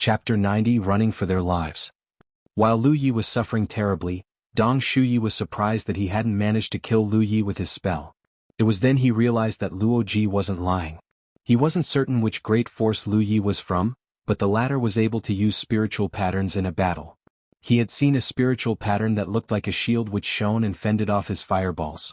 Chapter 90 Running for Their Lives. While Lu Yi was suffering terribly, Dong Shuyi was surprised that he hadn't managed to kill Lu Yi with his spell. It was then he realized that Luo Ji wasn't lying. He wasn't certain which great force Lu Yi was from, but the latter was able to use spiritual patterns in a battle. He had seen a spiritual pattern that looked like a shield which shone and fended off his fireballs.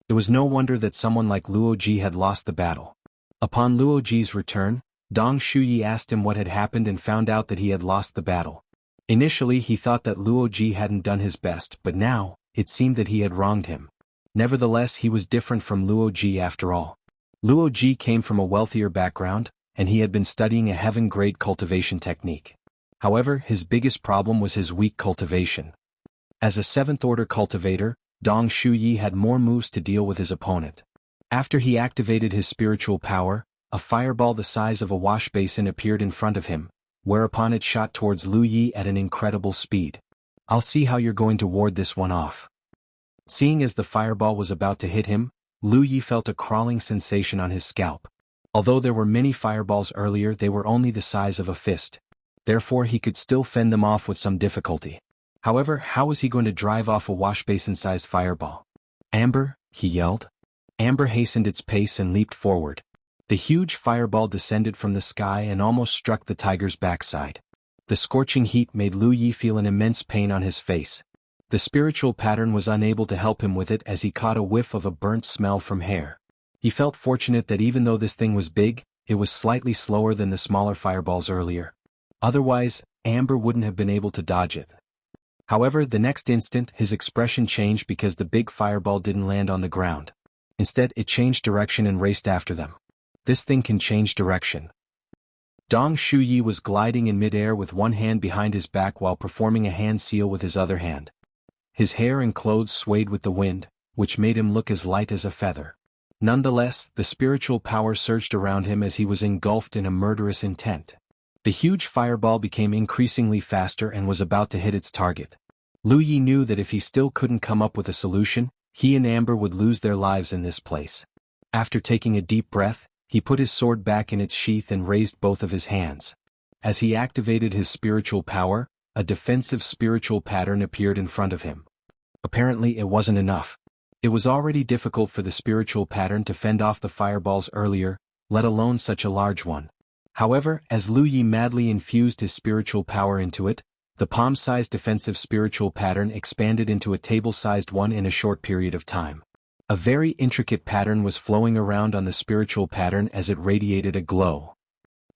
It was no wonder that someone like Luo Ji had lost the battle. Upon Luo Ji's return, Dong Shuyi asked him what had happened and found out that he had lost the battle. Initially he thought that Luo Ji hadn't done his best, but now, it seemed that he had wronged him. Nevertheless, he was different from Luo Ji after all. Luo Ji came from a wealthier background, and he had been studying a heaven-grade cultivation technique. However, his biggest problem was his weak cultivation. As a 7th-order cultivator, Dong Shuyi had more moves to deal with his opponent. After he activated his spiritual power, a fireball the size of a wash basin appeared in front of him, whereupon it shot towards Lu Yi at an incredible speed. "I'll see how you're going to ward this one off." Seeing as the fireball was about to hit him, Lu Yi felt a crawling sensation on his scalp. Although there were many fireballs earlier, they were only the size of a fist. Therefore he could still fend them off with some difficulty. However, how was he going to drive off a wash basin-sized fireball? "Amber," he yelled. Amber hastened its pace and leaped forward. The huge fireball descended from the sky and almost struck the tiger's backside. The scorching heat made Lu Yi feel an immense pain on his face. The spiritual pattern was unable to help him with it as he caught a whiff of a burnt smell from hair. He felt fortunate that even though this thing was big, it was slightly slower than the smaller fireballs earlier. Otherwise, Amber wouldn't have been able to dodge it. However, the next instant his expression changed because the big fireball didn't land on the ground. Instead, it changed direction and raced after them. This thing can change direction. Dong Shuyi was gliding in midair with one hand behind his back while performing a hand seal with his other hand. His hair and clothes swayed with the wind, which made him look as light as a feather. Nonetheless, the spiritual power surged around him as he was engulfed in a murderous intent. The huge fireball became increasingly faster and was about to hit its target. Lu Yi knew that if he still couldn't come up with a solution, he and Amber would lose their lives in this place. After taking a deep breath, he put his sword back in its sheath and raised both of his hands. As he activated his spiritual power, a defensive spiritual pattern appeared in front of him. Apparently it wasn't enough. It was already difficult for the spiritual pattern to fend off the fireballs earlier, let alone such a large one. However, as Lu Yi madly infused his spiritual power into it, the palm-sized defensive spiritual pattern expanded into a table-sized one in a short period of time. A very intricate pattern was flowing around on the spiritual pattern as it radiated a glow.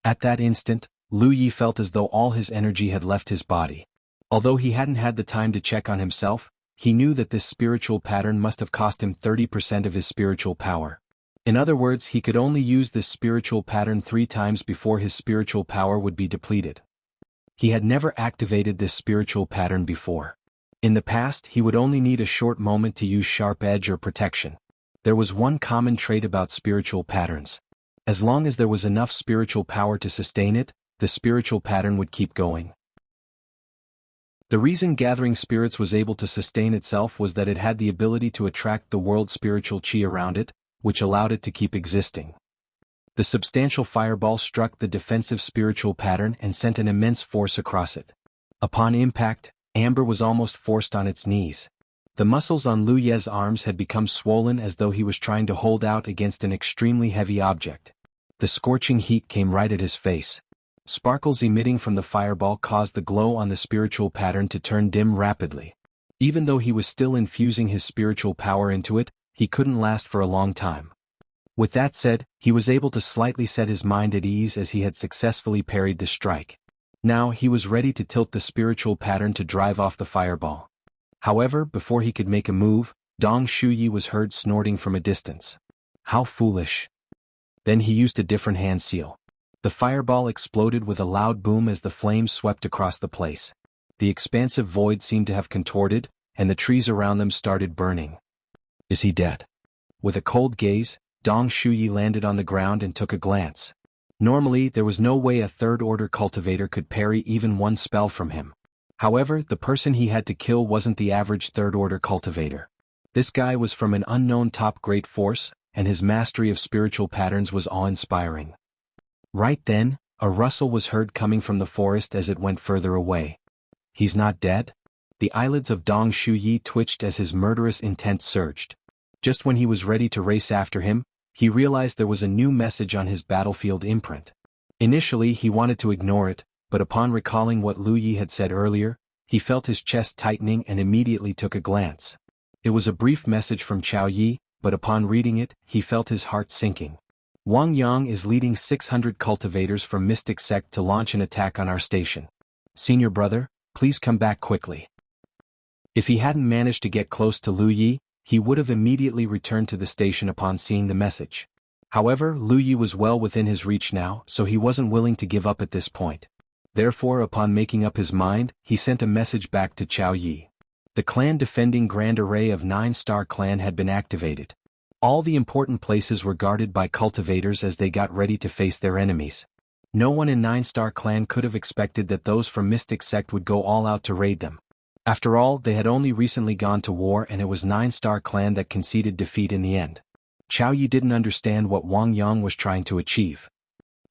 At that instant, Lu Yi felt as though all his energy had left his body. Although he hadn't had the time to check on himself, he knew that this spiritual pattern must have cost him 30% of his spiritual power. In other words, he could only use this spiritual pattern 3 times before his spiritual power would be depleted. He had never activated this spiritual pattern before. In the past, he would only need a short moment to use sharp edge or protection. There was one common trait about spiritual patterns. As long as there was enough spiritual power to sustain it, the spiritual pattern would keep going. The reason Gathering Spirits was able to sustain itself was that it had the ability to attract the world's spiritual chi around it, which allowed it to keep existing. The substantial fireball struck the defensive spiritual pattern and sent an immense force across it. Upon impact, Amber was almost forced on its knees. The muscles on Lu Ye's arms had become swollen as though he was trying to hold out against an extremely heavy object. The scorching heat came right at his face. Sparkles emitting from the fireball caused the glow on the spiritual pattern to turn dim rapidly. Even though he was still infusing his spiritual power into it, he couldn't last for a long time. With that said, he was able to slightly set his mind at ease as he had successfully parried the strike. Now he was ready to tilt the spiritual pattern to drive off the fireball. However, before he could make a move, Dong Shuyi was heard snorting from a distance. How foolish. Then he used a different hand seal. The fireball exploded with a loud boom as the flames swept across the place. The expansive void seemed to have contorted, and the trees around them started burning. Is he dead? With a cold gaze, Dong Shuyi landed on the ground and took a glance. Normally, there was no way a 3rd-order cultivator could parry even one spell from him. However, the person he had to kill wasn't the average 3rd-order cultivator. This guy was from an unknown top-grade force, and his mastery of spiritual patterns was awe-inspiring. Right then, A rustle was heard coming from the forest as it went further away. He's not dead? The eyelids of Dong Shuyi twitched as his murderous intent surged. Just when he was ready to race after him, he realized there was a new message on his battlefield imprint. Initially he wanted to ignore it, but upon recalling what Lu Yi had said earlier, he felt his chest tightening and immediately took a glance. It was a brief message from Chao Yi, but upon reading it, he felt his heart sinking. Wang Yang is leading 600 cultivators from Mystic Sect to launch an attack on our station. Senior brother, please come back quickly. If he hadn't managed to get close to Lu Yi, he would have immediately returned to the station upon seeing the message. However, Lu Yi was well within his reach now, so he wasn't willing to give up at this point. Therefore, upon making up his mind, he sent a message back to Chao Yi. The clan defending Grand Array of 9-star clan had been activated. All the important places were guarded by cultivators as they got ready to face their enemies. No one in 9-star clan could have expected that those from Mystic Sect would go all out to raid them. After all, they had only recently gone to war and it was 9-star clan that conceded defeat in the end. Chao Yi didn't understand what Wang Yang was trying to achieve.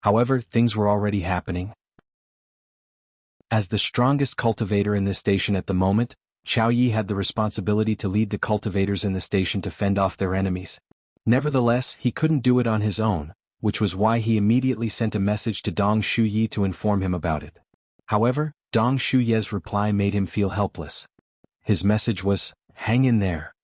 However, things were already happening. As the strongest cultivator in this station at the moment, Chao Yi had the responsibility to lead the cultivators in the station to fend off their enemies. Nevertheless, he couldn't do it on his own, which was why he immediately sent a message to Dong Shuyi to inform him about it. However, Dong Shuyi's reply made him feel helpless. His message was, "Hang in there."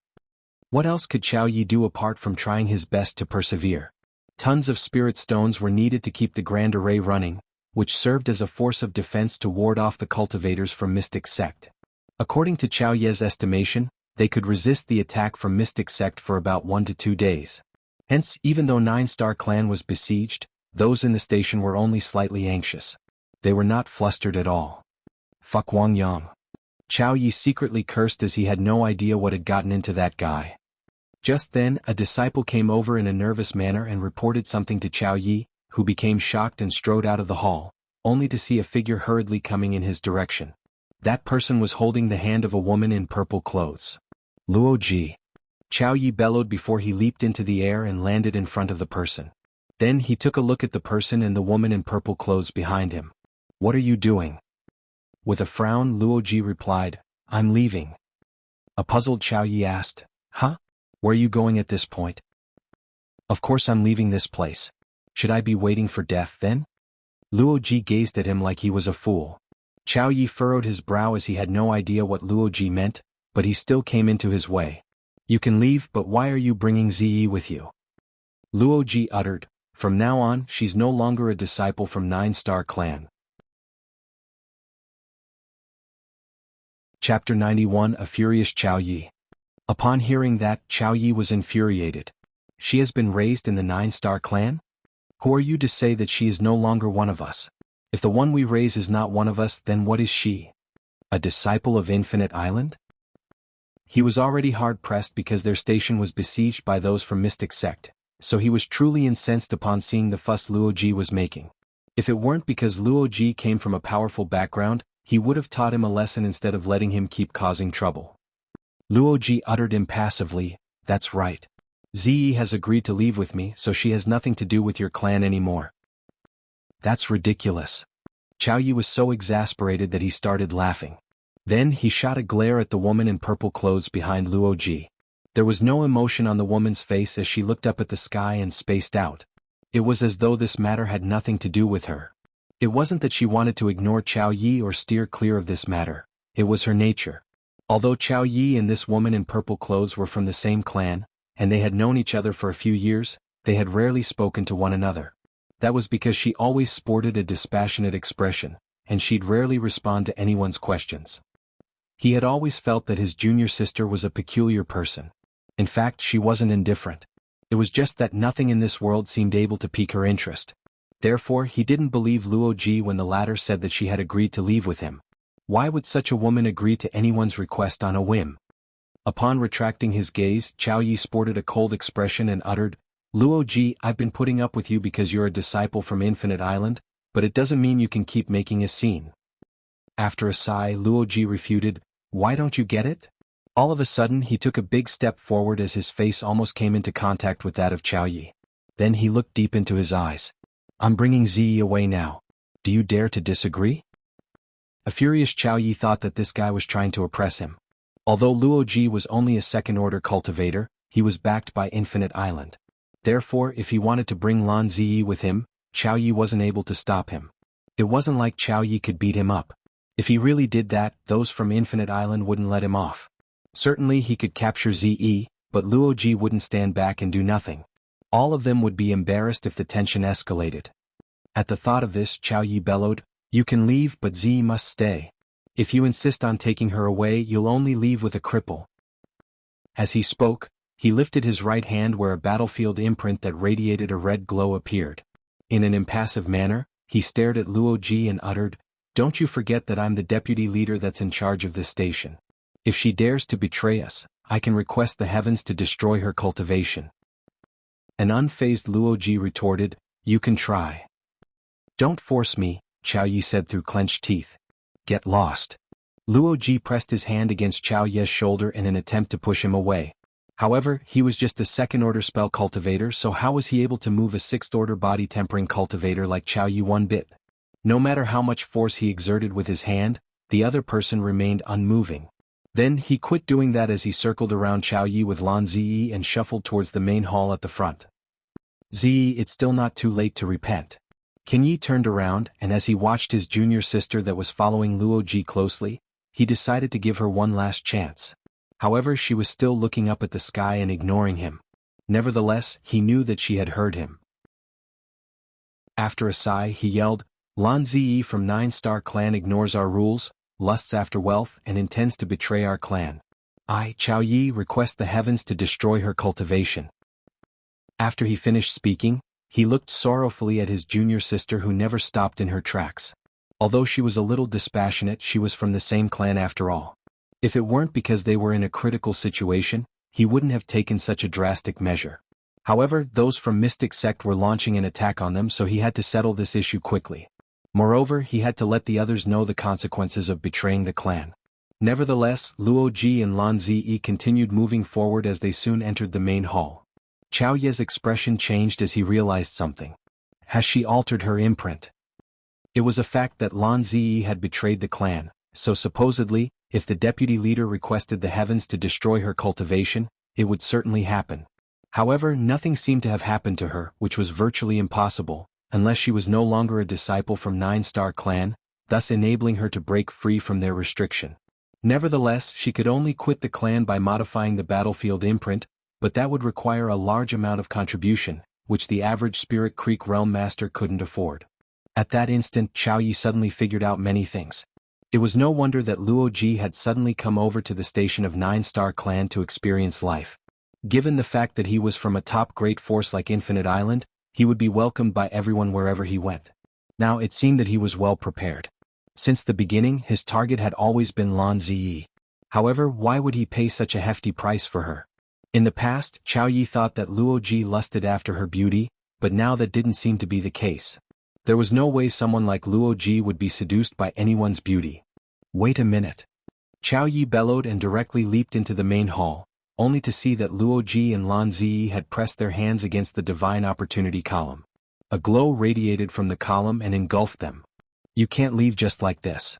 What else could Chao Yi do apart from trying his best to persevere? Tons of spirit stones were needed to keep the Grand Array running, which served as a force of defense to ward off the cultivators from Mystic Sect. According to Chao Yi's estimation, they could resist the attack from Mystic Sect for about 1 to 2 days. Hence, even though 9-star clan was besieged, those in the station were only slightly anxious. They were not flustered at all. Fuck Wang Yang. Chao Yi secretly cursed as he had no idea what had gotten into that guy. Just then, a disciple came over in a nervous manner and reported something to Chao Yi, who became shocked and strode out of the hall, only to see a figure hurriedly coming in his direction. That person was holding the hand of a woman in purple clothes. Luo Ji. Chao Yi bellowed before he leaped into the air and landed in front of the person. Then he took a look at the person and the woman in purple clothes behind him. What are you doing? With a frown, Luo Ji replied, I'm leaving. A puzzled Chao Yi asked, Huh? Where are you going at this point? Of course I'm leaving this place. Should I be waiting for death then? Luo Ji gazed at him like he was a fool. Chao Yi furrowed his brow as he had no idea what Luo Ji meant, but he still came into his way. You can leave, but why are you bringing Ziyi with you? Luo Ji uttered, From now on, she's no longer a disciple from 9-star clan. Chapter 91 A Furious Chao Yi. Upon hearing that, Chao Yi was infuriated. She has been raised in the 9-star clan? Who are you to say that she is no longer one of us? If the one we raise is not one of us, then what is she? A disciple of Infinite Island? He was already hard-pressed because their station was besieged by those from Mystic Sect, so he was truly incensed upon seeing the fuss Luo Ji was making. If it weren't because Luo Ji came from a powerful background, he would have taught him a lesson instead of letting him keep causing trouble. Luo Ji uttered impassively, That's right. Ziyi has agreed to leave with me, so she has nothing to do with your clan anymore. That's ridiculous. Chao Yi was so exasperated that he started laughing. Then he shot a glare at the woman in purple clothes behind Luo Ji. There was no emotion on the woman's face as she looked up at the sky and spaced out. It was as though this matter had nothing to do with her. It wasn't that she wanted to ignore Chao Yi or steer clear of this matter. It was her nature. Although Chao Yi and this woman in purple clothes were from the same clan, and they had known each other for a few years, they had rarely spoken to one another. That was because she always sported a dispassionate expression, and she'd rarely respond to anyone's questions. He had always felt that his junior sister was a peculiar person. In fact, she wasn't indifferent. It was just that nothing in this world seemed able to pique her interest. Therefore, he didn't believe Luo Ji when the latter said that she had agreed to leave with him. Why would such a woman agree to anyone's request on a whim? Upon retracting his gaze, Chao Yi sported a cold expression and uttered, Luo Ji, I've been putting up with you because you're a disciple from Infinite Island, but it doesn't mean you can keep making a scene. After a sigh, Luo Ji refuted, Why don't you get it? All of a sudden he took a big step forward as his face almost came into contact with that of Chao Yi. Then he looked deep into his eyes. I'm bringing Ziyi away now. Do you dare to disagree? A furious Chao Yi thought that this guy was trying to oppress him. Although Luo Ji was only a second-order cultivator, he was backed by Infinite Island. Therefore, if he wanted to bring Lan Ziyi with him, Chao Yi wasn't able to stop him. It wasn't like Chao Yi could beat him up. If he really did that, those from Infinite Island wouldn't let him off. Certainly he could capture Ziyi, but Luo Ji wouldn't stand back and do nothing. All of them would be embarrassed if the tension escalated. At the thought of this, Chao Yi bellowed, "You can leave, but Ziyi must stay. If you insist on taking her away, you'll only leave with a cripple." As he spoke, he lifted his right hand where a battlefield imprint that radiated a red glow appeared. In an impassive manner, he stared at Luo Ji and uttered, "Don't you forget that I'm the deputy leader that's in charge of this station. If she dares to betray us, I can request the heavens to destroy her cultivation." An unfazed Luo Ji retorted, "You can try." "Don't force me," Chao Yi said through clenched teeth. "Get lost." Luo Ji pressed his hand against Chao Ye's shoulder in an attempt to push him away. However, he was just a second-order spell cultivator, so how was he able to move a sixth-order body-tempering cultivator like Chao Yi one bit? No matter how much force he exerted with his hand, the other person remained unmoving. Then he quit doing that as he circled around Chao Yi with Lan Ziyi and shuffled towards the main hall at the front. "Ziyi, it's still not too late to repent." Qin Yi turned around, and as he watched his junior sister that was following Luo Ji closely, he decided to give her one last chance. However, she was still looking up at the sky and ignoring him. Nevertheless, he knew that she had heard him. After a sigh, he yelled, "Lan Ziyi from 9-Star Clan ignores our rules, lusts after wealth, and intends to betray our clan. I, Chao Yi, request the heavens to destroy her cultivation." After he finished speaking, he looked sorrowfully at his junior sister who never stopped in her tracks. Although she was a little dispassionate, she was from the same clan after all. If it weren't because they were in a critical situation, he wouldn't have taken such a drastic measure. However, those from Mystic Sect were launching an attack on them, so he had to settle this issue quickly. Moreover, he had to let the others know the consequences of betraying the clan. Nevertheless, Luo Ji and Lan Ziyi continued moving forward as they soon entered the main hall. Chao Ye's expression changed as he realized something. Has she altered her imprint? It was a fact that Lan Ziyi had betrayed the clan, so supposedly, if the deputy leader requested the heavens to destroy her cultivation, it would certainly happen. However, nothing seemed to have happened to her, which was virtually impossible, unless she was no longer a disciple from 9-Star Clan, thus enabling her to break free from their restriction. Nevertheless, she could only quit the clan by modifying the battlefield imprint, but that would require a large amount of contribution, which the average Spirit Creek Realm Master couldn't afford. At that instant, Chao Yi suddenly figured out many things. It was no wonder that Luo Ji had suddenly come over to the station of 9-Star Clan to experience life. Given the fact that he was from a top great force like Infinite Island, he would be welcomed by everyone wherever he went. Now it seemed that he was well prepared. Since the beginning, his target had always been Lan Ziyi. However, why would he pay such a hefty price for her? In the past, Chao Yi thought that Luo Ji lusted after her beauty, but now that didn't seem to be the case. There was no way someone like Luo Ji would be seduced by anyone's beauty. Wait a minute. Chao Yi bellowed and directly leaped into the main hall, only to see that Luo Ji and Lan Ziyi had pressed their hands against the Divine Opportunity column. A glow radiated from the column and engulfed them. "You can't leave just like this."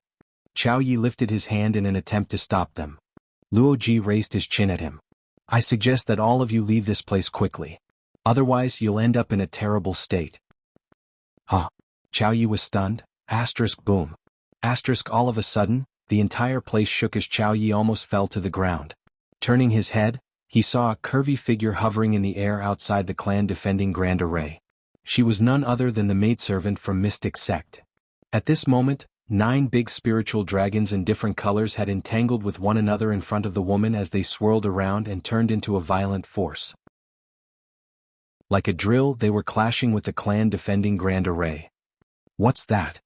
Chao Yi lifted his hand in an attempt to stop them. Luo Ji raised his chin at him. "I suggest that all of you leave this place quickly. Otherwise, you'll end up in a terrible state." Huh. Chao Yi was stunned. Boom. All of a sudden, the entire place shook as Chao Yi almost fell to the ground. Turning his head, he saw a curvy figure hovering in the air outside the clan defending Grand Array. She was none other than the maidservant from Mystic Sect. At this moment, 9 big spiritual dragons in different colors had entangled with one another in front of the woman as they swirled around and turned into a violent force. Like a drill, they were clashing with the clan defending Grand Array. What's that?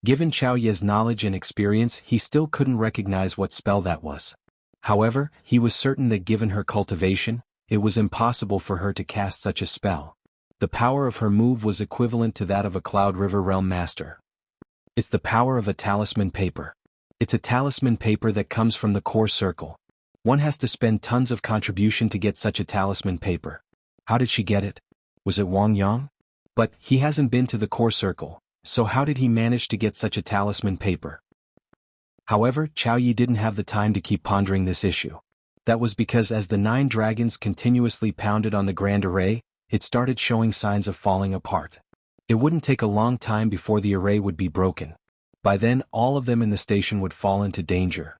Given Chao Ye's knowledge and experience, he still couldn't recognize what spell that was. However, he was certain that given her cultivation, it was impossible for her to cast such a spell. The power of her move was equivalent to that of a Cloud River Realm Master. It's the power of a talisman paper. It's a talisman paper that comes from the core circle. One has to spend tons of contribution to get such a talisman paper. How did she get it? Was it Wang Yang? But he hasn't been to the core circle, So how did he manage to get such a talisman paper? However, Qiao Yi didn't have the time to keep pondering this issue. That was because as the 9 dragons continuously pounded on the grand array, it started showing signs of falling apart. It wouldn't take a long time before the array would be broken. By then, all of them in the station would fall into danger.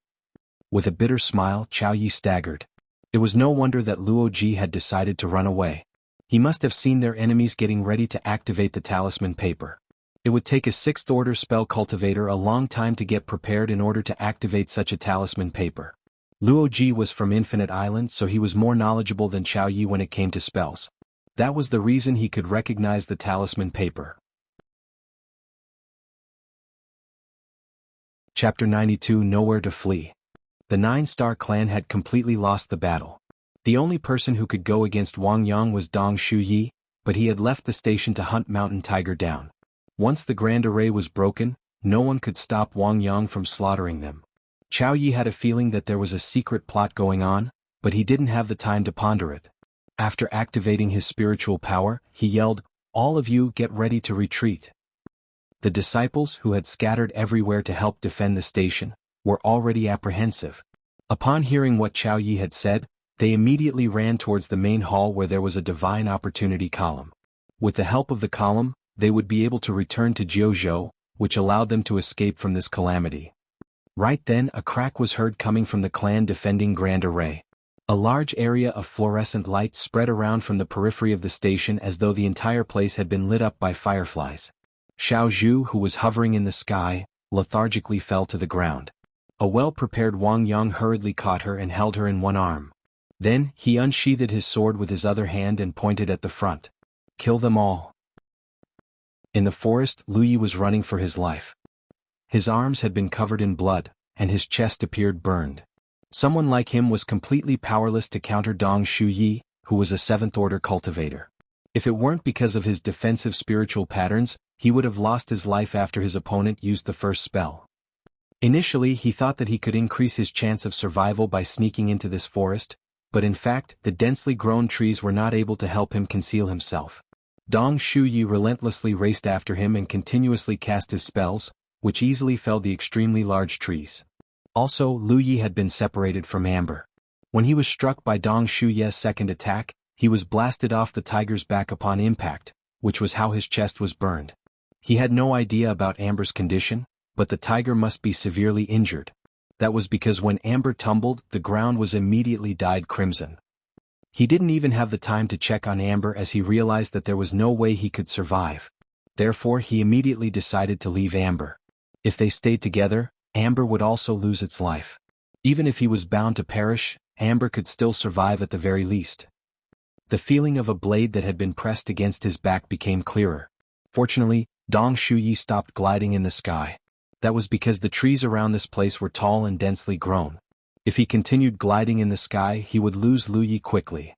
With a bitter smile, Qiao Yi staggered. It was no wonder that Luo Ji had decided to run away. He must have seen their enemies getting ready to activate the talisman paper. It would take a 6th-order spell cultivator a long time to get prepared in order to activate such a talisman paper. Luo Ji was from Infinite Island, so he was more knowledgeable than Qiao Yi when it came to spells. That was the reason he could recognize the talisman paper. Chapter 92 Nowhere to Flee. The 9-star clan had completely lost the battle. The only person who could go against Wang Yang was Dong Shuyi, but he had left the station to hunt Mountain Tiger down. Once the grand array was broken, no one could stop Wang Yang from slaughtering them. Qiao Yi had a feeling that there was a secret plot going on, but he didn't have the time to ponder it. After activating his spiritual power, he yelled, "All of you get ready to retreat." The disciples, who had scattered everywhere to help defend the station, were already apprehensive. Upon hearing what Qiao Yi had said, they immediately ran towards the main hall where there was a divine opportunity column. With the help of the column, they would be able to return to Jianghu, which allowed them to escape from this calamity. Right then, a crack was heard coming from the clan defending Grand Array. A large area of fluorescent light spread around from the periphery of the station as though the entire place had been lit up by fireflies. Xiao Zhu, who was hovering in the sky, lethargically fell to the ground. A well-prepared Wang Yang hurriedly caught her and held her in one arm. Then, he unsheathed his sword with his other hand and pointed at the front. "Kill them all." In the forest, Lu Yi was running for his life. His arms had been covered in blood, and his chest appeared burned. Someone like him was completely powerless to counter Dong Shuyi, who was a 7th-order cultivator. If it weren't because of his defensive spiritual patterns, he would have lost his life after his opponent used the first spell. Initially, he thought that he could increase his chance of survival by sneaking into this forest, but in fact, the densely grown trees were not able to help him conceal himself. Dong Shuyi relentlessly raced after him and continuously cast his spells, which easily felled the extremely large trees. Also, Lu Yi had been separated from Amber. When he was struck by Dong Shuyi's second attack, he was blasted off the tiger's back upon impact, which was how his chest was burned. He had no idea about Amber's condition, but the tiger must be severely injured. That was because when Amber tumbled, the ground was immediately dyed crimson. He didn't even have the time to check on Amber as he realized that there was no way he could survive. Therefore, he immediately decided to leave Amber. If they stayed together, Amber would also lose its life. Even if he was bound to perish, Amber could still survive at the very least. The feeling of a blade that had been pressed against his back became clearer. Fortunately, Dong Shuyi stopped gliding in the sky. That was because the trees around this place were tall and densely grown. If he continued gliding in the sky, he would lose Lu Yi quickly.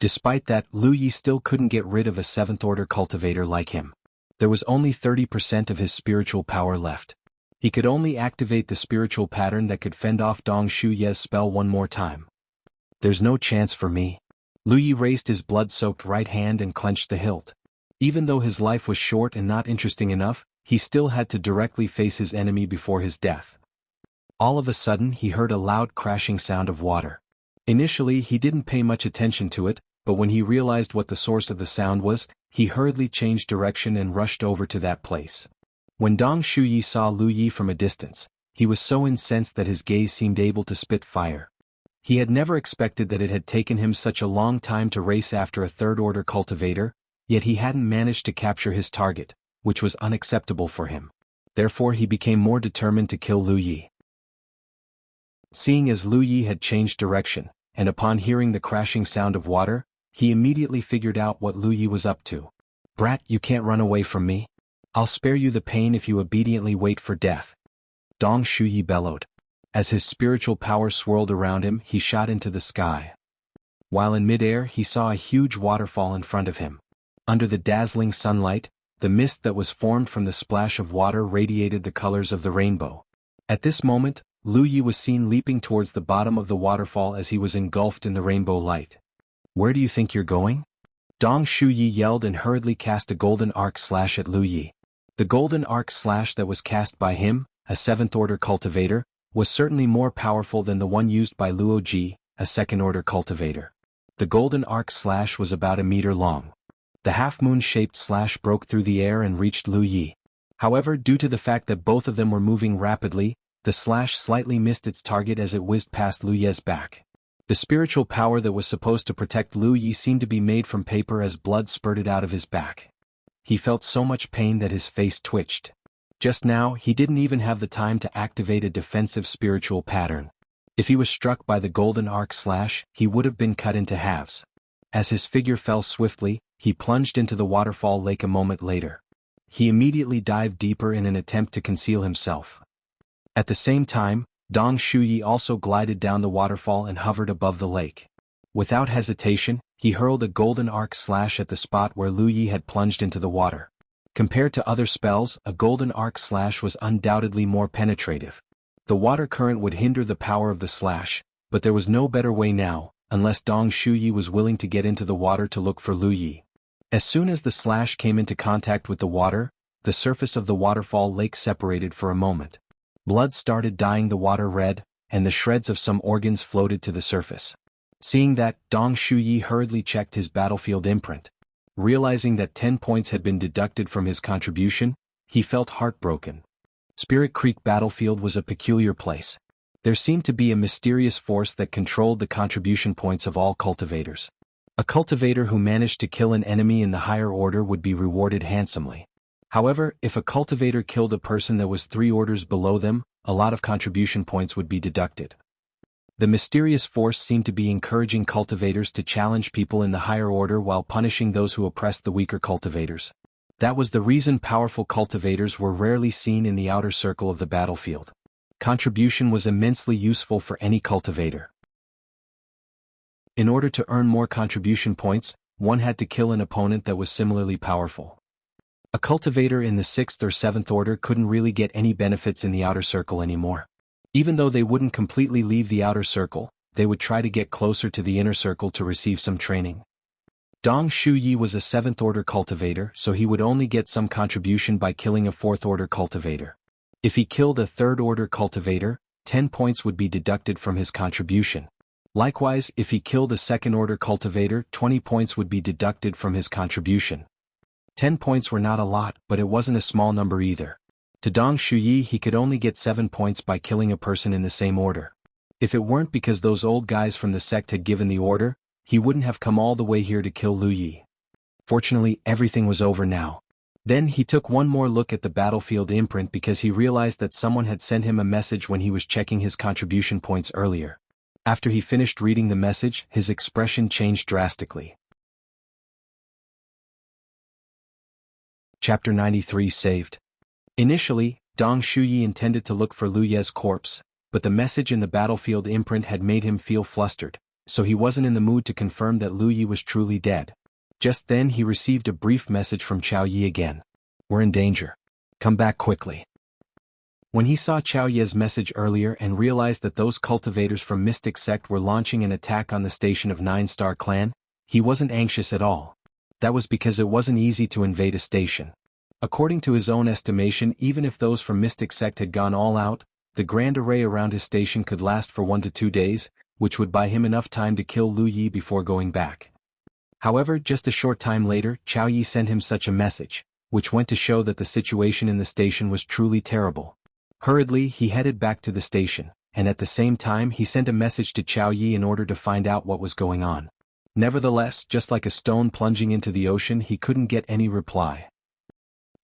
Despite that, Lu Yi still couldn't get rid of a 7th-order cultivator like him. There was only 30% of his spiritual power left. He could only activate the spiritual pattern that could fend off Dong Shuyi's spell one more time. "There's no chance for me." Lu Yi raised his blood-soaked right hand and clenched the hilt. Even though his life was short and not interesting enough, he still had to directly face his enemy before his death. All of a sudden, he heard a loud crashing sound of water. Initially, he didn't pay much attention to it, but when he realized what the source of the sound was, he hurriedly changed direction and rushed over to that place. When Dong Shuyi saw Lu Yi from a distance, he was so incensed that his gaze seemed able to spit fire. He had never expected that it had taken him such a long time to race after a 3rd-order cultivator, yet he hadn't managed to capture his target, which was unacceptable for him. Therefore he became more determined to kill Lu Yi. Seeing as Lu Yi had changed direction, and upon hearing the crashing sound of water, he immediately figured out what Lu Yi was up to. "Brat, you can't run away from me. I'll spare you the pain if you obediently wait for death," Dong Shuyi bellowed. As his spiritual power swirled around him, he shot into the sky. While in midair, he saw a huge waterfall in front of him. Under the dazzling sunlight, the mist that was formed from the splash of water radiated the colors of the rainbow. At this moment, Lu Yi was seen leaping towards the bottom of the waterfall as he was engulfed in the rainbow light. "Where do you think you're going?" Dong Shuyi yelled and hurriedly cast a golden arc slash at Lu Yi. The golden arc slash that was cast by him, a 7th-order cultivator, was certainly more powerful than the one used by Luo Ji, a 2nd-order cultivator. The golden arc slash was about a meter long. The half-moon-shaped slash broke through the air and reached Lu Yi. However, due to the fact that both of them were moving rapidly, the slash slightly missed its target as it whizzed past Lu Ye's back. The spiritual power that was supposed to protect Lu Yi seemed to be made from paper as blood spurted out of his back. He felt so much pain that his face twitched. Just now, he didn't even have the time to activate a defensive spiritual pattern. If he was struck by the golden arc slash, he would have been cut into halves. As his figure fell swiftly, he plunged into the waterfall lake a moment later. He immediately dived deeper in an attempt to conceal himself. At the same time, Dong Shuyi also glided down the waterfall and hovered above the lake. Without hesitation, he hurled a golden arc slash at the spot where Lu Yi had plunged into the water. Compared to other spells, a golden arc slash was undoubtedly more penetrative. The water current would hinder the power of the slash, but there was no better way now, unless Dong Shuyi was willing to get into the water to look for Lu Yi. As soon as the slash came into contact with the water, the surface of the waterfall lake separated for a moment. Blood started dyeing the water red, and the shreds of some organs floated to the surface. Seeing that, Dong Shuyi hurriedly checked his battlefield imprint. Realizing that 10 points had been deducted from his contribution, he felt heartbroken. Spirit Creek Battlefield was a peculiar place. There seemed to be a mysterious force that controlled the contribution points of all cultivators. A cultivator who managed to kill an enemy in the higher order would be rewarded handsomely. However, if a cultivator killed a person that was 3 orders below them, a lot of contribution points would be deducted. The mysterious force seemed to be encouraging cultivators to challenge people in the higher order while punishing those who oppressed the weaker cultivators. That was the reason powerful cultivators were rarely seen in the outer circle of the battlefield. Contribution was immensely useful for any cultivator. In order to earn more contribution points, one had to kill an opponent that was similarly powerful. A cultivator in the 6th or 7th order couldn't really get any benefits in the outer circle anymore. Even though they wouldn't completely leave the outer circle, they would try to get closer to the inner circle to receive some training. Dong Shuyi was a 7th order cultivator, so he would only get some contribution by killing a 4th order cultivator. If he killed a 3rd order cultivator, 10 points would be deducted from his contribution. Likewise, if he killed a 2nd order cultivator, 20 points would be deducted from his contribution. 10 points were not a lot, but it wasn't a small number either. To Dong Shuyi, he could only get 7 points by killing a person in the same order. If it weren't because those old guys from the sect had given the order, he wouldn't have come all the way here to kill Lu Yi. Fortunately, everything was over now. Then he took one more look at the battlefield imprint because he realized that someone had sent him a message when he was checking his contribution points earlier. After he finished reading the message, his expression changed drastically. Chapter 93 Saved. Initially, Dong Shuyi intended to look for Lu Ye's corpse, but the message in the battlefield imprint had made him feel flustered, so he wasn't in the mood to confirm that Lu Yi was truly dead. Just then he received a brief message from Chao Yi again. "We're in danger. Come back quickly." When he saw Chao Yi's message earlier and realized that those cultivators from Mystic Sect were launching an attack on the station of 9-Star Clan, he wasn't anxious at all. That was because it wasn't easy to invade a station. According to his own estimation, even if those from Mystic Sect had gone all out, the grand array around his station could last for 1 to 2 days, which would buy him enough time to kill Lu Yi before going back. However, just a short time later, Chao Yi sent him such a message, which went to show that the situation in the station was truly terrible. Hurriedly, he headed back to the station, and at the same time he sent a message to Chao Yi in order to find out what was going on. Nevertheless, just like a stone plunging into the ocean, he couldn't get any reply.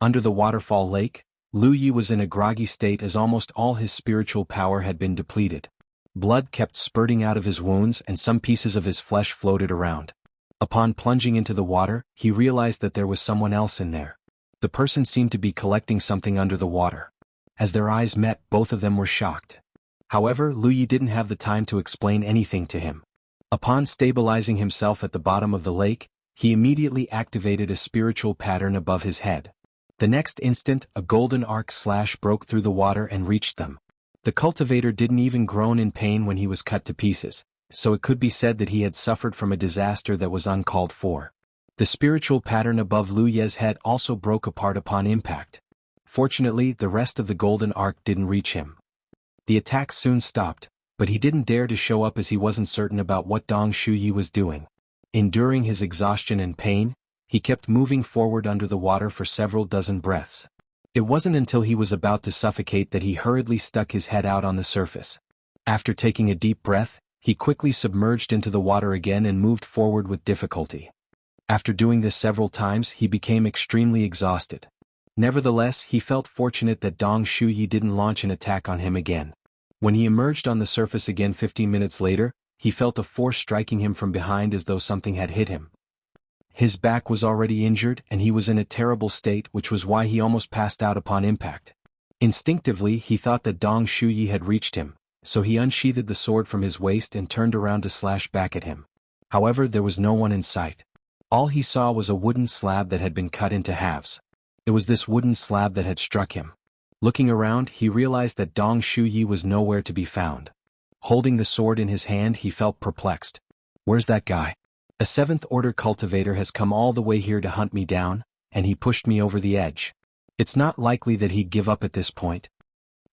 Under the waterfall lake, Lu Yi was in a groggy state as almost all his spiritual power had been depleted. Blood kept spurting out of his wounds and some pieces of his flesh floated around. Upon plunging into the water, he realized that there was someone else in there. The person seemed to be collecting something under the water. As their eyes met, both of them were shocked. However, Lu Yi didn't have the time to explain anything to him. Upon stabilizing himself at the bottom of the lake, he immediately activated a spiritual pattern above his head. The next instant, a golden arc slash broke through the water and reached them. The cultivator didn't even groan in pain when he was cut to pieces, so it could be said that he had suffered from a disaster that was uncalled for. The spiritual pattern above Lu Ye's head also broke apart upon impact. Fortunately, the rest of the golden arc didn't reach him. The attack soon stopped, but he didn't dare to show up as he wasn't certain about what Dong Shuyi was doing. Enduring his exhaustion and pain, he kept moving forward under the water for several dozen breaths. It wasn't until he was about to suffocate that he hurriedly stuck his head out on the surface. After taking a deep breath, he quickly submerged into the water again and moved forward with difficulty. After doing this several times, he became extremely exhausted. Nevertheless, he felt fortunate that Dong Shuyi didn't launch an attack on him again. When he emerged on the surface again 15 minutes later, he felt a force striking him from behind as though something had hit him. His back was already injured and he was in a terrible state, which was why he almost passed out upon impact. Instinctively, he thought that Dong Shuyi had reached him, so he unsheathed the sword from his waist and turned around to slash back at him. However, there was no one in sight. All he saw was a wooden slab that had been cut into halves. It was this wooden slab that had struck him. Looking around, he realized that Dong Shuyi was nowhere to be found. Holding the sword in his hand, he felt perplexed. Where's that guy? A 7th order cultivator has come all the way here to hunt me down, and he pushed me over the edge. It's not likely that he'd give up at this point.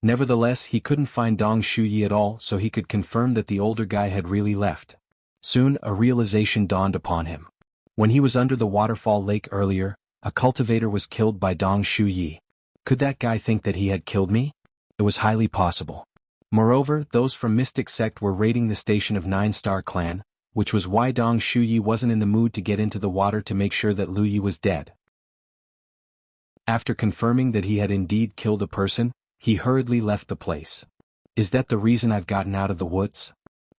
Nevertheless, he couldn't find Dong Shuyi at all, so he could confirm that the older guy had really left. Soon, a realization dawned upon him. When he was under the waterfall lake earlier, a cultivator was killed by Dong Shuyi. Could that guy think that he had killed me? It was highly possible. Moreover, those from Mystic Sect were raiding the station of 9-Star Clan, which was why Dong Shuyi wasn't in the mood to get into the water to make sure that Lu Yi was dead. After confirming that he had indeed killed a person, he hurriedly left the place. Is that the reason I've gotten out of the woods?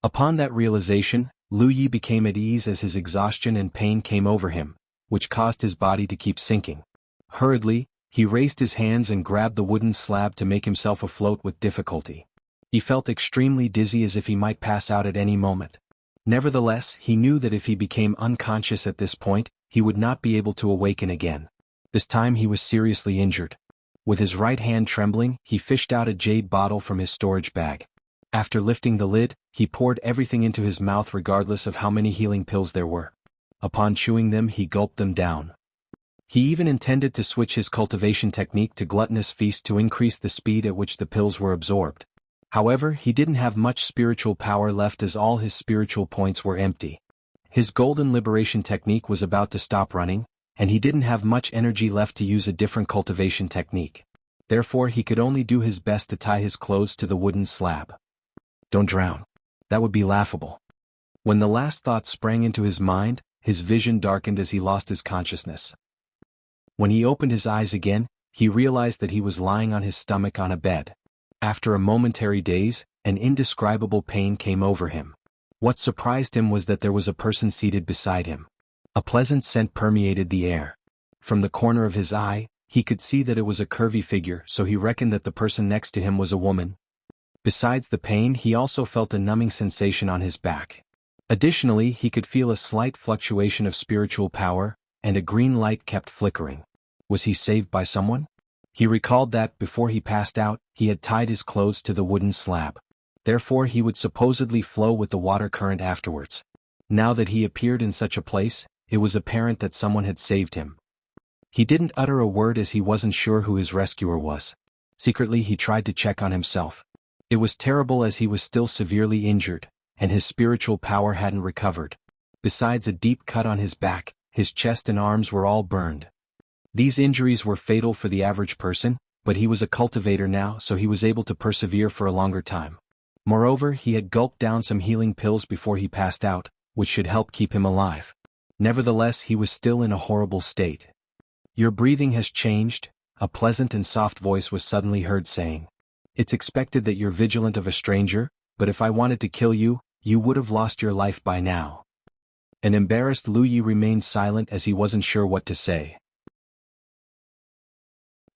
Upon that realization, Lu Yi became at ease as his exhaustion and pain came over him, which caused his body to keep sinking. Hurriedly, he raised his hands and grabbed the wooden slab to make himself afloat with difficulty. He felt extremely dizzy, as if he might pass out at any moment. Nevertheless, he knew that if he became unconscious at this point, he would not be able to awaken again. This time he was seriously injured. With his right hand trembling, he fished out a jade bottle from his storage bag. After lifting the lid, he poured everything into his mouth regardless of how many healing pills there were. Upon chewing them, he gulped them down. He even intended to switch his cultivation technique to gluttonous feast to increase the speed at which the pills were absorbed. However, he didn't have much spiritual power left, as all his spiritual points were empty. His golden liberation technique was about to stop running, and he didn't have much energy left to use a different cultivation technique. Therefore, he could only do his best to tie his clothes to the wooden slab. Don't drown. That would be laughable. When the last thought sprang into his mind, his vision darkened as he lost his consciousness. When he opened his eyes again, he realized that he was lying on his stomach on a bed. After a momentary daze, an indescribable pain came over him. What surprised him was that there was a person seated beside him. A pleasant scent permeated the air. From the corner of his eye, he could see that it was a curvy figure, so he reckoned that the person next to him was a woman. Besides the pain, he also felt a numbing sensation on his back. Additionally, he could feel a slight fluctuation of spiritual power, and a green light kept flickering. Was he saved by someone? He recalled that, before he passed out, he had tied his clothes to the wooden slab. Therefore, he would supposedly flow with the water current afterwards. Now that he appeared in such a place, it was apparent that someone had saved him. He didn't utter a word, as he wasn't sure who his rescuer was. Secretly, he tried to check on himself. It was terrible, as he was still severely injured, and his spiritual power hadn't recovered. Besides a deep cut on his back, his chest and arms were all burned. These injuries were fatal for the average person, but he was a cultivator now, so he was able to persevere for a longer time. Moreover, he had gulped down some healing pills before he passed out, which should help keep him alive. Nevertheless, he was still in a horrible state. "Your breathing has changed," a pleasant and soft voice was suddenly heard saying. "It's expected that you're vigilant of a stranger, but if I wanted to kill you, you would have lost your life by now." An embarrassed Lu Yi remained silent, as he wasn't sure what to say.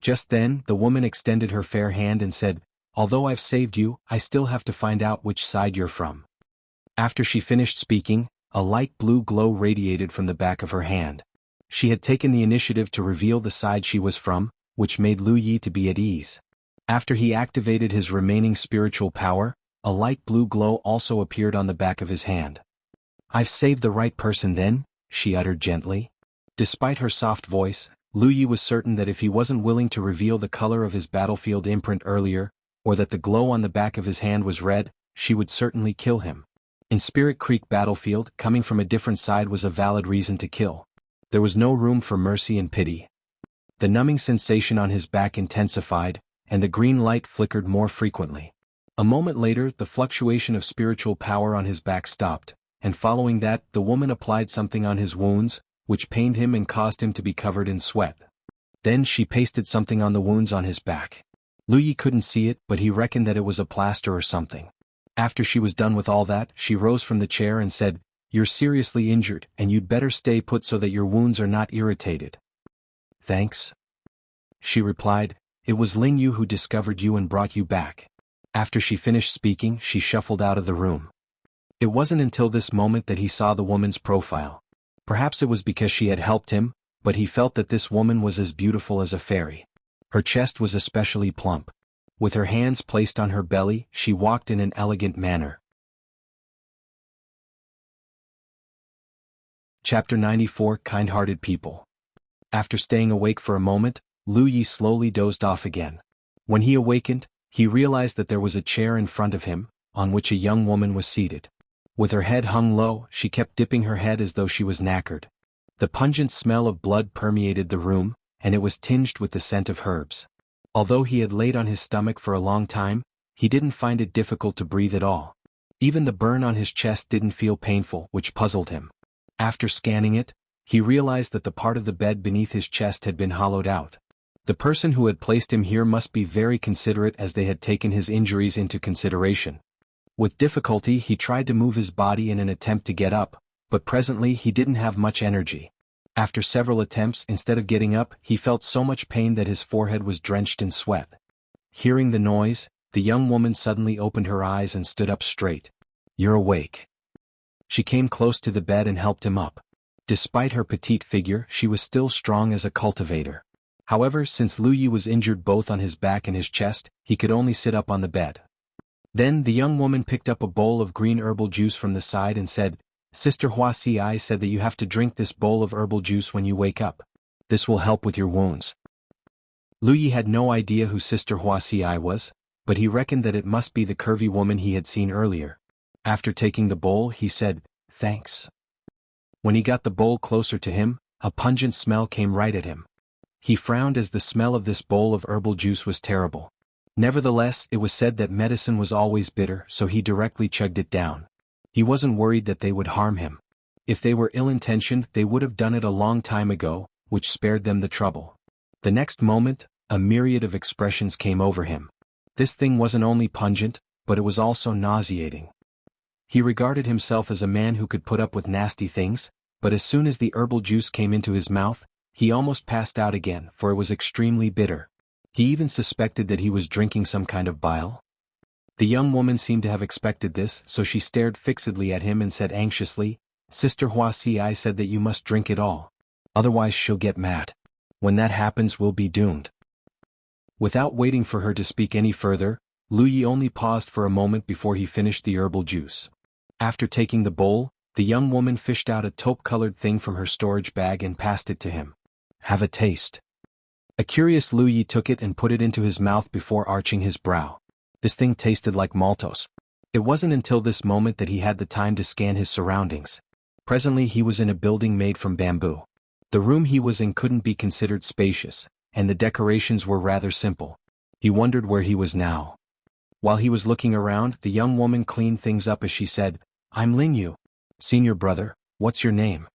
Just then, the woman extended her fair hand and said, "Although I've saved you, I still have to find out which side you're from." After she finished speaking, a light blue glow radiated from the back of her hand. She had taken the initiative to reveal the side she was from, which made Lu Yi to be at ease. After he activated his remaining spiritual power, a light blue glow also appeared on the back of his hand. "I've saved the right person then," she uttered gently. Despite her soft voice, Lu Yi was certain that if he wasn't willing to reveal the color of his battlefield imprint earlier, or that the glow on the back of his hand was red, she would certainly kill him. In Spirit Creek battlefield, coming from a different side was a valid reason to kill. There was no room for mercy and pity. The numbing sensation on his back intensified, and the green light flickered more frequently. A moment later, the fluctuation of spiritual power on his back stopped, and following that, the woman applied something on his wounds, which pained him and caused him to be covered in sweat. Then she pasted something on the wounds on his back. Lu Yi couldn't see it, but he reckoned that it was a plaster or something. After she was done with all that, she rose from the chair and said, "You're seriously injured, and you'd better stay put so that your wounds are not irritated." "Thanks," she replied. "It was Ling Yu who discovered you and brought you back." After she finished speaking, she shuffled out of the room. It wasn't until this moment that he saw the woman's profile. Perhaps it was because she had helped him, but he felt that this woman was as beautiful as a fairy. Her chest was especially plump. With her hands placed on her belly, she walked in an elegant manner. Chapter 94 Kind-Hearted People. After staying awake for a moment, Lu Yi slowly dozed off again. When he awakened, he realized that there was a chair in front of him, on which a young woman was seated. With her head hung low, she kept dipping her head as though she was knackered. The pungent smell of blood permeated the room, and it was tinged with the scent of herbs. Although he had laid on his stomach for a long time, he didn't find it difficult to breathe at all. Even the burn on his chest didn't feel painful, which puzzled him. After scanning it, he realized that the part of the bed beneath his chest had been hollowed out. The person who had placed him here must be very considerate, as they had taken his injuries into consideration. With difficulty he tried to move his body in an attempt to get up, but presently he didn't have much energy. After several attempts, instead of getting up, he felt so much pain that his forehead was drenched in sweat. Hearing the noise, the young woman suddenly opened her eyes and stood up straight. "You're awake." She came close to the bed and helped him up. Despite her petite figure, she was still strong as a cultivator. However, since Lu Yi was injured both on his back and his chest, he could only sit up on the bed. Then the young woman picked up a bowl of green herbal juice from the side and said, "Sister Wuxia said that you have to drink this bowl of herbal juice when you wake up. This will help with your wounds." Lu Yi had no idea who Sister Wuxia was, but he reckoned that it must be the curvy woman he had seen earlier. After taking the bowl, he said, "Thanks." When he got the bowl closer to him, a pungent smell came right at him. He frowned as the smell of this bowl of herbal juice was terrible. Nevertheless, it was said that medicine was always bitter, so he directly chugged it down. He wasn't worried that they would harm him. If they were ill-intentioned, they would have done it a long time ago, which spared them the trouble. The next moment, a myriad of expressions came over him. This thing wasn't only pungent, but it was also nauseating. He regarded himself as a man who could put up with nasty things, but as soon as the herbal juice came into his mouth, he almost passed out again, for it was extremely bitter. He even suspected that he was drinking some kind of bile. The young woman seemed to have expected this, so she stared fixedly at him and said anxiously, "Sister Wuxia said that you must drink it all. Otherwise she'll get mad. When that happens, we'll be doomed." Without waiting for her to speak any further, Lu Yi only paused for a moment before he finished the herbal juice. After taking the bowl, the young woman fished out a taupe-colored thing from her storage bag and passed it to him. "Have a taste." A curious Lu Yi took it and put it into his mouth before arching his brow. This thing tasted like maltose. It wasn't until this moment that he had the time to scan his surroundings. Presently he was in a building made from bamboo. The room he was in couldn't be considered spacious, and the decorations were rather simple. He wondered where he was now. While he was looking around, the young woman cleaned things up as she said, "I'm Ling Yu. Senior brother, what's your name?"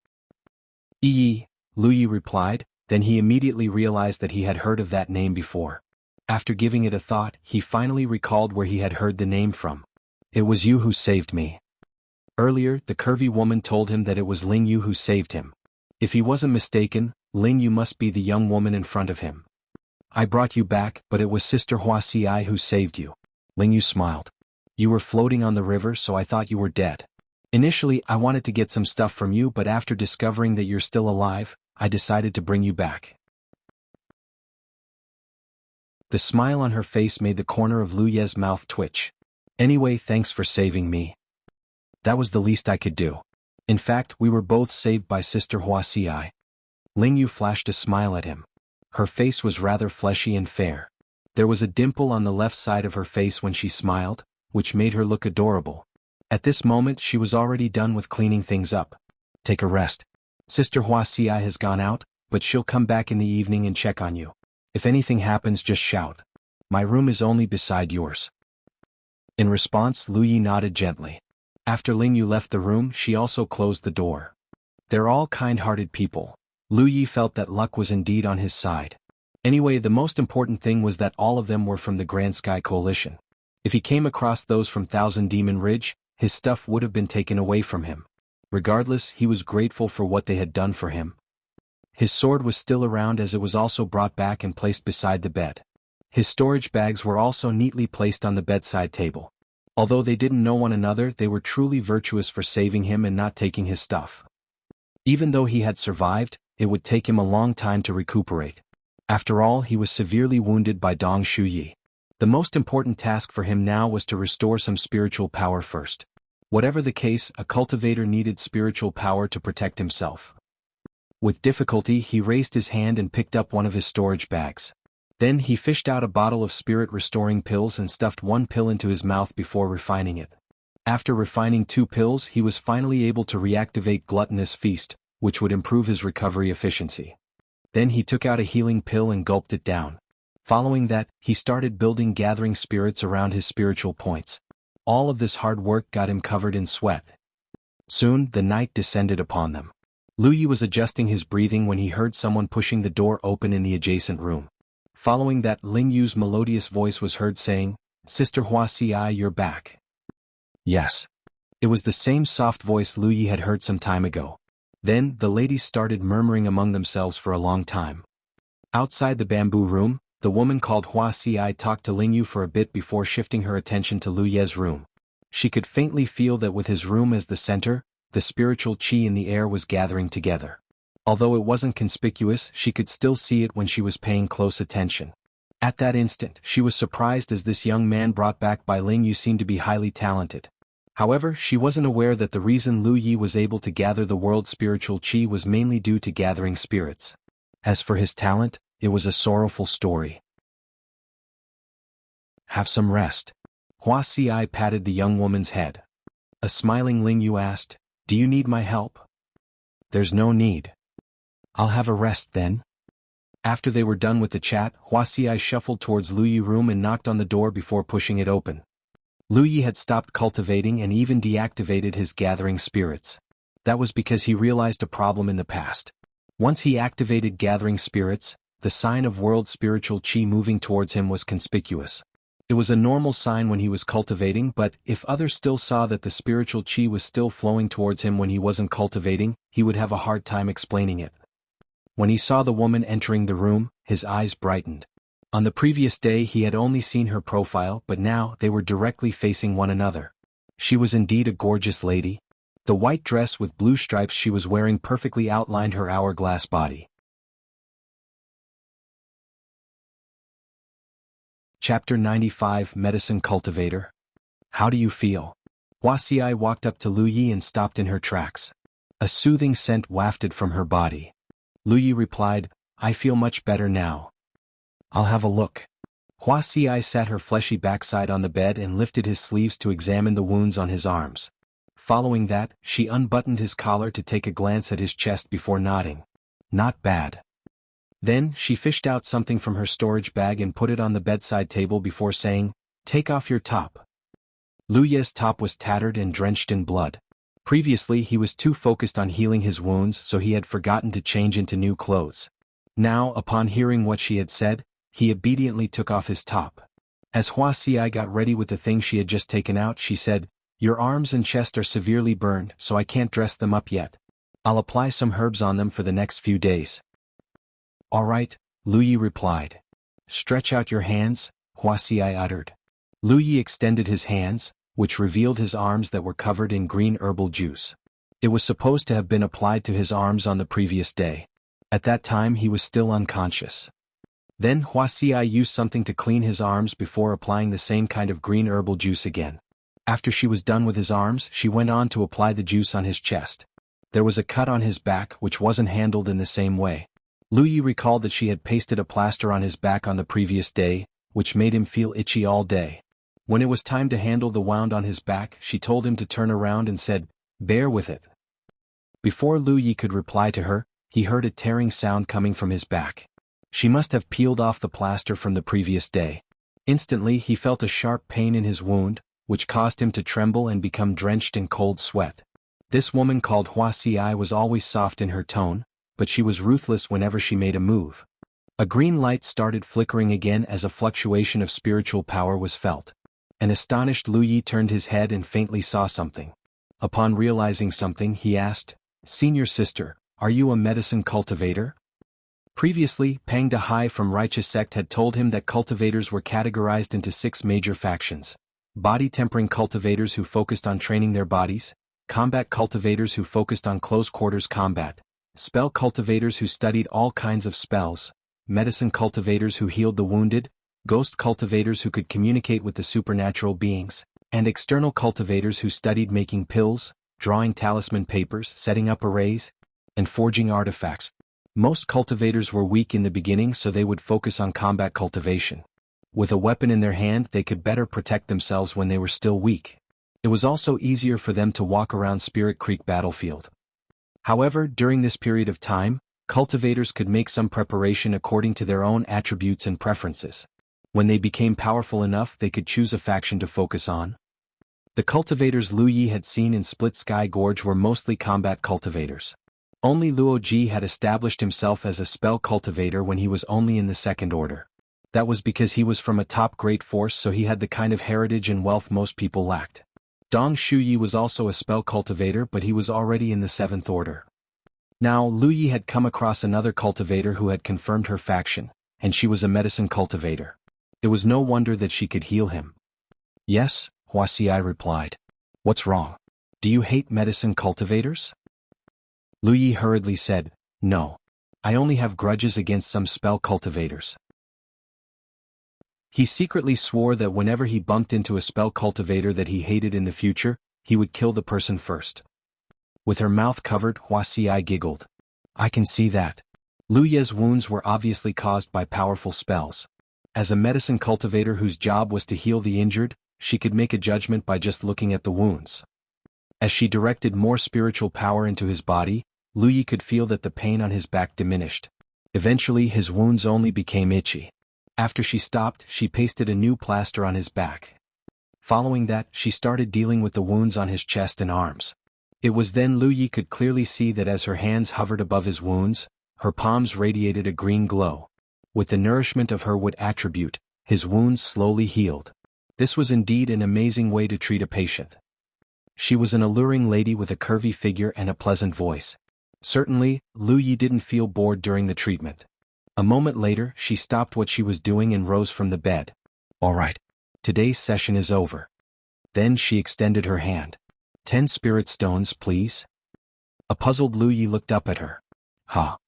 "Yi," Lu Yi replied. Then he immediately realized that he had heard of that name before. After giving it a thought, he finally recalled where he had heard the name from. "It was you who saved me." Earlier, the curvy woman told him that it was Ling Yu who saved him. If he wasn't mistaken, Ling Yu must be the young woman in front of him. "I brought you back, but it was Sister Wuxia who saved you." Ling Yu smiled. "You were floating on the river, so I thought you were dead. Initially, I wanted to get some stuff from you, but after discovering that you're still alive, I decided to bring you back." The smile on her face made the corner of Lu Ye's mouth twitch. "Anyway, thanks for saving me. That was the least I could do. In fact, we were both saved by Sister Wuxia." Ling Yu flashed a smile at him. Her face was rather fleshy and fair. There was a dimple on the left side of her face when she smiled, which made her look adorable. At this moment she was already done with cleaning things up. Take a rest. Sister Wuxia has gone out, but she'll come back in the evening and check on you. If anything happens, just shout. My room is only beside yours. In response, Lu Yi nodded gently. After Ling Yu left the room, she also closed the door. They're all kind-hearted people. Lu Yi felt that luck was indeed on his side. Anyway, the most important thing was that all of them were from the Grand Sky Coalition. If he came across those from Thousand Demon Ridge, his stuff would have been taken away from him. Regardless, he was grateful for what they had done for him. His sword was still around as it was also brought back and placed beside the bed. His storage bags were also neatly placed on the bedside table. Although they didn't know one another, they were truly virtuous for saving him and not taking his stuff. Even though he had survived, it would take him a long time to recuperate. After all, he was severely wounded by Dong Shuyi. The most important task for him now was to restore some spiritual power first. Whatever the case, a cultivator needed spiritual power to protect himself. With difficulty, he raised his hand and picked up one of his storage bags. Then he fished out a bottle of spirit-restoring pills and stuffed one pill into his mouth before refining it. After refining 2 pills, he was finally able to reactivate Gluttonous Feast, which would improve his recovery efficiency. Then he took out a healing pill and gulped it down. Following that, he started building gathering spirits around his spiritual points. All of this hard work got him covered in sweat. Soon, the night descended upon them. Lu Yi was adjusting his breathing when he heard someone pushing the door open in the adjacent room. Following that, Ling Yu's melodious voice was heard saying, "Sister Wuxia, you're back." Yes. It was the same soft voice Lu Yi had heard some time ago. Then, the ladies started murmuring among themselves for a long time. Outside the bamboo room, the woman called Wuxia talked to Ling Yu for a bit before shifting her attention to Lu Ye's room. She could faintly feel that with his room as the center, the spiritual qi in the air was gathering together. Although it wasn't conspicuous, she could still see it when she was paying close attention. At that instant, she was surprised as this young man brought back by Ling Yu seemed to be highly talented. However, she wasn't aware that the reason Lu Yi was able to gather the world's spiritual qi was mainly due to gathering spirits. As for his talent, it was a sorrowful story. Have some rest. Wuxia patted the young woman's head. A smiling Ling Yu asked, "Do you need my help?" "There's no need. I'll have a rest then." After they were done with the chat, Wuxia shuffled towards Lu Yi's room and knocked on the door before pushing it open. Lu Yi had stopped cultivating and even deactivated his gathering spirits. That was because he realized a problem in the past. Once he activated gathering spirits, the sign of world spiritual qi moving towards him was conspicuous. It was a normal sign when he was cultivating, but if others still saw that the spiritual qi was still flowing towards him when he wasn't cultivating, he would have a hard time explaining it. When he saw the woman entering the room, his eyes brightened. On the previous day he had only seen her profile, but now they were directly facing one another. She was indeed a gorgeous lady. The white dress with blue stripes she was wearing perfectly outlined her hourglass body. Chapter 95 Medicine Cultivator. How do you feel? Wuxia walked up to Lu Yi and stopped in her tracks. A soothing scent wafted from her body. Lu Yi replied, "I feel much better now." "I'll have a look." Wuxia sat her fleshy backside on the bed and lifted his sleeves to examine the wounds on his arms. Following that, she unbuttoned his collar to take a glance at his chest before nodding. "Not bad." Then, she fished out something from her storage bag and put it on the bedside table before saying, "Take off your top." Lu Ye's top was tattered and drenched in blood. Previously he was too focused on healing his wounds, so he had forgotten to change into new clothes. Now, upon hearing what she had said, he obediently took off his top. As Wuxia got ready with the thing she had just taken out, she said, "Your arms and chest are severely burned, so I can't dress them up yet. I'll apply some herbs on them for the next few days." "All right," Lu Yi replied. "Stretch out your hands," Wuxia uttered. Lu Yi extended his hands, which revealed his arms that were covered in green herbal juice. It was supposed to have been applied to his arms on the previous day. At that time he was still unconscious. Then Wuxia used something to clean his arms before applying the same kind of green herbal juice again. After she was done with his arms, she went on to apply the juice on his chest. There was a cut on his back which wasn't handled in the same way. Lu Yi recalled that she had pasted a plaster on his back on the previous day, which made him feel itchy all day. When it was time to handle the wound on his back, she told him to turn around and said, "Bear with it." Before Lu Yi could reply to her, he heard a tearing sound coming from his back. She must have peeled off the plaster from the previous day. Instantly he felt a sharp pain in his wound, which caused him to tremble and become drenched in cold sweat. This woman called Wuxia was always soft in her tone, but she was ruthless whenever she made a move. A green light started flickering again as a fluctuation of spiritual power was felt. An astonished Lu Yi turned his head and faintly saw something. Upon realizing something, he asked, "Senior sister, are you a medicine cultivator?" Previously, Pang Dahai from Righteous Sect had told him that cultivators were categorized into 6 major factions. Body-tempering cultivators who focused on training their bodies, combat cultivators who focused on close-quarters combat, spell cultivators who studied all kinds of spells, medicine cultivators who healed the wounded, ghost cultivators who could communicate with the supernatural beings, and external cultivators who studied making pills, drawing talisman papers, setting up arrays, and forging artifacts. Most cultivators were weak in the beginning, so they would focus on combat cultivation. With a weapon in their hand, they could better protect themselves when they were still weak. It was also easier for them to walk around Spirit Creek battlefield. However, during this period of time, cultivators could make some preparation according to their own attributes and preferences. When they became powerful enough, they could choose a faction to focus on. The cultivators Lu Yi had seen in Split Sky Gorge were mostly combat cultivators. Only Luo Ji had established himself as a spell cultivator when he was only in the second order. That was because he was from a top great force, so he had the kind of heritage and wealth most people lacked. Dong Shuyi was also a spell cultivator, but he was already in the 7th order. Now, Lu Yi had come across another cultivator who had confirmed her faction, and she was a medicine cultivator. It was no wonder that she could heal him. "Yes," Huaxi replied. "What's wrong? Do you hate medicine cultivators?" Lu Yi hurriedly said, "No. I only have grudges against some spell cultivators." He secretly swore that whenever he bumped into a spell cultivator that he hated in the future, he would kill the person first. With her mouth covered, Huaxi giggled. "I can see that." Lu Ye's wounds were obviously caused by powerful spells. As a medicine cultivator whose job was to heal the injured, she could make a judgment by just looking at the wounds. As she directed more spiritual power into his body, Lu Yi could feel that the pain on his back diminished. Eventually his wounds only became itchy. After she stopped, she pasted a new plaster on his back. Following that, she started dealing with the wounds on his chest and arms. It was then Lu Yi could clearly see that as her hands hovered above his wounds, her palms radiated a green glow. With the nourishment of her wood attribute, his wounds slowly healed. This was indeed an amazing way to treat a patient. She was an alluring lady with a curvy figure and a pleasant voice. Certainly, Lu Yi didn't feel bored during the treatment. A moment later, she stopped what she was doing and rose from the bed. "All right. Today's session is over." Then she extended her hand. 10 spirit stones, please." A puzzled Lu Yi looked up at her. "Huh?"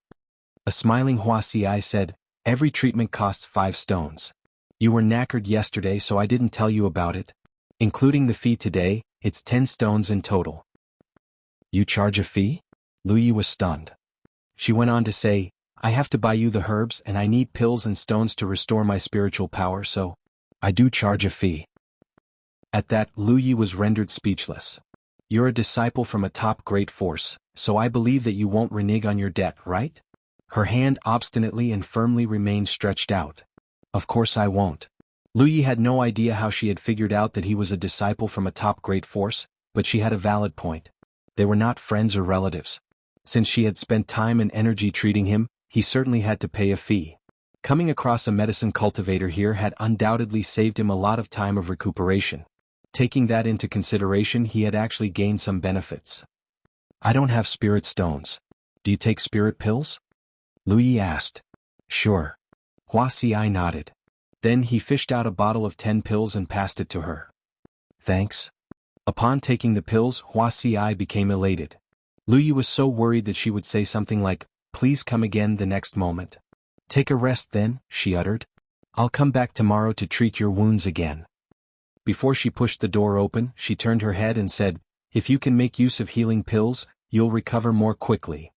A smiling Huaxi said, "Every treatment costs 5 stones. You were knackered yesterday, so I didn't tell you about it. Including the fee today, it's 10 stones in total." "You charge a fee?" Lu Yi was stunned. She went on to say, "I have to buy you the herbs and I need pills and stones to restore my spiritual power, so I do charge a fee." At that, Lu Yi was rendered speechless. "You're a disciple from a top great force, so I believe that you won't renege on your debt, right?" Her hand obstinately and firmly remained stretched out. "Of course I won't." Lu Yi had no idea how she had figured out that he was a disciple from a top great force, but she had a valid point. They were not friends or relatives. Since she had spent time and energy treating him, he certainly had to pay a fee. Coming across a medicine cultivator here had undoubtedly saved him a lot of time of recuperation. Taking that into consideration, he had actually gained some benefits. "I don't have spirit stones. Do you take spirit pills?" Lu Yi asked. "Sure." Huaxi nodded. Then he fished out a bottle of 10 pills and passed it to her. "Thanks." Upon taking the pills, Huaxi became elated. Lu Yi was so worried that she would say something like, "Please come again," the next moment. "Take a rest then," she uttered. "I'll come back tomorrow to treat your wounds again." Before she pushed the door open, she turned her head and said, "If you can make use of healing pills, you'll recover more quickly.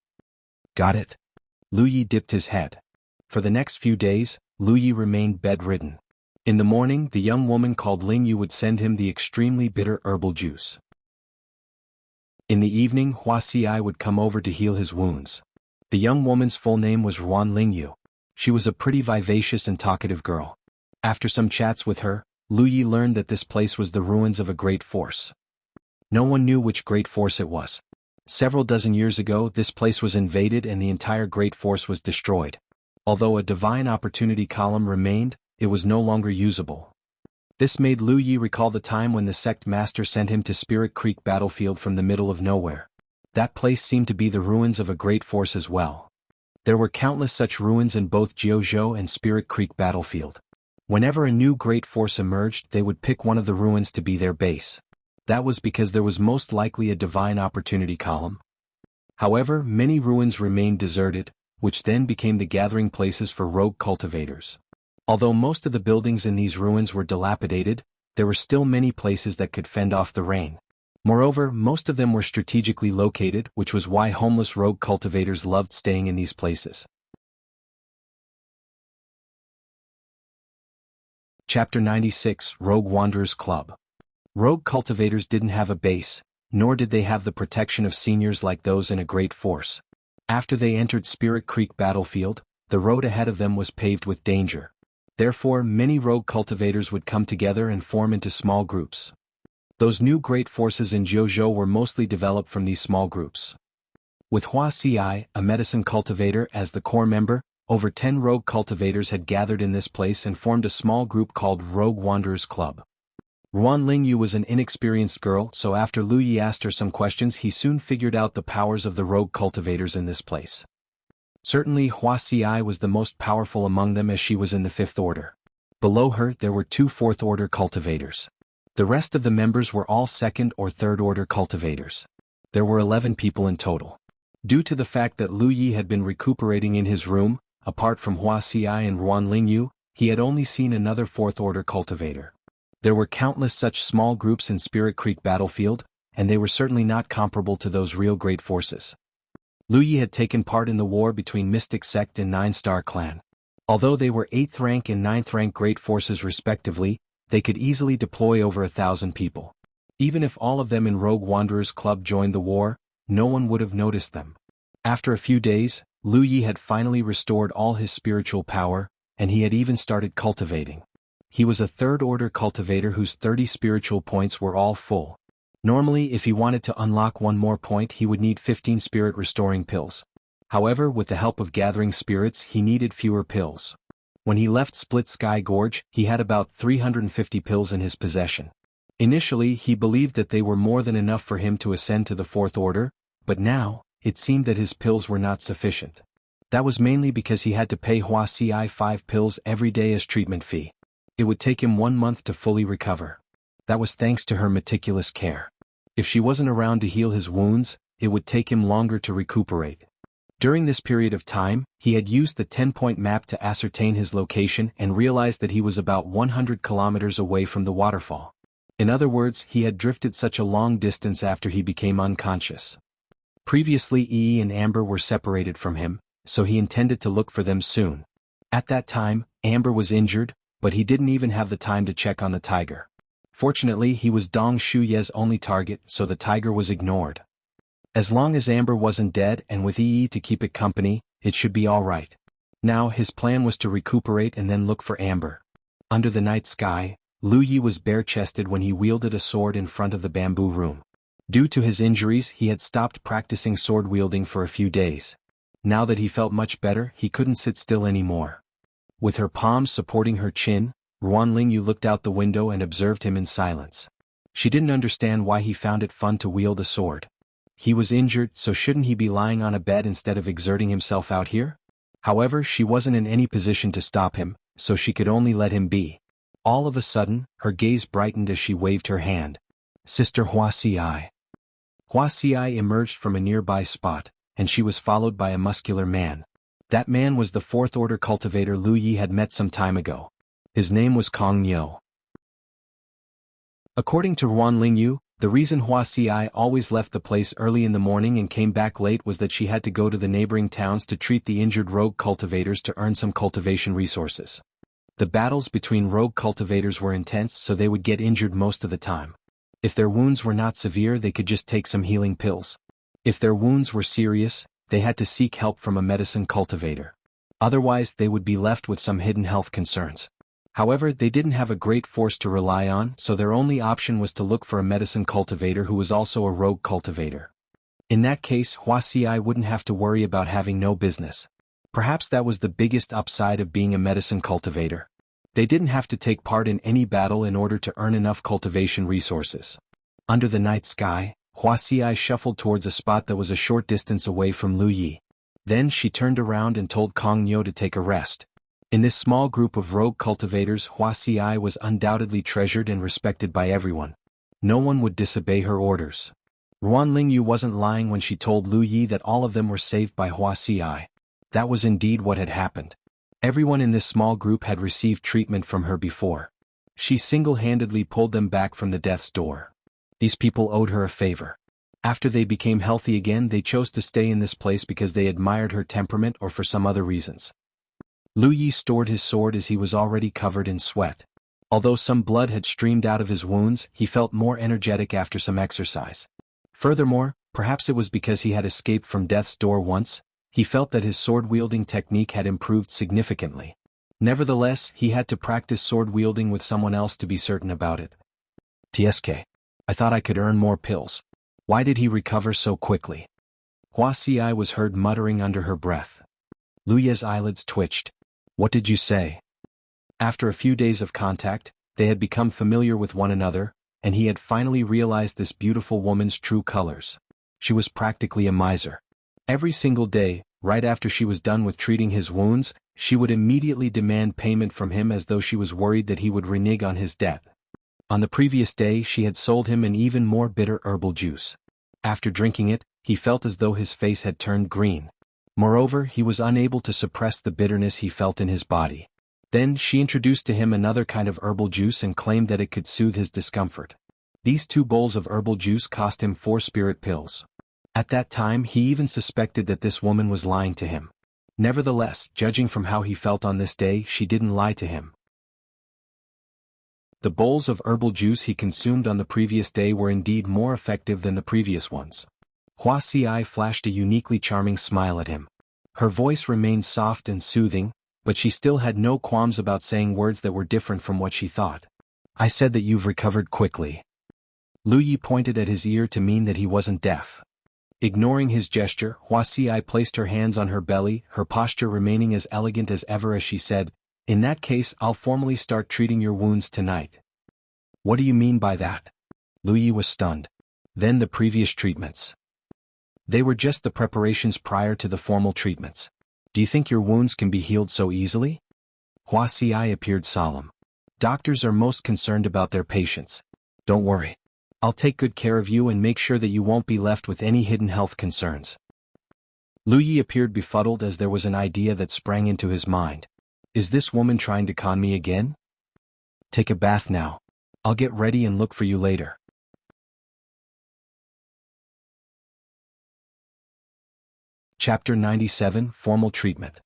Got it? Lu Yi dipped his head. For the next few days, Lu Yi remained bedridden. In the morning, the young woman called Ling Yu would send him the extremely bitter herbal juice. In the evening, Wuxia would come over to heal his wounds. The young woman's full name was Ruan Lingyu. She was a pretty vivacious and talkative girl. After some chats with her, Lu Yi learned that this place was the ruins of a great force. No one knew which great force it was. Several dozen years ago, this place was invaded and the entire great force was destroyed. Although a divine opportunity column remained, it was no longer usable. This made Lu Yi recall the time when the sect master sent him to Spirit Creek battlefield from the middle of nowhere. That place seemed to be the ruins of a great force as well. There were countless such ruins in both Jianghu and Spirit Creek battlefield. Whenever a new great force emerged, they would pick one of the ruins to be their base. That was because there was most likely a divine opportunity column. However, many ruins remained deserted, which then became the gathering places for rogue cultivators. Although most of the buildings in these ruins were dilapidated, there were still many places that could fend off the rain. Moreover, most of them were strategically located, which was why homeless rogue cultivators loved staying in these places. Chapter 96, Rogue Wanderers Club. Rogue cultivators didn't have a base, nor did they have the protection of seniors like those in a great force. After they entered Spirit Creek battlefield, the road ahead of them was paved with danger. Therefore, many rogue cultivators would come together and form into small groups. Those new great forces in Jianghu were mostly developed from these small groups. With Wuxia, a medicine cultivator, as the core member, over 10 rogue cultivators had gathered in this place and formed a small group called Rogue Wanderers Club. Ruan Lingyu was an inexperienced girl, so after Lu Yi asked her some questions, he soon figured out the powers of the rogue cultivators in this place. Certainly, Wuxia was the most powerful among them as she was in the 5th order. Below her, there were 2 4th order cultivators. The rest of the members were all 2nd or 3rd order cultivators. There were 11 people in total. Due to the fact that Lu Yi had been recuperating in his room, apart from Wuxia and Ruan Lingyu, he had only seen another 4th order cultivator. There were countless such small groups in Spirit Creek battlefield, and they were certainly not comparable to those real great forces. Lu Yi had taken part in the war between Mystic Sect and 9-Star Clan. Although they were 8th rank and 9th rank great forces respectively, they could easily deploy over 1,000 people. Even if all of them in Rogue Wanderers Club joined the war, no one would have noticed them. After a few days, Lu Yi had finally restored all his spiritual power, and he had even started cultivating. He was a 3rd order cultivator whose 30 spiritual points were all full. Normally, if he wanted to unlock one more point, he would need 15 spirit restoring pills. However, with the help of gathering spirits, he needed fewer pills. When he left Split Sky Gorge, he had about 350 pills in his possession. Initially, he believed that they were more than enough for him to ascend to the 4th order, but now, it seemed that his pills were not sufficient. That was mainly because he had to pay Wuxia 5 pills every day as treatment fee. It would take him 1 month to fully recover. That was thanks to her meticulous care. If she wasn't around to heal his wounds, it would take him longer to recuperate. During this period of time, he had used the 10-point map to ascertain his location and realized that he was about 100 kilometers away from the waterfall. In other words, he had drifted such a long distance after he became unconscious. Previously, Yi and Amber were separated from him, so he intended to look for them soon. At that time, Amber was injured, but he didn't even have the time to check on the tiger. Fortunately, he was Dong Shuye's only target, so the tiger was ignored. As long as Amber wasn't dead and with Yi to keep it company, it should be all right. Now his plan was to recuperate and then look for Amber. Under the night sky, Lu Yi was bare-chested when he wielded a sword in front of the bamboo room. Due to his injuries, he had stopped practicing sword wielding for a few days. Now that he felt much better, he couldn't sit still anymore. With her palms supporting her chin, Ruan Lingyu looked out the window and observed him in silence. She didn't understand why he found it fun to wield a sword. He was injured, so shouldn't he be lying on a bed instead of exerting himself out here? However, she wasn't in any position to stop him, so she could only let him be. All of a sudden, her gaze brightened as she waved her hand. Sister Wuxia. Wuxia emerged from a nearby spot, and she was followed by a muscular man. That man was the 4th order cultivator Lu Yi had met some time ago. His name was Kong Yo. According to Ruan Lingyu, The reason Wuxia always left the place early in the morning and came back late was that she had to go to the neighboring towns to treat the injured rogue cultivators to earn some cultivation resources. The battles between rogue cultivators were intense, so they would get injured most of the time. If their wounds were not severe, they could just take some healing pills. If their wounds were serious, they had to seek help from a medicine cultivator. Otherwise, they would be left with some hidden health concerns. However, they didn't have a great force to rely on, so their only option was to look for a medicine cultivator who was also a rogue cultivator. In that case, Wuxia wouldn't have to worry about having no business. Perhaps that was the biggest upside of being a medicine cultivator. They didn't have to take part in any battle in order to earn enough cultivation resources. Under the night sky, Wuxia shuffled towards a spot that was a short distance away from Lu Yi. Then she turned around and told Kong Niu to take a rest. In this small group of rogue cultivators, Wuxia was undoubtedly treasured and respected by everyone. No one would disobey her orders. Ruan Lingyu wasn't lying when she told Lu Yi that all of them were saved by Wuxia. That was indeed what had happened. Everyone in this small group had received treatment from her before. She single-handedly pulled them back from the death's door. These people owed her a favor. After they became healthy again, they chose to stay in this place because they admired her temperament or for some other reasons. Lu Yi stored his sword as he was already covered in sweat. Although some blood had streamed out of his wounds, he felt more energetic after some exercise. Furthermore, perhaps it was because he had escaped from death's door once, he felt that his sword-wielding technique had improved significantly. Nevertheless, he had to practice sword-wielding with someone else to be certain about it. TSK. I thought I could earn more pills. Why did he recover so quickly? Wuxia was heard muttering under her breath. Lu Yi's eyelids twitched. What did you say? After a few days of contact, they had become familiar with one another, and he had finally realized this beautiful woman's true colors. She was practically a miser. Every single day, right after she was done with treating his wounds, she would immediately demand payment from him as though she was worried that he would renege on his debt. On the previous day, she had sold him an even more bitter herbal juice. After drinking it, he felt as though his face had turned green. Moreover, he was unable to suppress the bitterness he felt in his body. Then she introduced to him another kind of herbal juice and claimed that it could soothe his discomfort. These 2 bowls of herbal juice cost him 4 spirit pills. At that time, he even suspected that this woman was lying to him. Nevertheless, judging from how he felt on this day, she didn't lie to him. The bowls of herbal juice he consumed on the previous day were indeed more effective than the previous ones. Wuxia flashed a uniquely charming smile at him. Her voice remained soft and soothing, but she still had no qualms about saying words that were different from what she thought. I said that you've recovered quickly. Lu Yi pointed at his ear to mean that he wasn't deaf. Ignoring his gesture, Wuxia placed her hands on her belly, her posture remaining as elegant as ever as she said, In that case, I'll formally start treating your wounds tonight. What do you mean by that? Lu Yi was stunned. Then the previous treatments. They were just the preparations prior to the formal treatments. Do you think your wounds can be healed so easily? Wuxia appeared solemn. Doctors are most concerned about their patients. Don't worry. I'll take good care of you and make sure that you won't be left with any hidden health concerns. Lu Yi appeared befuddled as there was an idea that sprang into his mind. Is this woman trying to con me again? Take a bath now. I'll get ready and look for you later. Chapter 97 Formal Treatment.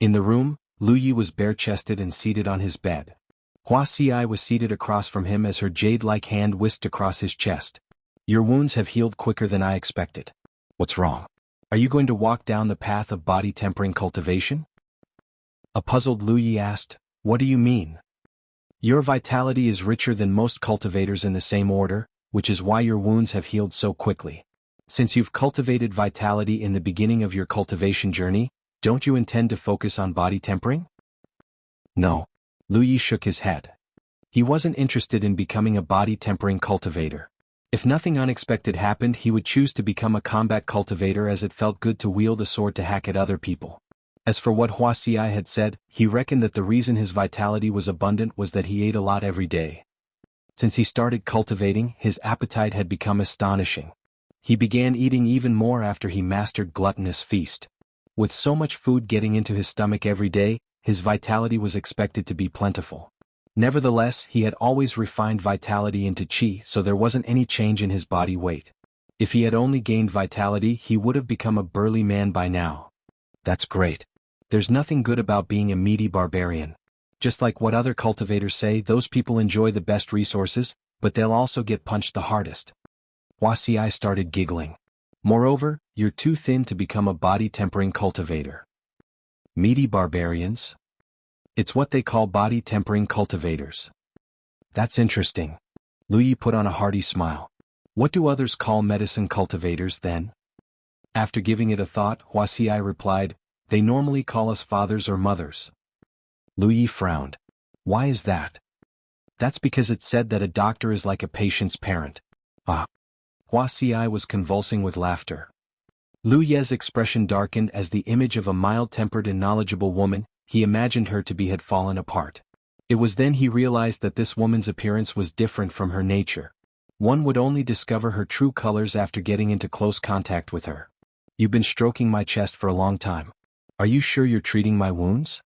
In the room, Lu Yi was bare-chested and seated on his bed. Wuxia was seated across from him as her jade-like hand whisked across his chest. Your wounds have healed quicker than I expected. What's wrong? Are you going to walk down the path of body-tempering cultivation? A puzzled Lu Yi asked, What do you mean? Your vitality is richer than most cultivators in the same order, which is why your wounds have healed so quickly. Since you've cultivated vitality in the beginning of your cultivation journey, don't you intend to focus on body tempering? No. Lu Yi shook his head. He wasn't interested in becoming a body tempering cultivator. If nothing unexpected happened, he would choose to become a combat cultivator as it felt good to wield a sword to hack at other people. As for what Wuxia had said, he reckoned that the reason his vitality was abundant was that he ate a lot every day. Since he started cultivating, his appetite had become astonishing. He began eating even more after he mastered gluttonous feast. With so much food getting into his stomach every day, his vitality was expected to be plentiful. Nevertheless, he had always refined vitality into qi, so there wasn't any change in his body weight. If he had only gained vitality, he would have become a burly man by now. That's great. There's nothing good about being a meaty barbarian. Just like what other cultivators say, those people enjoy the best resources, but they'll also get punched the hardest. Wuxia started giggling. Moreover, you're too thin to become a body-tempering cultivator. Meaty barbarians? It's what they call body-tempering cultivators. That's interesting. Lu Yi put on a hearty smile. What do others call medicine cultivators then? After giving it a thought, Wuxia replied, they normally call us fathers or mothers. Lu Yi frowned. Why is that? That's because it's said that a doctor is like a patient's parent. Ah. Wuxia was convulsing with laughter. Lu Ye's expression darkened as the image of a mild-tempered and knowledgeable woman, he imagined her to be, had fallen apart. It was then he realized that this woman's appearance was different from her nature. One would only discover her true colors after getting into close contact with her. You've been stroking my chest for a long time. Are you sure you're treating my wounds?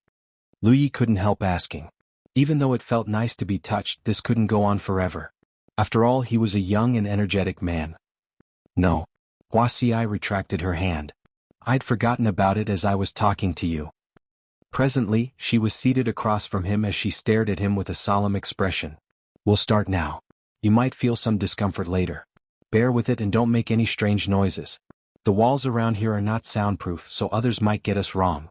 Lu Yi couldn't help asking. Even though it felt nice to be touched, this couldn't go on forever. After all, he was a young and energetic man. No. Wuxia retracted her hand. I'd forgotten about it as I was talking to you. Presently, she was seated across from him as she stared at him with a solemn expression. We'll start now. You might feel some discomfort later. Bear with it and don't make any strange noises. The walls around here are not soundproof, so others might get us wrong.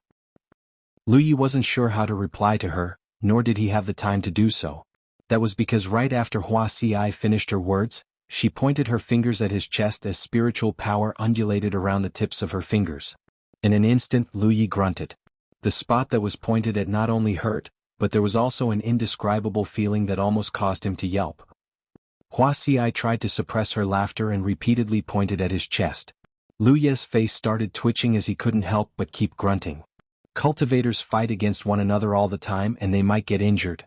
Lu Yi wasn't sure how to reply to her, nor did he have the time to do so. That was because right after Wuxia finished her words, she pointed her fingers at his chest as spiritual power undulated around the tips of her fingers. In an instant, Lu Yi grunted. The spot that was pointed at not only hurt, but there was also an indescribable feeling that almost caused him to yelp. Wuxia tried to suppress her laughter and repeatedly pointed at his chest. Lu Ye's face started twitching as he couldn't help but keep grunting. Cultivators fight against one another all the time and they might get injured.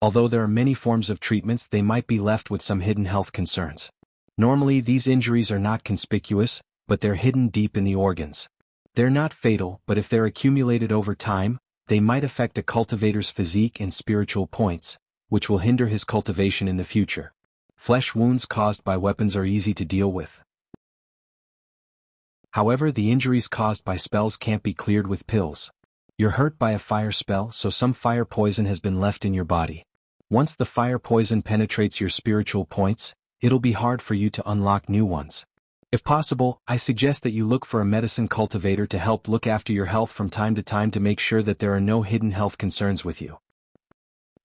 Although there are many forms of treatments, they might be left with some hidden health concerns. Normally these injuries are not conspicuous, but they're hidden deep in the organs. They're not fatal, but if they're accumulated over time, they might affect a cultivator's physique and spiritual points, which will hinder his cultivation in the future. Flesh wounds caused by weapons are easy to deal with. However, the injuries caused by spells can't be cleared with pills. You're hurt by a fire spell, so some fire poison has been left in your body. Once the fire poison penetrates your spiritual points, it'll be hard for you to unlock new ones. If possible, I suggest that you look for a medicine cultivator to help look after your health from time to time to make sure that there are no hidden health concerns with you.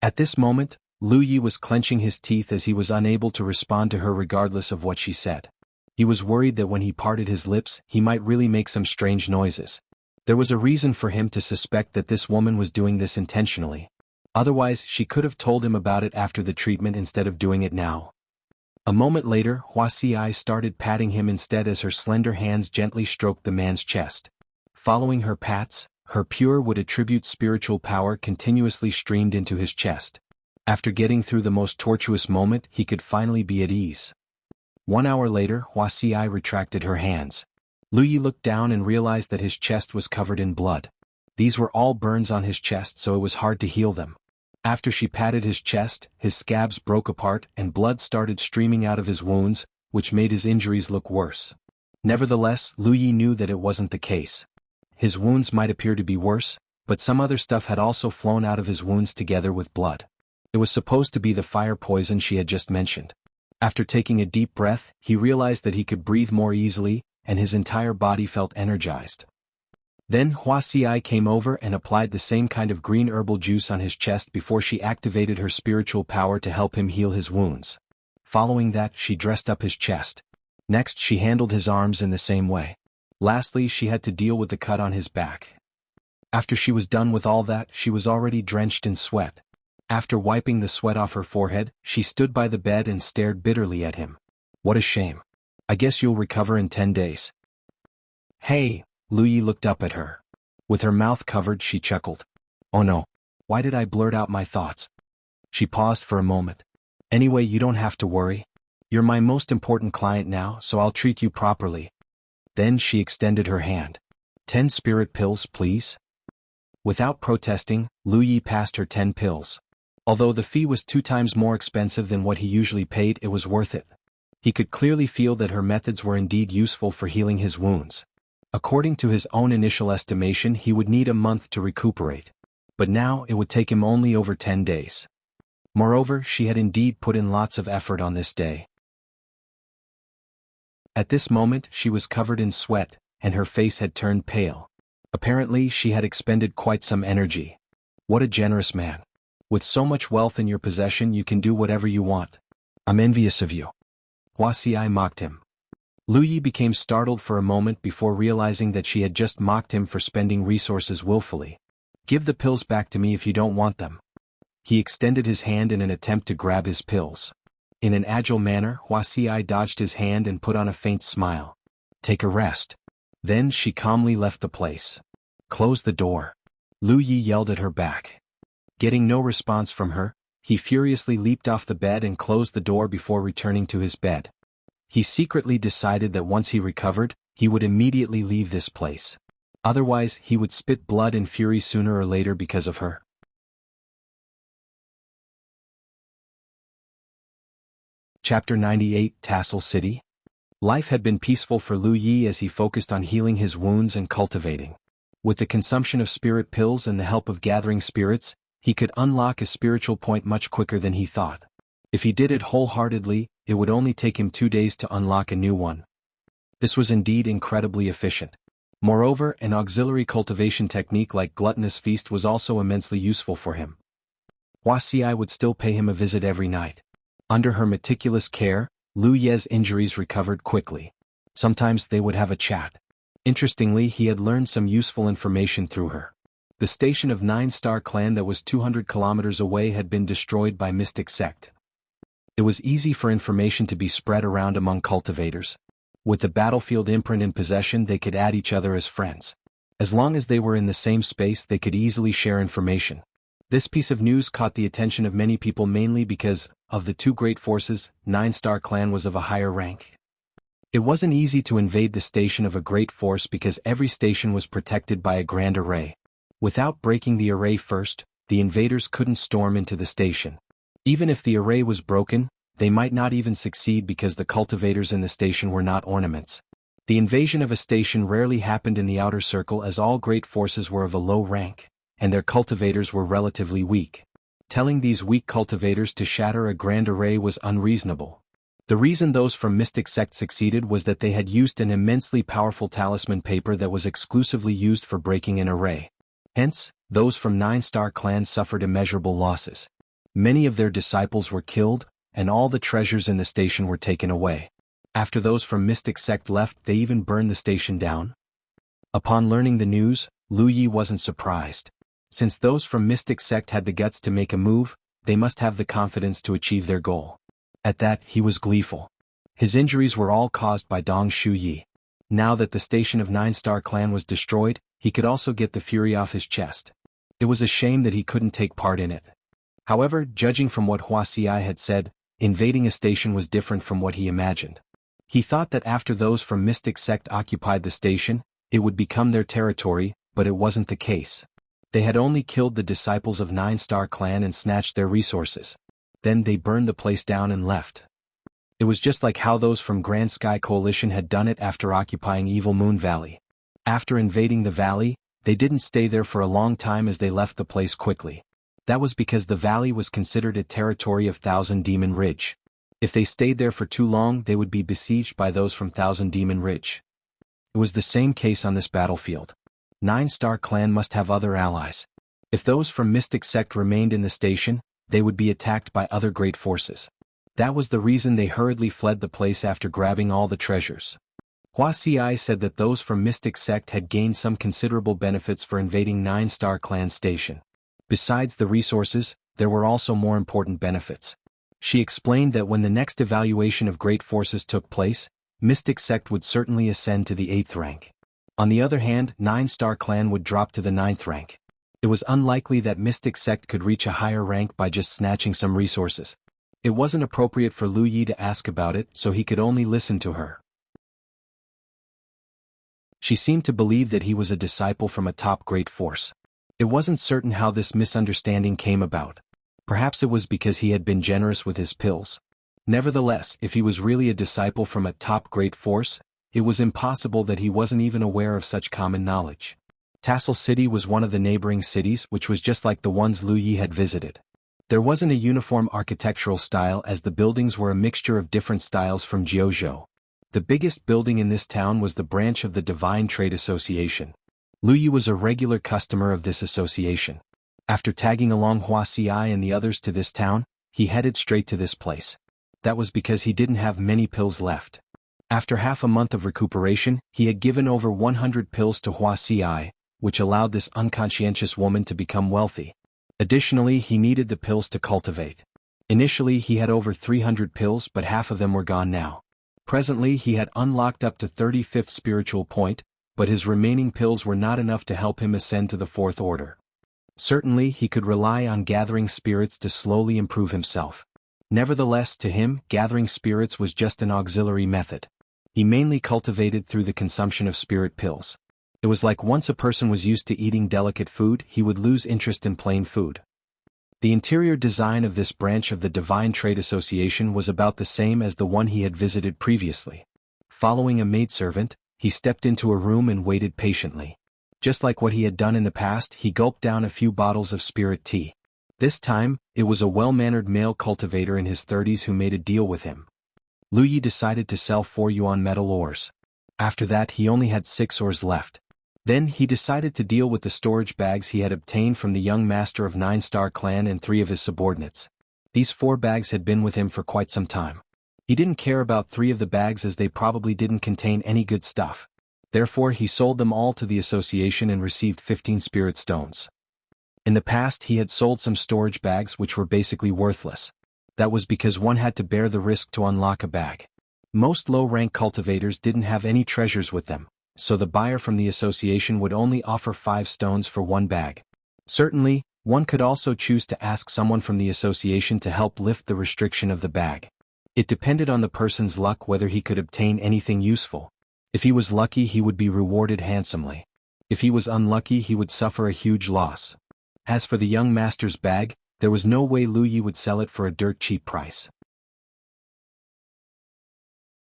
At this moment, Lu Yi was clenching his teeth as he was unable to respond to her regardless of what she said. He was worried that when he parted his lips, he might really make some strange noises. There was a reason for him to suspect that this woman was doing this intentionally. Otherwise, she could have told him about it after the treatment instead of doing it now. A moment later, Wuxia started patting him instead as her slender hands gently stroked the man's chest. Following her pats, her pure would attribute spiritual power continuously streamed into his chest. After getting through the most tortuous moment, he could finally be at ease. 1 hour later, Wuxia retracted her hands. Lu Yi looked down and realized that his chest was covered in blood. These were all burns on his chest, so it was hard to heal them. After she patted his chest, his scabs broke apart and blood started streaming out of his wounds, which made his injuries look worse. Nevertheless, Lu Yi knew that it wasn't the case. His wounds might appear to be worse, but some other stuff had also flown out of his wounds together with blood. It was supposed to be the fire poison she had just mentioned. After taking a deep breath, he realized that he could breathe more easily, and his entire body felt energized. Then Wuxia came over and applied the same kind of green herbal juice on his chest before she activated her spiritual power to help him heal his wounds. Following that, she dressed up his chest. Next, she handled his arms in the same way. Lastly, she had to deal with the cut on his back. After she was done with all that, she was already drenched in sweat. After wiping the sweat off her forehead, she stood by the bed and stared bitterly at him. What a shame. I guess you'll recover in 10 days. Hey, Lu Yi looked up at her. With her mouth covered, she chuckled. Oh no. Why did I blurt out my thoughts? She paused for a moment. Anyway, you don't have to worry. You're my most important client now, so I'll treat you properly. Then she extended her hand. 10 spirit pills, please. Without protesting, Lu Yi passed her 10 pills. Although the fee was 2 times more expensive than what he usually paid, it was worth it. He could clearly feel that her methods were indeed useful for healing his wounds. According to his own initial estimation, he would need a month to recuperate. But now it would take him only over 10 days. Moreover, she had indeed put in lots of effort on this day. At this moment she was covered in sweat, and her face had turned pale. Apparently she had expended quite some energy. What a generous man. With so much wealth in your possession you can do whatever you want. I'm envious of you. Wuxia mocked him. Lu Yi became startled for a moment before realizing that she had just mocked him for spending resources willfully. Give the pills back to me if you don't want them. He extended his hand in an attempt to grab his pills. In an agile manner, Wuxia dodged his hand and put on a faint smile. Take a rest. Then she calmly left the place. Close the door. Lu Yi yelled at her back. Getting no response from her, he furiously leaped off the bed and closed the door before returning to his bed. He secretly decided that once he recovered, he would immediately leave this place. Otherwise, he would spit blood in fury sooner or later because of her. Chapter 98, Tassel City. Life had been peaceful for Lu Yi as he focused on healing his wounds and cultivating. With the consumption of spirit pills and the help of gathering spirits, he could unlock a spiritual point much quicker than he thought. If he did it wholeheartedly, it would only take him 2 days to unlock a new one. This was indeed incredibly efficient. Moreover, an auxiliary cultivation technique like Gluttonous Feast was also immensely useful for him. Wuxia would still pay him a visit every night. Under her meticulous care, Lu Ye's injuries recovered quickly. Sometimes they would have a chat. Interestingly, he had learned some useful information through her. The station of 9-star clan that was 200 kilometers away had been destroyed by Mystic Sect. It was easy for information to be spread around among cultivators. With the battlefield imprint in possession, they could add each other as friends. As long as they were in the same space, they could easily share information. This piece of news caught the attention of many people mainly because, of the 2 great forces, 9-star clan was of a higher rank. It wasn't easy to invade the station of a great force because every station was protected by a grand array. Without breaking the array first, the invaders couldn't storm into the station. Even if the array was broken, they might not even succeed because the cultivators in the station were not ornaments. The invasion of a station rarely happened in the outer circle as all great forces were of a low rank, and their cultivators were relatively weak. Telling these weak cultivators to shatter a grand array was unreasonable. The reason those from Mystic Sect succeeded was that they had used an immensely powerful talisman paper that was exclusively used for breaking an array. Hence, those from 9-star clan suffered immeasurable losses. Many of their disciples were killed, and all the treasures in the station were taken away. After those from Mystic Sect left, they even burned the station down. Upon learning the news, Lu Yi wasn't surprised. Since those from Mystic Sect had the guts to make a move, they must have the confidence to achieve their goal. At that, he was gleeful. His injuries were all caused by Dong Shuyi. Now that the station of 9-star clan was destroyed, he could also get the fury off his chest. It was a shame that he couldn't take part in it. However, judging from what Wuxia had said, invading a station was different from what he imagined. He thought that after those from Mystic Sect occupied the station, it would become their territory, but it wasn't the case. They had only killed the disciples of 9-star clan and snatched their resources. Then they burned the place down and left. It was just like how those from Grand Sky Coalition had done it after occupying Evil Moon Valley. After invading the valley, they didn't stay there for a long time as they left the place quickly. That was because the valley was considered a territory of Thousand Demon Ridge. If they stayed there for too long, they would be besieged by those from Thousand Demon Ridge. It was the same case on this battlefield. 9-star clan must have other allies. If those from Mystic Sect remained in the station, they would be attacked by other great forces. That was the reason they hurriedly fled the place after grabbing all the treasures. Wuxia said that those from Mystic Sect had gained some considerable benefits for invading 9-star clan station. Besides the resources, there were also more important benefits. She explained that when the next evaluation of great forces took place, Mystic Sect would certainly ascend to the 8th rank. On the other hand, 9-star clan would drop to the 9th rank. It was unlikely that Mystic Sect could reach a higher rank by just snatching some resources. It wasn't appropriate for Lu Yi to ask about it, so he could only listen to her. She seemed to believe that he was a disciple from a top great force. It wasn't certain how this misunderstanding came about. Perhaps it was because he had been generous with his pills. Nevertheless, if he was really a disciple from a top great force, it was impossible that he wasn't even aware of such common knowledge. Tassel City was one of the neighboring cities which was just like the ones Lu Yi had visited. There wasn't a uniform architectural style as the buildings were a mixture of different styles from Jianghu. The biggest building in this town was the branch of the Divine Trade Association. Lu Yi was a regular customer of this association. After tagging along Wuxia and the others to this town, he headed straight to this place. That was because he didn't have many pills left. After half a month of recuperation, he had given over 100 pills to Wuxia, which allowed this unconscientious woman to become wealthy. Additionally, he needed the pills to cultivate. Initially he had over 300 pills, but half of them were gone now. Presently he had unlocked up to 35th spiritual point, but his remaining pills were not enough to help him ascend to the 4th order. Certainly he could rely on gathering spirits to slowly improve himself. Nevertheless, to him, gathering spirits was just an auxiliary method. He mainly cultivated through the consumption of spirit pills. It was like once a person was used to eating delicate food, he would lose interest in plain food. The interior design of this branch of the Divine Trade Association was about the same as the one he had visited previously. Following a maidservant, he stepped into a room and waited patiently. Just like what he had done in the past, he gulped down a few bottles of spirit tea. This time, it was a well-mannered male cultivator in his 30s who made a deal with him. Lu Yi decided to sell 4 yuan metal ores. After that he only had 6 ores left. Then he decided to deal with the storage bags he had obtained from the young master of 9-star clan and 3 of his subordinates. These 4 bags had been with him for quite some time. He didn't care about 3 of the bags as they probably didn't contain any good stuff. Therefore he sold them all to the association and received 15 spirit stones. In the past he had sold some storage bags which were basically worthless. That was because one had to bear the risk to unlock a bag. Most low-rank cultivators didn't have any treasures with them, so the buyer from the association would only offer 5 stones for 1 bag. Certainly, one could also choose to ask someone from the association to help lift the restriction of the bag. It depended on the person's luck whether he could obtain anything useful. If he was lucky he would be rewarded handsomely. If he was unlucky he would suffer a huge loss. As for the young master's bag, there was no way Lu Yi would sell it for a dirt cheap price.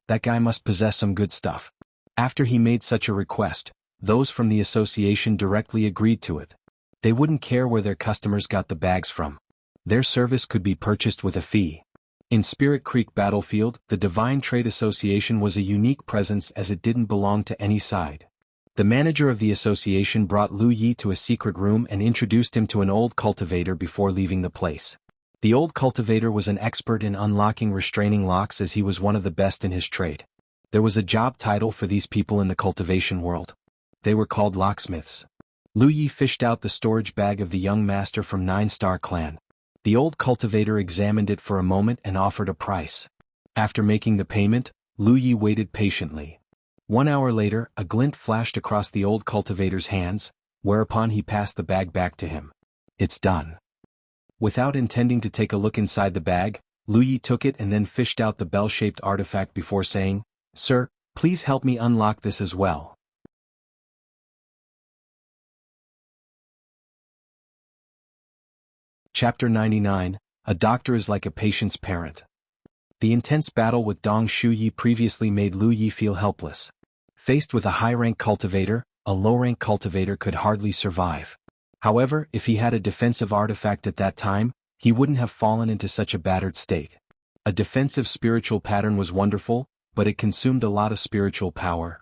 That guy must possess some good stuff. After he made such a request, those from the association directly agreed to it. They wouldn't care where their customers got the bags from. Their service could be purchased with a fee. In Spirit Creek Battlefield, the Divine Trade Association was a unique presence as it didn't belong to any side. The manager of the association brought Lu Yi to a secret room and introduced him to an old cultivator before leaving the place. The old cultivator was an expert in unlocking restraining locks as he was one of the best in his trade. There was a job title for these people in the cultivation world. They were called locksmiths. Lu Yi fished out the storage bag of the young master from 9-star clan. The old cultivator examined it for a moment and offered a price. After making the payment, Lu Yi waited patiently. 1 hour later, a glint flashed across the old cultivator's hands, whereupon he passed the bag back to him. It's done. Without intending to take a look inside the bag, Lu Yi took it and then fished out the bell-shaped artifact before saying, "Sir, please help me unlock this as well." Chapter 99, A Doctor is Like a Patient's Parent. The intense battle with Dong Shuyi previously made Lu Yi feel helpless. Faced with a high-rank cultivator, a low-rank cultivator could hardly survive. However, if he had a defensive artifact at that time, he wouldn't have fallen into such a battered state. A defensive spiritual pattern was wonderful, but it consumed a lot of spiritual power.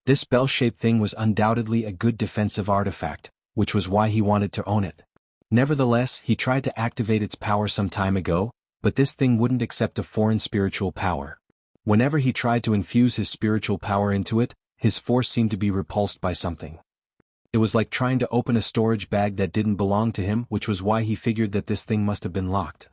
This bell-shaped thing was undoubtedly a good defensive artifact, which was why he wanted to own it. Nevertheless, he tried to activate its power some time ago, but this thing wouldn't accept a foreign spiritual power. Whenever he tried to infuse his spiritual power into it, his force seemed to be repulsed by something. It was like trying to open a storage bag that didn't belong to him, which was why he figured that this thing must have been locked.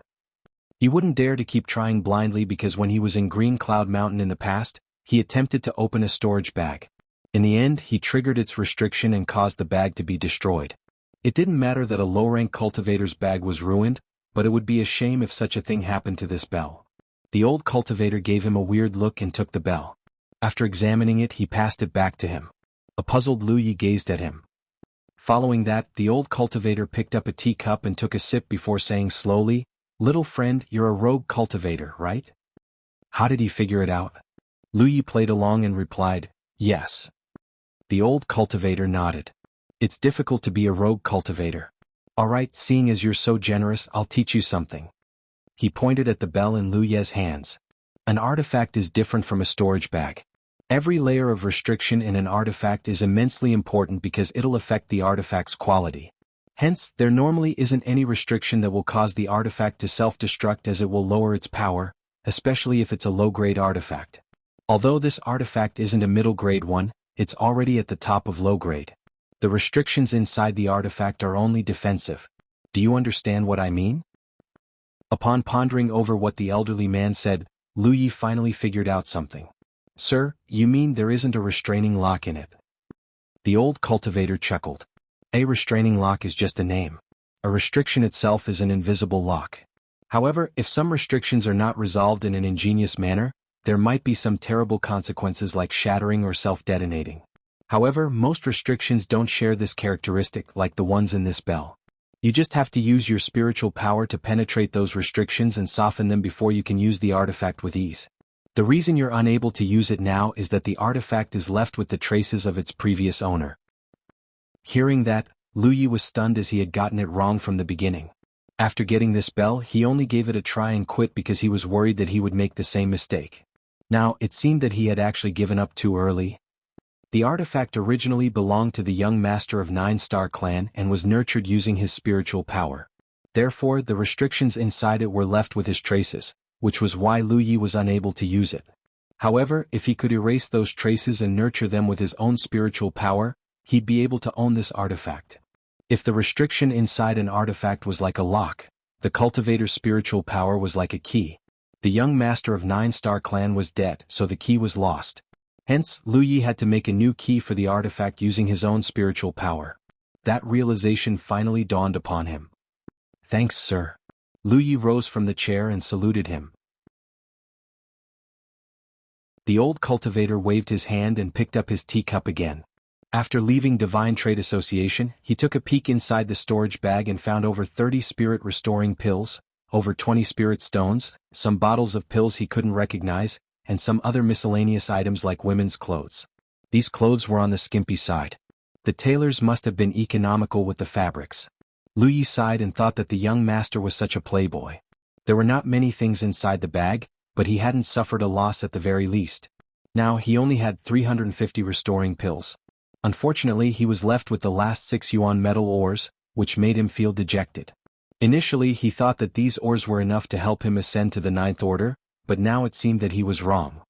He wouldn't dare to keep trying blindly because when he was in Green Cloud Mountain in the past, he attempted to open a storage bag. In the end, he triggered its restriction and caused the bag to be destroyed. It didn't matter that a low-rank cultivator's bag was ruined, but it would be a shame if such a thing happened to this bell. The old cultivator gave him a weird look and took the bell. After examining it, he passed it back to him. A puzzled Lu Yi gazed at him. Following that, the old cultivator picked up a teacup and took a sip before saying slowly, "Little friend, you're a rogue cultivator, right?" "How did he figure it out?" Lu Yi played along and replied, "Yes." The old cultivator nodded. "It's difficult to be a rogue cultivator. Alright, seeing as you're so generous, I'll teach you something." He pointed at the bell in Lu Ye's hands. An artifact is different from a storage bag. Every layer of restriction in an artifact is immensely important because it'll affect the artifact's quality. Hence, there normally isn't any restriction that will cause the artifact to self-destruct, as it will lower its power, especially if it's a low-grade artifact. Although this artifact isn't a middle-grade one, it's already at the top of low-grade. The restrictions inside the artifact are only defensive. Do you understand what I mean? Upon pondering over what the elderly man said, Lu Yi finally figured out something. "Sir, you mean there isn't a restraining lock in it?" The old cultivator chuckled. "A restraining lock is just a name. A restriction itself is an invisible lock. However, if some restrictions are not resolved in an ingenious manner, there might be some terrible consequences like shattering or self-detonating. However, most restrictions don't share this characteristic like the ones in this bell. You just have to use your spiritual power to penetrate those restrictions and soften them before you can use the artifact with ease. The reason you're unable to use it now is that the artifact is left with the traces of its previous owner." Hearing that, Lu Yi was stunned, as he had gotten it wrong from the beginning. After getting this bell, he only gave it a try and quit because he was worried that he would make the same mistake. Now, it seemed that he had actually given up too early. The artifact originally belonged to the young master of 9-Star Clan and was nurtured using his spiritual power. Therefore, the restrictions inside it were left with his traces, which was why Lu Yi was unable to use it. However, if he could erase those traces and nurture them with his own spiritual power, he'd be able to own this artifact. If the restriction inside an artifact was like a lock, the cultivator's spiritual power was like a key. The young master of 9-Star Clan was dead, so the key was lost. Hence, Lu Yi had to make a new key for the artifact using his own spiritual power. That realization finally dawned upon him. "Thanks, sir." Lu Yi rose from the chair and saluted him. The old cultivator waved his hand and picked up his teacup again. After leaving Divine Trade Association, he took a peek inside the storage bag and found over 30 spirit-restoring pills, over 20 spirit stones, some bottles of pills he couldn't recognize, and some other miscellaneous items like women's clothes. These clothes were on the skimpy side. The tailors must have been economical with the fabrics. Lu Yi sighed and thought that the young master was such a playboy. There were not many things inside the bag, but he hadn't suffered a loss at the very least. Now he only had 350 restoring pills. Unfortunately, he was left with the last 6 yuan metal ores, which made him feel dejected. Initially, he thought that these ores were enough to help him ascend to the 9th order, but now it seemed that he was wrong.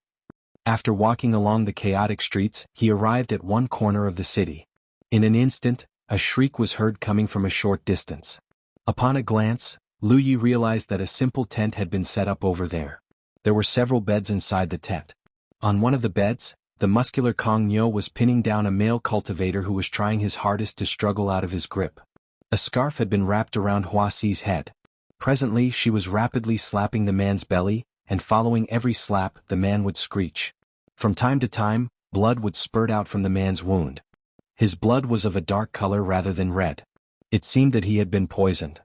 After walking along the chaotic streets, he arrived at one corner of the city. In an instant, a shriek was heard coming from a short distance. Upon a glance, Lu Yi realized that a simple tent had been set up over there. There were several beds inside the tent. On one of the beds, the muscular Kong Nyo was pinning down a male cultivator who was trying his hardest to struggle out of his grip. A scarf had been wrapped around Hua Xi's head. Presently, she was rapidly slapping the man's belly, and following every slap, the man would screech. From time to time, blood would spurt out from the man's wound. His blood was of a dark color rather than red. It seemed that he had been poisoned.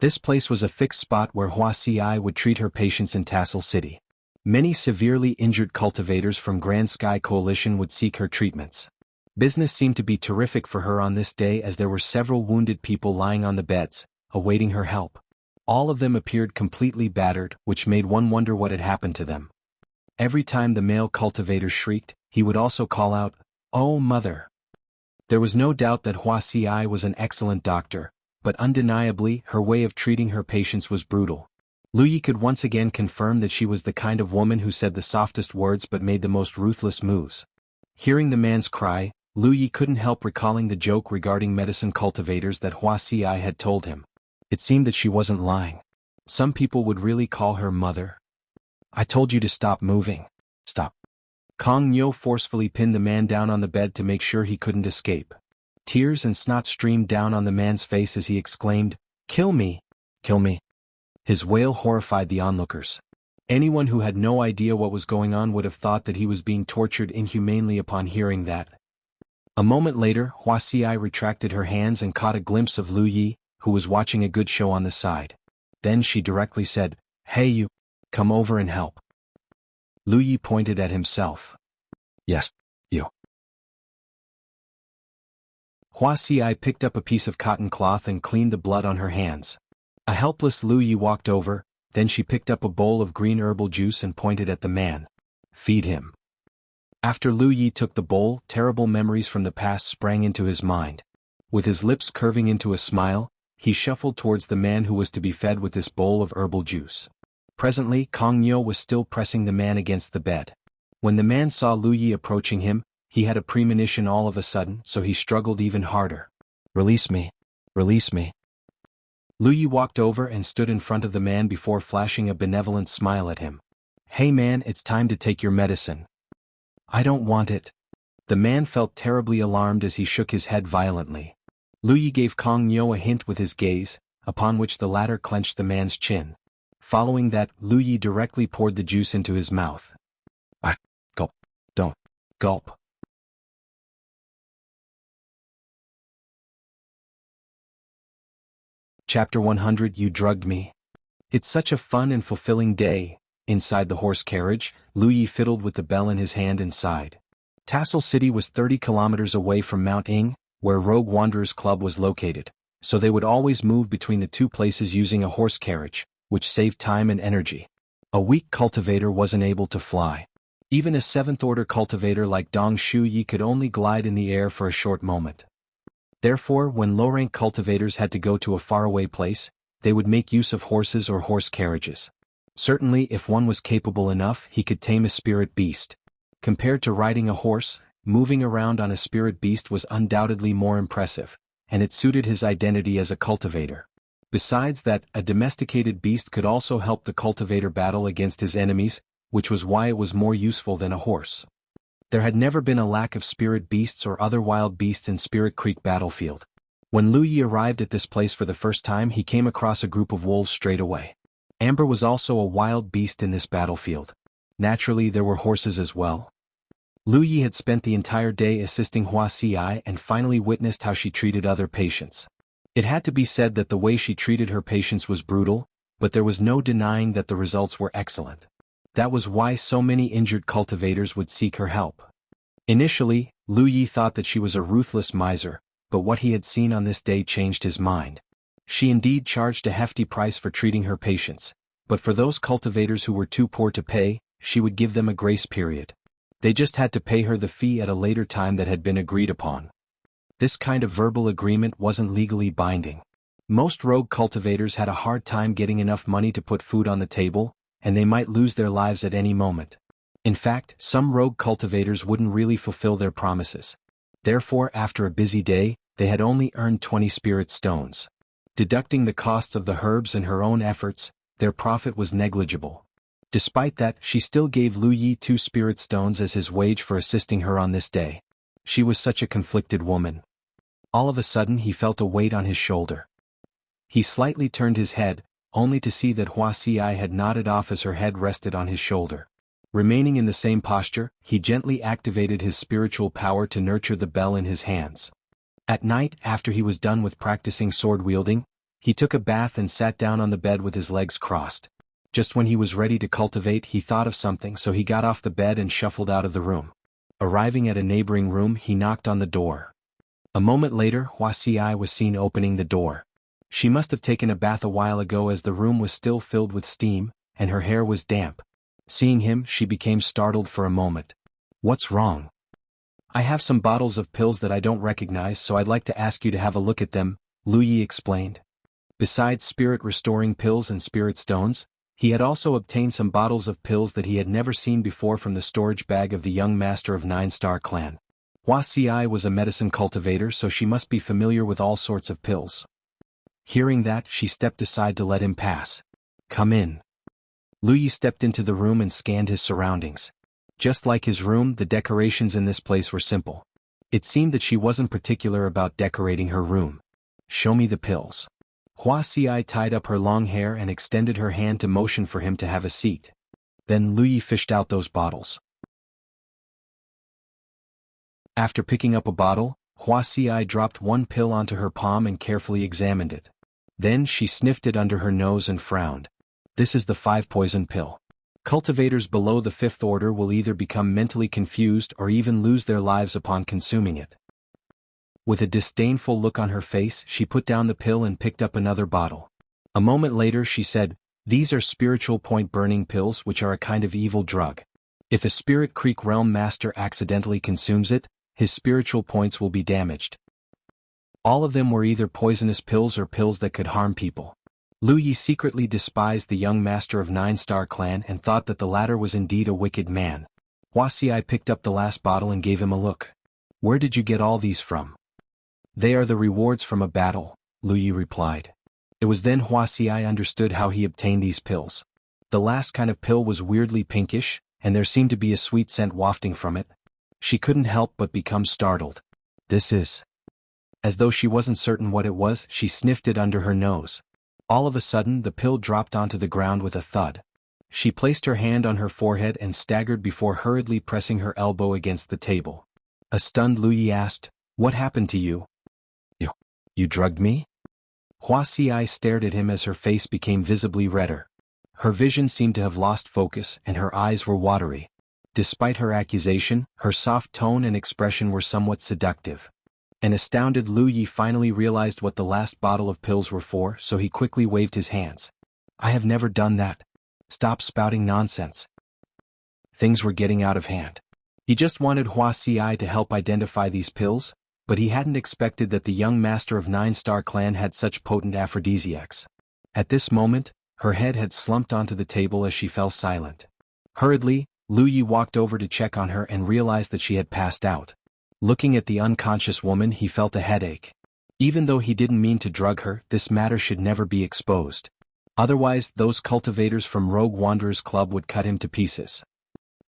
This place was a fixed spot where Hua Xi would treat her patients in Tassel City. Many severely injured cultivators from Grand Sky Coalition would seek her treatments. Business seemed to be terrific for her on this day, as there were several wounded people lying on the beds, awaiting her help. All of them appeared completely battered, which made one wonder what had happened to them. Every time the male cultivator shrieked, he would also call out, "Oh, mother!" There was no doubt that Hua Xi was an excellent doctor, but undeniably her way of treating her patients was brutal. Lu Yi could once again confirm that she was the kind of woman who said the softest words but made the most ruthless moves. Hearing the man's cry, Lu Yi couldn't help recalling the joke regarding medicine cultivators that Hua Xi had told him. It seemed that she wasn't lying. Some people would really call her mother. "I told you to stop moving. Stop." Kong Nyo forcefully pinned the man down on the bed to make sure he couldn't escape. Tears and snot streamed down on the man's face as he exclaimed, "Kill me! Kill me!" His wail horrified the onlookers. Anyone who had no idea what was going on would have thought that he was being tortured inhumanely upon hearing that. A moment later, Wuxia retracted her hands and caught a glimpse of Lu Yi, who was watching a good show on the side. Then she directly said, "Hey you, come over and help." Lu Yi pointed at himself. "Yes, you." Wuxia picked up a piece of cotton cloth and cleaned the blood on her hands. A helpless Lu Yi walked over, then she picked up a bowl of green herbal juice and pointed at the man. "Feed him." After Lu Yi took the bowl, terrible memories from the past sprang into his mind. With his lips curving into a smile, he shuffled towards the man who was to be fed with this bowl of herbal juice. Presently, Kong Nyo was still pressing the man against the bed. When the man saw Lu Yi approaching him, he had a premonition all of a sudden, so he struggled even harder. "Release me. Release me." Lu Yi walked over and stood in front of the man before flashing a benevolent smile at him. "Hey man, it's time to take your medicine." "I don't want it." The man felt terribly alarmed as he shook his head violently. Lu Yi gave Kong Nyo a hint with his gaze, upon which the latter clenched the man's chin. Following that, Lu Yi directly poured the juice into his mouth. Gulp. Don't. Gulp. Chapter 100. You drugged me. It's such a fun and fulfilling day. Inside the horse carriage, Lu Yi fiddled with the bell in his hand and sighed. Tassel City was 30 kilometers away from Mount Ing, where Rogue Wanderers Club was located, so they would always move between the two places using a horse carriage, which saved time and energy. A weak cultivator wasn't able to fly. Even a 7th-order cultivator like Dong Shuyi could only glide in the air for a short moment. Therefore, when low-rank cultivators had to go to a faraway place, they would make use of horses or horse carriages. Certainly, if one was capable enough, he could tame a spirit beast. Compared to riding a horse, moving around on a spirit beast was undoubtedly more impressive, and it suited his identity as a cultivator. Besides that, a domesticated beast could also help the cultivator battle against his enemies, which was why it was more useful than a horse. There had never been a lack of spirit beasts or other wild beasts in Spirit Creek battlefield. When Lu Yi arrived at this place for the first time, he came across a group of wolves straight away. Amber was also a wild beast in this battlefield. Naturally, there were horses as well. Lu Yi had spent the entire day assisting Wuxia and finally witnessed how she treated other patients. It had to be said that the way she treated her patients was brutal, but there was no denying that the results were excellent. That was why so many injured cultivators would seek her help. Initially, Lu Yi thought that she was a ruthless miser, but what he had seen on this day changed his mind. She indeed charged a hefty price for treating her patients, but for those cultivators who were too poor to pay, she would give them a grace period. They just had to pay her the fee at a later time that had been agreed upon. This kind of verbal agreement wasn't legally binding. Most rogue cultivators had a hard time getting enough money to put food on the table, and they might lose their lives at any moment. In fact, some rogue cultivators wouldn't really fulfill their promises. Therefore, after a busy day, they had only earned 20 spirit stones. Deducting the costs of the herbs and her own efforts, their profit was negligible. Despite that, she still gave Lu Yi 2 spirit stones as his wage for assisting her on this day. She was such a conflicted woman. All of a sudden he felt a weight on his shoulder. He slightly turned his head, only to see that Wuxia had nodded off as her head rested on his shoulder. Remaining in the same posture, he gently activated his spiritual power to nurture the bell in his hands. At night, after he was done with practicing sword-wielding, he took a bath and sat down on the bed with his legs crossed. Just when he was ready to cultivate, he thought of something, so he got off the bed and shuffled out of the room. Arriving at a neighboring room, he knocked on the door. A moment later, Wuxia was seen opening the door. She must have taken a bath a while ago as the room was still filled with steam, and her hair was damp. Seeing him, she became startled for a moment. "What's wrong?" "I have some bottles of pills that I don't recognize, so I'd like to ask you to have a look at them," Lu Yi explained. Besides spirit-restoring pills and spirit stones, he had also obtained some bottles of pills that he had never seen before from the storage bag of the young master of 9-Star Clan. Wuxia was a medicine cultivator, so she must be familiar with all sorts of pills. Hearing that, she stepped aside to let him pass. "Come in." Lu Yi stepped into the room and scanned his surroundings. Just like his room, the decorations in this place were simple. It seemed that she wasn't particular about decorating her room. "Show me the pills." Wuxia tied up her long hair and extended her hand to motion for him to have a seat. Then Lu Yi fished out those bottles. After picking up a bottle, Wuxia dropped one pill onto her palm and carefully examined it. Then she sniffed it under her nose and frowned. This is the 5-poison pill. Cultivators below the 5th order will either become mentally confused or even lose their lives upon consuming it. With a disdainful look on her face, she put down the pill and picked up another bottle. A moment later she said, "These are spiritual point-burning pills, which are a kind of evil drug. If a Spirit Creek Realm Master accidentally consumes it, his spiritual points will be damaged." All of them were either poisonous pills or pills that could harm people. Lu Yi secretly despised the young master of 9-Star Clan and thought that the latter was indeed a wicked man. Wuxia picked up the last bottle and gave him a look. "Where did you get all these from?" "They are the rewards from a battle," Lu Yi replied. It was then Wuxia understood how he obtained these pills. The last kind of pill was weirdly pinkish, and there seemed to be a sweet scent wafting from it. She couldn't help but become startled. "This is..." As though she wasn't certain what it was, she sniffed it under her nose. All of a sudden the pill dropped onto the ground with a thud. She placed her hand on her forehead and staggered before hurriedly pressing her elbow against the table. A stunned Lu Yi asked, "What happened to you?" You drugged me?" Wuxia stared at him as her face became visibly redder. Her vision seemed to have lost focus and her eyes were watery. Despite her accusation, her soft tone and expression were somewhat seductive. An astounded Lu Yi finally realized what the last bottle of pills were for, so he quickly waved his hands. "I have never done that. Stop spouting nonsense." Things were getting out of hand. He just wanted Wuxia to help identify these pills, but he hadn't expected that the young master of 9-Star Clan had such potent aphrodisiacs. At this moment, her head had slumped onto the table as she fell silent. Hurriedly, Lu Yi walked over to check on her and realized that she had passed out. Looking at the unconscious woman, he felt a headache. Even though he didn't mean to drug her, this matter should never be exposed. Otherwise, those cultivators from Rogue Wanderers Club would cut him to pieces.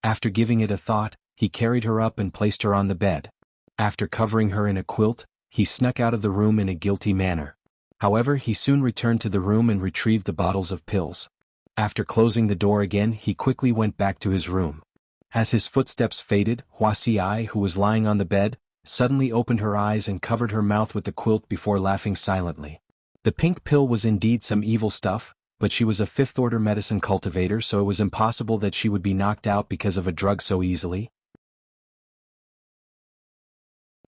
After giving it a thought, he carried her up and placed her on the bed. After covering her in a quilt, he snuck out of the room in a guilty manner. However, he soon returned to the room and retrieved the bottles of pills. After closing the door again, he quickly went back to his room. As his footsteps faded, Wuxia, who was lying on the bed, suddenly opened her eyes and covered her mouth with the quilt before laughing silently. The pink pill was indeed some evil stuff, but she was a 5th-order medicine cultivator, so it was impossible that she would be knocked out because of a drug so easily.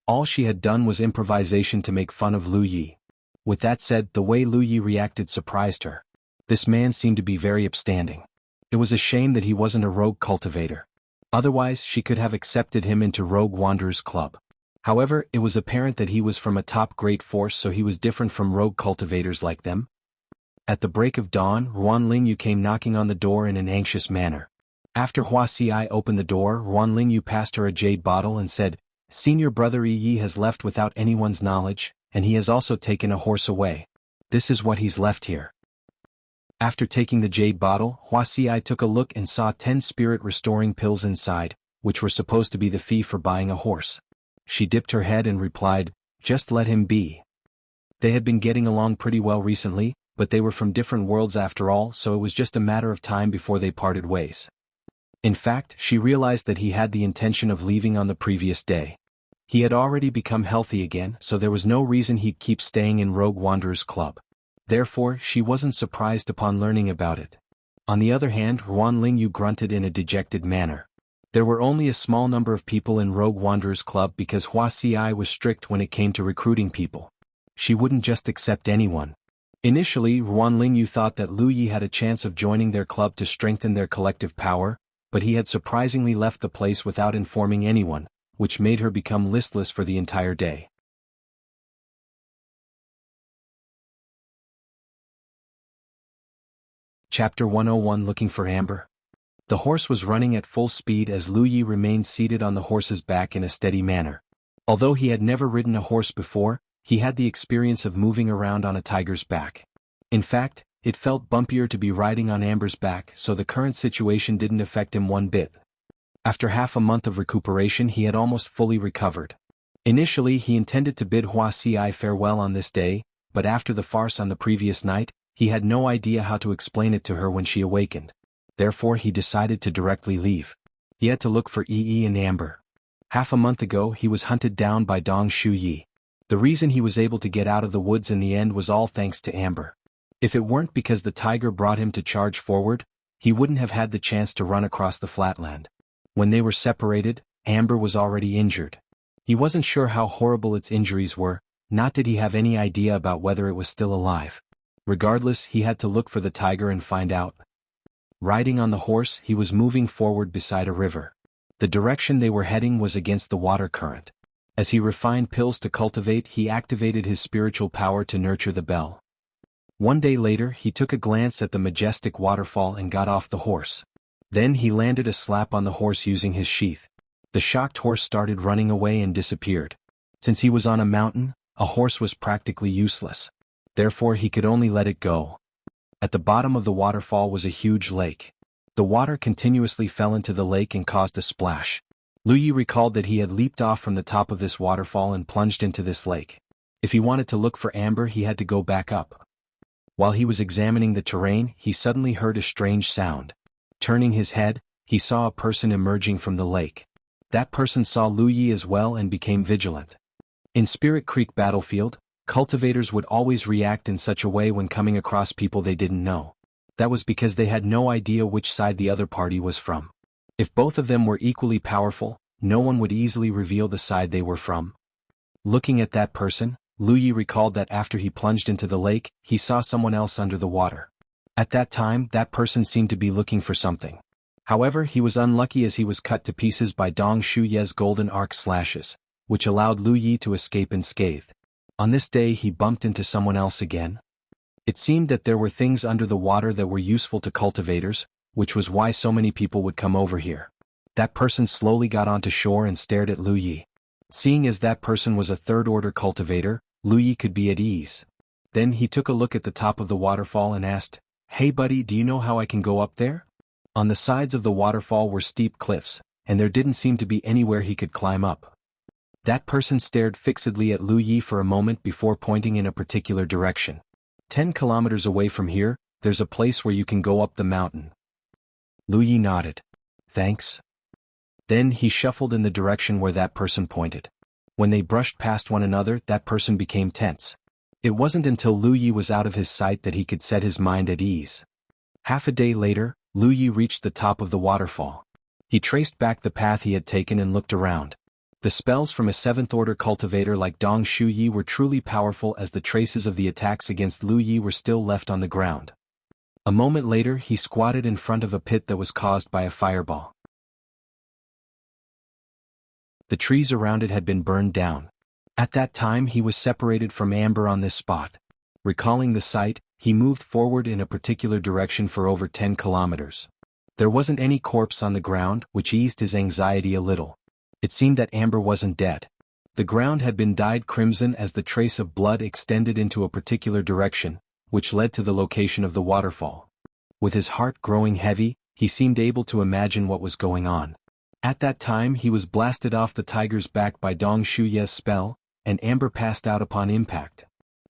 All she had done was improvisation to make fun of Lu Yi. With that said, the way Lu Yi reacted surprised her. This man seemed to be very upstanding. It was a shame that he wasn't a rogue cultivator. Otherwise, she could have accepted him into Rogue Wanderers Club. However, it was apparent that he was from a top great force, so he was different from rogue cultivators like them. At the break of dawn, Ruanlingyu came knocking on the door in an anxious manner. After Wuxia opened the door, Ruanlingyu passed her a jade bottle and said, "Senior brother Yi has left without anyone's knowledge, and he has also taken a horse away. This is what he's left here." After taking the jade bottle, Wuxia took a look and saw 10 spirit-restoring pills inside, which were supposed to be the fee for buying a horse. She dipped her head and replied, "Just let him be." They had been getting along pretty well recently, but they were from different worlds after all, so it was just a matter of time before they parted ways. In fact, she realized that he had the intention of leaving on the previous day. He had already become healthy again, so there was no reason he'd keep staying in Rogue Wanderers Club. Therefore, she wasn't surprised upon learning about it. On the other hand, Ruanlingyu grunted in a dejected manner. There were only a small number of people in Rogue Wanderers Club because Wuxia was strict when it came to recruiting people. She wouldn't just accept anyone. Initially, Ruanlingyu thought that Lu Yi had a chance of joining their club to strengthen their collective power, but he had surprisingly left the place without informing anyone, which made her become listless for the entire day. Chapter 101 Looking for Amber. The horse was running at full speed as Lu Yi remained seated on the horse's back in a steady manner. Although he had never ridden a horse before, he had the experience of moving around on a tiger's back. In fact, it felt bumpier to be riding on Amber's back, so the current situation didn't affect him one bit. After half a month of recuperation, he had almost fully recovered. Initially, he intended to bid Wuxia farewell on this day, but after the farce on the previous night, he had no idea how to explain it to her when she awakened. Therefore, he decided to directly leave. He had to look for Yi and Amber. Half a month ago he was hunted down by Dong Shuyi. The reason he was able to get out of the woods in the end was all thanks to Amber. If it weren't because the tiger brought him to charge forward, he wouldn't have had the chance to run across the flatland. When they were separated, Amber was already injured. He wasn't sure how horrible its injuries were, nor did he have any idea about whether it was still alive. Regardless, he had to look for the tiger and find out. Riding on the horse, he was moving forward beside a river. The direction they were heading was against the water current. As he refined pills to cultivate, he activated his spiritual power to nurture the bell. One day later, he took a glance at the majestic waterfall and got off the horse. Then he landed a slap on the horse using his sheath. The shocked horse started running away and disappeared. Since he was on a mountain, a horse was practically useless. Therefore he could only let it go. At the bottom of the waterfall was a huge lake. The water continuously fell into the lake and caused a splash. Lu Yi recalled that he had leaped off from the top of this waterfall and plunged into this lake. If he wanted to look for Amber, he had to go back up. While he was examining the terrain, he suddenly heard a strange sound. Turning his head, he saw a person emerging from the lake. That person saw Lu Yi as well and became vigilant. In Spirit Creek Battlefield, cultivators would always react in such a way when coming across people they didn't know. That was because they had no idea which side the other party was from. If both of them were equally powerful, no one would easily reveal the side they were from. Looking at that person, Lu Yi recalled that after he plunged into the lake, he saw someone else under the water. At that time, that person seemed to be looking for something. However, he was unlucky as he was cut to pieces by Dong Shuye's golden arc slashes, which allowed Lu Yi to escape unscathed. On this day he bumped into someone else again. It seemed that there were things under the water that were useful to cultivators, which was why so many people would come over here. That person slowly got onto shore and stared at Lu Yi. Seeing as that person was a third-order cultivator, Lu Yi could be at ease. Then he took a look at the top of the waterfall and asked, "Hey buddy, do you know how I can go up there?" On the sides of the waterfall were steep cliffs, and there didn't seem to be anywhere he could climb up. That person stared fixedly at Lu Yi for a moment before pointing in a particular direction. 10 kilometers away from here, there's a place where you can go up the mountain. Lu Yi nodded. Thanks. Then he shuffled in the direction where that person pointed. When they brushed past one another, that person became tense. It wasn't until Lu Yi was out of his sight that he could set his mind at ease. Half a day later, Lu Yi reached the top of the waterfall. He traced back the path he had taken and looked around. The spells from a 7th-order cultivator like Dong Shuyi were truly powerful as the traces of the attacks against Lu Yi were still left on the ground. A moment later he squatted in front of a pit that was caused by a fireball. The trees around it had been burned down. At that time he was separated from Amber on this spot. Recalling the sight, he moved forward in a particular direction for over 10 kilometers. There wasn't any corpse on the ground, which eased his anxiety a little. It seemed that Amber wasn't dead. The ground had been dyed crimson as the trace of blood extended into a particular direction, which led to the location of the waterfall. With his heart growing heavy, he seemed able to imagine what was going on. At that time he was blasted off the tiger's back by Dong Shuye's spell, and Amber passed out upon impact.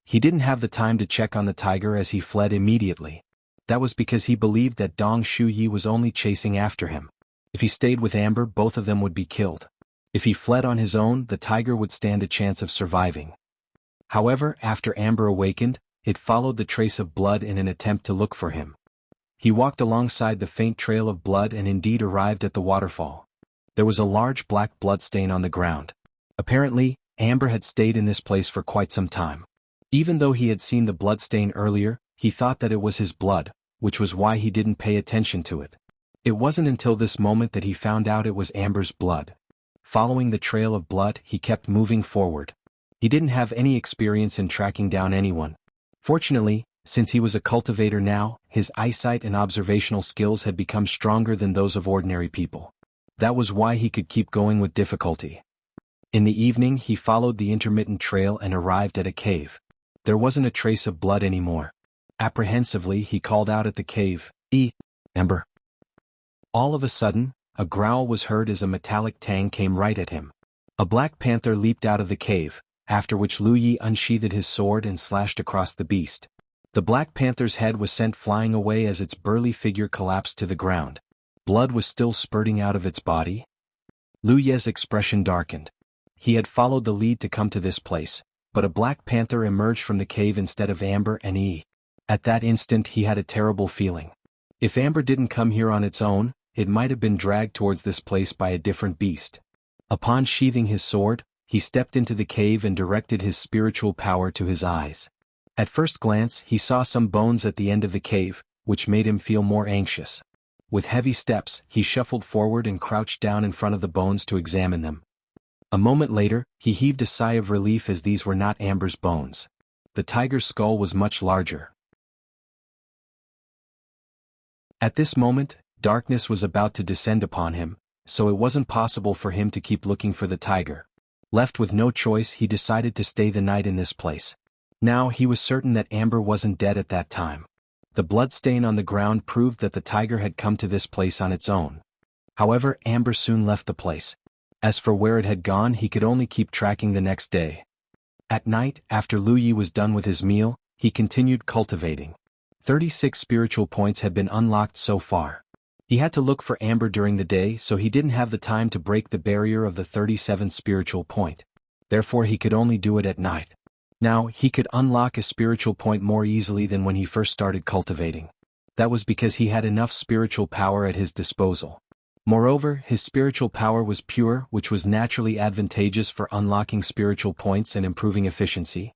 He didn't have the time to check on the tiger as he fled immediately. That was because he believed that Dong Shuyi was only chasing after him. If he stayed with Amber, both of them would be killed. If he fled on his own, the tiger would stand a chance of surviving. However, after Amber awakened, it followed the trace of blood in an attempt to look for him. He walked alongside the faint trail of blood and indeed arrived at the waterfall. There was a large black bloodstain on the ground. Apparently, Amber had stayed in this place for quite some time. Even though he had seen the bloodstain earlier, he thought that it was his blood, which was why he didn't pay attention to it. It wasn't until this moment that he found out it was Amber's blood. Following the trail of blood, he kept moving forward. He didn't have any experience in tracking down anyone. Fortunately, since he was a cultivator now, his eyesight and observational skills had become stronger than those of ordinary people. That was why he could keep going with difficulty. In the evening he followed the intermittent trail and arrived at a cave. There wasn't a trace of blood anymore. Apprehensively he called out at the cave, Amber. All of a sudden, a growl was heard as a metallic tang came right at him. A black panther leaped out of the cave, after which Lu Yi unsheathed his sword and slashed across the beast. The black panther's head was sent flying away as its burly figure collapsed to the ground. Blood was still spurting out of its body. Lu Ye's expression darkened. He had followed the lead to come to this place, but a black panther emerged from the cave instead of Amber and Yi. At that instant he had a terrible feeling. If Amber didn't come here on its own, it might have been dragged towards this place by a different beast. Upon sheathing his sword, he stepped into the cave and directed his spiritual power to his eyes. At first glance he saw some bones at the end of the cave, which made him feel more anxious. With heavy steps, he shuffled forward and crouched down in front of the bones to examine them. A moment later, he heaved a sigh of relief as these were not Amber's bones. The tiger's skull was much larger. At this moment, darkness was about to descend upon him, so it wasn't possible for him to keep looking for the tiger. Left with no choice, he decided to stay the night in this place. Now he was certain that Amber wasn't dead at that time. The blood stain on the ground proved that the tiger had come to this place on its own. However, Amber soon left the place. As for where it had gone, he could only keep tracking the next day. At night, after Lu Yi was done with his meal, he continued cultivating. 36 spiritual points had been unlocked so far. He had to look for Amber during the day, so he didn't have the time to break the barrier of the 37th spiritual point. Therefore he could only do it at night. Now, he could unlock a spiritual point more easily than when he first started cultivating. That was because he had enough spiritual power at his disposal. Moreover, his spiritual power was pure, which was naturally advantageous for unlocking spiritual points and improving efficiency.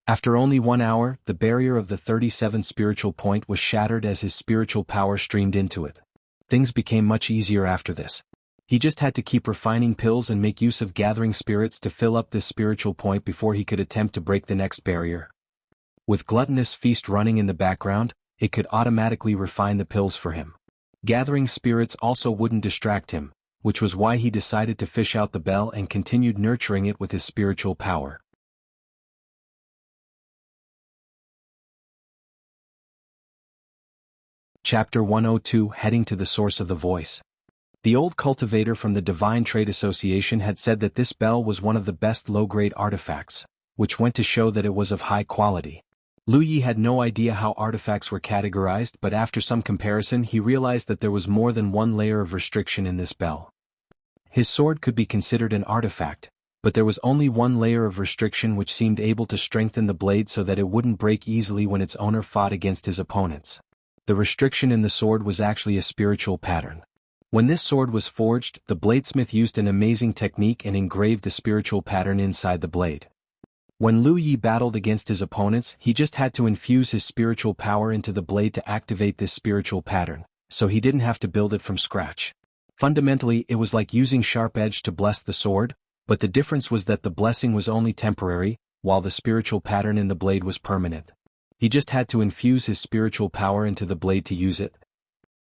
After only 1 hour, the barrier of the 37th spiritual point was shattered as his spiritual power streamed into it. Things became much easier after this. He just had to keep refining pills and make use of gathering spirits to fill up this spiritual point before he could attempt to break the next barrier. With gluttonous feast running in the background, it could automatically refine the pills for him. Gathering spirits also wouldn't distract him, which was why he decided to fish out the bell and continued nurturing it with his spiritual power. Chapter 102, Heading to the Source of the Voice. The old cultivator from the Divine Trade Association had said that this bell was one of the best low-grade artifacts, which went to show that it was of high quality. Lu Yi had no idea how artifacts were categorized, but after some comparison he realized that there was more than one layer of restriction in this bell. His sword could be considered an artifact, but there was only one layer of restriction which seemed able to strengthen the blade so that it wouldn't break easily when its owner fought against his opponents. The restriction in the sword was actually a spiritual pattern. When this sword was forged, the bladesmith used an amazing technique and engraved the spiritual pattern inside the blade. When Lu Yi battled against his opponents, he just had to infuse his spiritual power into the blade to activate this spiritual pattern, so he didn't have to build it from scratch. Fundamentally, it was like using sharp edge to bless the sword, but the difference was that the blessing was only temporary, while the spiritual pattern in the blade was permanent. He just had to infuse his spiritual power into the blade to use it.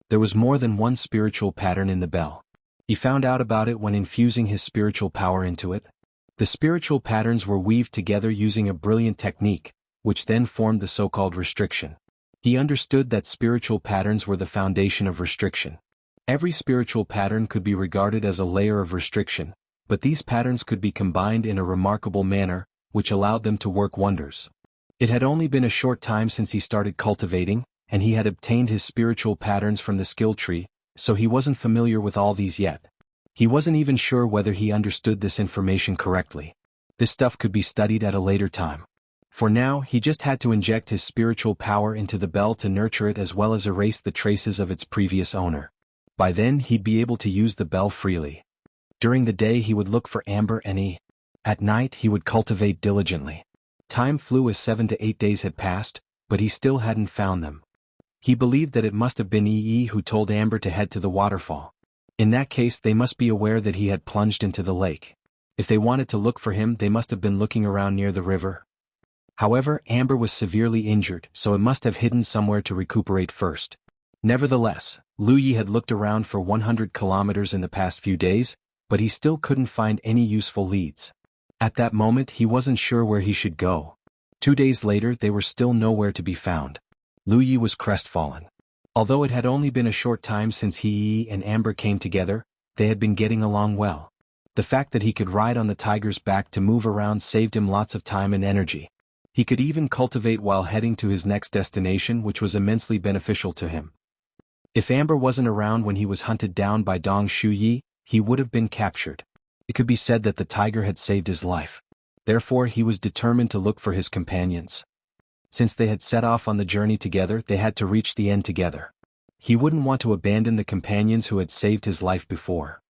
There was more than one spiritual pattern in the bell. He found out about it when infusing his spiritual power into it. The spiritual patterns were weaved together using a brilliant technique, which then formed the so-called restriction. He understood that spiritual patterns were the foundation of restriction. Every spiritual pattern could be regarded as a layer of restriction, but these patterns could be combined in a remarkable manner, which allowed them to work wonders. It had only been a short time since he started cultivating, and he had obtained his spiritual patterns from the skill tree, so he wasn't familiar with all these yet. He wasn't even sure whether he understood this information correctly. This stuff could be studied at a later time. For now, he just had to inject his spiritual power into the bell to nurture it as well as erase the traces of its previous owner. By then he'd be able to use the bell freely. During the day he would look for Amber and Yi. At night he would cultivate diligently. Time flew as 7 to 8 days had passed, but he still hadn't found them. He believed that it must have been Yi who told Amber to head to the waterfall. In that case they must be aware that he had plunged into the lake. If they wanted to look for him they must have been looking around near the river. However, Amber was severely injured, so it must have hidden somewhere to recuperate first. Nevertheless, Lu Yi had looked around for 100 kilometers in the past few days, but he still couldn't find any useful leads. At that moment he wasn't sure where he should go. 2 days later they were still nowhere to be found. Lu Yi was crestfallen. Although it had only been a short time since Yi and Amber came together, they had been getting along well. The fact that he could ride on the tiger's back to move around saved him lots of time and energy. He could even cultivate while heading to his next destination, which was immensely beneficial to him. If Amber wasn't around when he was hunted down by Dong Shuyi, he would have been captured. It could be said that the tiger had saved his life. Therefore he was determined to look for his companions. Since they had set off on the journey together, they had to reach the end together. He wouldn't want to abandon the companions who had saved his life before.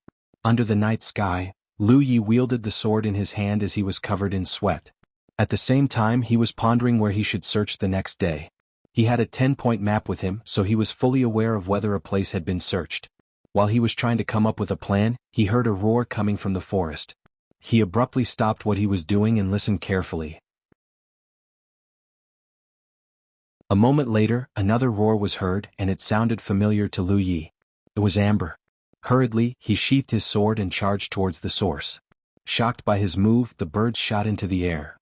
Under the night sky, Lu Yi wielded the sword in his hand as he was covered in sweat. At the same time he was pondering where he should search the next day. He had a 10-point map with him, so he was fully aware of whether a place had been searched. While he was trying to come up with a plan, he heard a roar coming from the forest. He abruptly stopped what he was doing and listened carefully. A moment later, another roar was heard, and it sounded familiar to Lu Yi. It was Amber. Hurriedly, he sheathed his sword and charged towards the source. Shocked by his move, the birds shot into the air.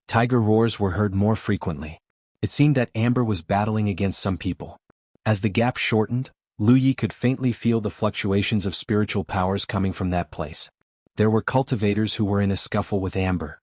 Tiger roars were heard more frequently. It seemed that Amber was battling against some people. As the gap shortened, Lu Yi could faintly feel the fluctuations of spiritual powers coming from that place. There were cultivators who were in a scuffle with Amber.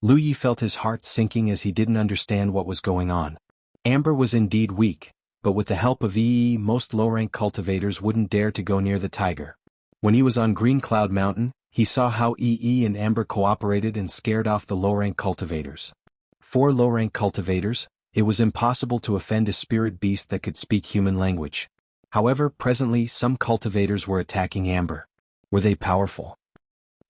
Lu Yi felt his heart sinking as he didn't understand what was going on. Amber was indeed weak, but with the help of EE, most low-rank cultivators wouldn't dare to go near the tiger. When he was on Green Cloud Mountain, he saw how EE and Amber cooperated and scared off the low-rank cultivators. For low-rank cultivators, it was impossible to offend a spirit beast that could speak human language. However, presently some cultivators were attacking Amber. Were they powerful?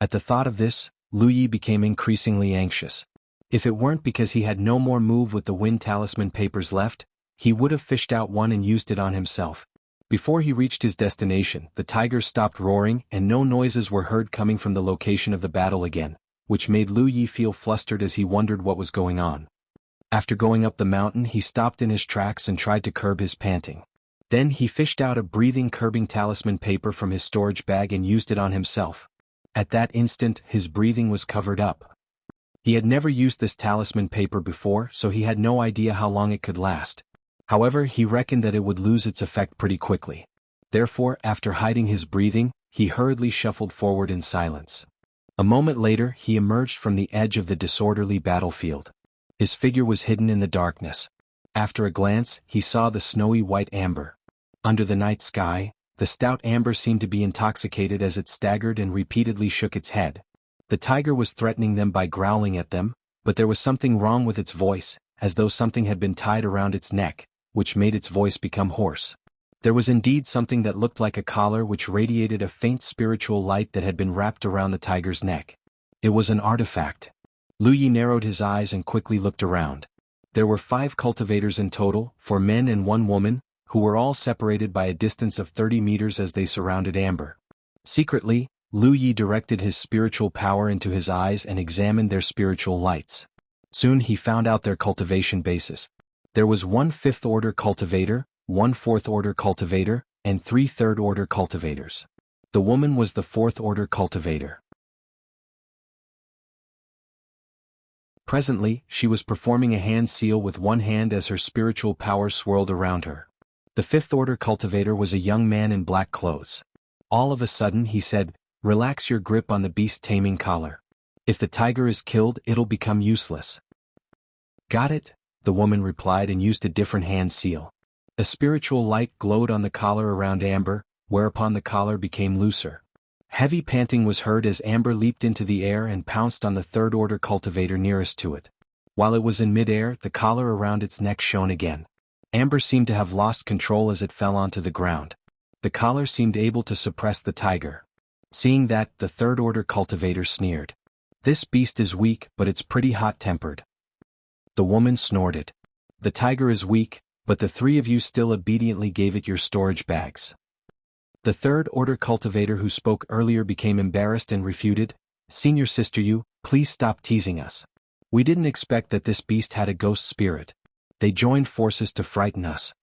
At the thought of this, Lu Yi became increasingly anxious. If it weren't because he had no more move with the wind talisman papers left, he would have fished out one and used it on himself. Before he reached his destination, the tigers stopped roaring and no noises were heard coming from the location of the battle again, which made Lu Yi feel flustered as he wondered what was going on. After going up the mountain, he stopped in his tracks and tried to curb his panting. Then he fished out a breathing curbing talisman paper from his storage bag and used it on himself. At that instant, his breathing was covered up. He had never used this talisman paper before, so he had no idea how long it could last. However, he reckoned that it would lose its effect pretty quickly. Therefore, after hiding his breathing, he hurriedly shuffled forward in silence. A moment later, he emerged from the edge of the disorderly battlefield. His figure was hidden in the darkness. After a glance, he saw the snowy white Amber. Under the night sky, the stout Amber seemed to be intoxicated as it staggered and repeatedly shook its head. The tiger was threatening them by growling at them, but there was something wrong with its voice, as though something had been tied around its neck, which made its voice become hoarse. There was indeed something that looked like a collar which radiated a faint spiritual light that had been wrapped around the tiger's neck. It was an artifact. Lu Yi narrowed his eyes and quickly looked around. There were 5 cultivators in total, 4 men and 1 woman, who were all separated by a distance of 30 meters as they surrounded Amber. Secretly, Lu Yi directed his spiritual power into his eyes and examined their spiritual lights. Soon he found out their cultivation basis. There was 1 5th-order cultivator, 1 4th-order cultivator, and 3 3rd-order cultivators. The woman was the 4th-order cultivator. Presently, she was performing a hand seal with one hand as her spiritual power swirled around her. The 5th-order cultivator was a young man in black clothes. All of a sudden he said, "Relax your grip on the beast taming collar. If the tiger is killed, it'll become useless." "Got it," the woman replied and used a different hand seal. A spiritual light glowed on the collar around Amber, whereupon the collar became looser. Heavy panting was heard as Amber leaped into the air and pounced on the 3rd-order cultivator nearest to it. While it was in midair, the collar around its neck shone again. Amber seemed to have lost control as it fell onto the ground. The collar seemed able to suppress the tiger. Seeing that, the 3rd-order cultivator sneered. "This beast is weak, but it's pretty hot-tempered." The woman snorted. "The tiger is weak, but the 3 of you still obediently gave it your storage bags." The 3rd-order cultivator who spoke earlier became embarrassed and refuted, "Senior sister, you, please stop teasing us. We didn't expect that this beast had a ghost spirit. They joined forces to frighten us."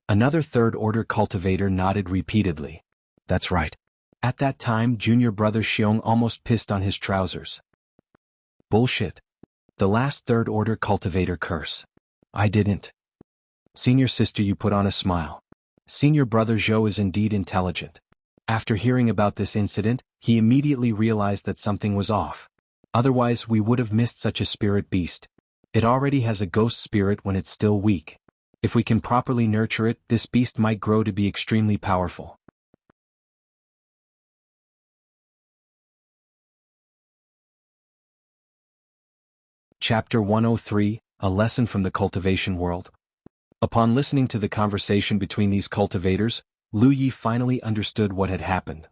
Another 3rd-order cultivator nodded repeatedly. "That's right." At that time, junior brother Xiong almost pissed on his trousers. "Bullshit." The last 3rd-order cultivator curse. "I didn't." Senior sister, you put on a smile. Senior brother Zhou is indeed intelligent. After hearing about this incident, he immediately realized that something was off. Otherwise we would have missed such a spirit beast. It already has a ghost spirit when it's still weak. If we can properly nurture it, this beast might grow to be extremely powerful. Chapter 103, A Lesson from the Cultivation World. Upon listening to the conversation between these cultivators, Lu Yi finally understood what had happened.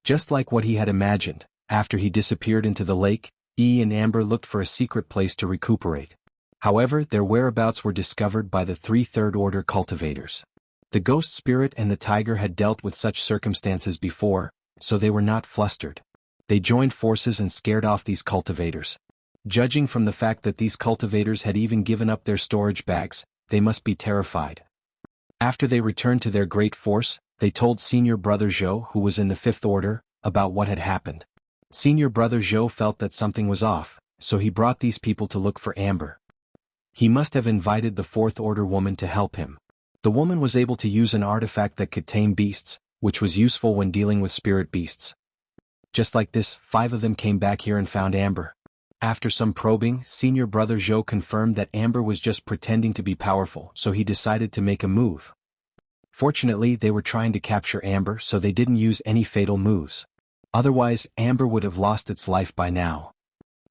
Just like what he had imagined, after he disappeared into the lake, Yi and Amber looked for a secret place to recuperate. However, their whereabouts were discovered by the 3 third-order cultivators. The ghost spirit and the tiger had dealt with such circumstances before, so they were not flustered. They joined forces and scared off these cultivators. Judging from the fact that these cultivators had even given up their storage bags, they must be terrified. After they returned to their great force, they told Senior Brother Zhou, who was in the 5th order, about what had happened. Senior Brother Zhou felt that something was off, so he brought these people to look for Amber. He must have invited the 4th order woman to help him. The woman was able to use an artifact that could tame beasts, which was useful when dealing with spirit beasts. Just like this, 5 of them came back here and found Amber. After some probing, Senior Brother Zhou confirmed that Amber was just pretending to be powerful, so he decided to make a move. Fortunately, they were trying to capture Amber, so they didn't use any fatal moves. Otherwise, Amber would have lost its life by now.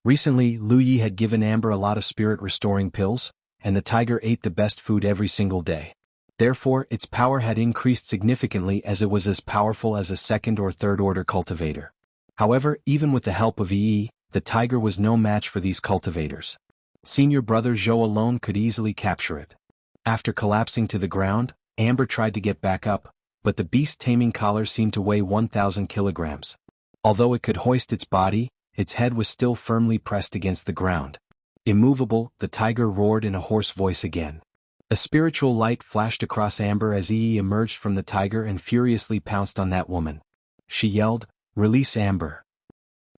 Recently, Lu Yi had given Amber a lot of spirit-restoring pills, and the tiger ate the best food every single day. Therefore, its power had increased significantly as it was as powerful as a 2nd or 3rd order cultivator. However, even with the help of Yi, the tiger was no match for these cultivators. Senior Brother Zhou alone could easily capture it. After collapsing to the ground, Amber tried to get back up, but the beast-taming collar seemed to weigh 1,000 kilograms. Although it could hoist its body, its head was still firmly pressed against the ground. Immovable, the tiger roared in a hoarse voice again. A spiritual light flashed across Amber as Yi emerged from the tiger and furiously pounced on that woman. She yelled, "Release Amber."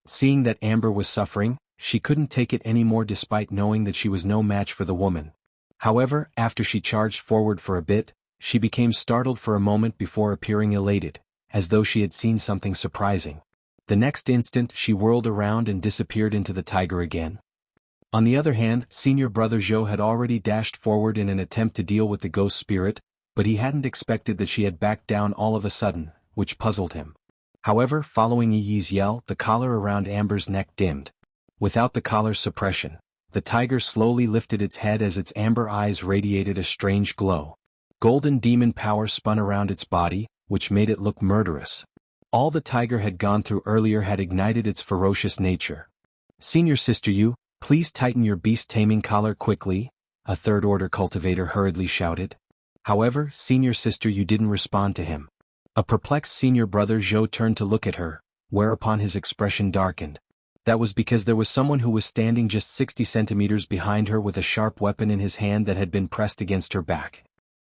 Seeing that Amber was suffering, she couldn't take it anymore despite knowing that she was no match for the woman. However, after she charged forward for a bit, she became startled for a moment before appearing elated, as though she had seen something surprising. The next instant she whirled around and disappeared into the tiger again. On the other hand, Senior Brother Zhou had already dashed forward in an attempt to deal with the ghost spirit, but he hadn't expected that she had backed down all of a sudden, which puzzled him. However, following Yi's yell, the collar around Amber's neck dimmed. Without the collar's suppression, the tiger slowly lifted its head as its amber eyes radiated a strange glow. Golden demon power spun around its body, which made it look murderous. All the tiger had gone through earlier had ignited its ferocious nature. "Senior Sister Yu, please tighten your beast-taming collar quickly," a 3rd-order cultivator hurriedly shouted. However, Senior Sister Yu didn't respond to him. A perplexed Senior Brother Zhou turned to look at her, whereupon his expression darkened. That was because there was someone who was standing just 60 centimeters behind her with a sharp weapon in his hand that had been pressed against her back.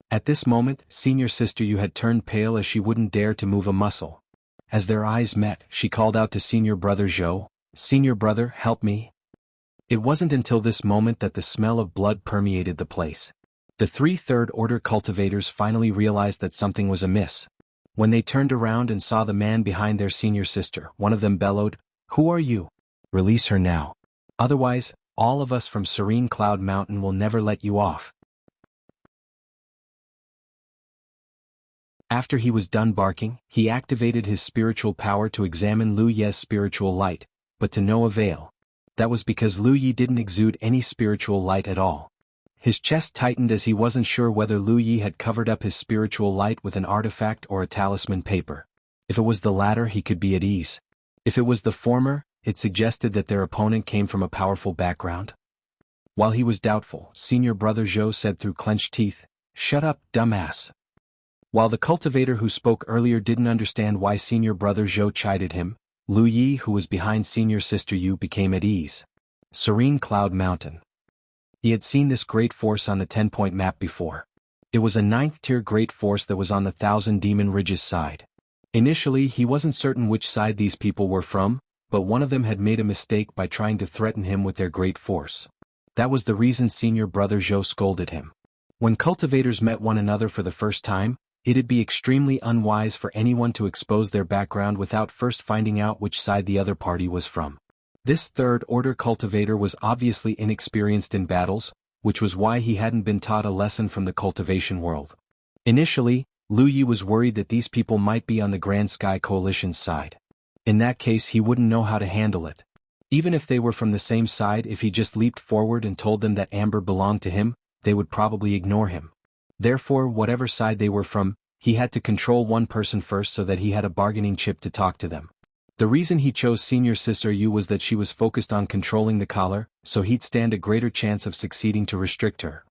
At this moment, Senior Sister Yu had turned pale as she wouldn't dare to move a muscle. As their eyes met, she called out to Senior Brother Zhou, "Senior Brother, help me." It wasn't until this moment that the smell of blood permeated the place. The 3 third-order cultivators finally realized that something was amiss. When they turned around and saw the man behind their senior sister, one of them bellowed, "Who are you? Release her now. Otherwise, all of us from Serene Cloud Mountain will never let you off." After he was done barking, he activated his spiritual power to examine Lu Ye's spiritual light, but to no avail. That was because Lu Yi didn't exude any spiritual light at all. His chest tightened as he wasn't sure whether Lu Yi had covered up his spiritual light with an artifact or a talisman paper. If it was the latter, he could be at ease. If it was the former, it suggested that their opponent came from a powerful background. While he was doubtful, Senior Brother Zhou said through clenched teeth, "Shut up, dumbass." While the cultivator who spoke earlier didn't understand why Senior Brother Zhou chided him, Lu Yi, who was behind Senior Sister Yu, became at ease. Serene Cloud Mountain. He had seen this great force on the 10-point map before. It was a 9th-tier great force that was on the 1,000 Demon Ridges side. Initially, he wasn't certain which side these people were from, but one of them had made a mistake by trying to threaten him with their great force. That was the reason Senior Brother Zhou scolded him. When cultivators met one another for the first time, it'd be extremely unwise for anyone to expose their background without first finding out which side the other party was from. This third-order cultivator was obviously inexperienced in battles, which was why he hadn't been taught a lesson from the cultivation world. Initially, Lu Yi was worried that these people might be on the Grand Sky Coalition's side. In that case, he wouldn't know how to handle it. Even if they were from the same side, if he just leaped forward and told them that Amber belonged to him, they would probably ignore him. Therefore, whatever side they were from, he had to control one person first so that he had a bargaining chip to talk to them. The reason he chose Senior Sister Yu was that she was focused on controlling the collar, so he'd stand a greater chance of succeeding to restrict her.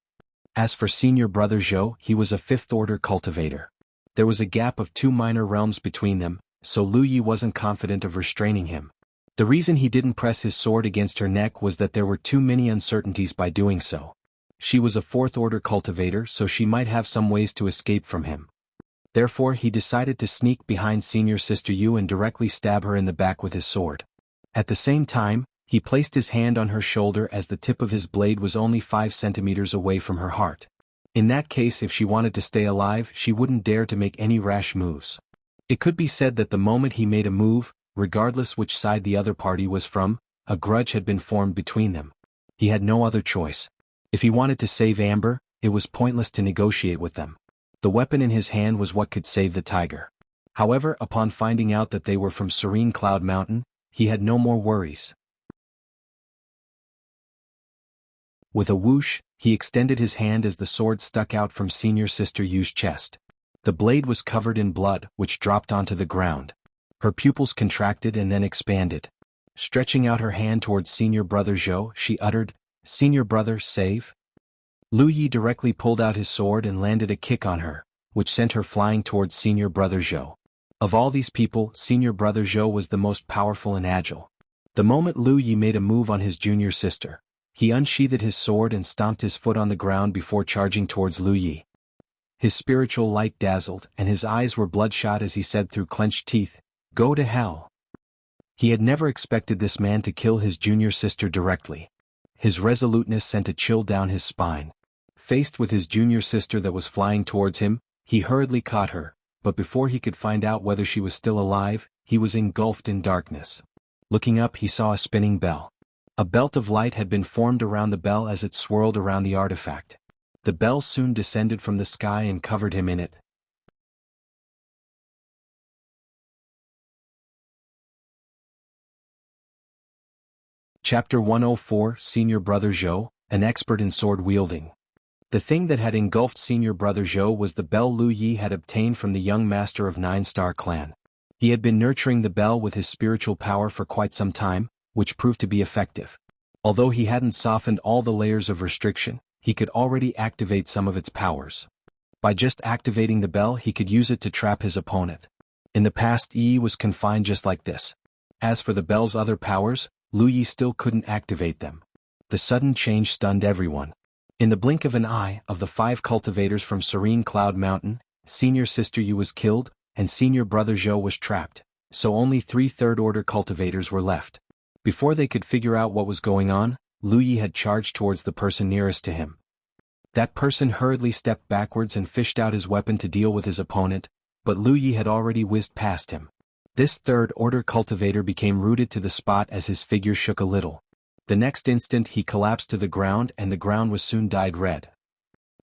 As for Senior Brother Zhou, he was a fifth-order cultivator. There was a gap of 2 minor realms between them, so Lu Yi wasn't confident of restraining him. The reason he didn't press his sword against her neck was that there were too many uncertainties by doing so. She was a fourth-order cultivator, so she might have some ways to escape from him. Therefore, he decided to sneak behind Senior Sister Yu and directly stab her in the back with his sword. At the same time, he placed his hand on her shoulder as the tip of his blade was only 5 centimeters away from her heart. In that case, if she wanted to stay alive, she wouldn't dare to make any rash moves. It could be said that the moment he made a move, regardless which side the other party was from, a grudge had been formed between them. He had no other choice. If he wanted to save Amber, it was pointless to negotiate with them. The weapon in his hand was what could save the tiger. However, upon finding out that they were from Serene Cloud Mountain, he had no more worries. With a whoosh, he extended his hand as the sword stuck out from Senior Sister Yu's chest. The blade was covered in blood, which dropped onto the ground. Her pupils contracted and then expanded. Stretching out her hand towards Senior Brother Zhou, she uttered, "Senior Brother, save." Lu Yi directly pulled out his sword and landed a kick on her, which sent her flying towards Senior Brother Zhou. Of all these people, Senior Brother Zhou was the most powerful and agile. The moment Lu Yi made a move on his junior sister, he unsheathed his sword and stomped his foot on the ground before charging towards Lu Yi. His spiritual light dazzled, and his eyes were bloodshot as he said through clenched teeth, "Go to hell." He had never expected this man to kill his junior sister directly. His resoluteness sent a chill down his spine. Faced with his junior sister that was flying towards him, he hurriedly caught her, but before he could find out whether she was still alive, he was engulfed in darkness. Looking up, he saw a spinning bell. A belt of light had been formed around the bell as it swirled around the artifact. The bell soon descended from the sky and covered him in it. Chapter 104, Senior Brother Zhou, an expert in sword wielding. The thing that had engulfed Senior Brother Zhou was the bell Lu Yi had obtained from the young master of 9-Star Clan. He had been nurturing the bell with his spiritual power for quite some time, which proved to be effective. Although he hadn't softened all the layers of restriction, he could already activate some of its powers. By just activating the bell, he could use it to trap his opponent. In the past, Yi was confined just like this. As for the bell's other powers, Lu Yi still couldn't activate them. The sudden change stunned everyone. In the blink of an eye, of the 5 cultivators from Serene Cloud Mountain, Senior Sister Yu was killed, and Senior Brother Zhou was trapped, so only 3 third-order cultivators were left. Before they could figure out what was going on, Lu Yi had charged towards the person nearest to him. That person hurriedly stepped backwards and fished out his weapon to deal with his opponent, but Lu Yi had already whizzed past him. This third-order cultivator became rooted to the spot as his figure shook a little. The next instant he collapsed to the ground and the ground was soon dyed red.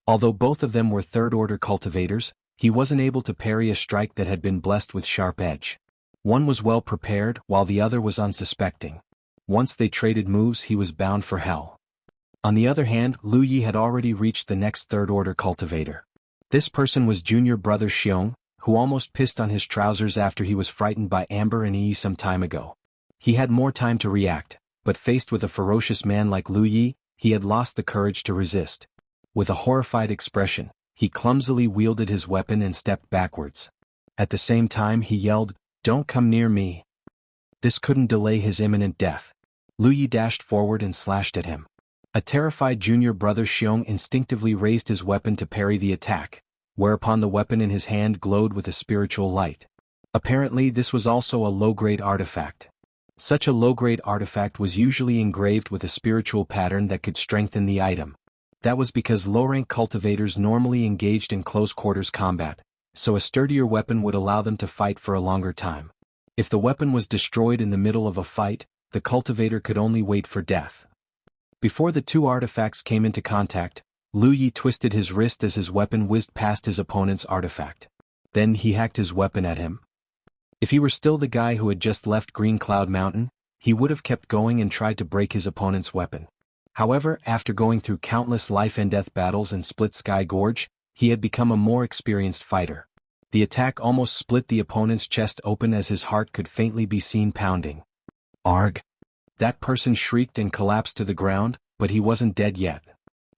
Although both of them were third-order cultivators, he wasn't able to parry a strike that had been blessed with sharp edge. One was well prepared while the other was unsuspecting. Once they traded moves, he was bound for hell. On the other hand, Lu Yi had already reached the next third-order cultivator. This person was Junior Brother Xiong, who almost pissed on his trousers after he was frightened by Amber and Yi some time ago. He had more time to react, but faced with a ferocious man like Lu Yi, he had lost the courage to resist. With a horrified expression, he clumsily wielded his weapon and stepped backwards. At the same time he yelled, "Don't come near me." This couldn't delay his imminent death. Lu Yi dashed forward and slashed at him. A terrified Junior Brother Xiong instinctively raised his weapon to parry the attack, whereupon the weapon in his hand glowed with a spiritual light. Apparently this was also a low-grade artifact. Such a low-grade artifact was usually engraved with a spiritual pattern that could strengthen the item. That was because low-rank cultivators normally engaged in close-quarters combat, so a sturdier weapon would allow them to fight for a longer time. If the weapon was destroyed in the middle of a fight, the cultivator could only wait for death. Before the 2 artifacts came into contact, Lu Yi twisted his wrist as his weapon whizzed past his opponent's artifact. Then he hacked his weapon at him. If he were still the guy who had just left Green Cloud Mountain, he would have kept going and tried to break his opponent's weapon. However, after going through countless life-and-death battles in Split Sky Gorge, he had become a more experienced fighter. The attack almost split the opponent's chest open as his heart could faintly be seen pounding. Arg! That person shrieked and collapsed to the ground, but he wasn't dead yet.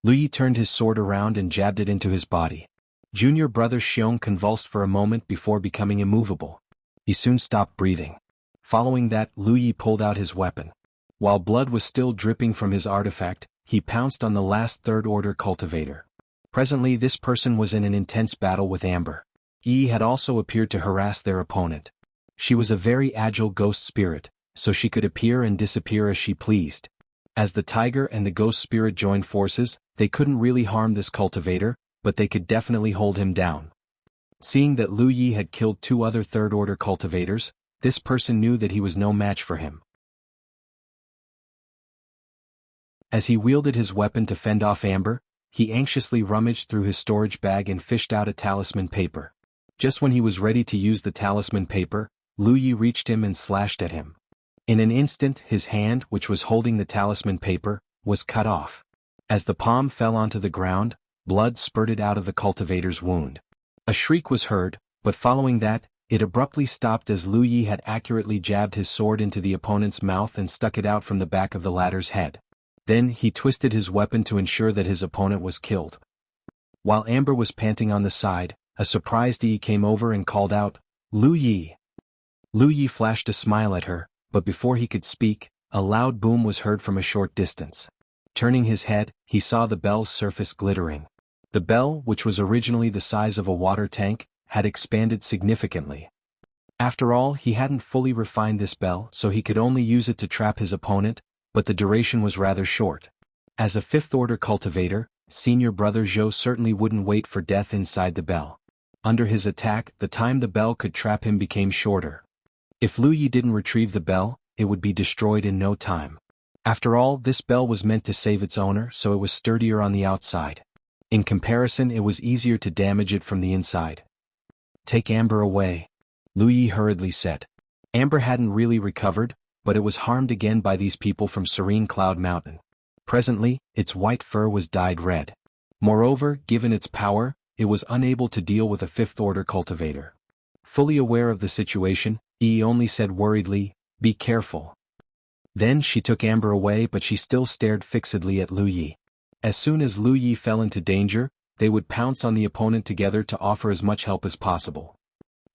Lu Yi turned his sword around and jabbed it into his body. Junior brother Xiong convulsed for a moment before becoming immovable. He soon stopped breathing. Following that, Lu Yi pulled out his weapon. While blood was still dripping from his artifact, he pounced on the last third-order cultivator. Presently this person was in an intense battle with Amber. Yi had also appeared to harass their opponent. She was a very agile ghost spirit, so she could appear and disappear as she pleased. As the tiger and the ghost spirit joined forces, they couldn't really harm this cultivator, but they could definitely hold him down. Seeing that Lu Yi had killed 2 other third-order cultivators, this person knew that he was no match for him. As he wielded his weapon to fend off Amber, he anxiously rummaged through his storage bag and fished out a talisman paper. Just when he was ready to use the talisman paper, Lu Yi reached him and slashed at him. In an instant his hand, which was holding the talisman paper, was cut off. As the palm fell onto the ground, blood spurted out of the cultivator's wound. A shriek was heard, but following that, it abruptly stopped as Lu Yi had accurately jabbed his sword into the opponent's mouth and stuck it out from the back of the latter's head. Then he twisted his weapon to ensure that his opponent was killed. While Amber was panting on the side, a surprised Yi came over and called out, "Lu Yi!" Lu Yi flashed a smile at her, but before he could speak, a loud boom was heard from a short distance. Turning his head, he saw the bell's surface glittering. The bell, which was originally the size of a water tank, had expanded significantly. After all, he hadn't fully refined this bell, so he could only use it to trap his opponent, but the duration was rather short. As a fifth-order cultivator, senior brother Zhou certainly wouldn't wait for death inside the bell. Under his attack, the time the bell could trap him became shorter. If Lu Yi didn't retrieve the bell, it would be destroyed in no time. After all, this bell was meant to save its owner, so it was sturdier on the outside. In comparison, it was easier to damage it from the inside. "Take Amber away," Lu Yi hurriedly said. Amber hadn't really recovered, but it was harmed again by these people from Serene Cloud Mountain. Presently, its white fur was dyed red. Moreover, given its power, it was unable to deal with a fifth-order cultivator. Fully aware of the situation, Yi only said worriedly, "Be careful." Then she took Amber away, but she still stared fixedly at Lu Yi. As soon as Lu Yi fell into danger, they would pounce on the opponent together to offer as much help as possible.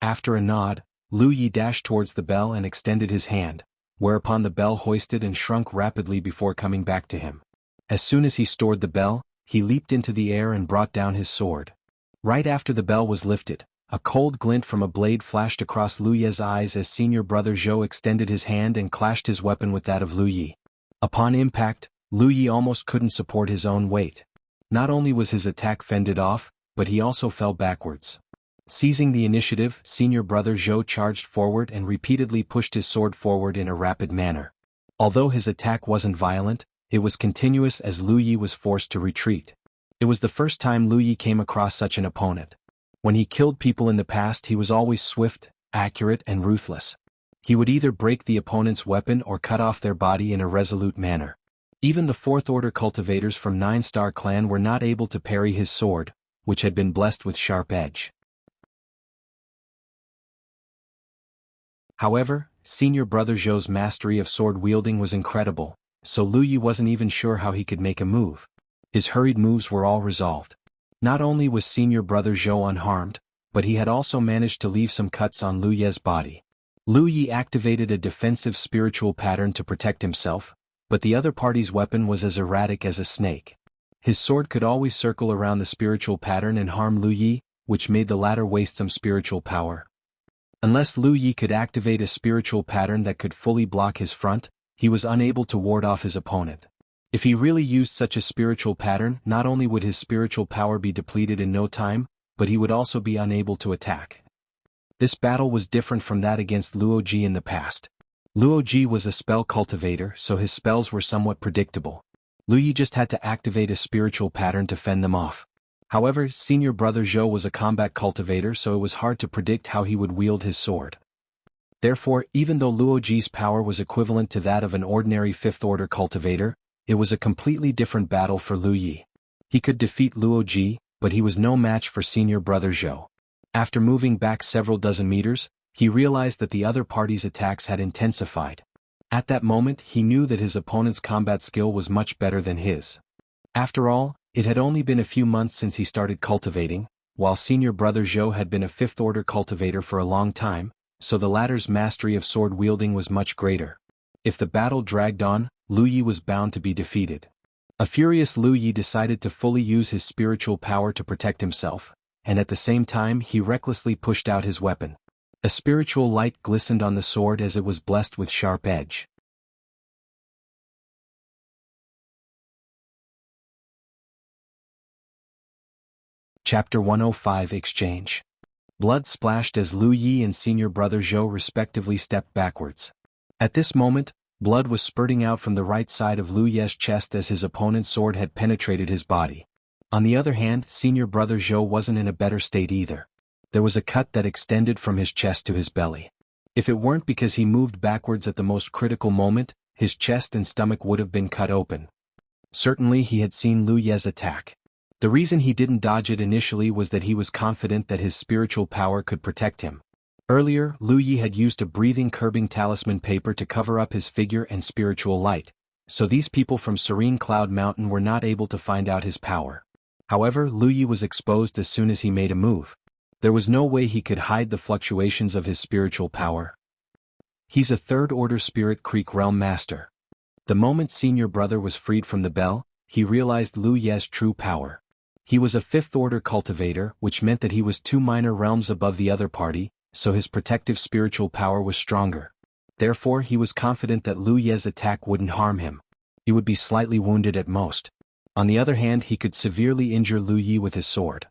After a nod, Lu Yi dashed towards the bell and extended his hand, whereupon the bell hoisted and shrunk rapidly before coming back to him. As soon as he stored the bell, he leaped into the air and brought down his sword. Right after the bell was lifted, a cold glint from a blade flashed across Lu Yi's eyes as senior brother Zhou extended his hand and clashed his weapon with that of Lu Yi. Upon impact, Lu Yi almost couldn't support his own weight. Not only was his attack fended off, but he also fell backwards. Seizing the initiative, senior brother Zhou charged forward and repeatedly pushed his sword forward in a rapid manner. Although his attack wasn't violent, it was continuous as Lu Yi was forced to retreat. It was the first time Lu Yi came across such an opponent. When he killed people in the past, he was always swift, accurate, and ruthless. He would either break the opponent's weapon or cut off their body in a resolute manner. Even the fourth-order cultivators from Nine-Star Clan were not able to parry his sword, which had been blessed with sharp edge. However, senior brother Zhou's mastery of sword-wielding was incredible, so Lu Yi wasn't even sure how he could make a move. His hurried moves were all resolved. Not only was senior brother Zhou unharmed, but he had also managed to leave some cuts on Lu Yi's body. Lu Yi activated a defensive spiritual pattern to protect himself, but the other party's weapon was as erratic as a snake. His sword could always circle around the spiritual pattern and harm Lu Yi, which made the latter waste some spiritual power. Unless Lu Yi could activate a spiritual pattern that could fully block his front, he was unable to ward off his opponent. If he really used such a spiritual pattern, not only would his spiritual power be depleted in no time, but he would also be unable to attack. This battle was different from that against Luoji in the past. Luoji was a spell cultivator, so his spells were somewhat predictable. Lu Yi just had to activate a spiritual pattern to fend them off. However, senior brother Zhou was a combat cultivator, so it was hard to predict how he would wield his sword. Therefore, even though Luoji's power was equivalent to that of an ordinary fifth-order cultivator, it was a completely different battle for Lu Yi. He could defeat Luoji, but he was no match for senior brother Zhou. After moving back several dozen meters, he realized that the other party's attacks had intensified. At that moment he knew that his opponent's combat skill was much better than his. After all, it had only been a few months since he started cultivating, while senior brother Zhou had been a fifth-order cultivator for a long time, so the latter's mastery of sword-wielding was much greater. If the battle dragged on, Lu Yi was bound to be defeated. A furious Lu Yi decided to fully use his spiritual power to protect himself, and at the same time he recklessly pushed out his weapon. A spiritual light glistened on the sword as it was blessed with sharp edge. Chapter 105 Exchange. Blood splashed as Lu Yi and senior brother Zhou respectively stepped backwards. At this moment, blood was spurting out from the right side of Lu Yi's chest as his opponent's sword had penetrated his body. On the other hand, senior brother Zhou wasn't in a better state either. There was a cut that extended from his chest to his belly. If it weren't because he moved backwards at the most critical moment, his chest and stomach would have been cut open. Certainly he had seen Lu Yi's attack. The reason he didn't dodge it initially was that he was confident that his spiritual power could protect him. Earlier, Lu Yi had used a breathing-curbing talisman paper to cover up his figure and spiritual light, so these people from Serene Cloud Mountain were not able to find out his power. However, Lu Yi was exposed as soon as he made a move. There was no way he could hide the fluctuations of his spiritual power. He's a third-order Spirit Creek Realm Master. The moment senior brother was freed from the bell, he realized Lu Yi's true power. He was a fifth-order cultivator, which meant that he was 2 minor realms above the other party, so his protective spiritual power was stronger. Therefore he was confident that Lu Yi's attack wouldn't harm him. He would be slightly wounded at most. On the other hand, he could severely injure Lu Yi with his sword.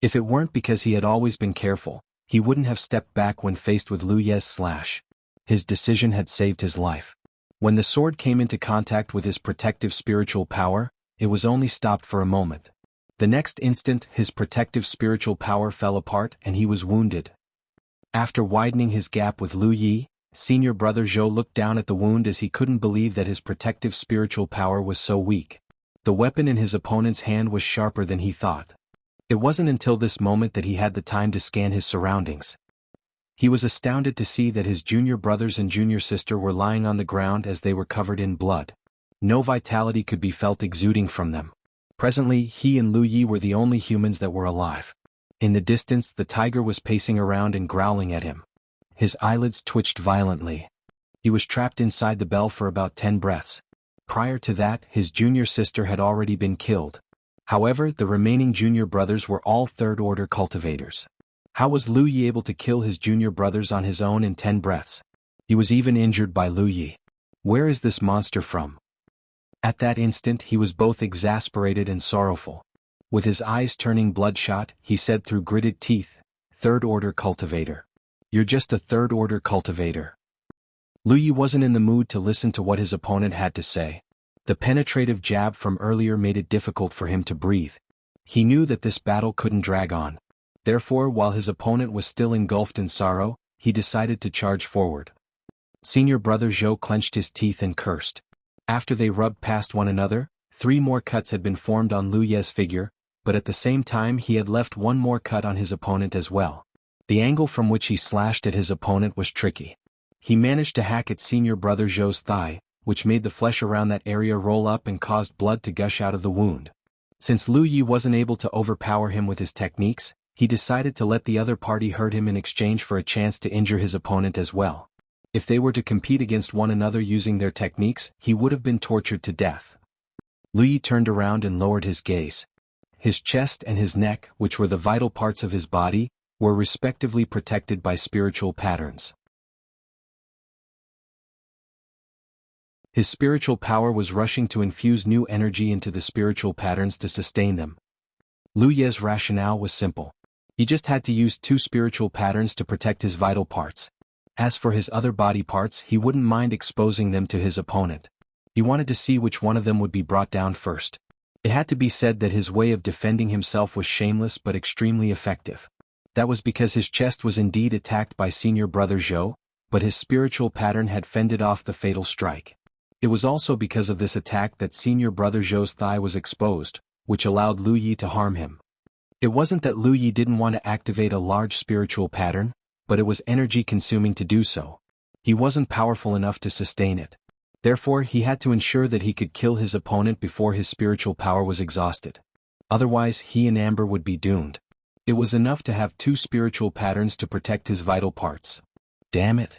If it weren't because he had always been careful, he wouldn't have stepped back when faced with Lu Yi's slash. His decision had saved his life. When the sword came into contact with his protective spiritual power, it was only stopped for a moment. The next instant his protective spiritual power fell apart and he was wounded. After widening his gap with Lu Yi, senior brother Zhou looked down at the wound as he couldn't believe that his protective spiritual power was so weak. The weapon in his opponent's hand was sharper than he thought. It wasn't until this moment that he had the time to scan his surroundings. He was astounded to see that his junior brothers and junior sister were lying on the ground as they were covered in blood. No vitality could be felt exuding from them. Presently, he and Lu Yi were the only humans that were alive. In the distance, the tiger was pacing around and growling at him. His eyelids twitched violently. He was trapped inside the bell for about 10 breaths. Prior to that, his junior sister had already been killed. However, the remaining junior brothers were all third-order cultivators. How was Lu Yi able to kill his junior brothers on his own in 10 breaths? He was even injured by Lu Yi. Where is this monster from? At that instant he was both exasperated and sorrowful. With his eyes turning bloodshot, he said through gritted teeth, "Third-order cultivator. You're just a third-order cultivator." Lu Yi wasn't in the mood to listen to what his opponent had to say. The penetrative jab from earlier made it difficult for him to breathe. He knew that this battle couldn't drag on. Therefore, while his opponent was still engulfed in sorrow, he decided to charge forward. Senior brother Zhou clenched his teeth and cursed. After they rubbed past one another, 3 more cuts had been formed on Lu Yi's figure, but at the same time he had left 1 more cut on his opponent as well. The angle from which he slashed at his opponent was tricky. He managed to hack at senior brother Zhou's thigh, which made the flesh around that area roll up and caused blood to gush out of the wound. Since Lu Yi wasn't able to overpower him with his techniques, he decided to let the other party hurt him in exchange for a chance to injure his opponent as well. If they were to compete against one another using their techniques, he would have been tortured to death. Lu Yi turned around and lowered his gaze. His chest and his neck, which were the vital parts of his body, were respectively protected by spiritual patterns. His spiritual power was rushing to infuse new energy into the spiritual patterns to sustain them. Lu Yi's rationale was simple. He just had to use 2 spiritual patterns to protect his vital parts. As for his other body parts, he wouldn't mind exposing them to his opponent. He wanted to see which one of them would be brought down first. It had to be said that his way of defending himself was shameless but extremely effective. That was because his chest was indeed attacked by senior brother Zhou, but his spiritual pattern had fended off the fatal strike. It was also because of this attack that senior brother Zhou's thigh was exposed, which allowed Lu Yi to harm him. It wasn't that Lu Yi didn't want to activate a large spiritual pattern, but it was energy-consuming to do so. He wasn't powerful enough to sustain it. Therefore, he had to ensure that he could kill his opponent before his spiritual power was exhausted. Otherwise, he and Amber would be doomed. It was enough to have 2 spiritual patterns to protect his vital parts. Damn it!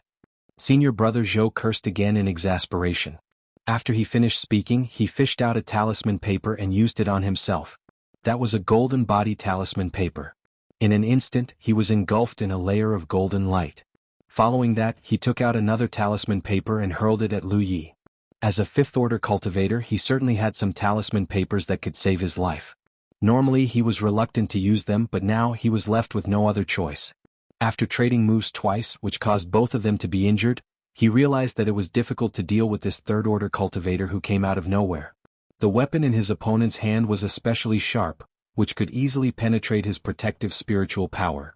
Senior brother Zhou cursed again in exasperation. After he finished speaking, he fished out a talisman paper and used it on himself. That was a golden body talisman paper. In an instant, he was engulfed in a layer of golden light. Following that, he took out another talisman paper and hurled it at Lu Yi. As a 5th-order cultivator, he certainly had some talisman papers that could save his life. Normally he was reluctant to use them, but now he was left with no other choice. After trading moves twice, which caused both of them to be injured, he realized that it was difficult to deal with this 3rd-order cultivator who came out of nowhere. The weapon in his opponent's hand was especially sharp, which could easily penetrate his protective spiritual power.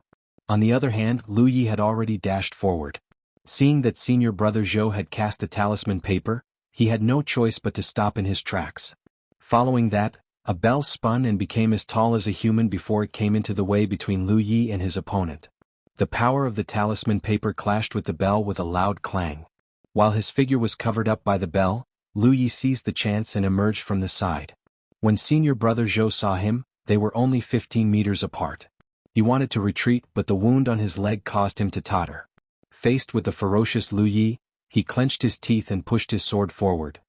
On the other hand, Lu Yi had already dashed forward. Seeing that senior brother Zhou had cast a talisman paper, he had no choice but to stop in his tracks. Following that, a bell spun and became as tall as a human before it came into the way between Lu Yi and his opponent. The power of the talisman paper clashed with the bell with a loud clang. While his figure was covered up by the bell, Lu Yi seized the chance and emerged from the side. When senior brother Zhou saw him, they were only 15 meters apart. He wanted to retreat, but the wound on his leg caused him to totter. Faced with the ferocious Lu Yi, he clenched his teeth and pushed his sword forward.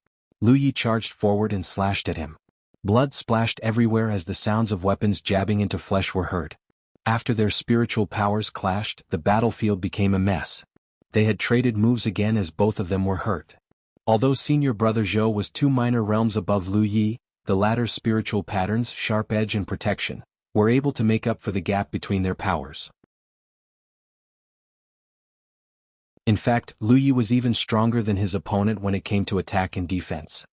Lu Yi charged forward and slashed at him. Blood splashed everywhere as the sounds of weapons jabbing into flesh were heard. After their spiritual powers clashed, the battlefield became a mess. They had traded moves again as both of them were hurt. Although senior brother Zhou was 2 minor realms above Lu Yi, the latter's spiritual patterns, sharp edge and protection, were able to make up for the gap between their powers. In fact, Lu Yi was even stronger than his opponent when it came to attack and defense.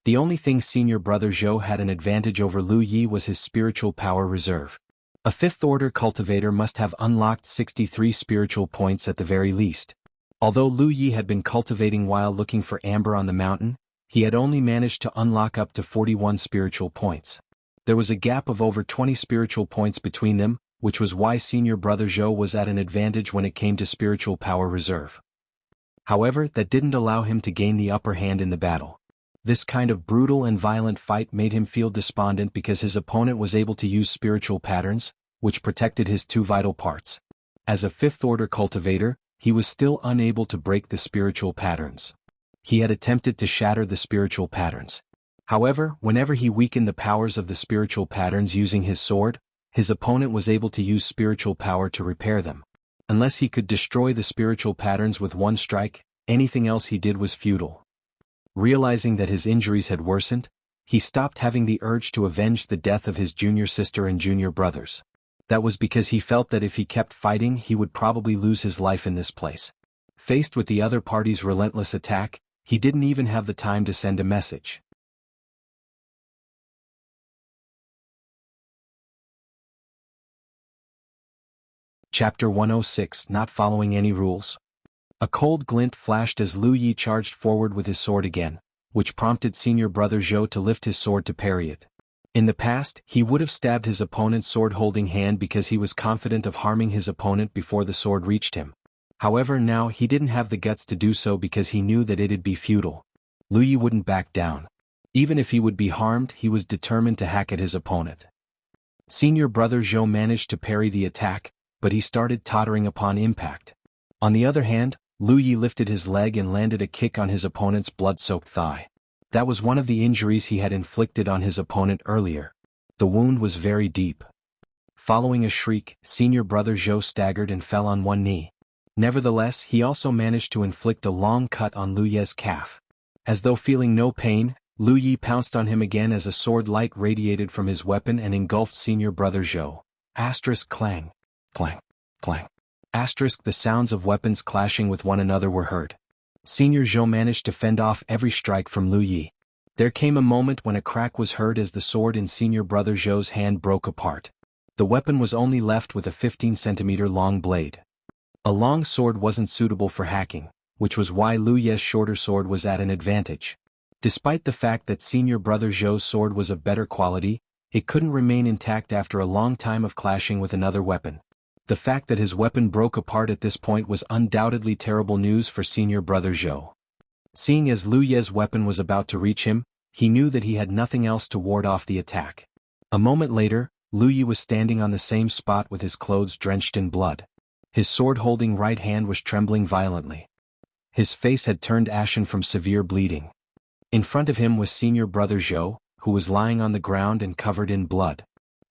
The only thing senior brother Zhou had an advantage over Lu Yi was his spiritual power reserve. A 5th-order cultivator must have unlocked 63 spiritual points at the very least. Although Lu Yi had been cultivating while looking for amber on the mountain, he had only managed to unlock up to 41 spiritual points. There was a gap of over 20 spiritual points between them, which was why senior brother Zhou was at an advantage when it came to spiritual power reserve. However, that didn't allow him to gain the upper hand in the battle. This kind of brutal and violent fight made him feel despondent because his opponent was able to use spiritual patterns, which protected his 2 vital parts. As a 5th-order cultivator, he was still unable to break the spiritual patterns. He had attempted to shatter the spiritual patterns. However, whenever he weakened the powers of the spiritual patterns using his sword, his opponent was able to use spiritual power to repair them. Unless he could destroy the spiritual patterns with one strike, anything else he did was futile. Realizing that his injuries had worsened, he stopped having the urge to avenge the death of his junior sister and junior brothers. That was because he felt that if he kept fighting he would probably lose his life in this place. Faced with the other party's relentless attack, he didn't even have the time to send a message. Chapter 106 Not Following Any Rules. A cold glint flashed as Lu Yi charged forward with his sword again, which prompted senior brother Zhou to lift his sword to parry it. In the past, he would have stabbed his opponent's sword-holding hand because he was confident of harming his opponent before the sword reached him. However, now he didn't have the guts to do so because he knew that it'd be futile. Lu Yi wouldn't back down. Even if he would be harmed, he was determined to hack at his opponent. Senior brother Zhou managed to parry the attack, but he started tottering upon impact. On the other hand, Lu Yi lifted his leg and landed a kick on his opponent's blood-soaked thigh. That was one of the injuries he had inflicted on his opponent earlier. The wound was very deep. Following a shriek, senior brother Zhou staggered and fell on one knee. Nevertheless, he also managed to inflict a long cut on Lu Yi's calf. As though feeling no pain, Lu Yi pounced on him again as a sword light radiated from his weapon and engulfed senior brother Zhou. Clang. Clang. Clang. The sounds of weapons clashing with one another were heard. Senior Zhou managed to fend off every strike from Lu Yi. There came a moment when a crack was heard as the sword in senior brother Zhou's hand broke apart. The weapon was only left with a 15-centimeter long blade. A long sword wasn't suitable for hacking, which was why Lu Ye's shorter sword was at an advantage. Despite the fact that senior brother Zhou's sword was of better quality, it couldn't remain intact after a long time of clashing with another weapon. The fact that his weapon broke apart at this point was undoubtedly terrible news for senior brother Zhou. Seeing as Lu Ye's weapon was about to reach him, he knew that he had nothing else to ward off the attack. A moment later, Lu Ye was standing on the same spot with his clothes drenched in blood. His sword-holding right hand was trembling violently. His face had turned ashen from severe bleeding. In front of him was senior brother Zhou, who was lying on the ground and covered in blood.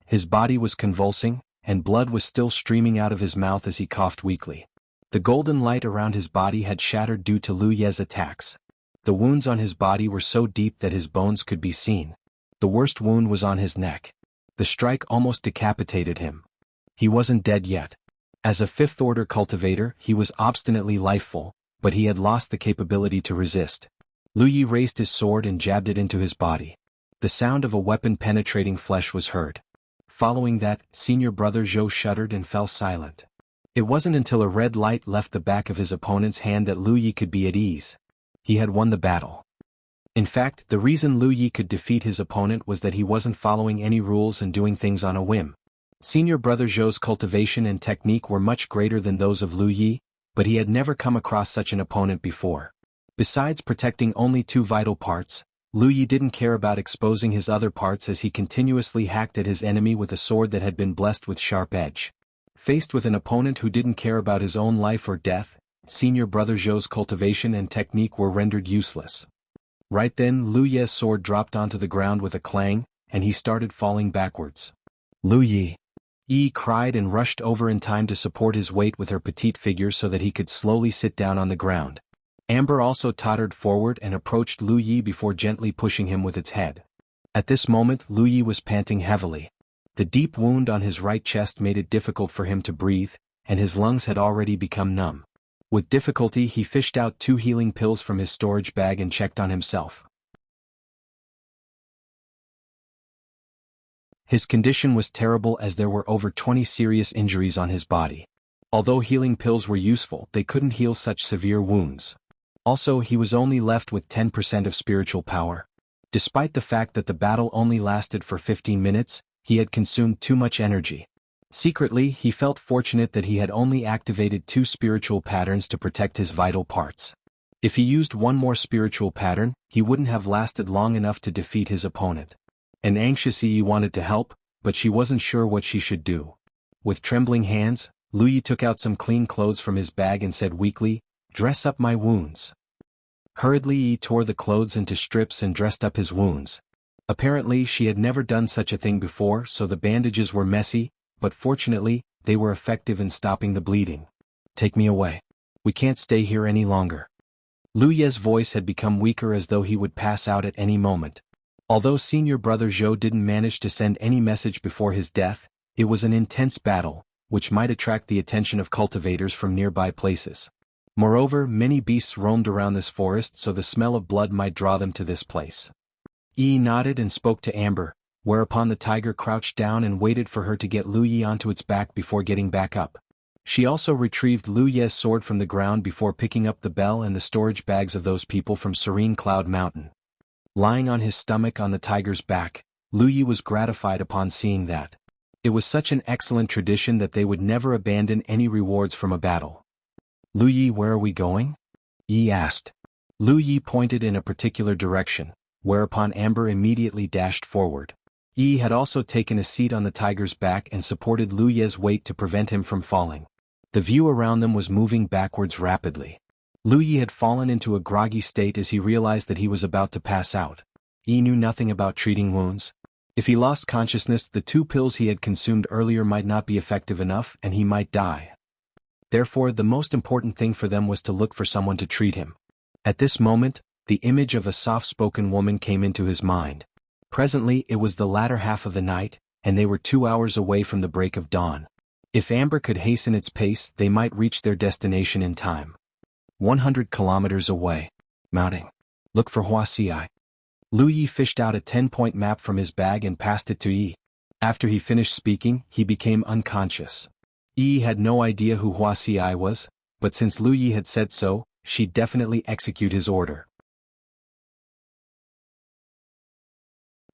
His body was convulsing, and blood was still streaming out of his mouth as he coughed weakly. The golden light around his body had shattered due to Lu Ye's attacks. The wounds on his body were so deep that his bones could be seen. The worst wound was on his neck. The strike almost decapitated him. He wasn't dead yet. As a fifth-order cultivator, he was obstinately lifeful, but he had lost the capability to resist. Lu Ye raised his sword and jabbed it into his body. The sound of a weapon penetrating flesh was heard. Following that, senior brother Zhou shuddered and fell silent. It wasn't until a red light left the back of his opponent's hand that Lu Ye could be at ease. He had won the battle. In fact, the reason Lu Ye could defeat his opponent was that he wasn't following any rules and doing things on a whim. Senior brother Zhou's cultivation and technique were much greater than those of Lu Ye, but he had never come across such an opponent before. Besides protecting only two vital parts, Lu Ye didn't care about exposing his other parts as he continuously hacked at his enemy with a sword that had been blessed with sharp edge. Faced with an opponent who didn't care about his own life or death, senior brother Zhou's cultivation and technique were rendered useless. Right then Lu Ye's sword dropped onto the ground with a clang, and he started falling backwards. Lu Ye cried and rushed over in time to support his weight with her petite figure so that he could slowly sit down on the ground. Amber also tottered forward and approached Lu Ye before gently pushing him with its head. At this moment Lu Ye was panting heavily. The deep wound on his right chest made it difficult for him to breathe, and his lungs had already become numb. With difficulty he fished out 2 healing pills from his storage bag and checked on himself. His condition was terrible as there were over 20 serious injuries on his body. Although healing pills were useful, they couldn't heal such severe wounds. Also, he was only left with 10% of spiritual power. Despite the fact that the battle only lasted for 15 minutes, he had consumed too much energy. Secretly, he felt fortunate that he had only activated 2 spiritual patterns to protect his vital parts. If he used one more spiritual pattern, he wouldn't have lasted long enough to defeat his opponent. An anxious Yi wanted to help, but she wasn't sure what she should do. With trembling hands, Lu Ye took out some clean clothes from his bag and said weakly, "Dress up my wounds." Hurriedly Yi tore the clothes into strips and dressed up his wounds. Apparently she had never done such a thing before, so the bandages were messy, but fortunately, they were effective in stopping the bleeding. "Take me away. We can't stay here any longer." Lu Ye's voice had become weaker as though he would pass out at any moment. Although senior brother Zhou didn't manage to send any message before his death, it was an intense battle, which might attract the attention of cultivators from nearby places. Moreover, many beasts roamed around this forest, so the smell of blood might draw them to this place. Yi nodded and spoke to Amber, whereupon the tiger crouched down and waited for her to get Lu Ye onto its back before getting back up. She also retrieved Lu Ye's sword from the ground before picking up the bell and the storage bags of those people from Serene Cloud Mountain. Lying on his stomach on the tiger's back, Lu Ye was gratified upon seeing that. It was such an excellent tradition that they would never abandon any rewards from a battle. "Lu Ye, where are we going?" Yi asked. Lu Ye pointed in a particular direction, whereupon Amber immediately dashed forward. Yi had also taken a seat on the tiger's back and supported Lu Ye's weight to prevent him from falling. The view around them was moving backwards rapidly. Lu Ye had fallen into a groggy state as he realized that he was about to pass out. Yi knew nothing about treating wounds. If he lost consciousness, the 2 pills he had consumed earlier might not be effective enough and he might die. Therefore, the most important thing for them was to look for someone to treat him. At this moment, the image of a soft-spoken woman came into his mind. Presently, it was the latter half of the night, and they were 2 hours away from the break of dawn. If Amber could hasten its pace, they might reach their destination in time. 100 kilometers away. Mounting. Look for Wuxia. Lu Ye fished out a 10-point map from his bag and passed it to Yi. After he finished speaking, he became unconscious. Yi had no idea who Wuxia was, but since Lu Yi had said so, she'd definitely execute his order.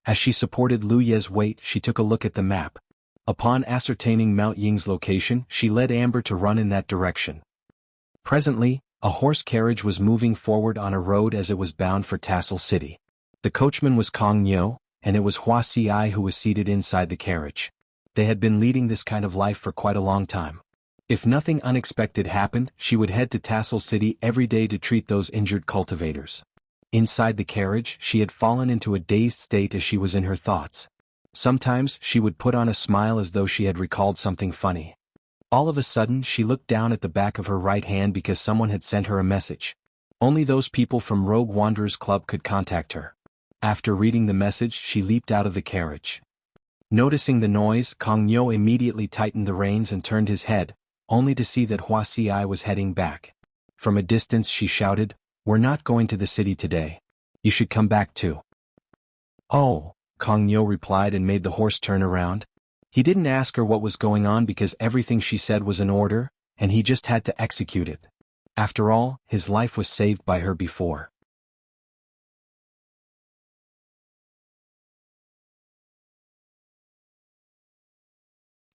As she supported Lu Ye's weight, she took a look at the map. Upon ascertaining Mount Ying's location, she led Amber to run in that direction. Presently, a horse carriage was moving forward on a road as it was bound for Tassel City. The coachman was Kong Nyo, and it was Wuxia who was seated inside the carriage. They had been leading this kind of life for quite a long time. If nothing unexpected happened, she would head to Tassel City every day to treat those injured cultivators. Inside the carriage, she had fallen into a dazed state as she was in her thoughts. Sometimes she would put on a smile as though she had recalled something funny. All of a sudden she looked down at the back of her right hand because someone had sent her a message. Only those people from Rogue Wanderers Club could contact her. After reading the message, she leaped out of the carriage. Noticing the noise, Kong Nyo immediately tightened the reins and turned his head, only to see that Wuxia was heading back. From a distance she shouted, "We're not going to the city today. You should come back too." "Oh," Kong Nyo replied and made the horse turn around. He didn't ask her what was going on because everything she said was an order, and he just had to execute it. After all, his life was saved by her before.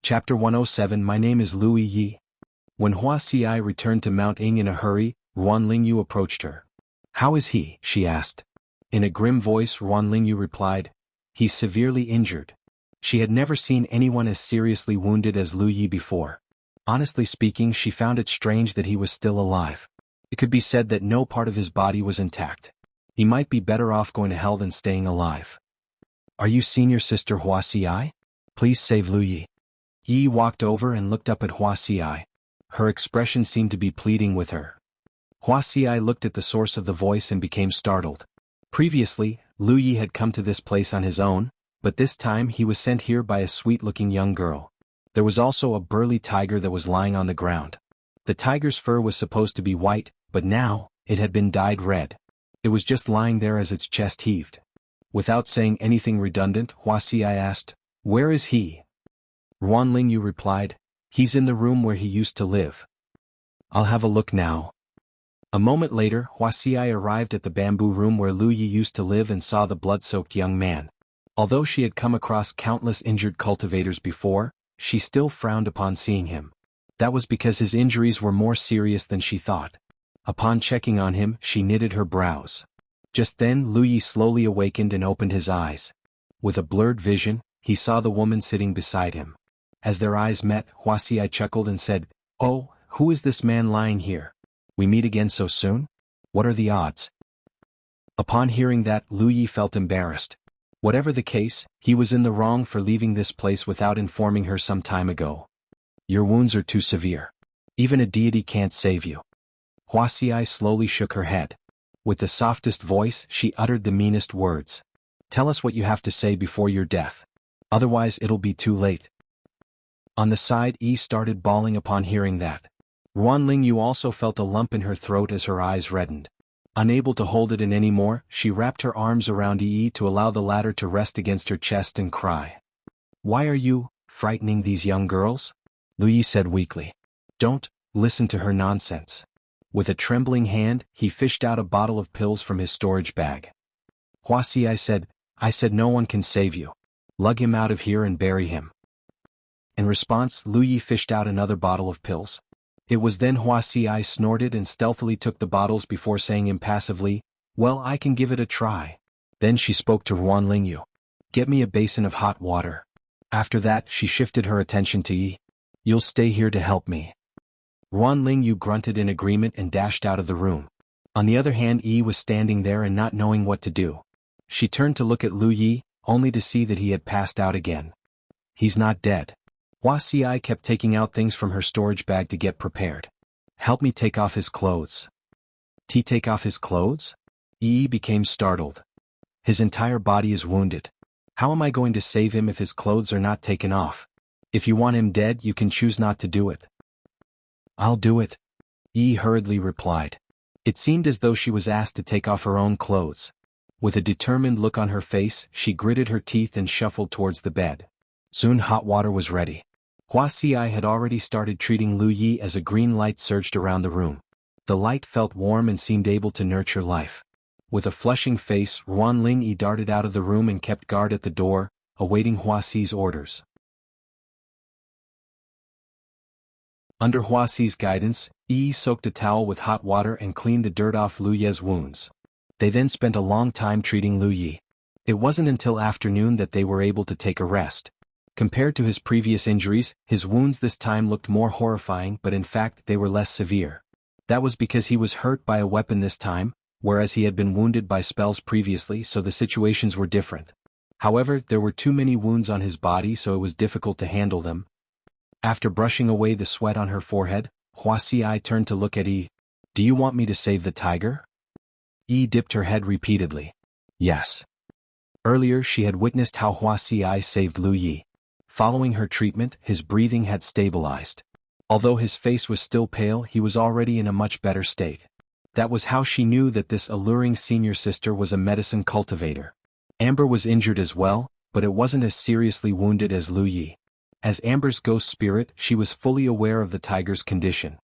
Chapter 107. My name is Lu Yi. When Wuxia returned to Mount Ying in a hurry, Ruan Lingyu approached her. "How is he?" she asked. In a grim voice, Ruan Lingyu replied, "He's severely injured." She had never seen anyone as seriously wounded as Lu Yi before. Honestly speaking, she found it strange that he was still alive. It could be said that no part of his body was intact. He might be better off going to hell than staying alive. "Are you senior sister Wuxia? Please save Lu Yi." Yi walked over and looked up at Wuxia. Her expression seemed to be pleading with her. Wuxia looked at the source of the voice and became startled. Previously, Lu Yi had come to this place on his own, but this time he was sent here by a sweet-looking young girl. There was also a burly tiger that was lying on the ground. The tiger's fur was supposed to be white, but now, it had been dyed red. It was just lying there as its chest heaved. Without saying anything redundant, Wuxia asked, "Where is he?" Ruan Lingyu replied, "He's in the room where he used to live." "I'll have a look now." A moment later, Wuxia arrived at the bamboo room where Lu Yi used to live and saw the blood-soaked young man. Although she had come across countless injured cultivators before, she still frowned upon seeing him. That was because his injuries were more serious than she thought. Upon checking on him, she knitted her brows. Just then Lu Yi slowly awakened and opened his eyes. With a blurred vision, he saw the woman sitting beside him. As their eyes met, Wuxia chuckled and said, "Oh, who is this man lying here? We meet again so soon? What are the odds?" Upon hearing that, Lu Yi felt embarrassed. Whatever the case, he was in the wrong for leaving this place without informing her some time ago. "Your wounds are too severe. Even a deity can't save you." Wuxia slowly shook her head. With the softest voice, she uttered the meanest words. "Tell us what you have to say before your death. Otherwise it'll be too late." On the side, Yi started bawling upon hearing that. Ruan Lingyu also felt a lump in her throat as her eyes reddened. Unable to hold it in any more, she wrapped her arms around Yi to allow the latter to rest against her chest and cry. "Why are you frightening these young girls?" Lu Yi said weakly. "Don't listen to her nonsense." With a trembling hand, he fished out a bottle of pills from his storage bag. Wuxia said, "I said no one can save you. Lug him out of here and bury him." In response, Lu Yi fished out another bottle of pills. It was then Wuxia snorted and stealthily took the bottles before saying impassively, "Well, I can give it a try." Then she spoke to Ruan Lingyu. "Get me a basin of hot water." After that, she shifted her attention to Yi. "You'll stay here to help me." Ruan Lingyu grunted in agreement and dashed out of the room. On the other hand, Yi was standing there and not knowing what to do. She turned to look at Lu Yi, only to see that he had passed out again. "He's not dead." Wuxia kept taking out things from her storage bag to get prepared. "Help me take off his clothes." Take off his clothes?" Yi became startled. "His entire body is wounded. How am I going to save him if his clothes are not taken off? If you want him dead, you can choose not to do it." "I'll do it," Yi hurriedly replied. It seemed as though she was asked to take off her own clothes. With a determined look on her face, she gritted her teeth and shuffled towards the bed. Soon hot water was ready. Huaxi had already started treating Lu Yi as a green light surged around the room. The light felt warm and seemed able to nurture life. With a flushing face, Ruan Ling-yi darted out of the room and kept guard at the door, awaiting Huaxi's orders. Under Huaxi's guidance, Yi soaked a towel with hot water and cleaned the dirt off Lu Ye's wounds. They then spent a long time treating Lu Yi. It wasn't until afternoon that they were able to take a rest. Compared to his previous injuries, his wounds this time looked more horrifying, but in fact they were less severe. That was because he was hurt by a weapon this time, whereas he had been wounded by spells previously, so the situations were different. However, there were too many wounds on his body, so it was difficult to handle them. After brushing away the sweat on her forehead, Huaxi turned to look at Yi. "Do you want me to save the tiger?" Yi dipped her head repeatedly. "Yes." Earlier she had witnessed how Huaxi saved Lu Yi. Following her treatment, his breathing had stabilized. Although his face was still pale, he was already in a much better state. That was how she knew that this alluring senior sister was a medicine cultivator. Amber was injured as well, but it wasn't as seriously wounded as Lu Yi. As Amber's ghost spirit, she was fully aware of the tiger's condition.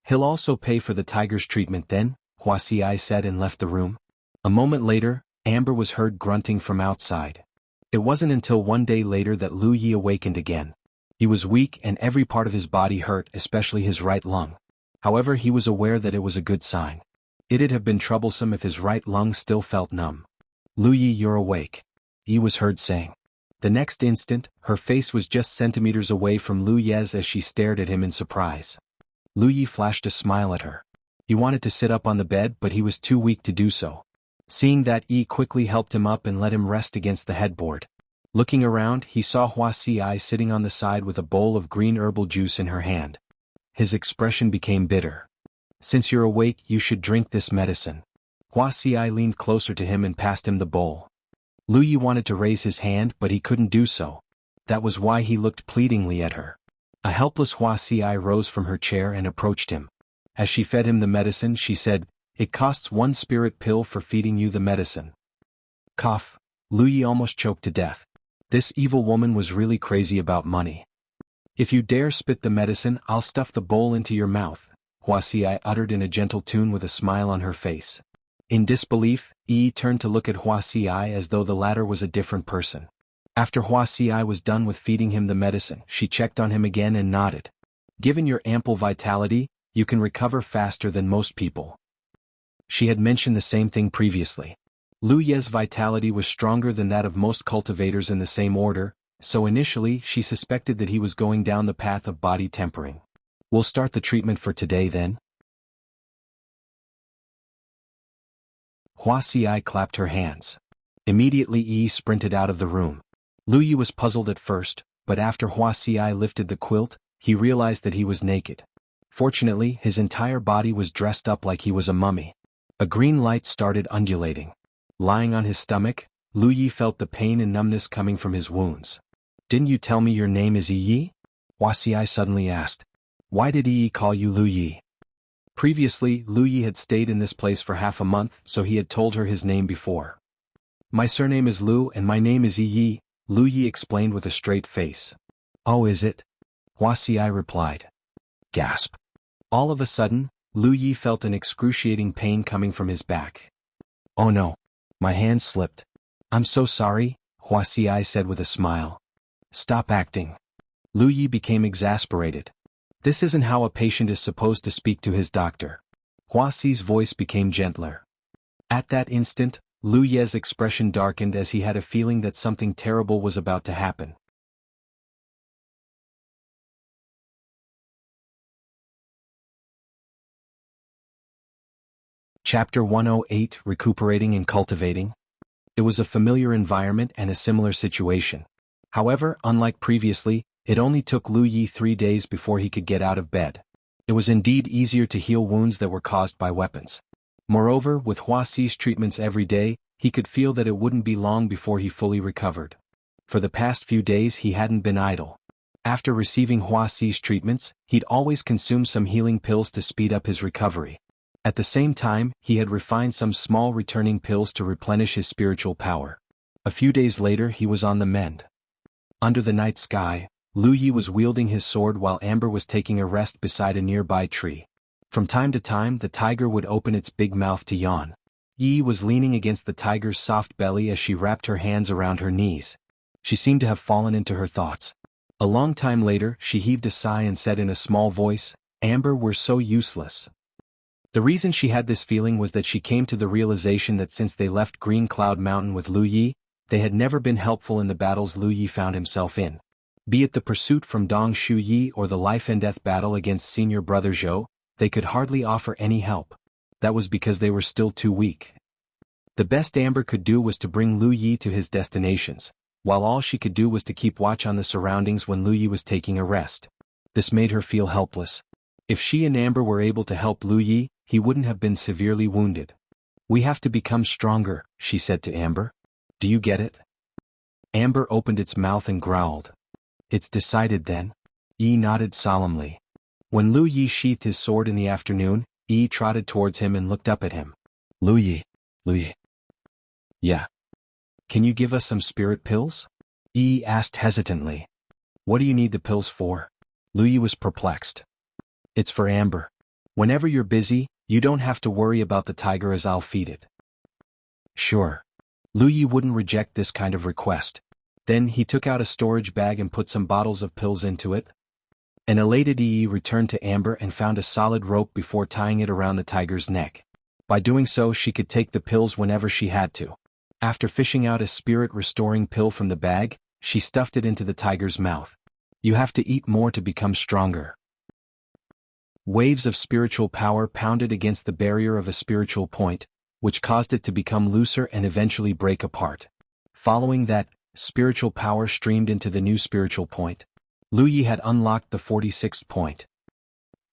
"He'll also pay for the tiger's treatment then," Huaxi said and left the room. A moment later, Amber was heard grunting from outside. It wasn't until one day later that Lu Yi awakened again. He was weak and every part of his body hurt, especially his right lung. However, he was aware that it was a good sign. It'd have been troublesome if his right lung still felt numb. "Lu Yi, you're awake," Yi was heard saying. The next instant, her face was just centimeters away from Lu Ye's as she stared at him in surprise. Lu Yi flashed a smile at her. He wanted to sit up on the bed, but he was too weak to do so. Seeing that, Yi quickly helped him up and let him rest against the headboard. Looking around, he saw Huaxi sitting on the side with a bowl of green herbal juice in her hand. His expression became bitter. "Since you're awake, you should drink this medicine." Huaxi leaned closer to him and passed him the bowl. Lu Yi wanted to raise his hand, but he couldn't do so. That was why he looked pleadingly at her. A helpless Huaxi rose from her chair and approached him. As she fed him the medicine, she said, "It costs 1 spirit pill for feeding you the medicine." Cough. Lu Yi almost choked to death. This evil woman was really crazy about money. "If you dare spit the medicine, I'll stuff the bowl into your mouth," Huaxi uttered in a gentle tone with a smile on her face. In disbelief, Yi turned to look at Huaxi as though the latter was a different person. After Huaxi was done with feeding him the medicine, she checked on him again and nodded. "Given your ample vitality, you can recover faster than most people." She had mentioned the same thing previously. Lu Ye's vitality was stronger than that of most cultivators in the same order, so initially she suspected that he was going down the path of body tempering. "We'll start the treatment for today then." Huaxi clapped her hands. Immediately Yi sprinted out of the room. Lu Yi was puzzled at first, but after Huaxi lifted the quilt, he realized that he was naked. Fortunately, his entire body was dressed up like he was a mummy. A green light started undulating. Lying on his stomach, Lu Yi felt the pain and numbness coming from his wounds. "Didn't you tell me your name is Yi?" Huaxi suddenly asked. "Why did Yi call you Lu Yi?" Previously, Lu Yi had stayed in this place for half a month, so he had told her his name before. "My surname is Lu and my name is Yi," Lu Yi explained with a straight face. "Oh, is it?" Huaxi replied. Gasp. All of a sudden, Lu Yi felt an excruciating pain coming from his back. "Oh no. My hand slipped." "I'm so sorry," Huaxi said with a smile. "Stop acting." Lu Yi became exasperated. This isn't how a patient is supposed to speak to his doctor. Huaxi's voice became gentler. At that instant, Lu Ye's expression darkened as he had a feeling that something terrible was about to happen. Chapter 108, Recuperating and Cultivating. It was a familiar environment and a similar situation. However, unlike previously, it only took Lu Yi 3 days before he could get out of bed. It was indeed easier to heal wounds that were caused by weapons. Moreover, with Huaxi's treatments every day, he could feel that it wouldn't be long before he fully recovered. For the past few days he hadn't been idle. After receiving Huaxi's treatments, he'd always consume some healing pills to speed up his recovery. At the same time, he had refined some small returning pills to replenish his spiritual power. A few days later he was on the mend. Under the night sky, Lu Yi was wielding his sword while Amber was taking a rest beside a nearby tree. From time to time the tiger would open its big mouth to yawn. Yi was leaning against the tiger's soft belly as she wrapped her hands around her knees. She seemed to have fallen into her thoughts. A long time later she heaved a sigh and said in a small voice, "Amber, we're so useless." The reason she had this feeling was that she came to the realization that since they left Green Cloud Mountain with Lu Yi, they had never been helpful in the battles Lu Yi found himself in. Be it the pursuit from Dong Shu Yi or the life-and-death battle against senior brother Zhou, they could hardly offer any help. That was because they were still too weak. The best Amber could do was to bring Lu Yi to his destinations, while all she could do was to keep watch on the surroundings when Lu Yi was taking a rest. This made her feel helpless. If she and Amber were able to help Lu Yi, he wouldn't have been severely wounded. "We have to become stronger," she said to Amber. "Do you get it?" Amber opened its mouth and growled. "It's decided then." Yi nodded solemnly. When Lu Yi sheathed his sword in the afternoon, Yi trotted towards him and looked up at him. Lu Yi. Yeah. "Can you give us some spirit pills?" Yi asked hesitantly. "What do you need the pills for?" Lu Yi was perplexed. "It's for Amber. Whenever you're busy, you don't have to worry about the tiger as I'll feed it." "Sure." Lu Yi wouldn't reject this kind of request. Then he took out a storage bag and put some bottles of pills into it. An elated Yi returned to Amber and found a solid rope before tying it around the tiger's neck. By doing so she could take the pills whenever she had to. After fishing out a spirit-restoring pill from the bag, she stuffed it into the tiger's mouth. "You have to eat more to become stronger." Waves of spiritual power pounded against the barrier of a spiritual point, which caused it to become looser and eventually break apart. Following that, spiritual power streamed into the new spiritual point. Lu Yi had unlocked the 46th point.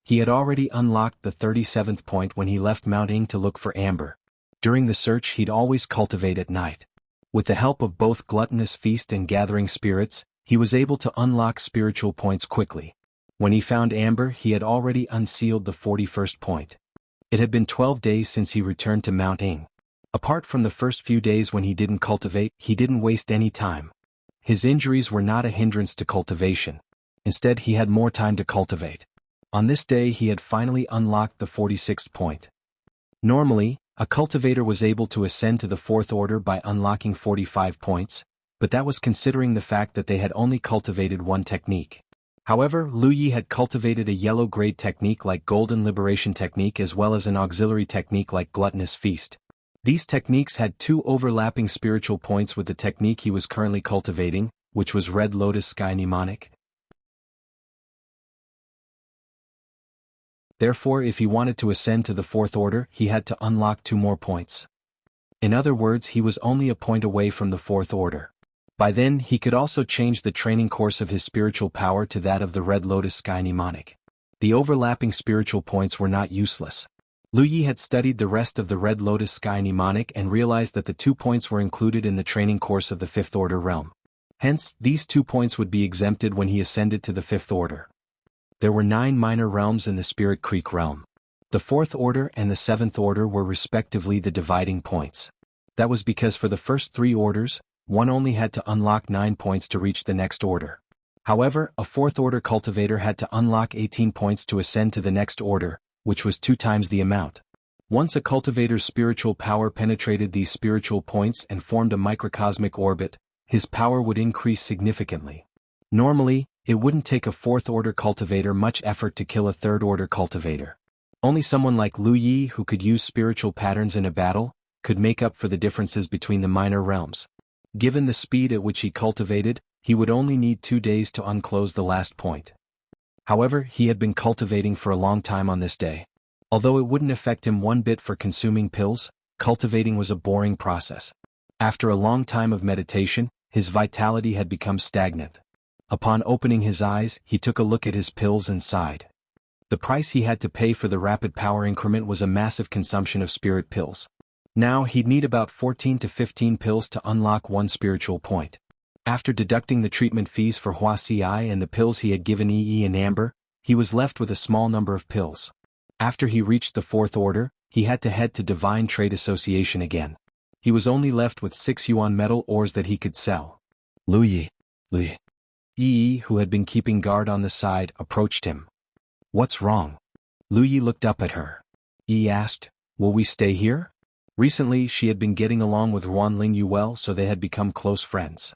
He had already unlocked the 37th point when he left Mount Ing to look for Amber. During the search he'd always cultivate at night. With the help of both Gluttonous Feast and Gathering Spirits, he was able to unlock spiritual points quickly. When he found Amber he had already unsealed the 41st point. It had been 12 days since he returned to Mount Ing. Apart from the first few days when he didn't cultivate, he didn't waste any time. His injuries were not a hindrance to cultivation. Instead he had more time to cultivate. On this day he had finally unlocked the 46th point. Normally, a cultivator was able to ascend to the 4th order by unlocking 45 points, but that was considering the fact that they had only cultivated one technique. However, Lu Yi had cultivated a yellow grade technique like Golden Liberation Technique as well as an auxiliary technique like Gluttonous Feast. These techniques had two overlapping spiritual points with the technique he was currently cultivating, which was Red Lotus Sky Mnemonic. Therefore, if he wanted to ascend to the 4th order, he had to unlock 2 more points. In other words, he was only a point away from the 4th order. By then, he could also change the training course of his spiritual power to that of the Red Lotus Sky Mnemonic. The overlapping spiritual points were not useless. Lu Yi had studied the rest of the Red Lotus Sky Mnemonic and realized that the 2 points were included in the training course of the 5th order realm. Hence, these 2 points would be exempted when he ascended to the 5th order. There were 9 minor realms in the Spirit Creek realm. The 4th order and the 7th order were respectively the dividing points. That was because for the first 3 orders, one only had to unlock 9 points to reach the next order. However, a 4th order cultivator had to unlock 18 points to ascend to the next order, which was 2 times the amount. Once a cultivator's spiritual power penetrated these spiritual points and formed a microcosmic orbit, his power would increase significantly. Normally, it wouldn't take a 4th order cultivator much effort to kill a 3rd order cultivator. Only someone like Lu Yi who could use spiritual patterns in a battle, could make up for the differences between the minor realms. Given the speed at which he cultivated, he would only need 2 days to unclose the last point. However, he had been cultivating for a long time on this day. Although it wouldn't affect him one bit for consuming pills, cultivating was a boring process. After a long time of meditation, his vitality had become stagnant. Upon opening his eyes, he took a look at his pills and sighed. The price he had to pay for the rapid power increment was a massive consumption of spirit pills. Now he'd need about 14 to 15 pills to unlock 1 spiritual point. After deducting the treatment fees for Wuxia and the pills he had given Yi and Amber, he was left with a small number of pills. After he reached the 4th order, he had to head to Divine Trade Association again. He was only left with 6 yuan metal ores that he could sell. Lu Yi. Yi, who had been keeping guard on the side, approached him. "What's wrong?" Lu Yi looked up at her. Yi asked, "Will we stay here?" Recently she had been getting along with Huan Lingyu well, so they had become close friends.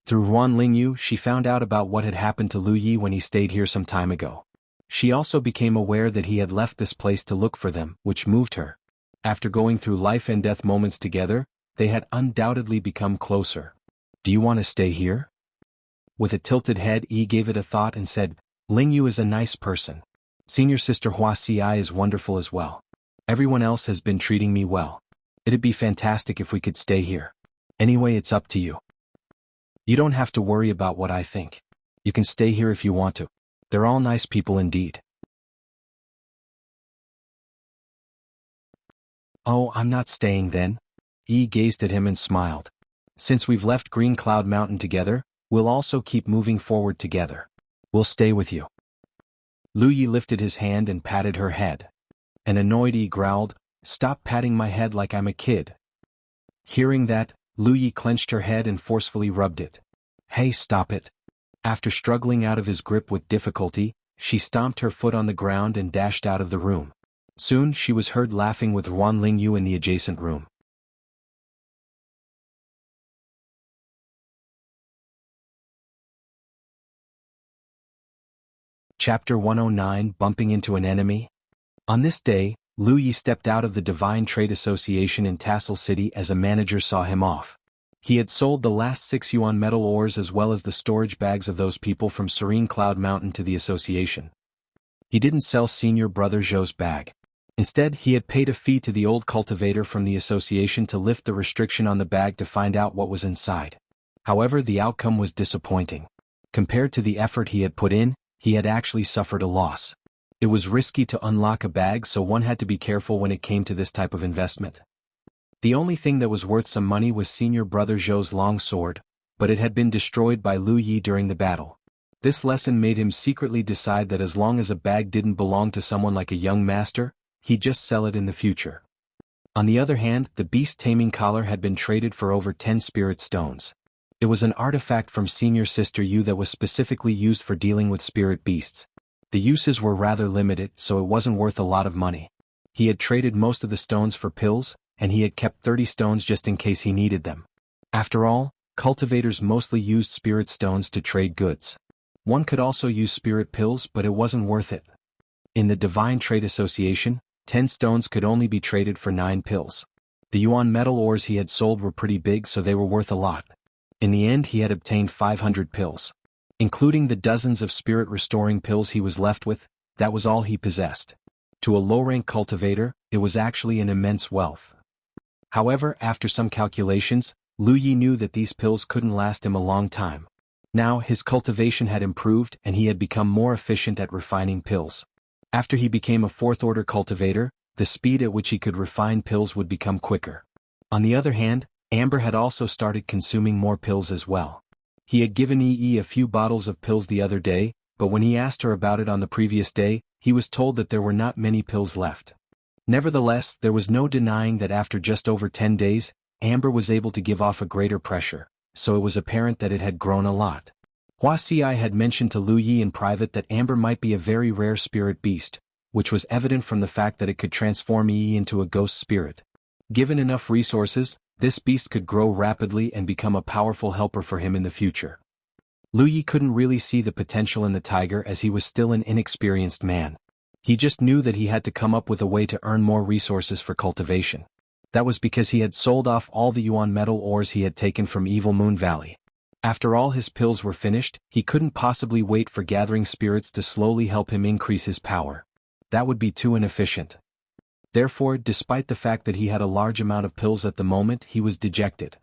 Through Huan Lingyu she found out about what had happened to Lu Yi when he stayed here some time ago. She also became aware that he had left this place to look for them, which moved her. After going through life and death moments together, they had undoubtedly become closer. "Do you want to stay here?" With a tilted head, Yi gave it a thought and said, "Lingyu is a nice person. Senior sister Huaxi is wonderful as well. Everyone else has been treating me well. It'd be fantastic if we could stay here. Anyway, it's up to you. You don't have to worry about what I think. You can stay here if you want to. They're all nice people indeed." "Oh, I'm not staying then." Yi gazed at him and smiled. "Since we've left Green Cloud Mountain together, we'll also keep moving forward together. We'll stay with you." Lu Yi lifted his hand and patted her head. An annoyed Yi growled, "Stop patting my head like I'm a kid." Hearing that, Lu Yi clenched her head and forcefully rubbed it. "Hey, stop it." After struggling out of his grip with difficulty, she stomped her foot on the ground and dashed out of the room. Soon she was heard laughing with Huan Lingyu in the adjacent room. Chapter 109, Bumping into an Enemy. On this day, Lu Yi stepped out of the Divine Trade Association in Tassel City as a manager saw him off. He had sold the last 6 yuan metal ores as well as the storage bags of those people from Serene Cloud Mountain to the association. He didn't sell Senior Brother Zhou's bag. Instead, he had paid a fee to the old cultivator from the association to lift the restriction on the bag to find out what was inside. However, the outcome was disappointing. Compared to the effort he had put in, he had actually suffered a loss. It was risky to unlock a bag, so one had to be careful when it came to this type of investment. The only thing that was worth some money was Senior Brother Zhou's long sword, but it had been destroyed by Lu Yi during the battle. This lesson made him secretly decide that as long as a bag didn't belong to someone like a young master, he'd just sell it in the future. On the other hand, the beast taming collar had been traded for over 10 spirit stones. It was an artifact from Senior Sister Yu that was specifically used for dealing with spirit beasts. The uses were rather limited, so it wasn't worth a lot of money. He had traded most of the stones for pills, and he had kept 30 stones just in case he needed them. After all, cultivators mostly used spirit stones to trade goods. One could also use spirit pills, but it wasn't worth it. In the Divine Trade Association, 10 stones could only be traded for 9 pills. The yuan metal ores he had sold were pretty big, so they were worth a lot. In the end, he had obtained 500 pills. Including the dozens of spirit-restoring pills he was left with, that was all he possessed. To a low-rank cultivator, it was actually an immense wealth. However, after some calculations, Lu Yi knew that these pills couldn't last him a long time. Now, his cultivation had improved and he had become more efficient at refining pills. After he became a 4th-order cultivator, the speed at which he could refine pills would become quicker. On the other hand, Amber had also started consuming more pills as well. He had given Yi a few bottles of pills the other day, but when he asked her about it on the previous day, he was told that there were not many pills left. Nevertheless, there was no denying that after just over 10 days, Amber was able to give off a greater pressure, so it was apparent that it had grown a lot. Huaxi had mentioned to Lu Yi in private that Amber might be a very rare spirit beast, which was evident from the fact that it could transform Yi into a ghost spirit. Given enough resources, this beast could grow rapidly and become a powerful helper for him in the future. Lu Yi couldn't really see the potential in the tiger as he was still an inexperienced man. He just knew that he had to come up with a way to earn more resources for cultivation. That was because he had sold off all the yuan metal ores he had taken from Evil Moon Valley. After all his pills were finished, he couldn't possibly wait for gathering spirits to slowly help him increase his power. That would be too inefficient. Therefore, despite the fact that he had a large amount of pills at the moment, he was dejected.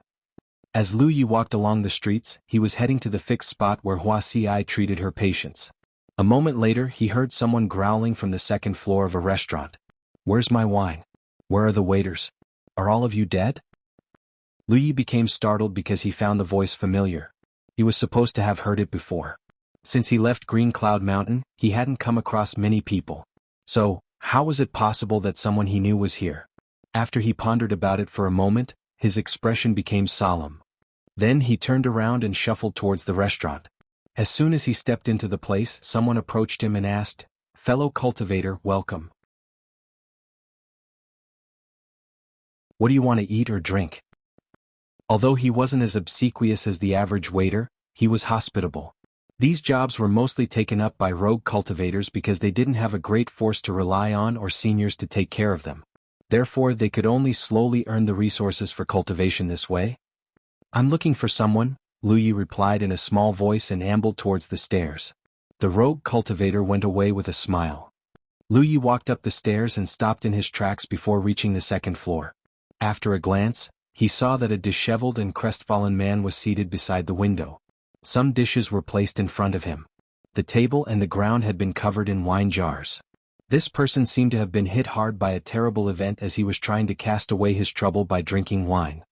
As Lu Yi walked along the streets, he was heading to the fixed spot where Huaxi treated her patients. A moment later, he heard someone growling from the 2nd floor of a restaurant. "Where's my wine? Where are the waiters? Are all of you dead?" Lu Yi became startled because he found the voice familiar. He was supposed to have heard it before. Since he left Green Cloud Mountain, he hadn't come across many people. So, how was it possible that someone he knew was here? After he pondered about it for a moment, his expression became solemn. Then he turned around and shuffled towards the restaurant. As soon as he stepped into the place, someone approached him and asked, "Fellow cultivator, welcome. What do you want to eat or drink?" Although he wasn't as obsequious as the average waiter, he was hospitable. These jobs were mostly taken up by rogue cultivators because they didn't have a great force to rely on or seniors to take care of them. Therefore, they could only slowly earn the resources for cultivation this way. "I'm looking for someone," Lu Yi replied in a small voice and ambled towards the stairs. The rogue cultivator went away with a smile. Lu Yi walked up the stairs and stopped in his tracks before reaching the second floor. After a glance, he saw that a disheveled and crestfallen man was seated beside the window. Some dishes were placed in front of him. The table and the ground had been covered in wine jars. This person seemed to have been hit hard by a terrible event as he was trying to cast away his trouble by drinking wine.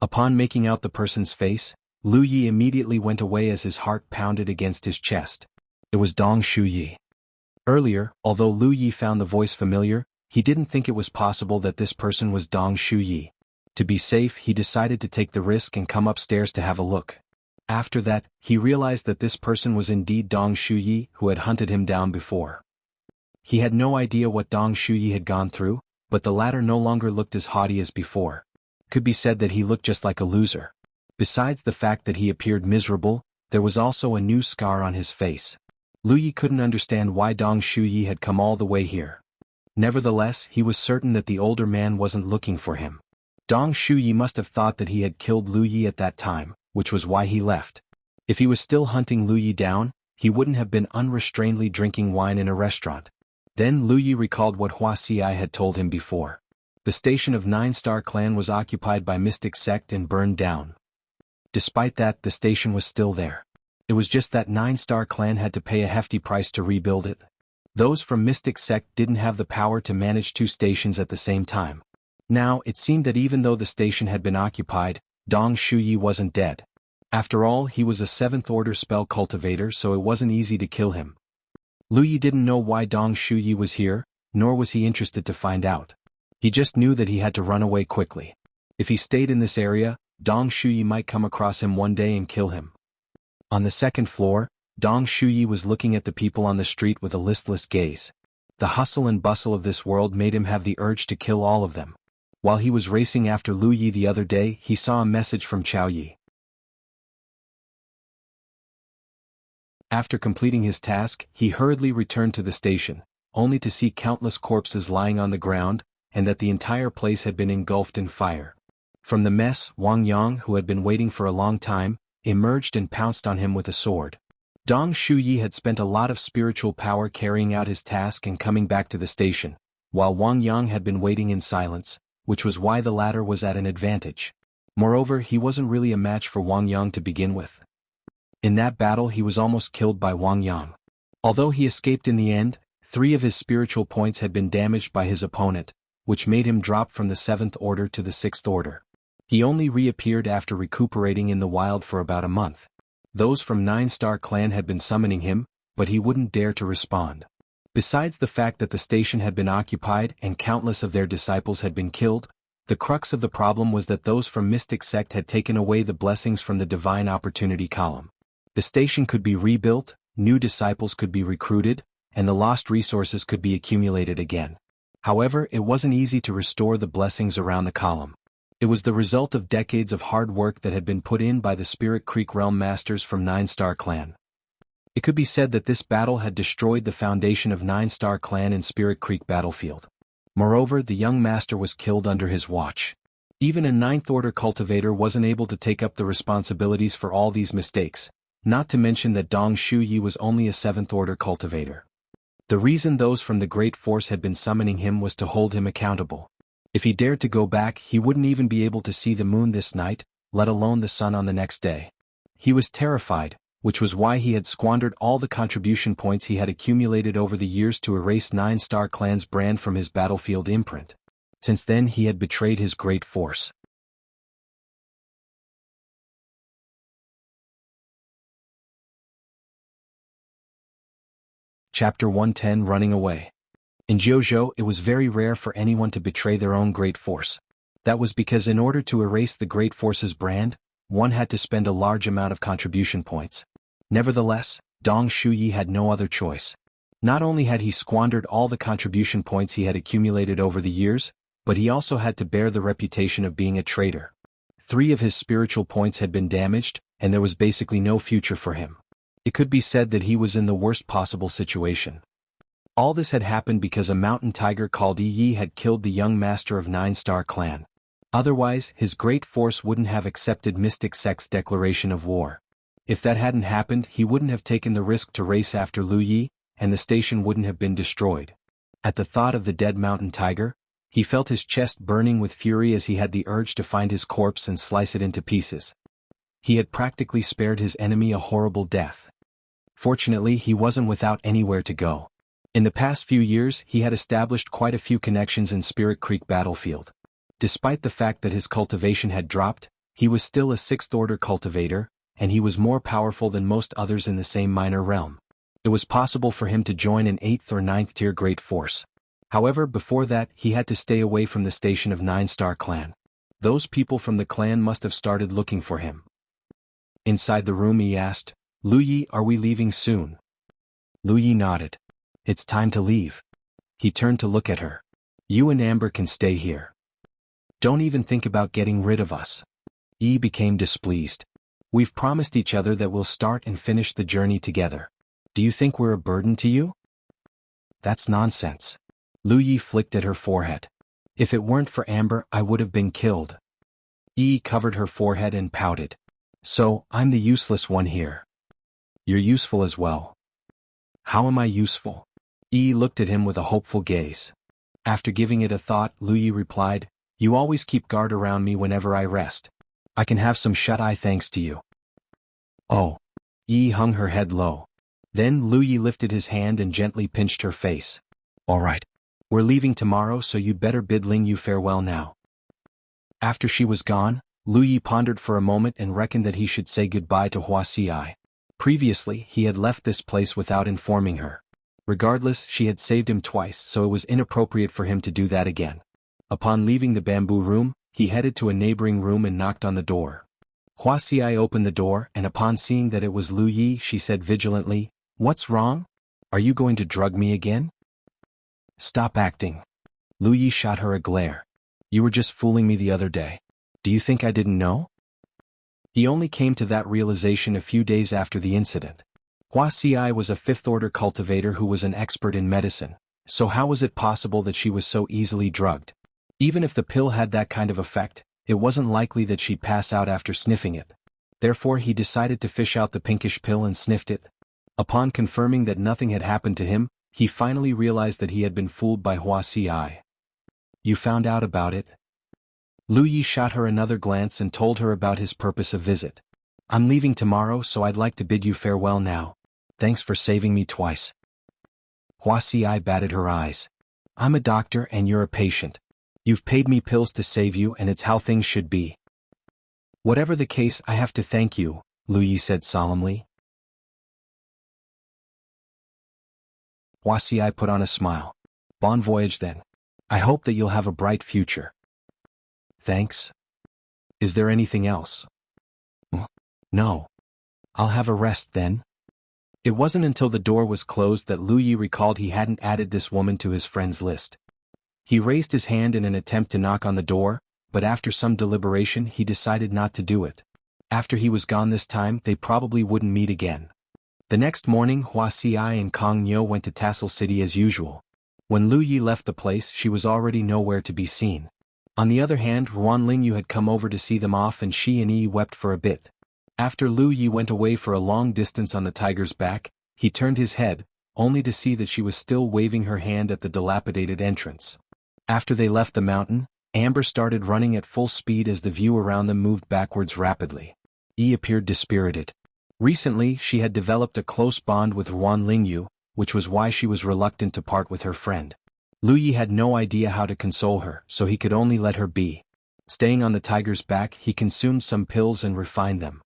Upon making out the person's face, Lu Yi immediately went away as his heart pounded against his chest. It was Dong Shuyi. Earlier, although Lu Yi found the voice familiar, he didn't think it was possible that this person was Dong Shuyi. To be safe, he decided to take the risk and come upstairs to have a look. After that, he realized that this person was indeed Dong Shuyi, who had hunted him down before. He had no idea what Dong Shuyi had gone through, but the latter no longer looked as haughty as before. It could be said that he looked just like a loser. Besides the fact that he appeared miserable, there was also a new scar on his face. Lu Yi couldn't understand why Dong Shuyi had come all the way here. Nevertheless, he was certain that the older man wasn't looking for him. Dong Shuyi must have thought that he had killed Lu Yi at that time, which was why he left. If he was still hunting Lu Yi down, he wouldn't have been unrestrainedly drinking wine in a restaurant. Then Lu Yi recalled what Wuxia had told him before. The station of 9-Star Clan was occupied by Mystic Sect and burned down. Despite that, the station was still there. It was just that 9-Star Clan had to pay a hefty price to rebuild it. Those from Mystic Sect didn't have the power to manage 2 stations at the same time. Now, it seemed that even though the station had been occupied, Dong Shuyi wasn't dead. After all, he was a 7th-order spell cultivator, so it wasn't easy to kill him. Lu Yi didn't know why Dong Shuyi was here, nor was he interested to find out. He just knew that he had to run away quickly. If he stayed in this area, Dong Shuyi might come across him one day and kill him. On the second floor, Dong Shuyi was looking at the people on the street with a listless gaze. The hustle and bustle of this world made him have the urge to kill all of them. While he was racing after Lu Yi the other day, he saw a message from Chao Yi. After completing his task, he hurriedly returned to the station, only to see countless corpses lying on the ground, and that the entire place had been engulfed in fire. From the mess, Wang Yang, who had been waiting for a long time, emerged and pounced on him with a sword. Dong Shuyi had spent a lot of spiritual power carrying out his task and coming back to the station, while Wang Yang had been waiting in silence, which was why the latter was at an advantage. Moreover, he wasn't really a match for Wang Yang to begin with. In that battle he was almost killed by Wang Yang. Although he escaped in the end, 3 of his spiritual points had been damaged by his opponent, which made him drop from the 7th order to the 6th order. He only reappeared after recuperating in the wild for about a month. Those from 9-Star Clan had been summoning him, but he wouldn't dare to respond. Besides the fact that the station had been occupied and countless of their disciples had been killed, the crux of the problem was that those from Mystic Sect had taken away the blessings from the Divine Opportunity column. The station could be rebuilt, new disciples could be recruited, and the lost resources could be accumulated again. However, it wasn't easy to restore the blessings around the column. It was the result of decades of hard work that had been put in by the Spirit Creek Realm Masters from 9-Star Clan. It could be said that this battle had destroyed the foundation of 9-Star Clan in Spirit Creek battlefield. Moreover, the young master was killed under his watch. Even a 9th Order cultivator wasn't able to take up the responsibilities for all these mistakes, not to mention that Dong Shuyi was only a 7th Order cultivator. The reason those from the Great Force had been summoning him was to hold him accountable. If he dared to go back, he wouldn't even be able to see the moon this night, let alone the sun on the next day. He was terrified, which was why he had squandered all the contribution points he had accumulated over the years to erase 9-Star Clan's brand from his battlefield imprint. Since then he had betrayed his Great Force. Chapter 110 Running Away. In Jianghu, it was very rare for anyone to betray their own Great Force. That was because in order to erase the Great Force's brand, one had to spend a large amount of contribution points. Nevertheless, Dong Shuyi had no other choice. Not only had he squandered all the contribution points he had accumulated over the years, but he also had to bear the reputation of being a traitor. 3 of his spiritual points had been damaged, and there was basically no future for him. It could be said that he was in the worst possible situation. All this had happened because a mountain tiger called Yi had killed the young master of 9-Star Clan. Otherwise, his great force wouldn't have accepted Mystic Sect's declaration of war. If that hadn't happened, he wouldn't have taken the risk to race after Lu Yi, and the station wouldn't have been destroyed. At the thought of the dead mountain tiger, he felt his chest burning with fury as he had the urge to find his corpse and slice it into pieces. He had practically spared his enemy a horrible death. Fortunately, he wasn't without anywhere to go. In the past few years, he had established quite a few connections in Spirit Creek battlefield. Despite the fact that his cultivation had dropped, he was still a 6th-order cultivator, and he was more powerful than most others in the same minor realm. It was possible for him to join an 8th or 9th tier great force. However, before that, he had to stay away from the station of 9-Star Clan. Those people from the clan must have started looking for him. Inside the room he asked, "Lu Yi, are we leaving soon?" Lu Yi nodded. "It's time to leave." He turned to look at her. "You and Amber can stay here. Don't even think about getting rid of us." Yi became displeased. "We've promised each other that we'll start and finish the journey together. Do you think we're a burden to you?" "That's nonsense." Lu Yi flicked at her forehead. "If it weren't for Amber, I would have been killed." Yi covered her forehead and pouted. "So, I'm the useless one here." "You're useful as well." "How am I useful?" Yi looked at him with a hopeful gaze. After giving it a thought, Lu Yi replied, "You always keep guard around me whenever I rest. I can have some shut-eye thanks to you." "Oh." Yi hung her head low. Then Lu Yi lifted his hand and gently pinched her face. "All right. We're leaving tomorrow, so you'd better bid Ling Yu farewell now." After she was gone, Lu Yi pondered for a moment and reckoned that he should say goodbye to Wuxia. Previously, he had left this place without informing her. Regardless, she had saved him twice, so it was inappropriate for him to do that again. Upon leaving the bamboo room, he headed to a neighboring room and knocked on the door. Wuxia opened the door, and upon seeing that it was Lu Yi, she said vigilantly, "What's wrong? Are you going to drug me again?" "Stop acting." Lu Yi shot her a glare. "You were just fooling me the other day. Do you think I didn't know?" He only came to that realization a few days after the incident. Wuxia was a 5th-order cultivator who was an expert in medicine, so how was it possible that she was so easily drugged? Even if the pill had that kind of effect, it wasn't likely that she'd pass out after sniffing it. Therefore he decided to fish out the pinkish pill and sniffed it. Upon confirming that nothing had happened to him, he finally realized that he had been fooled by Wuxia. "You found out about it?" Lu Yi shot her another glance and told her about his purpose of visit. "I'm leaving tomorrow, so I'd like to bid you farewell now. Thanks for saving me twice." Wuxia batted her eyes. "I'm a doctor and you're a patient. You've paid me pills to save you, and it's how things should be." "Whatever the case, I have to thank you," Lu Yi said solemnly. Wuxia put on a smile. "Bon voyage then. I hope that you'll have a bright future." "Thanks. Is there anything else?" "No. I'll have a rest then." It wasn't until the door was closed that Lu Yi recalled he hadn't added this woman to his friends list. He raised his hand in an attempt to knock on the door, but after some deliberation he decided not to do it. After he was gone this time, they probably wouldn't meet again. The next morning, Wuxia and Kong Niu went to Tassel City as usual. When Lu Yi left the place, she was already nowhere to be seen. On the other hand, Ruan Lingyu had come over to see them off, and she and Yi wept for a bit. After Lu Yi went away for a long distance on the tiger's back, he turned his head, only to see that she was still waving her hand at the dilapidated entrance. After they left the mountain, Amber started running at full speed as the view around them moved backwards rapidly. Yi appeared dispirited. Recently, she had developed a close bond with Ruan Lingyu, which was why she was reluctant to part with her friend. Lu Yi had no idea how to console her, so he could only let her be. Staying on the tiger's back, he consumed some pills and refined them.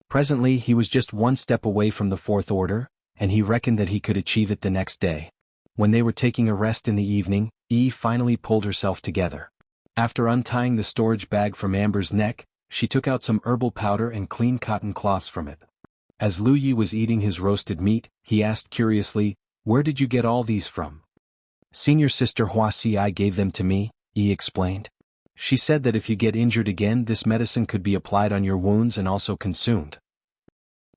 Presently, he was just one step away from the 4th order, and he reckoned that he could achieve it the next day. When they were taking a rest in the evening, Yi finally pulled herself together. After untying the storage bag from Amber's neck, she took out some herbal powder and clean cotton cloths from it. As Lu Yi was eating his roasted meat, he asked curiously, "Where did you get all these from?" "Senior sister Wuxia gave them to me," Yi explained. "She said that if you get injured again, this medicine could be applied on your wounds and also consumed."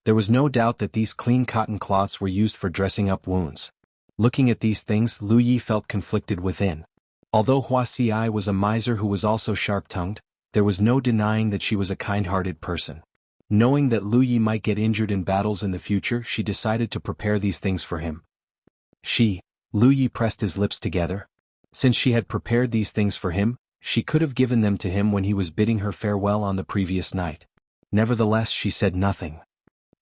There was no doubt that these clean cotton cloths were used for dressing up wounds. Looking at these things, Lu Yi felt conflicted within. Although Wuxia was a miser who was also sharp-tongued, there was no denying that she was a kind-hearted person. Knowing that Lu Yi might get injured in battles in the future, she decided to prepare these things for him. Lu Yi pressed his lips together. Since she had prepared these things for him, she could have given them to him when he was bidding her farewell on the previous night. Nevertheless, she said nothing.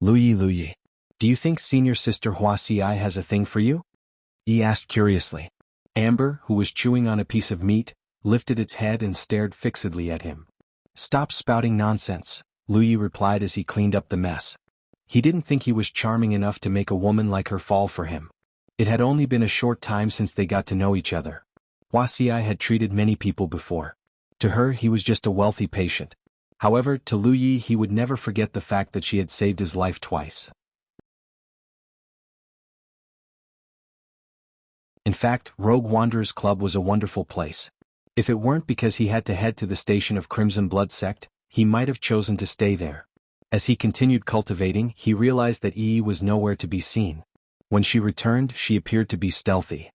Lu Yi, do you think senior sister Wuxia has a thing for you?" Yi asked curiously. Amber, who was chewing on a piece of meat, lifted its head and stared fixedly at him. "Stop spouting nonsense," Lu Yi replied as he cleaned up the mess. He didn't think he was charming enough to make a woman like her fall for him. It had only been a short time since they got to know each other. Wuxia had treated many people before. To her he was just a wealthy patient. However, to Lu Yi he would never forget the fact that she had saved his life twice. In fact, Rogue Wanderers Club was a wonderful place. If it weren't because he had to head to the station of Crimson Blood Sect, he might have chosen to stay there. As he continued cultivating, he realized that Yi was nowhere to be seen. When she returned, she appeared to be stealthy.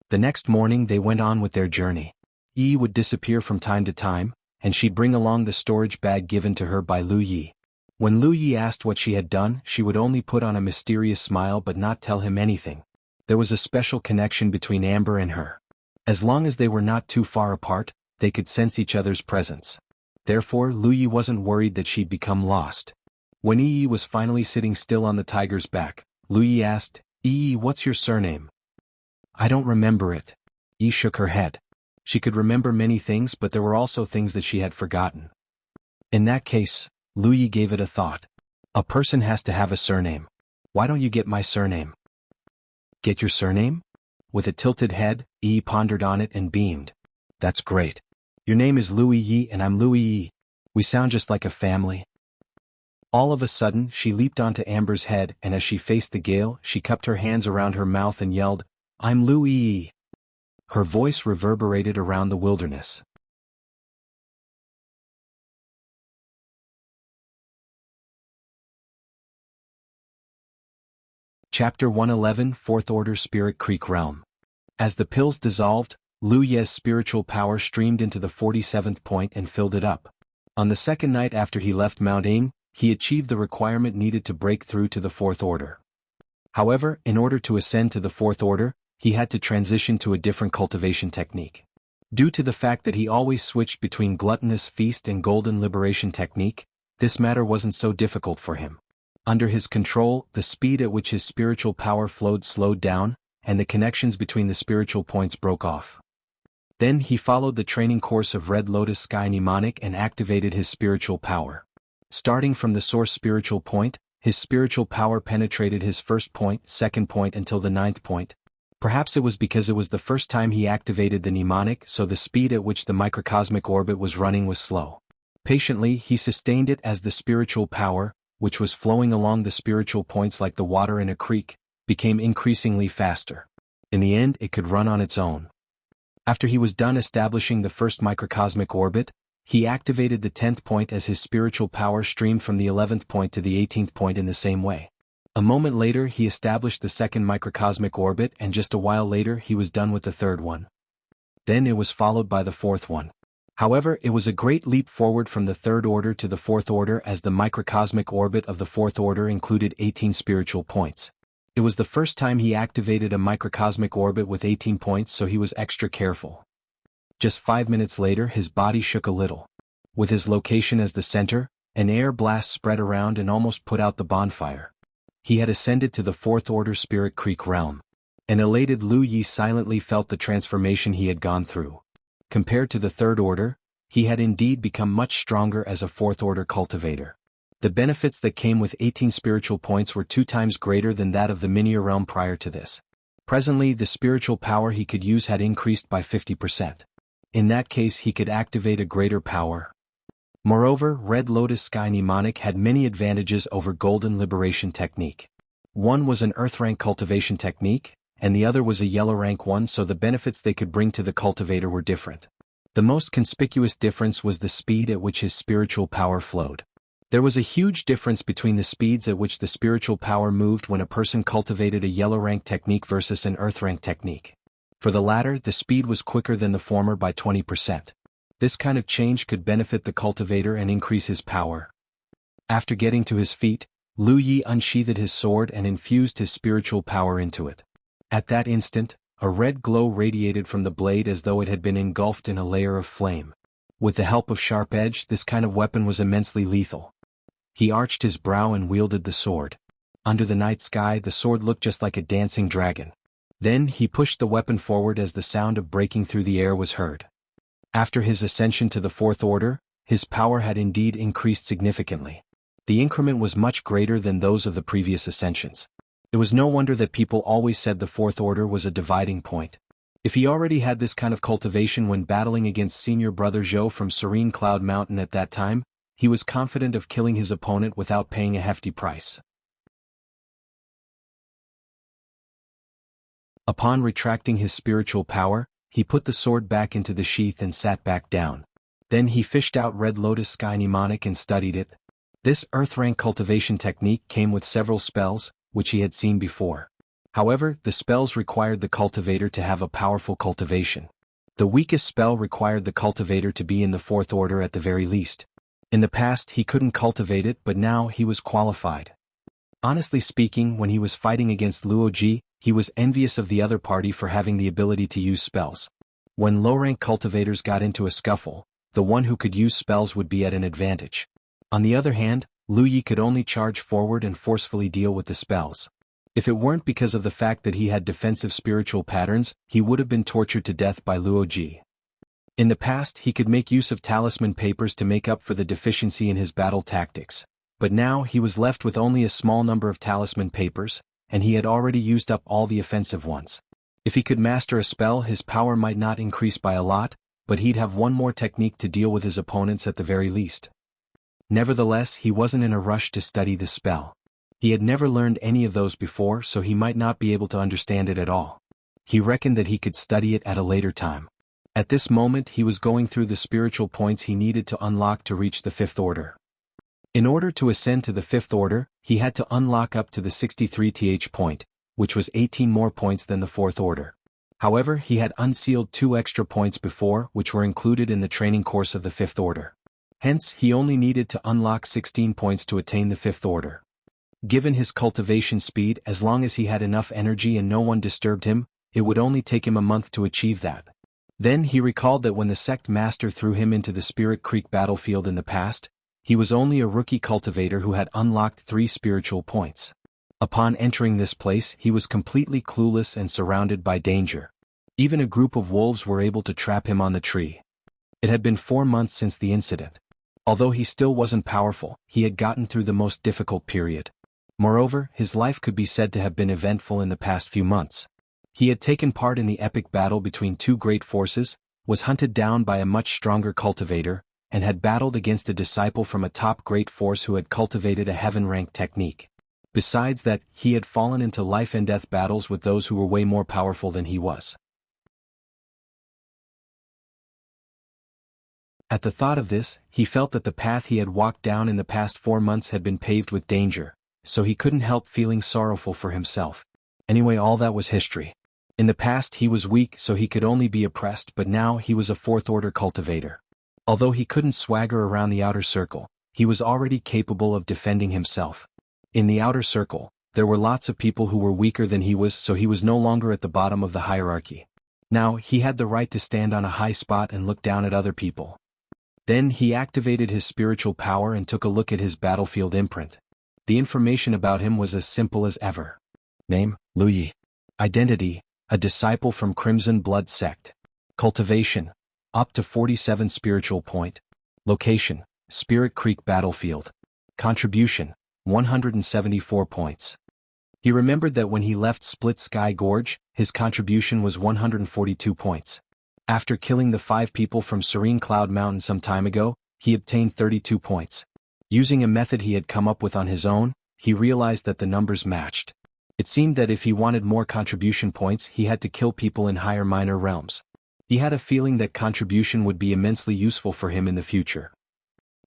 The next morning they went on with their journey. Yi would disappear from time to time, and she'd bring along the storage bag given to her by Lu Yi. When Lu Yi asked what she had done, she would only put on a mysterious smile but not tell him anything. There was a special connection between Amber and her. As long as they were not too far apart, they could sense each other's presence. Therefore, Lu Yi wasn't worried that she'd become lost. When Yi was finally sitting still on the tiger's back, Lu Yi asked, "Yi, what's your surname?" "I don't remember it." Yi shook her head. She could remember many things, but there were also things that she had forgotten. In that case, Lu Yi gave it a thought. "A person has to have a surname. Why don't you get my surname?" "Get your surname?" With a tilted head, Yi pondered on it and beamed. "That's great. Your name is Louis Yi and I'm Louis Yi. We sound just like a family." All of a sudden, she leaped onto Amber's head, and as she faced the gale, she cupped her hands around her mouth and yelled, "I'm Louis Yi." Her voice reverberated around the wilderness. Chapter 111, Fourth Order Spirit Creek Realm. As the pills dissolved, Lu Ye's spiritual power streamed into the 47th point and filled it up. On the second night after he left Mount Ing, he achieved the requirement needed to break through to the Fourth Order. However, in order to ascend to the Fourth Order, he had to transition to a different cultivation technique. Due to the fact that he always switched between Gluttonous Feast and Golden Liberation technique, this matter wasn't so difficult for him. Under his control, the speed at which his spiritual power flowed slowed down, and the connections between the spiritual points broke off. Then he followed the training course of Red Lotus Sky Mnemonic and activated his spiritual power. Starting from the source spiritual point, his spiritual power penetrated his first point, second point until the 9th point. Perhaps it was because it was the first time he activated the mnemonic, so the speed at which the microcosmic orbit was running was slow. Patiently, he sustained it as the spiritual power, which was flowing along the spiritual points like the water in a creek, became increasingly faster. In the end, it could run on its own. After he was done establishing the first microcosmic orbit, he activated the 10th point as his spiritual power streamed from the 11th point to the 18th point in the same way. A moment later he established the second microcosmic orbit, and just a while later he was done with the third one. Then it was followed by the fourth one. However, it was a great leap forward from the third order to the fourth order, as the microcosmic orbit of the fourth order included 18 spiritual points. It was the first time he activated a microcosmic orbit with 18 points, so he was extra careful. Just 5 minutes later his body shook a little. With his location as the center, an air blast spread around and almost put out the bonfire. He had ascended to the Fourth Order Spirit Creek realm. An elated Lu Yi silently felt the transformation he had gone through. Compared to the Third Order, he had indeed become much stronger as a Fourth Order cultivator. The benefits that came with 18 spiritual points were 2 times greater than that of the Minior realm prior to this. Presently, the spiritual power he could use had increased by 50%. In that case he could activate a greater power. Moreover, Red Lotus Sky Mnemonic had many advantages over Golden Liberation Technique. One was an Earth rank cultivation technique, and the other was a Yellow rank one, so the benefits they could bring to the cultivator were different. The most conspicuous difference was the speed at which his spiritual power flowed. There was a huge difference between the speeds at which the spiritual power moved when a person cultivated a Yellow rank technique versus an Earth rank technique. For the latter, the speed was quicker than the former by 20%. This kind of change could benefit the cultivator and increase his power. After getting to his feet, Lu Yi unsheathed his sword and infused his spiritual power into it. At that instant, a red glow radiated from the blade as though it had been engulfed in a layer of flame. With the help of sharp edge, this kind of weapon was immensely lethal. He arched his brow and wielded the sword. Under the night sky, the sword looked just like a dancing dragon. Then he pushed the weapon forward as the sound of breaking through the air was heard. After his ascension to the Fourth Order, his power had indeed increased significantly. The increment was much greater than those of the previous ascensions. It was no wonder that people always said the Fourth Order was a dividing point. If he already had this kind of cultivation when battling against senior brother Zhou from Serene Cloud Mountain at that time, he was confident of killing his opponent without paying a hefty price. Upon retracting his spiritual power, he put the sword back into the sheath and sat back down. Then he fished out Red Lotus Sky Mnemonic and studied it. This Earth rank cultivation technique came with several spells, which he had seen before. However, the spells required the cultivator to have a powerful cultivation. The weakest spell required the cultivator to be in the Fourth Order at the very least. In the past he couldn't cultivate it, but now he was qualified. Honestly speaking, when he was fighting against Luo Ji, he was envious of the other party for having the ability to use spells. When low-rank cultivators got into a scuffle, the one who could use spells would be at an advantage. On the other hand, Lu Yi could only charge forward and forcefully deal with the spells. If it weren't because of the fact that he had defensive spiritual patterns, he would have been tortured to death by Luo Ji. In the past, he could make use of talisman papers to make up for the deficiency in his battle tactics. But now he was left with only a small number of talisman papers, and he had already used up all the offensive ones. If he could master a spell, his power might not increase by a lot, but he'd have one more technique to deal with his opponents at the very least. Nevertheless, he wasn't in a rush to study the spell. He had never learned any of those before, so he might not be able to understand it at all. He reckoned that he could study it at a later time. At this moment he was going through the spiritual points he needed to unlock to reach the Fifth Order. In order to ascend to the Fifth Order, he had to unlock up to the 63th point, which was 18 more points than the Fourth Order. However, he had unsealed 2 extra points before, which were included in the training course of the Fifth Order. Hence, he only needed to unlock 16 points to attain the Fifth Order. Given his cultivation speed, as long as he had enough energy and no one disturbed him, it would only take him a month to achieve that. Then he recalled that when the sect master threw him into the Spirit Creek battlefield in the past, he was only a rookie cultivator who had unlocked 3 spiritual points. Upon entering this place, he was completely clueless and surrounded by danger. Even a group of wolves were able to trap him on the tree. It had been 4 months since the incident. Although he still wasn't powerful, he had gotten through the most difficult period. Moreover, his life could be said to have been eventful in the past few months. He had taken part in the epic battle between 2 great forces, was hunted down by a much stronger cultivator, and had battled against a disciple from a top great force who had cultivated a heaven-ranked technique. Besides that, he had fallen into life-and-death battles with those who were way more powerful than he was. At the thought of this, he felt that the path he had walked down in the past 4 months had been paved with danger, so he couldn't help feeling sorrowful for himself. Anyway, all that was history. In the past he was weak, so he could only be oppressed, but now he was a fourth-order cultivator. Although he couldn't swagger around the outer circle, he was already capable of defending himself. In the outer circle, there were lots of people who were weaker than he was, so he was no longer at the bottom of the hierarchy. Now, he had the right to stand on a high spot and look down at other people. Then he activated his spiritual power and took a look at his battlefield imprint. The information about him was as simple as ever. Name, Lu Yi. Identity, a disciple from Crimson Blood Sect. Cultivation, up to 47 spiritual point. Location, Spirit Creek Battlefield. Contribution, 174 points. He remembered that when he left Split Sky Gorge, his contribution was 142 points. After killing the 5 people from Serene Cloud Mountain some time ago, he obtained 32 points. Using a method he had come up with on his own, he realized that the numbers matched. It seemed that if he wanted more contribution points he had to kill people in higher minor realms. He had a feeling that contribution would be immensely useful for him in the future.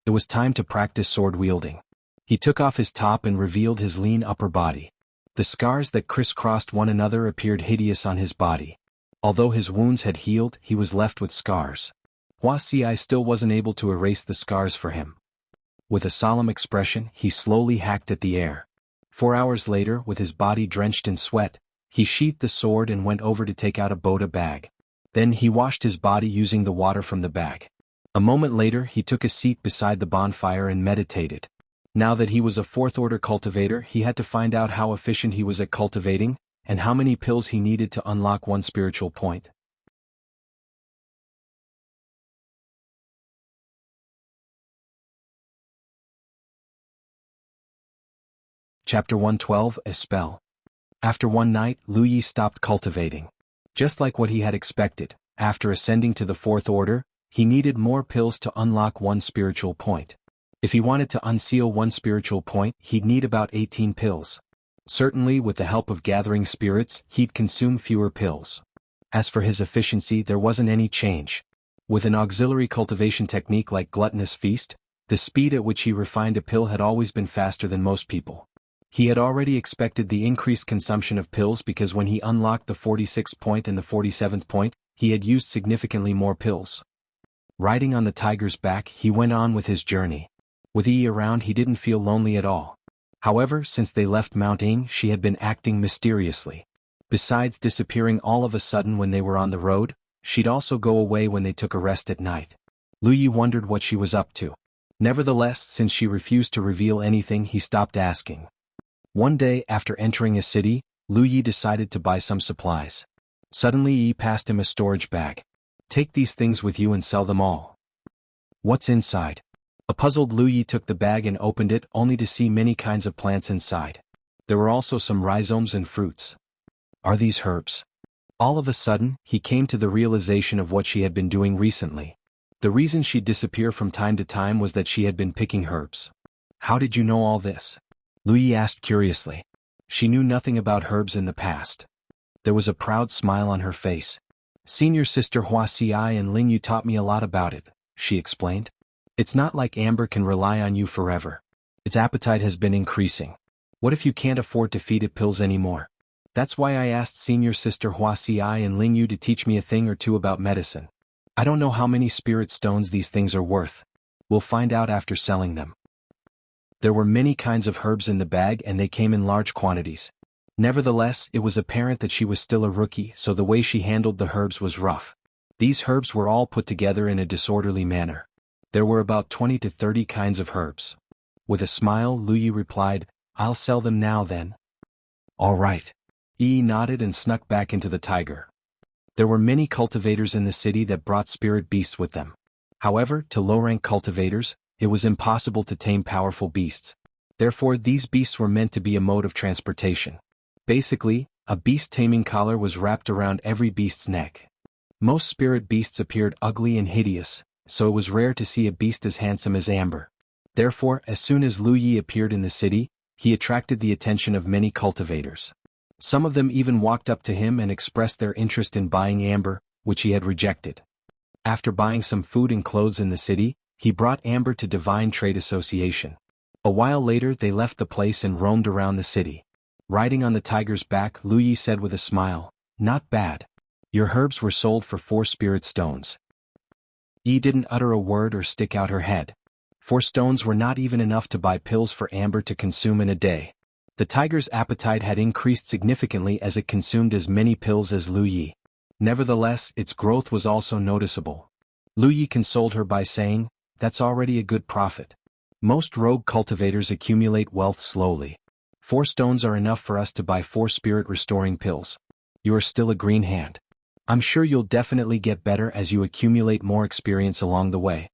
It was time to practice sword wielding. He took off his top and revealed his lean upper body. The scars that crisscrossed one another appeared hideous on his body. Although his wounds had healed, he was left with scars. Wuxia still wasn't able to erase the scars for him. With a solemn expression, he slowly hacked at the air. 4 hours later, with his body drenched in sweat, he sheathed the sword and went over to take out a Boda bag. Then he washed his body using the water from the bag. A moment later he took a seat beside the bonfire and meditated. Now that he was a fourth-order cultivator, he had to find out how efficient he was at cultivating, and how many pills he needed to unlock one spiritual point. Chapter 112, A Spell. After one night, Lu Yi stopped cultivating. Just like what he had expected, after ascending to the fourth order, he needed more pills to unlock one spiritual point. If he wanted to unseal one spiritual point, he'd need about 18 pills. Certainly, with the help of gathering spirits, he'd consume fewer pills. As for his efficiency, there wasn't any change. With an auxiliary cultivation technique like Gluttonous Feast, the speed at which he refined a pill had always been faster than most people. He had already expected the increased consumption of pills because when he unlocked the 46th point and the 47th point, he had used significantly more pills. Riding on the tiger's back, he went on with his journey. With Yi around, he didn't feel lonely at all. However, since they left Mount Ing, she had been acting mysteriously. Besides disappearing all of a sudden when they were on the road, she'd also go away when they took a rest at night. Lu Yi wondered what she was up to. Nevertheless, since she refused to reveal anything, he stopped asking. One day, after entering a city, Lu Yi decided to buy some supplies. Suddenly Yi passed him a storage bag. Take these things with you and sell them all. What's inside? A puzzled Lu Yi took the bag and opened it, only to see many kinds of plants inside. There were also some rhizomes and fruits. Are these herbs? All of a sudden, he came to the realization of what she had been doing recently. The reason she'd disappear from time to time was that she had been picking herbs. How did you know all this? Lu Yi asked curiously. She knew nothing about herbs in the past. There was a proud smile on her face. Senior sister Wuxia and Ling Yu taught me a lot about it, she explained. It's not like Amber can rely on you forever. Its appetite has been increasing. What if you can't afford to feed it pills anymore? That's why I asked senior sister Wuxia and Ling Yu to teach me a thing or two about medicine. I don't know how many spirit stones these things are worth. We'll find out after selling them. There were many kinds of herbs in the bag and they came in large quantities. Nevertheless, it was apparent that she was still a rookie, so the way she handled the herbs was rough. These herbs were all put together in a disorderly manner. There were about 20 to 30 kinds of herbs. With a smile, Lu Yi replied, I'll sell them now then. All right. Yi nodded and snuck back into the tiger. There were many cultivators in the city that brought spirit beasts with them. However, to low-rank cultivators, it was impossible to tame powerful beasts. Therefore, these beasts were meant to be a mode of transportation. Basically, a beast-taming collar was wrapped around every beast's neck. Most spirit beasts appeared ugly and hideous, so it was rare to see a beast as handsome as Amber. Therefore, as soon as Lu Yi appeared in the city, he attracted the attention of many cultivators. Some of them even walked up to him and expressed their interest in buying Amber, which he had rejected. After buying some food and clothes in the city, he brought Amber to Divine Trade Association. A while later they left the place and roamed around the city. Riding on the tiger's back, Lu Yi said with a smile, Not bad. Your herbs were sold for 4 spirit stones. Yi didn't utter a word or stick out her head. 4 stones were not even enough to buy pills for Amber to consume in a day. The tiger's appetite had increased significantly as it consumed as many pills as Lu Yi. Nevertheless, its growth was also noticeable. Lu Yi consoled her by saying, That's already a good profit. Most rogue cultivators accumulate wealth slowly. 4 stones are enough for us to buy 4 spirit-restoring pills. You are still a green hand. I'm sure you'll definitely get better as you accumulate more experience along the way.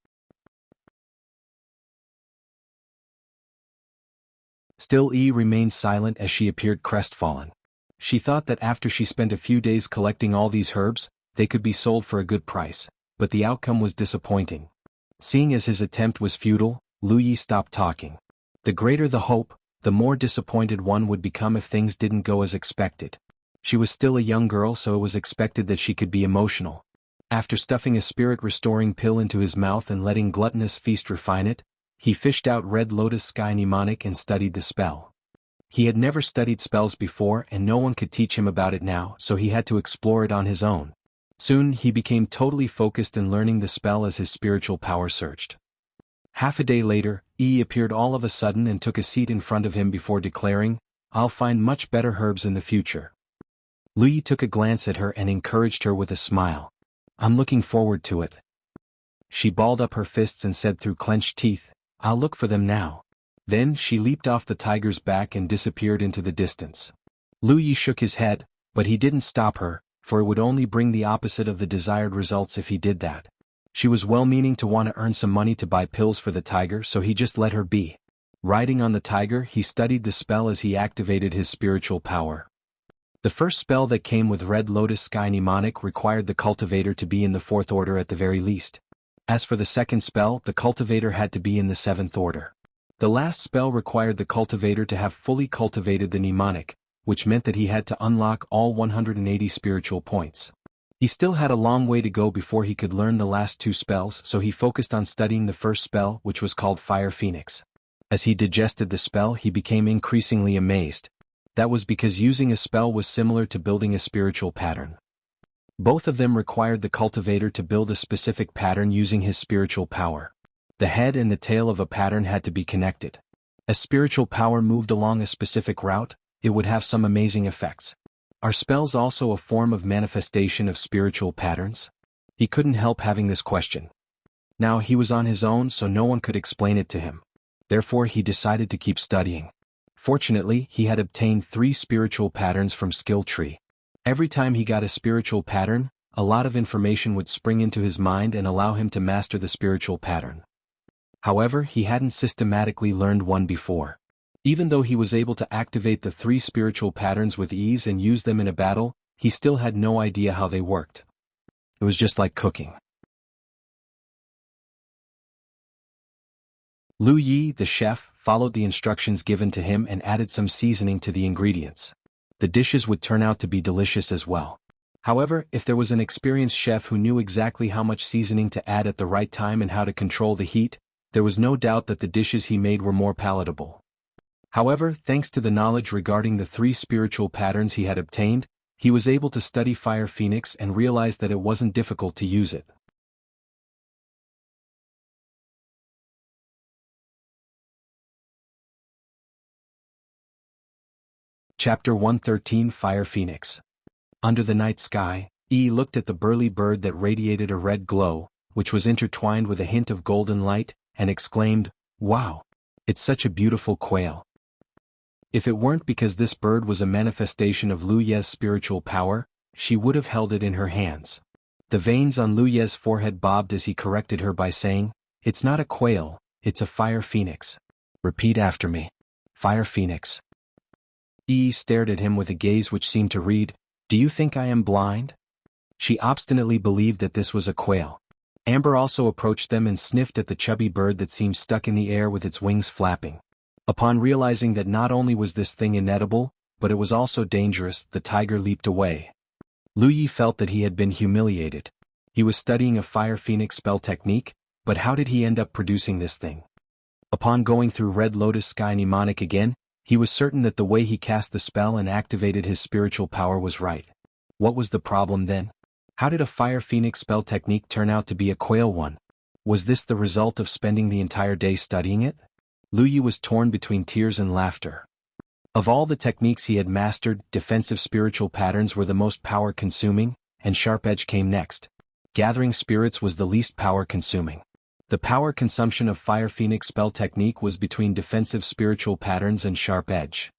Still Yi remained silent as she appeared crestfallen. She thought that after she spent a few days collecting all these herbs, they could be sold for a good price, but the outcome was disappointing. Seeing as his attempt was futile, Lu Yi stopped talking. The greater the hope, the more disappointed one would become if things didn't go as expected. She was still a young girl, so it was expected that she could be emotional. After stuffing a spirit-restoring pill into his mouth and letting gluttonous feast refine it, he fished out Red Lotus Sky Mnemonic and studied the spell. He had never studied spells before and no one could teach him about it now, so he had to explore it on his own. Soon he became totally focused in learning the spell as his spiritual power surged. Half a day later, Yi appeared all of a sudden and took a seat in front of him before declaring, "I'll find much better herbs in the future." Lu Yi took a glance at her and encouraged her with a smile. "I'm looking forward to it." She balled up her fists and said through clenched teeth, "I'll look for them now." Then she leaped off the tiger's back and disappeared into the distance. Lu Yi shook his head, but he didn't stop her, for it would only bring the opposite of the desired results if he did that. She was well-meaning to want to earn some money to buy pills for the tiger, so he just let her be. Riding on the tiger, he studied the spell as he activated his spiritual power. The first spell that came with Red Lotus Sky Mnemonic required the cultivator to be in the 4th order at the very least. As for the second spell, the cultivator had to be in the 7th order. The last spell required the cultivator to have fully cultivated the mnemonic, which meant that he had to unlock all 180 spiritual points. He still had a long way to go before he could learn the last 2 spells, so he focused on studying the first spell, which was called Fire Phoenix. As he digested the spell, he became increasingly amazed. That was because using a spell was similar to building a spiritual pattern. Both of them required the cultivator to build a specific pattern using his spiritual power. The head and the tail of a pattern had to be connected. As spiritual power moved along a specific route, it would have some amazing effects. Are spells also a form of manifestation of spiritual patterns? He couldn't help having this question. Now he was on his own, so no one could explain it to him. Therefore he decided to keep studying. Fortunately, he had obtained 3 spiritual patterns from Skill Tree. Every time he got a spiritual pattern, a lot of information would spring into his mind and allow him to master the spiritual pattern. However, he hadn't systematically learned one before. Even though he was able to activate the 3 spiritual patterns with ease and use them in a battle, he still had no idea how they worked. It was just like cooking. Lu Yi, the chef, followed the instructions given to him and added some seasoning to the ingredients. The dishes would turn out to be delicious as well. However, if there was an experienced chef who knew exactly how much seasoning to add at the right time and how to control the heat, there was no doubt that the dishes he made were more palatable. However, thanks to the knowledge regarding the 3 spiritual patterns he had obtained, he was able to study Fire Phoenix and realized that it wasn't difficult to use it. Chapter 113 Fire Phoenix. Under the night sky, Yi looked at the burly bird that radiated a red glow, which was intertwined with a hint of golden light, and exclaimed, "Wow! It's such a beautiful quail." If it weren't because this bird was a manifestation of Lu Ye's spiritual power, she would have held it in her hands. The veins on Lu Ye's forehead bobbed as he corrected her by saying, "It's not a quail, it's a fire phoenix. Repeat after me. Fire phoenix." Yi stared at him with a gaze which seemed to read, "Do you think I am blind?" She obstinately believed that this was a quail. Amber also approached them and sniffed at the chubby bird that seemed stuck in the air with its wings flapping. Upon realizing that not only was this thing inedible, but it was also dangerous, the tiger leaped away. Lu Yi felt that he had been humiliated. He was studying a Fire Phoenix spell technique, but how did he end up producing this thing? Upon going through Red Lotus Sky Mnemonic again, he was certain that the way he cast the spell and activated his spiritual power was right. What was the problem then? How did a Fire Phoenix spell technique turn out to be a quail one? Was this the result of spending the entire day studying it? Lu Yi was torn between tears and laughter. Of all the techniques he had mastered, defensive spiritual patterns were the most power-consuming, and Sharp Edge came next. Gathering spirits was the least power-consuming. The power consumption of Fire Phoenix spell technique was between defensive spiritual patterns and Sharp Edge.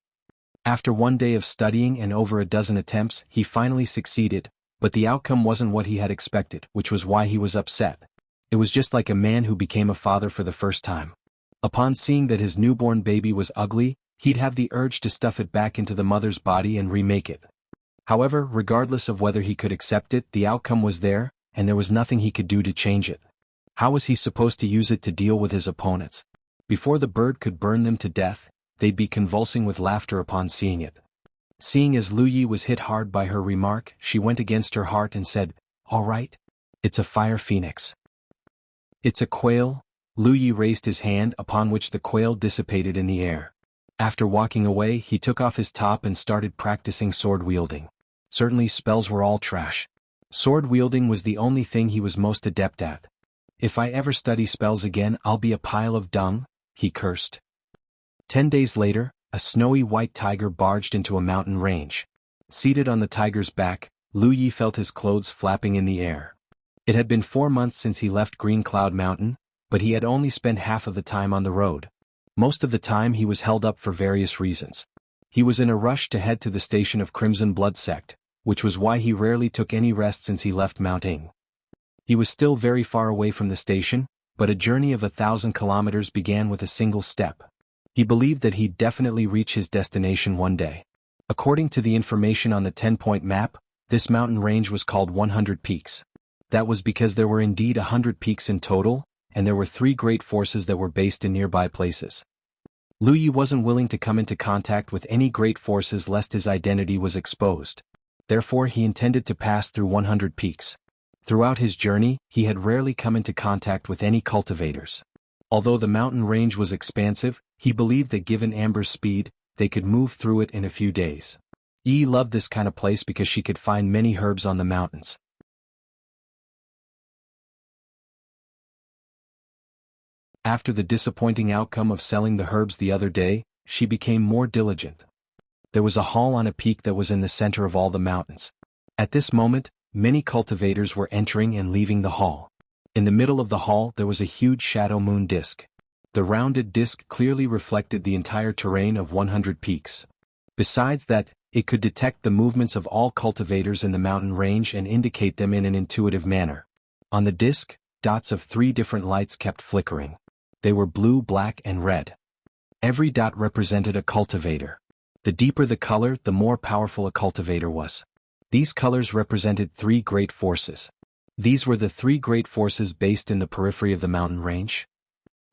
After one day of studying and over a dozen attempts, he finally succeeded, but the outcome wasn't what he had expected, which was why he was upset. It was just like a man who became a father for the first time. Upon seeing that his newborn baby was ugly, he'd have the urge to stuff it back into the mother's body and remake it. However, regardless of whether he could accept it, the outcome was there, and there was nothing he could do to change it. How was he supposed to use it to deal with his opponents? Before the bird could burn them to death, they'd be convulsing with laughter upon seeing it. Seeing as Lu Yi was hit hard by her remark, she went against her heart and said, "All right. It's a fire phoenix." "It's a quail." Lu Yi raised his hand, upon which the quail dissipated in the air. After walking away, he took off his top and started practicing sword wielding. Certainly spells were all trash. Sword wielding was the only thing he was most adept at. "If I ever study spells again, I'll be a pile of dung," he cursed. 10 days later, a snowy white tiger barged into a mountain range. Seated on the tiger's back, Lu Yi felt his clothes flapping in the air. It had been 4 months since he left Green Cloud Mountain, but he had only spent half of the time on the road. Most of the time he was held up for various reasons. He was in a rush to head to the station of Crimson Blood Sect, which was why he rarely took any rest since he left Mount Ing. He was still very far away from the station, but a journey of 1,000 kilometers began with a single step. He believed that he'd definitely reach his destination one day. According to the information on the 10-point map, this mountain range was called 100 Peaks. That was because there were indeed 100 peaks in total, and there were 3 great forces that were based in nearby places. Lu Yi wasn't willing to come into contact with any great forces lest his identity was exposed. Therefore he intended to pass through 100 peaks. Throughout his journey, he had rarely come into contact with any cultivators. Although the mountain range was expansive, he believed that given Amber's speed, they could move through it in a few days. Yi loved this kind of place because she could find many herbs on the mountains. After the disappointing outcome of selling the herbs the other day, she became more diligent. There was a hall on a peak that was in the center of all the mountains. At this moment, many cultivators were entering and leaving the hall. In the middle of the hall there was a huge shadow moon disk. The rounded disk clearly reflected the entire terrain of 100 peaks. Besides that, it could detect the movements of all cultivators in the mountain range and indicate them in an intuitive manner. On the disk, dots of 3 different lights kept flickering. They were blue, black, and red. Every dot represented a cultivator. The deeper the color, the more powerful a cultivator was. These colors represented 3 great forces. These were the 3 great forces based in the periphery of the mountain range.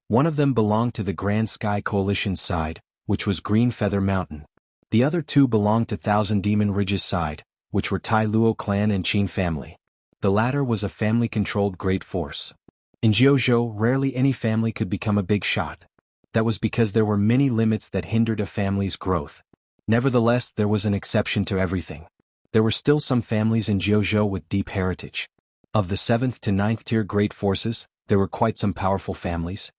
One of them belonged to the Grand Sky Coalition's side, which was Green Feather Mountain. The other 2 belonged to Thousand Demon Ridge's side, which were Tai Luo clan and Qin family. The latter was a family-controlled great force. In Jianghu, rarely any family could become a big shot. That was because there were many limits that hindered a family's growth. Nevertheless, there was an exception to everything. There were still some families in Jianghu with deep heritage. Of the 7th to 9th tier great forces, there were quite some powerful families.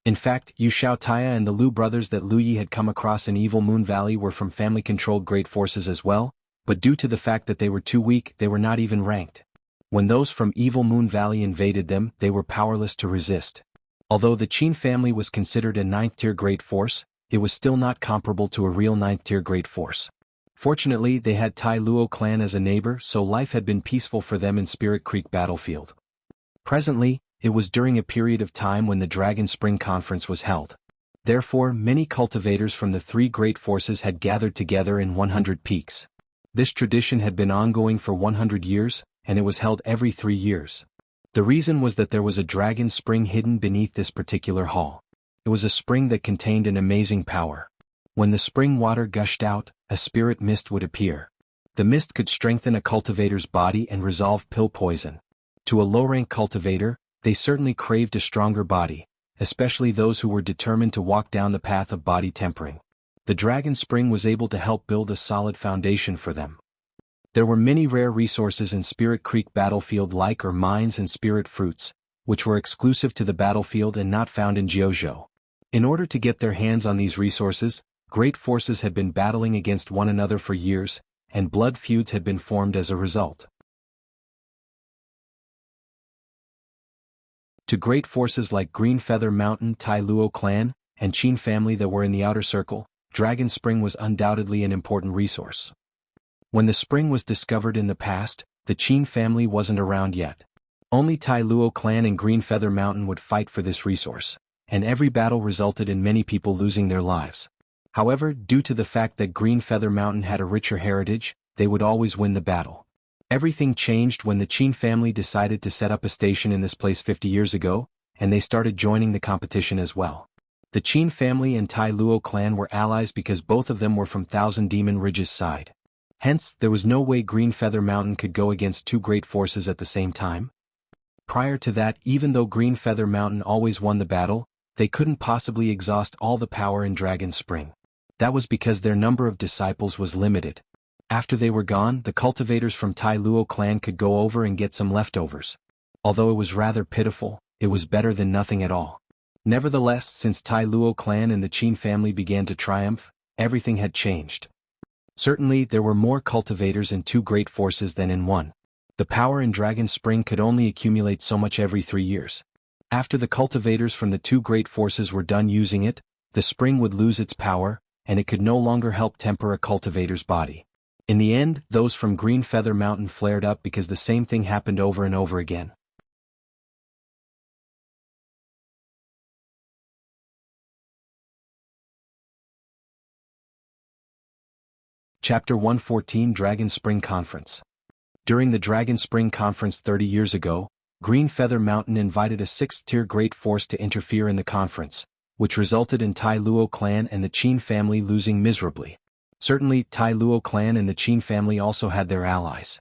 In fact, Yu Xiaotaya and the Lu brothers that Lu Yi had come across in Evil Moon Valley were from family-controlled great forces as well, but due to the fact that they were too weak, they were not even ranked. When those from Evil Moon Valley invaded them, they were powerless to resist. Although the Qin family was considered a 9th tier great force, it was still not comparable to a real 9th tier great force. Fortunately, they had Tai Luo clan as a neighbor, so life had been peaceful for them in Spirit Creek battlefield. Presently, it was during a period of time when the Dragon Spring Conference was held. Therefore, many cultivators from the 3 great forces had gathered together in 100 peaks. This tradition had been ongoing for 100 years, and it was held every 3 years. The reason was that there was a dragon spring hidden beneath this particular hall. It was a spring that contained an amazing power. When the spring water gushed out, a spirit mist would appear. The mist could strengthen a cultivator's body and resolve pill poison. To a low-rank cultivator, they certainly craved a stronger body, especially those who were determined to walk down the path of body tempering. The dragon spring was able to help build a solid foundation for them. There were many rare resources in Spirit Creek battlefield like mines and spirit fruits, which were exclusive to the battlefield and not found in Jianghu. In order to get their hands on these resources, great forces had been battling against one another for years, and blood feuds had been formed as a result. To great forces like Green Feather Mountain, Tai Luo clan, and Qin family that were in the outer circle, Dragon Spring was undoubtedly an important resource. When the spring was discovered in the past, the Qin family wasn't around yet. Only Tai Luo clan and Green Feather Mountain would fight for this resource, and every battle resulted in many people losing their lives. However, due to the fact that Green Feather Mountain had a richer heritage, they would always win the battle. Everything changed when the Qin family decided to set up a station in this place 50 years ago, and they started joining the competition as well. The Qin family and Tai Luo clan were allies because both of them were from Thousand Demon Ridge's side. Hence, there was no way Green Feather Mountain could go against two great forces at the same time. Prior to that, even though Green Feather Mountain always won the battle, they couldn't possibly exhaust all the power in Dragon Spring. That was because their number of disciples was limited. After they were gone, the cultivators from Tai Luo clan could go over and get some leftovers. Although it was rather pitiful, it was better than nothing at all. Nevertheless, since Tai Luo clan and the Qin family began to triumph, everything had changed. Certainly, there were more cultivators in two great forces than in one. The power in Dragon Spring could only accumulate so much every 3 years. After the cultivators from the two great forces were done using it, the spring would lose its power, and it could no longer help temper a cultivator's body. In the end, those from Green Feather Mountain flared up because the same thing happened over and over again. Chapter 114 Dragon Spring Conference. During the Dragon Spring Conference 30 years ago, Green Feather Mountain invited a 6th-tier great force to interfere in the conference, which resulted in Tai Luo clan and the Qin family losing miserably. Certainly, Tai Luo clan and the Qin family also had their allies.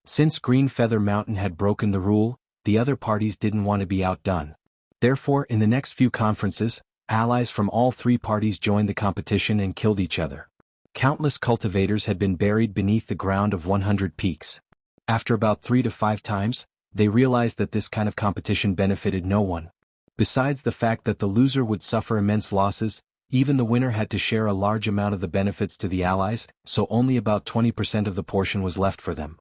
Since Green Feather Mountain had broken the rule, the other parties didn't want to be outdone. Therefore, in the next few conferences, allies from all three parties joined the competition and killed each other. Countless cultivators had been buried beneath the ground of 100 peaks. After about 3 to 5 times, they realized that this kind of competition benefited no one. Besides the fact that the loser would suffer immense losses, even the winner had to share a large amount of the benefits to the allies, so only about 20% of the portion was left for them.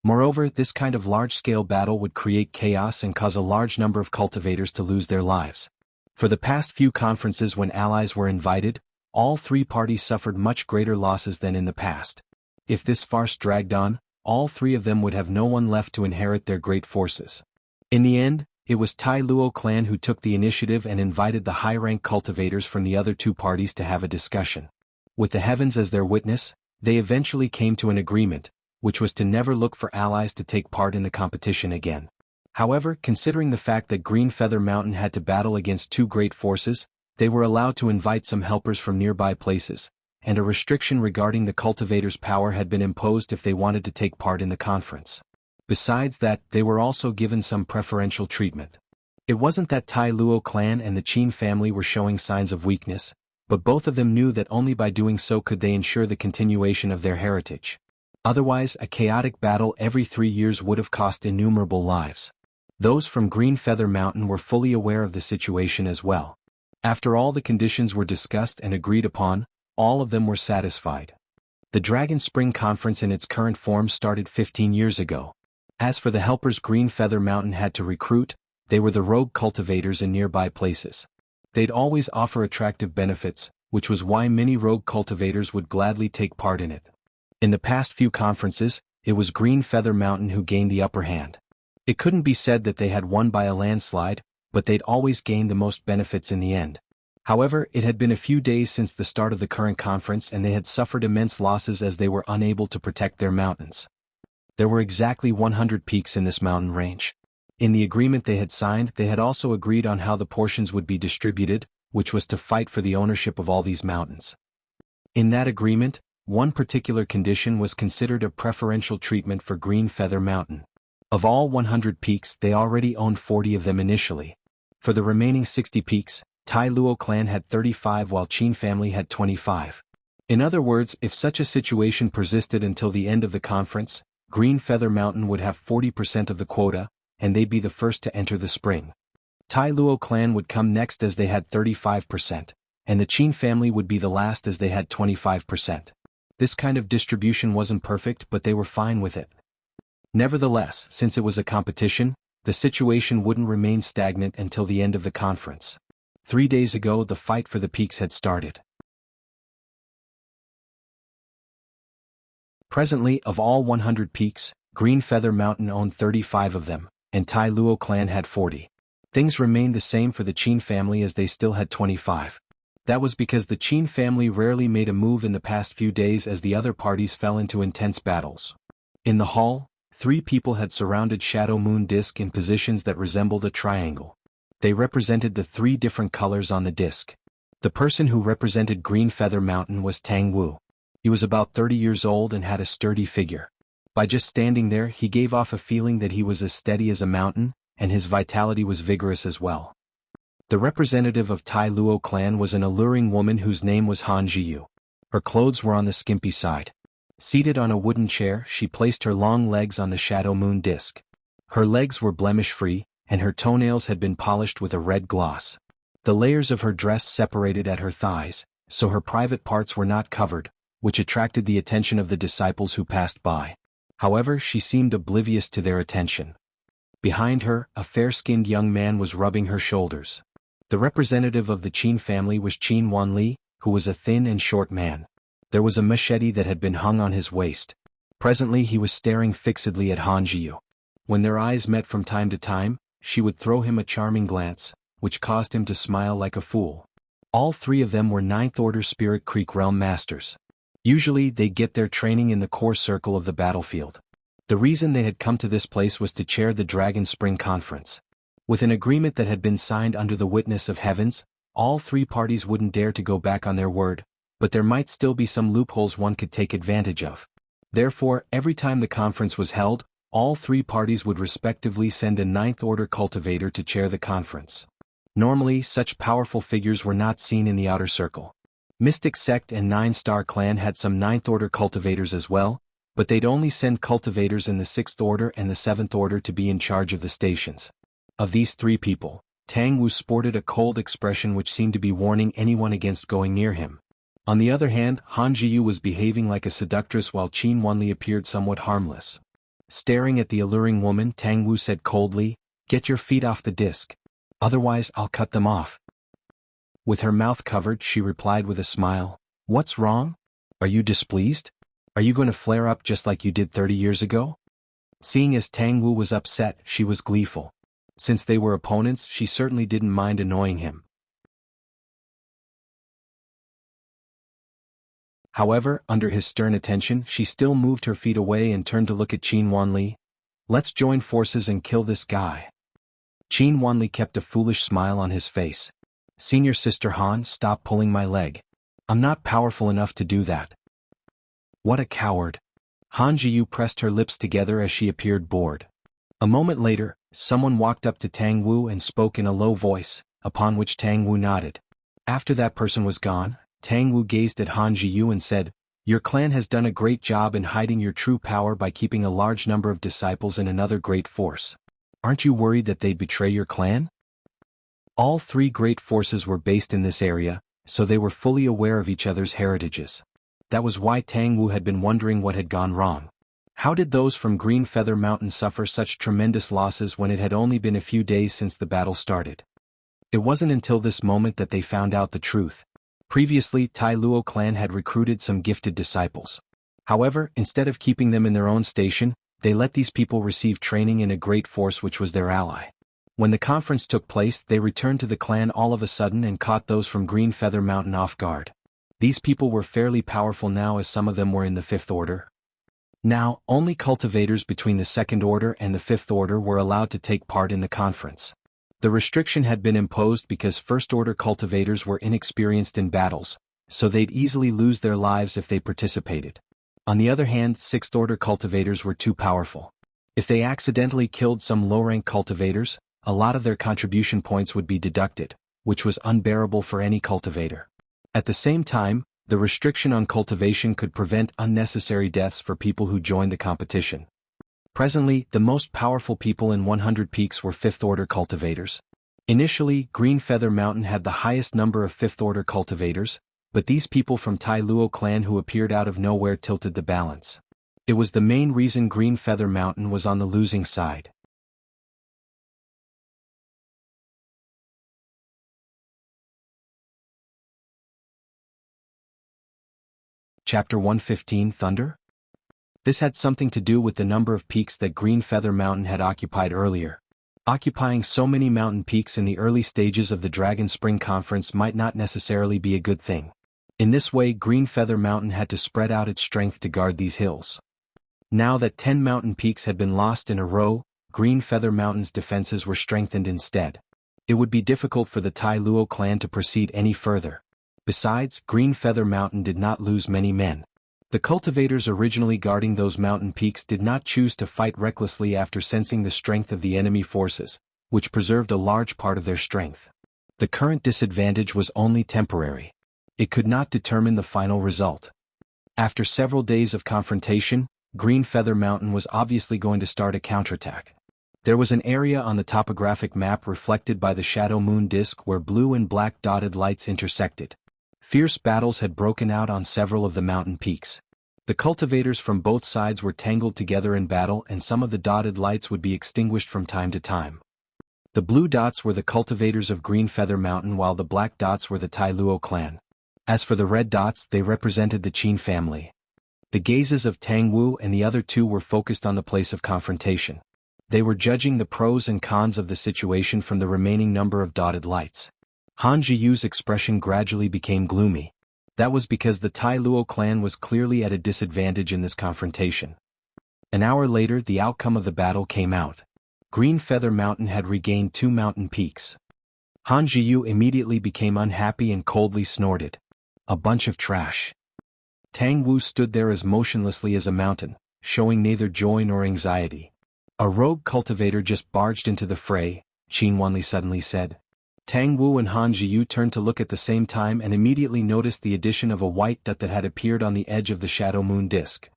Moreover, this kind of large-scale battle would create chaos and cause a large number of cultivators to lose their lives. For the past few conferences when allies were invited, all three parties suffered much greater losses than in the past. If this farce dragged on, all three of them would have no one left to inherit their great forces. In the end, it was Tai Luo clan who took the initiative and invited the high-rank cultivators from the other two parties to have a discussion. With the heavens as their witness, they eventually came to an agreement, which was to never look for allies to take part in the competition again. However, considering the fact that Green Feather Mountain had to battle against two great forces, they were allowed to invite some helpers from nearby places, and a restriction regarding the cultivators' power had been imposed if they wanted to take part in the conference. Besides that, they were also given some preferential treatment. It wasn't that Tai Luo clan and the Qin family were showing signs of weakness, but both of them knew that only by doing so could they ensure the continuation of their heritage. Otherwise, a chaotic battle every 3 years would have cost innumerable lives. Those from Green Feather Mountain were fully aware of the situation as well. After all the conditions were discussed and agreed upon, all of them were satisfied. The Dragon Spring Conference in its current form started 15 years ago. As for the helpers Green Feather Mountain had to recruit, they were the rogue cultivators in nearby places. They'd always offer attractive benefits, which was why many rogue cultivators would gladly take part in it. In the past few conferences, it was Green Feather Mountain who gained the upper hand. It couldn't be said that they had won by a landslide, but they'd always gained the most benefits in the end. However, it had been a few days since the start of the current conference and they had suffered immense losses as they were unable to protect their mountains. There were exactly 100 peaks in this mountain range. In the agreement they had signed, they had also agreed on how the portions would be distributed, which was to fight for the ownership of all these mountains. In that agreement, one particular condition was considered a preferential treatment for Green Feather Mountain. Of all 100 peaks, they already owned 40 of them initially. For the remaining 60 peaks, Tai Luo clan had 35 while Qin family had 25. In other words, if such a situation persisted until the end of the conference, Green Feather Mountain would have 40% of the quota, and they'd be the first to enter the spring. Tai Luo clan would come next as they had 35%, and the Qin family would be the last as they had 25%. This kind of distribution wasn't perfect, but they were fine with it. Nevertheless, since it was a competition, the situation wouldn't remain stagnant until the end of the conference. 3 days ago, the fight for the peaks had started. Presently, of all 100 peaks, Green Feather Mountain owned 35 of them, and Tai Luo clan had 40. Things remained the same for the Qin family as they still had 25. That was because the Qin family rarely made a move in the past few days as the other parties fell into intense battles. In the hall, 3 people had surrounded Shadow Moon Disk in positions that resembled a triangle. They represented the 3 different colors on the disk. The person who represented Green Feather Mountain was Tang Wu. He was about 30 years old and had a sturdy figure. By just standing there, he gave off a feeling that he was as steady as a mountain, and his vitality was vigorous as well. The representative of Tai Luo clan was an alluring woman whose name was Han Jiyu. Her clothes were on the skimpy side. Seated on a wooden chair, she placed her long legs on the Shadow Moon Disk. Her legs were blemish-free, and her toenails had been polished with a red gloss. The layers of her dress separated at her thighs, so her private parts were not covered, which attracted the attention of the disciples who passed by. However, she seemed oblivious to their attention. Behind her, a fair-skinned young man was rubbing her shoulders. The representative of the Qin family was Qin Wanli, who was a thin and short man. There was a machete that had been hung on his waist. Presently he was staring fixedly at Han Jiyu. When their eyes met from time to time, she would throw him a charming glance, which caused him to smile like a fool. All 3 of them were 9th Order Spirit Creek Realm Masters. Usually they get their training in the core circle of the battlefield. The reason they had come to this place was to chair the Dragon Spring Conference. With an agreement that had been signed under the witness of heavens, all 3 parties wouldn't dare to go back on their word, but there might still be some loopholes one could take advantage of. Therefore, every time the conference was held, all 3 parties would respectively send a 9th Order cultivator to chair the conference. Normally, such powerful figures were not seen in the outer circle. Mystic Sect and 9-Star Clan had some 9th Order cultivators as well, but they'd only send cultivators in the 6th Order and the 7th Order to be in charge of the stations. Of these 3 people, Tang Wu sported a cold expression which seemed to be warning anyone against going near him. On the other hand, Han Jiyu was behaving like a seductress while Qin Wanli appeared somewhat harmless. Staring at the alluring woman, Tang Wu said coldly, "Get your feet off the disc. Otherwise I'll cut them off." With her mouth covered, she replied with a smile, "What's wrong? Are you displeased? Are you going to flare up just like you did 30 years ago?" Seeing as Tang Wu was upset, she was gleeful. Since they were opponents, she certainly didn't mind annoying him. However, under his stern attention, she still moved her feet away and turned to look at Qin Wanli. "Let's join forces and kill this guy." Qin Wanli kept a foolish smile on his face. "Senior Sister Han, stop pulling my leg. I'm not powerful enough to do that." What a coward. Han Jiyu pressed her lips together as she appeared bored. A moment later, someone walked up to Tang Wu and spoke in a low voice, upon which Tang Wu nodded. After that person was gone, Tang Wu gazed at Han Jiyu and said, "Your clan has done a great job in hiding your true power by keeping a large number of disciples in another great force. Aren't you worried that they'd betray your clan?" All 3 great forces were based in this area, so they were fully aware of each other's heritages. That was why Tang Wu had been wondering what had gone wrong. How did those from Green Feather Mountain suffer such tremendous losses when it had only been a few days since the battle started? It wasn't until this moment that they found out the truth. Previously, Tai Luo clan had recruited some gifted disciples. However, instead of keeping them in their own station, they let these people receive training in a great force which was their ally. When the conference took place, they returned to the clan all of a sudden and caught those from Green Feather Mountain off guard. These people were fairly powerful now, as some of them were in the 5th Order. Now, only cultivators between the 2nd Order and the 5th Order were allowed to take part in the conference. The restriction had been imposed because 1st Order cultivators were inexperienced in battles, so they'd easily lose their lives if they participated. On the other hand, 6th Order cultivators were too powerful. If they accidentally killed some low-rank cultivators, a lot of their contribution points would be deducted, which was unbearable for any cultivator. At the same time, the restriction on cultivation could prevent unnecessary deaths for people who joined the competition. Presently, the most powerful people in 100 Peaks were 5th Order cultivators. Initially, Green Feather Mountain had the highest number of 5th Order cultivators, but these people from Tai Luo clan who appeared out of nowhere tilted the balance. It was the main reason Green Feather Mountain was on the losing side. Chapter 115 Thunder? This had something to do with the number of peaks that Green Feather Mountain had occupied earlier. Occupying so many mountain peaks in the early stages of the Dragon Spring Conference might not necessarily be a good thing. In this way, Green Feather Mountain had to spread out its strength to guard these hills. Now that 10 mountain peaks had been lost in a row, Green Feather Mountain's defenses were strengthened instead. It would be difficult for the Tai Luo clan to proceed any further. Besides, Green Feather Mountain did not lose many men. The cultivators originally guarding those mountain peaks did not choose to fight recklessly after sensing the strength of the enemy forces, which preserved a large part of their strength. The current disadvantage was only temporary. It could not determine the final result. After several days of confrontation, Green Feather Mountain was obviously going to start a counterattack. There was an area on the topographic map reflected by the shadow moon disk where blue and black dotted lights intersected. Fierce battles had broken out on several of the mountain peaks. The cultivators from both sides were tangled together in battle, and some of the dotted lights would be extinguished from time to time. The blue dots were the cultivators of Green Feather Mountain, while the black dots were the Tai Luo clan. As for the red dots, they represented the Qin family. The gazes of Tang Wu and the other two were focused on the place of confrontation. They were judging the pros and cons of the situation from the remaining number of dotted lights. Han Zhiyu's expression gradually became gloomy. That was because the Tai Luo clan was clearly at a disadvantage in this confrontation. An hour later, the outcome of the battle came out. Green Feather Mountain had regained 2 mountain peaks. Han Zhiyu immediately became unhappy and coldly snorted. A bunch of trash. Tang Wu stood there as motionlessly as a mountain, showing neither joy nor anxiety. A rogue cultivator just barged into the fray, Qin Wanli suddenly said. Tang Wu and Han Zhiyu turned to look at the same time and immediately noticed the addition of a white dot that had appeared on the edge of the shadow moon disk.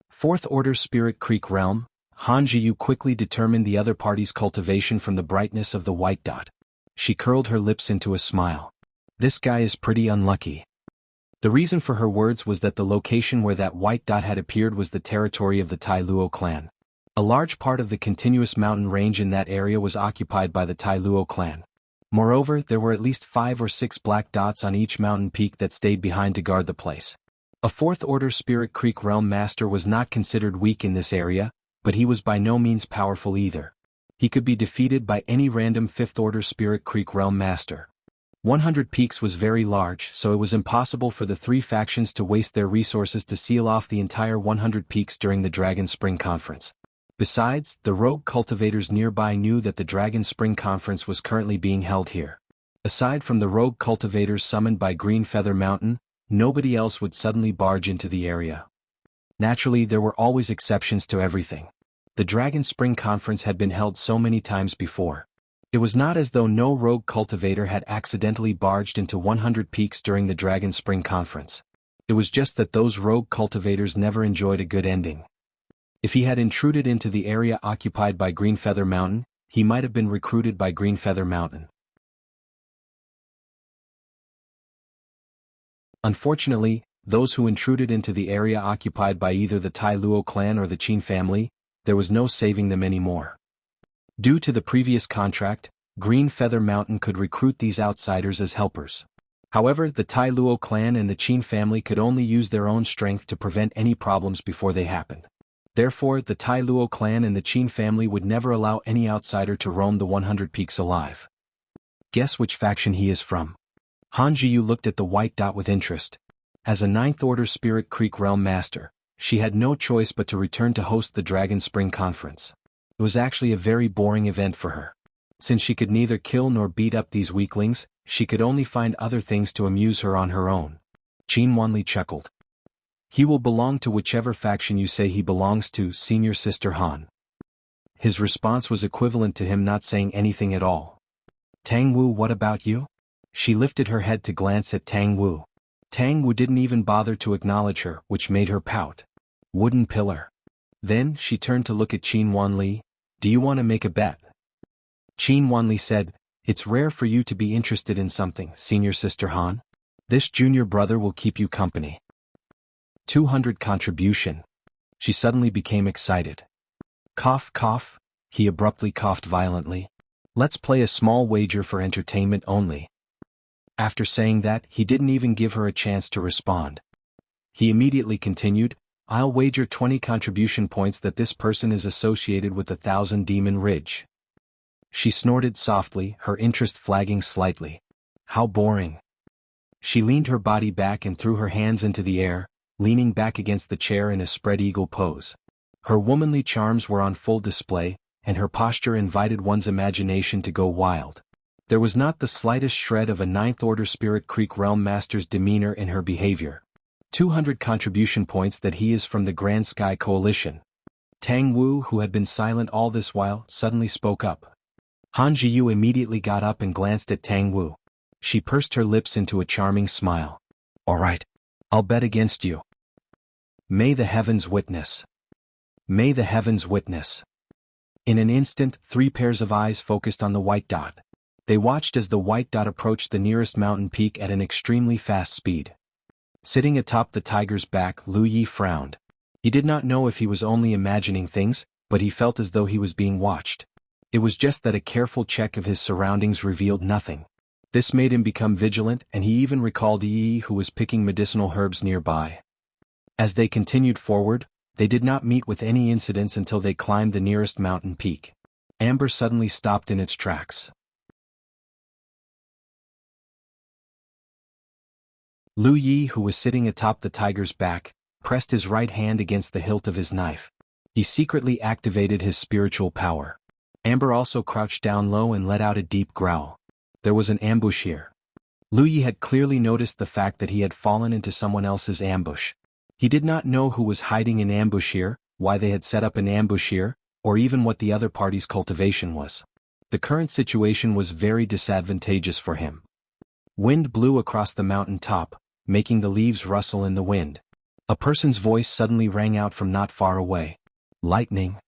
Fourth Order Spirit Creek Realm. Han Zhiyu quickly determined the other party's cultivation from the brightness of the white dot. She curled her lips into a smile. This guy is pretty unlucky. The reason for her words was that the location where that white dot had appeared was the territory of the Tai Luo clan. A large part of the continuous mountain range in that area was occupied by the Tai Luo clan. Moreover, there were at least 5 or 6 black dots on each mountain peak that stayed behind to guard the place. A Fourth Order Spirit Creek Realm Master was not considered weak in this area, but he was by no means powerful either. He could be defeated by any random Fifth Order Spirit Creek Realm Master. 100 peaks was very large, so it was impossible for the 3 factions to waste their resources to seal off the entire 100 peaks during the Dragon Spring Conference. Besides, the rogue cultivators nearby knew that the Dragon Spring Conference was currently being held here. Aside from the rogue cultivators summoned by Green Feather Mountain, nobody else would suddenly barge into the area. Naturally, there were always exceptions to everything. The Dragon Spring Conference had been held so many times before. It was not as though no rogue cultivator had accidentally barged into 100 peaks during the Dragon Spring Conference. It was just that those rogue cultivators never enjoyed a good ending. If he had intruded into the area occupied by Green Feather Mountain, he might have been recruited by Green Feather Mountain. Unfortunately, those who intruded into the area occupied by either the Tai Luo clan or the Qin family, there was no saving them anymore. Due to the previous contract, Green Feather Mountain could recruit these outsiders as helpers. However, the Tai Luo clan and the Qin family could only use their own strength to prevent any problems before they happened. Therefore, the Tai Luo clan and the Qin family would never allow any outsider to roam the 100 peaks alive. Guess which faction he is from? Han Zhiyu looked at the white dot with interest. As a Ninth Order Spirit Creek Realm Master, she had no choice but to return to host the Dragon Spring Conference. It was actually a very boring event for her. Since she could neither kill nor beat up these weaklings, she could only find other things to amuse her on her own. Qin Wanli chuckled. He will belong to whichever faction you say he belongs to, Senior Sister Han. His response was equivalent to him not saying anything at all. Tang Wu, what about you? She lifted her head to glance at Tang Wu. Tang Wu didn't even bother to acknowledge her, which made her pout. Wooden pillar. Then, she turned to look at Qin Wanli. Do you want to make a bet? Qin Wanli said, It's rare for you to be interested in something, Senior Sister Han. This junior brother will keep you company. 200 contribution. She suddenly became excited. Cough, cough, he abruptly coughed violently. Let's play a small wager for entertainment only. After saying that, he didn't even give her a chance to respond. He immediately continued, I'll wager 20 contribution points that this person is associated with the 1,000 Demon Ridge. She snorted softly, her interest flagging slightly. How boring. She leaned her body back and threw her hands into the air, leaning back against the chair in a spread eagle pose. Her womanly charms were on full display, and her posture invited one's imagination to go wild. There was not the slightest shred of a Ninth-Order Spirit Creek Realm Master's demeanor in her behavior. 200 contribution points that he is from the Grand Sky Coalition. Tang Wu, who had been silent all this while, suddenly spoke up. Han Jiyu immediately got up and glanced at Tang Wu. She pursed her lips into a charming smile. All right. I'll bet against you. May the heavens witness. May the heavens witness. In an instant, 3 pairs of eyes focused on the white dot. They watched as the white dot approached the nearest mountain peak at an extremely fast speed. Sitting atop the tiger's back, Lu Yi frowned. He did not know if he was only imagining things, but he felt as though he was being watched. It was just that a careful check of his surroundings revealed nothing. This made him become vigilant, and he even recalled Yi, who was picking medicinal herbs nearby. As they continued forward, they did not meet with any incidents until they climbed the nearest mountain peak. Amber suddenly stopped in its tracks. Lu Yi, who was sitting atop the tiger's back, pressed his right hand against the hilt of his knife. He secretly activated his spiritual power. Amber also crouched down low and let out a deep growl. There was an ambush here. Lu Yi had clearly noticed the fact that he had fallen into someone else's ambush. He did not know who was hiding in ambush here, why they had set up an ambush here, or even what the other party's cultivation was. The current situation was very disadvantageous for him. Wind blew across the mountain top, making the leaves rustle in the wind. A person's voice suddenly rang out from not far away. Lightning.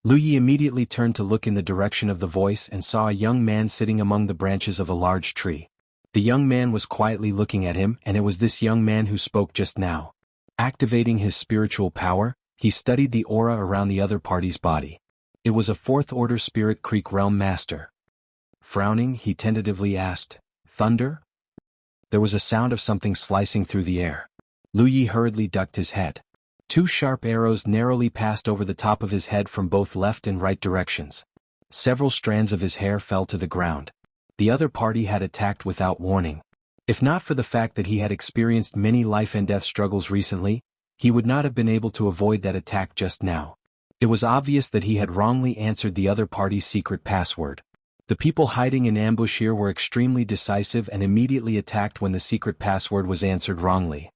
Lu Yi immediately turned to look in the direction of the voice and saw a young man sitting among the branches of a large tree. The young man was quietly looking at him, and it was this young man who spoke just now. Activating his spiritual power, he studied the aura around the other party's body. It was a 4th-order Spirit Creek Realm Master. Frowning, he tentatively asked, Thunder? There was a sound of something slicing through the air. Lu Yi hurriedly ducked his head. 2 sharp arrows narrowly passed over the top of his head from both left and right directions. Several strands of his hair fell to the ground. The other party had attacked without warning. If not for the fact that he had experienced many life-and-death struggles recently, he would not have been able to avoid that attack just now. It was obvious that he had wrongly answered the other party's secret password. The people hiding in ambush here were extremely decisive and immediately attacked when the secret password was answered wrongly.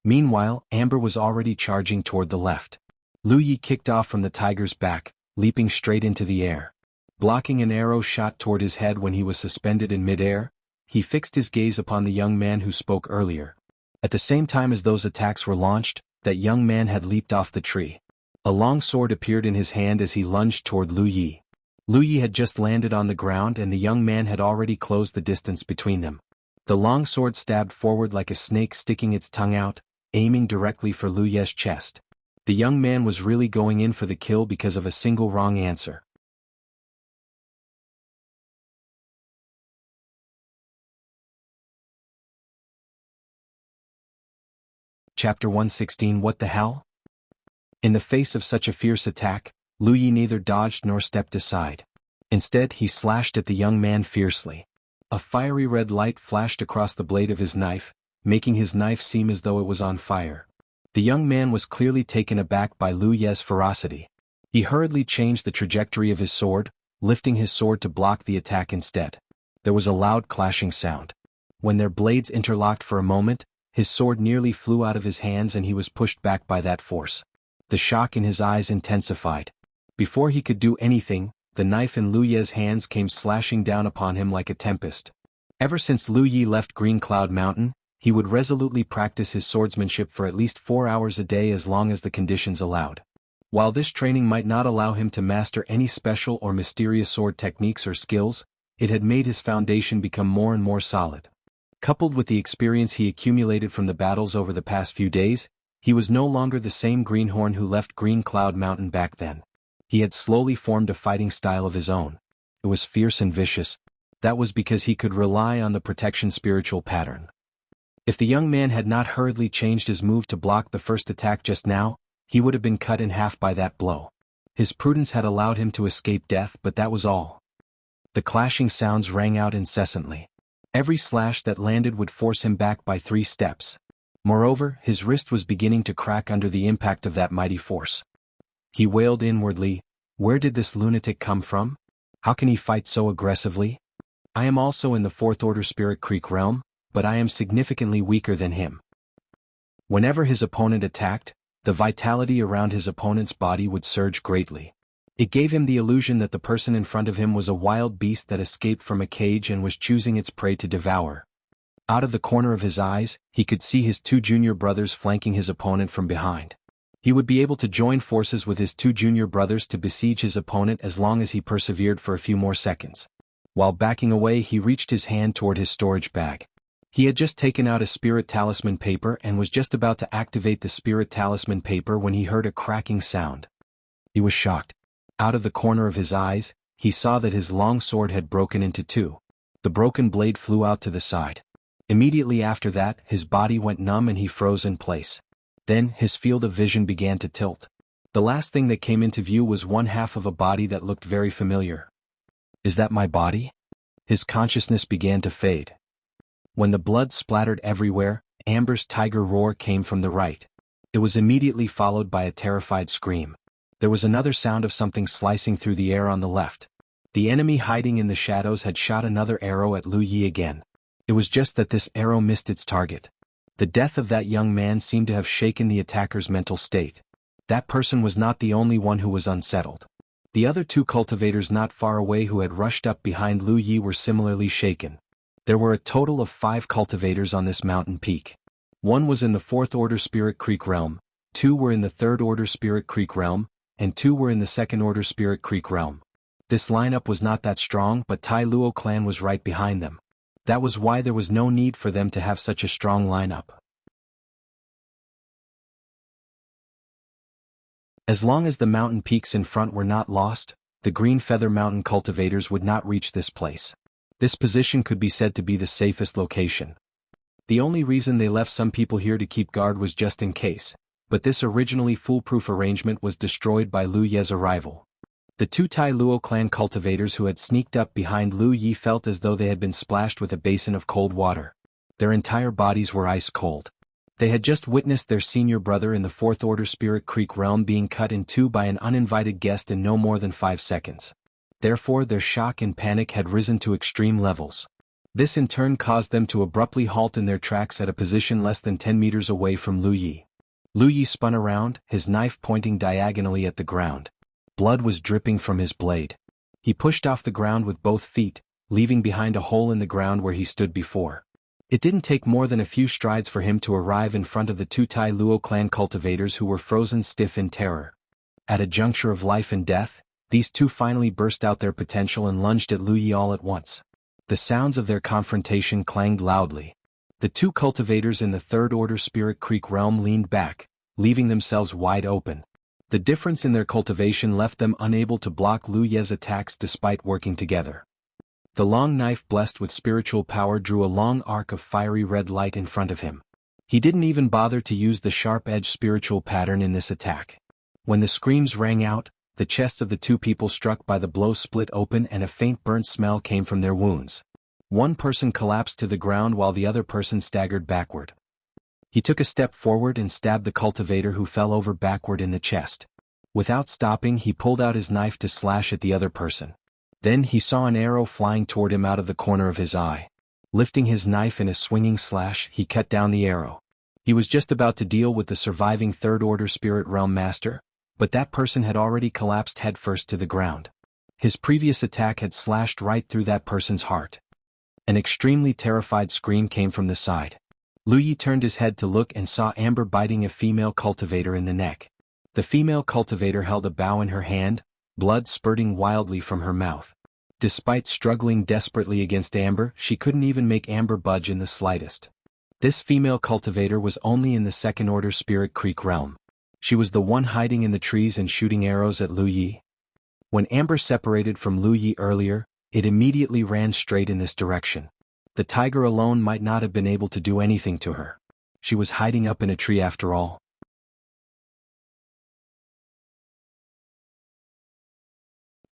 Meanwhile, Amber was already charging toward the left. Lu Yi kicked off from the tiger's back, leaping straight into the air. Blocking an arrow shot toward his head when he was suspended in mid-air, he fixed his gaze upon the young man who spoke earlier. At the same time as those attacks were launched, that young man had leaped off the tree. A long sword appeared in his hand as he lunged toward Lu Yi. Lu Yi had just landed on the ground and the young man had already closed the distance between them. The long sword stabbed forward like a snake sticking its tongue out, aiming directly for Lu Yi's chest. The young man was really going in for the kill because of a single wrong answer. Chapter 116 What the hell? In the face of such a fierce attack, Lu Yi neither dodged nor stepped aside. Instead, he slashed at the young man fiercely. A fiery red light flashed across the blade of his knife, making his knife seem as though it was on fire. The young man was clearly taken aback by Lu Yi's ferocity. He hurriedly changed the trajectory of his sword, lifting his sword to block the attack instead. There was a loud clashing sound. When their blades interlocked for a moment, his sword nearly flew out of his hands and he was pushed back by that force. The shock in his eyes intensified. Before he could do anything, the knife in Lu Yi's hands came slashing down upon him like a tempest. Ever since Lu Yi left Green Cloud Mountain, he would resolutely practice his swordsmanship for at least 4 hours a day as long as the conditions allowed. While this training might not allow him to master any special or mysterious sword techniques or skills, it had made his foundation become more and more solid. Coupled with the experience he accumulated from the battles over the past few days, he was no longer the same greenhorn who left Green Cloud Mountain back then. He had slowly formed a fighting style of his own. It was fierce and vicious. That was because he could rely on the protection spiritual pattern. If the young man had not hurriedly changed his move to block the first attack just now, he would have been cut in half by that blow. His prudence had allowed him to escape death, but that was all. The clashing sounds rang out incessantly. Every slash that landed would force him back by 3 steps. Moreover, his wrist was beginning to crack under the impact of that mighty force. He wailed inwardly, "Where did this lunatic come from? How can he fight so aggressively? I am also in the Fourth Order Spirit Creek realm, but I am significantly weaker than him." Whenever his opponent attacked, the vitality around his opponent's body would surge greatly. It gave him the illusion that the person in front of him was a wild beast that escaped from a cage and was choosing its prey to devour. Out of the corner of his eyes, he could see his two junior brothers flanking his opponent from behind. He would be able to join forces with his two junior brothers to besiege his opponent as long as he persevered for a few more seconds. While backing away, he reached his hand toward his storage bag. He had just taken out a spirit talisman paper and was just about to activate the spirit talisman paper when he heard a cracking sound. He was shocked. Out of the corner of his eyes, he saw that his long sword had broken into two. The broken blade flew out to the side. Immediately after that, his body went numb and he froze in place. Then, his field of vision began to tilt. The last thing that came into view was one half of a body that looked very familiar. "Is that my body?" His consciousness began to fade. When the blood splattered everywhere, Amber's tiger roar came from the right. It was immediately followed by a terrified scream. There was another sound of something slicing through the air on the left. The enemy hiding in the shadows had shot another arrow at Lu Yi again. It was just that this arrow missed its target. The death of that young man seemed to have shaken the attacker's mental state. That person was not the only one who was unsettled. The other two cultivators not far away who had rushed up behind Lu Yi were similarly shaken. There were a total of 5 cultivators on this mountain peak. One was in the Fourth Order Spirit Creek realm, 2 were in the Third Order Spirit Creek realm, and 2 were in the Second Order Spirit Creek realm. This lineup was not that strong, but Tai Luo clan was right behind them. That was why there was no need for them to have such a strong lineup. As long as the mountain peaks in front were not lost, the Green Feather Mountain cultivators would not reach this place. This position could be said to be the safest location. The only reason they left some people here to keep guard was just in case, but this originally foolproof arrangement was destroyed by Lu Ye's arrival. The 2 Tai Luo clan cultivators who had sneaked up behind Lu Yi felt as though they had been splashed with a basin of cold water. Their entire bodies were ice cold. They had just witnessed their senior brother in the Fourth Order Spirit Creek realm being cut in two by an uninvited guest in no more than 5 seconds. Therefore their shock and panic had risen to extreme levels. This in turn caused them to abruptly halt in their tracks at a position less than 10 meters away from Lu Yi. Lu Yi spun around, his knife pointing diagonally at the ground. Blood was dripping from his blade. He pushed off the ground with both feet, leaving behind a hole in the ground where he stood before. It didn't take more than a few strides for him to arrive in front of the 2 Tai Luo clan cultivators who were frozen stiff in terror. At a juncture of life and death, these two finally burst out their potential and lunged at Lu Yi all at once. The sounds of their confrontation clanged loudly. The 2 cultivators in the Third Order Spirit Creek realm leaned back, leaving themselves wide open. The difference in their cultivation left them unable to block Lu Ye's attacks despite working together. The long knife blessed with spiritual power drew a long arc of fiery red light in front of him. He didn't even bother to use the sharp-edged spiritual pattern in this attack. When the screams rang out, the chests of the 2 people struck by the blow split open and a faint burnt smell came from their wounds. One person collapsed to the ground while the other person staggered backward. He took a step forward and stabbed the cultivator who fell over backward in the chest. Without stopping, he pulled out his knife to slash at the other person. Then he saw an arrow flying toward him out of the corner of his eye. Lifting his knife in a swinging slash, he cut down the arrow. He was just about to deal with the surviving Third Order Spirit Realm Master, but that person had already collapsed headfirst to the ground. His previous attack had slashed right through that person's heart. An extremely terrified scream came from the side. Lu Yi turned his head to look and saw Amber biting a female cultivator in the neck. The female cultivator held a bow in her hand, blood spurting wildly from her mouth. Despite struggling desperately against Amber, she couldn't even make Amber budge in the slightest. This female cultivator was only in the Second Order Spirit Creek realm. She was the one hiding in the trees and shooting arrows at Lu Yi. When Amber separated from Lu Yi earlier, it immediately ran straight in this direction. The tiger alone might not have been able to do anything to her. She was hiding up in a tree after all.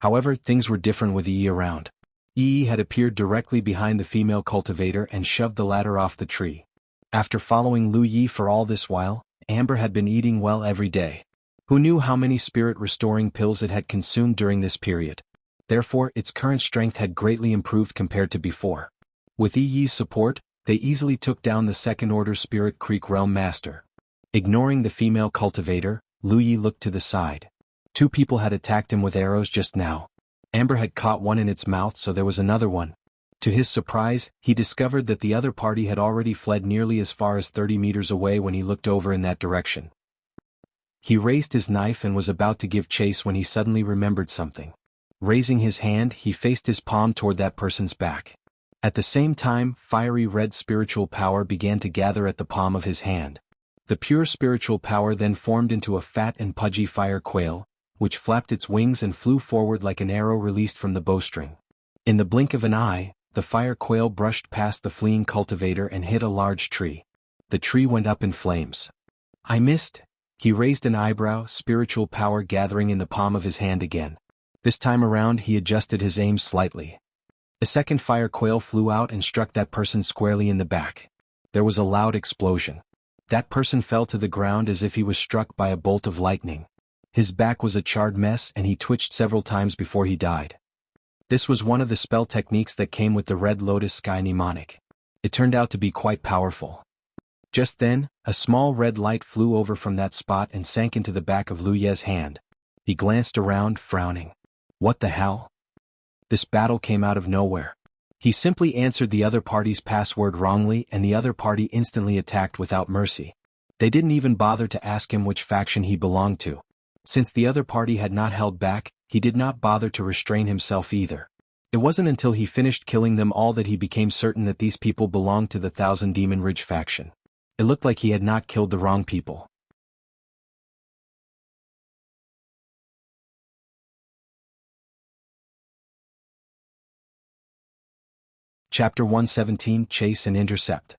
However, things were different with Yi around. Yi had appeared directly behind the female cultivator and shoved the latter off the tree. After following Lu Yi for all this while, Amber had been eating well every day. Who knew how many spirit-restoring pills it had consumed during this period? Therefore, its current strength had greatly improved compared to before. With Yi's support, they easily took down the second-order Spirit Creek Realm Master. Ignoring the female cultivator, Lu Yi looked to the side. 2 people had attacked him with arrows just now. Amber had caught one in its mouth, so there was another one. To his surprise, he discovered that the other party had already fled nearly as far as 30 meters away when he looked over in that direction. He raised his knife and was about to give chase when he suddenly remembered something. Raising his hand, he faced his palm toward that person's back. At the same time, fiery red spiritual power began to gather at the palm of his hand. The pure spiritual power then formed into a fat and pudgy fire quail, which flapped its wings and flew forward like an arrow released from the bowstring. In the blink of an eye, the fire quail brushed past the fleeing cultivator and hit a large tree. The tree went up in flames. I missed. He raised an eyebrow, spiritual power gathering in the palm of his hand again. This time around he adjusted his aim slightly. A second fire quail flew out and struck that person squarely in the back. There was a loud explosion. That person fell to the ground as if he was struck by a bolt of lightning. His back was a charred mess and he twitched several times before he died. This was one of the spell techniques that came with the Red Lotus Sky Mnemonic. It turned out to be quite powerful. Just then, a small red light flew over from that spot and sank into the back of Lu Ye's hand. He glanced around, frowning. What the hell? This battle came out of nowhere. He simply answered the other party's password wrongly and the other party instantly attacked without mercy. They didn't even bother to ask him which faction he belonged to. Since the other party had not held back, he did not bother to restrain himself either. It wasn't until he finished killing them all that he became certain that these people belonged to the Thousand Demon Ridge faction. It looked like he had not killed the wrong people. Chapter 117 Chase and Intercept.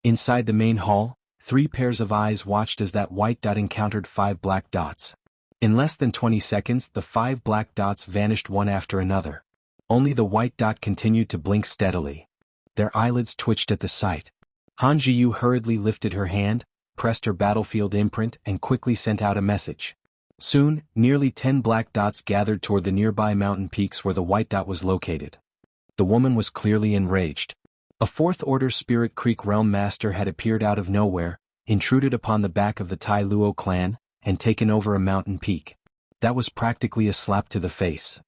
Inside the main hall, 3 pairs of eyes watched as that white dot encountered 5 black dots. In less than 20 seconds, the 5 black dots vanished one after another. Only the white dot continued to blink steadily. Their eyelids twitched at the sight. Han Jiyu hurriedly lifted her hand, pressed her battlefield imprint and quickly sent out a message. Soon, nearly 10 black dots gathered toward the nearby mountain peaks where the white dot was located. The woman was clearly enraged. A 4th-order Spirit Creek Realm Master had appeared out of nowhere, intruded upon the back of the Tai Luo clan, and taken over a mountain peak. That was practically a slap to the face.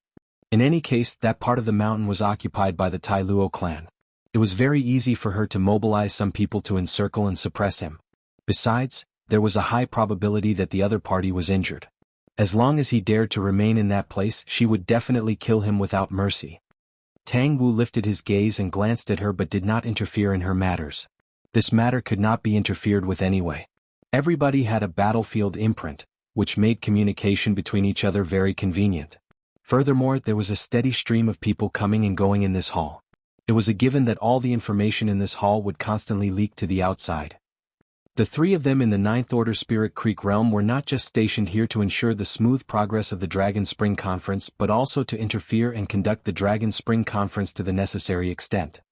In any case, that part of the mountain was occupied by the Tai Luo clan. It was very easy for her to mobilize some people to encircle and suppress him. Besides, there was a high probability that the other party was injured. As long as he dared to remain in that place, she would definitely kill him without mercy. Tang Wu lifted his gaze and glanced at her but did not interfere in her matters. This matter could not be interfered with anyway. Everybody had a battlefield imprint, which made communication between each other very convenient. Furthermore, there was a steady stream of people coming and going in this hall. It was a given that all the information in this hall would constantly leak to the outside. The 3 of them in the 9th Order Spirit Creek realm were not just stationed here to ensure the smooth progress of the Dragon Spring Conference but also to interfere and conduct the Dragon Spring Conference to the necessary extent.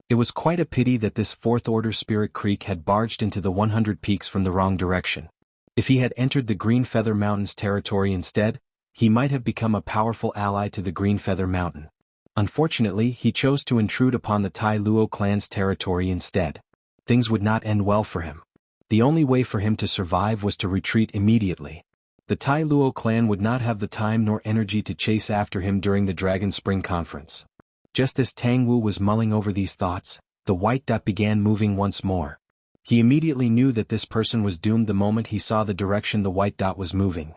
It was quite a pity that this 4th Order Spirit Creek had barged into the 100 Peaks from the wrong direction. If he had entered the Green Feather Mountains territory instead, he might have become a powerful ally to the Green Feather Mountain. Unfortunately, he chose to intrude upon the Tai Luo clan's territory instead. Things would not end well for him. The only way for him to survive was to retreat immediately. The Tai Luo clan would not have the time nor energy to chase after him during the Dragon Spring Conference. Just as Tang Wu was mulling over these thoughts, the white dot began moving once more. He immediately knew that this person was doomed the moment he saw the direction the white dot was moving.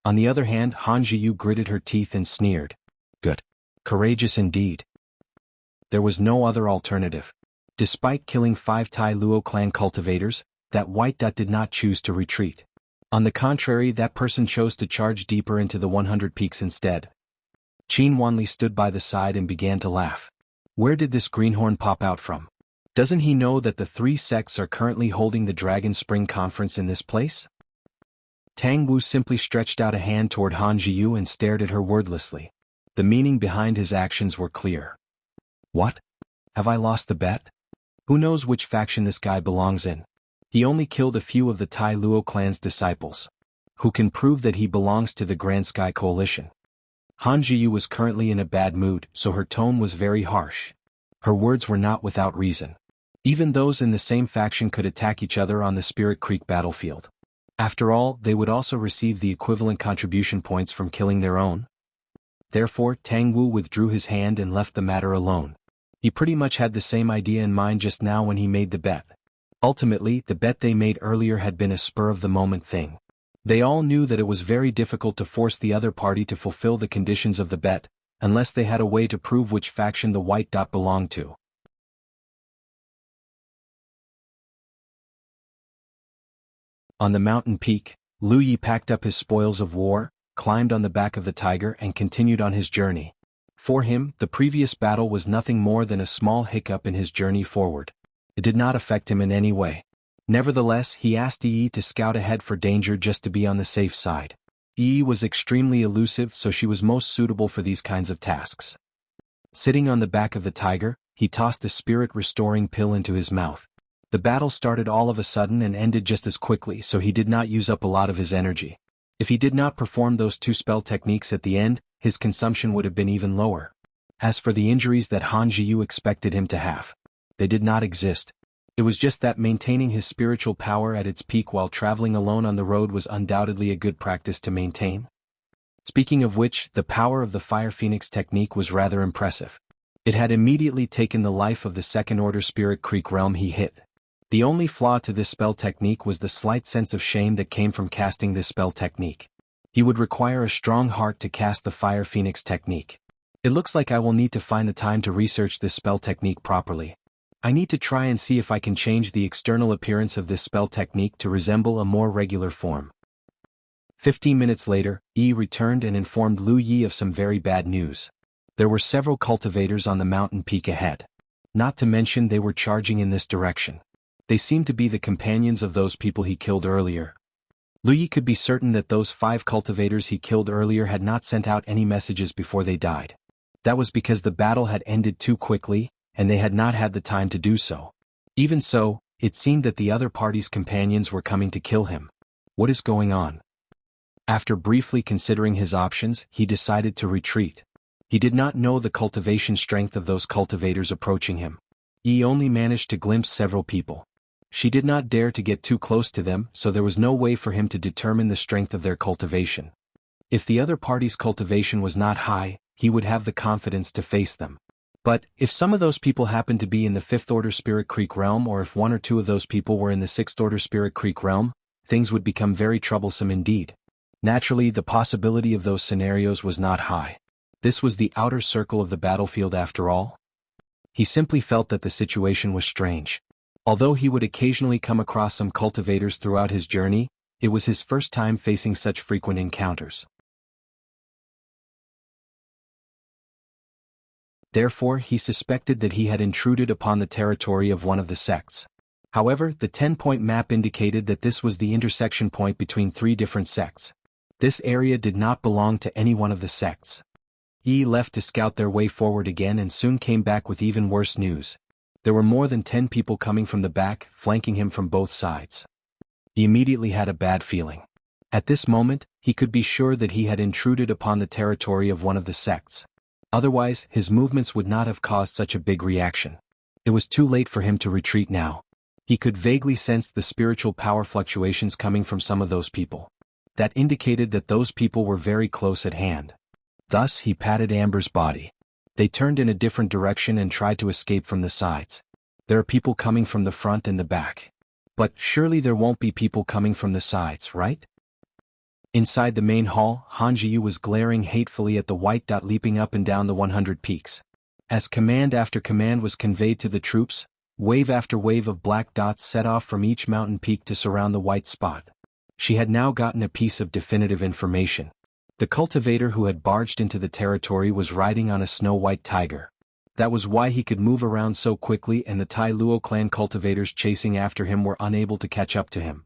On the other hand, Han Jiyu gritted her teeth and sneered. Good. Courageous indeed. There was no other alternative. Despite killing 5 Tai Luo clan cultivators, that white dot did not choose to retreat. On the contrary, that person chose to charge deeper into the 100 Peaks instead. Qin Wanli stood by the side and began to laugh. Where did this greenhorn pop out from? Doesn't he know that the 3 sects are currently holding the Dragon Spring Conference in this place? Tang Wu simply stretched out a hand toward Han Jiyu and stared at her wordlessly. The meaning behind his actions were clear. What? Have I lost the bet? Who knows which faction this guy belongs in? He only killed a few of the Tai Luo clan's disciples. who can prove that he belongs to the Grand Sky Coalition. Han Jiyu was currently in a bad mood, so her tone was very harsh. Her words were not without reason. Even those in the same faction could attack each other on the Spirit Creek battlefield. After all, they would also receive the equivalent contribution points from killing their own. Therefore, Tang Wu withdrew his hand and left the matter alone. He pretty much had the same idea in mind just now when he made the bet. Ultimately, the bet they made earlier had been a spur-of-the-moment thing. They all knew that it was very difficult to force the other party to fulfill the conditions of the bet, unless they had a way to prove which faction the white dot belonged to. On the mountain peak, Lu Yi packed up his spoils of war, climbed on the back of the tiger and continued on his journey. For him, the previous battle was nothing more than a small hiccup in his journey forward. It did not affect him in any way. Nevertheless, he asked Yi to scout ahead for danger just to be on the safe side. Yi was extremely elusive, so she was most suitable for these kinds of tasks. Sitting on the back of the tiger, he tossed a spirit-restoring pill into his mouth. The battle started all of a sudden and ended just as quickly, so he did not use up a lot of his energy. If he did not perform those two spell techniques at the end, his consumption would have been even lower. As for the injuries that Han Jiyu expected him to have, they did not exist. It was just that maintaining his spiritual power at its peak while traveling alone on the road was undoubtedly a good practice to maintain. Speaking of which, the power of the Fire Phoenix technique was rather impressive. It had immediately taken the life of the second-order Spirit Creek realm he hit. The only flaw to this spell technique was the slight sense of shame that came from casting this spell technique. He would require a strong heart to cast the Fire Phoenix technique. It looks like I will need to find the time to research this spell technique properly. I need to try and see if I can change the external appearance of this spell technique to resemble a more regular form. 15 minutes later, Yi returned and informed Lu Yi of some very bad news. There were several cultivators on the mountain peak ahead. Not to mention they were charging in this direction. They seemed to be the companions of those people he killed earlier. Lu Yi could be certain that those 5 cultivators he killed earlier had not sent out any messages before they died. That was because the battle had ended too quickly, and they had not had the time to do so. Even so, it seemed that the other party's companions were coming to kill him. What is going on? After briefly considering his options, he decided to retreat. He did not know the cultivation strength of those cultivators approaching him. He only managed to glimpse several people. She did not dare to get too close to them, so there was no way for him to determine the strength of their cultivation. If the other party's cultivation was not high, he would have the confidence to face them. But, if some of those people happened to be in the 5th Order Spirit Creek realm, or if 1 or 2 of those people were in the 6th Order Spirit Creek realm, things would become very troublesome indeed. Naturally, the possibility of those scenarios was not high. This was the outer circle of the battlefield after all. He simply felt that the situation was strange. Although he would occasionally come across some cultivators throughout his journey, it was his first time facing such frequent encounters. Therefore, he suspected that he had intruded upon the territory of one of the sects. However, the 10-point map indicated that this was the intersection point between 3 different sects. This area did not belong to any one of the sects. Yi left to scout their way forward again and soon came back with even worse news. There were more than 10 people coming from the back, flanking him from both sides. He immediately had a bad feeling. At this moment, he could be sure that he had intruded upon the territory of one of the sects. Otherwise, his movements would not have caused such a big reaction. It was too late for him to retreat now. He could vaguely sense the spiritual power fluctuations coming from some of those people. That indicated that those people were very close at hand. Thus, he patted Amber's body. They turned in a different direction and tried to escape from the sides. There are people coming from the front and the back. But surely there won't be people coming from the sides, right? Inside the main hall, Han Jiyu was glaring hatefully at the white dot leaping up and down the 100 peaks. As command after command was conveyed to the troops, wave after wave of black dots set off from each mountain peak to surround the white spot. She had now gotten a piece of definitive information. The cultivator who had barged into the territory was riding on a snow-white tiger. That was why he could move around so quickly, and the Tai Luo clan cultivators chasing after him were unable to catch up to him.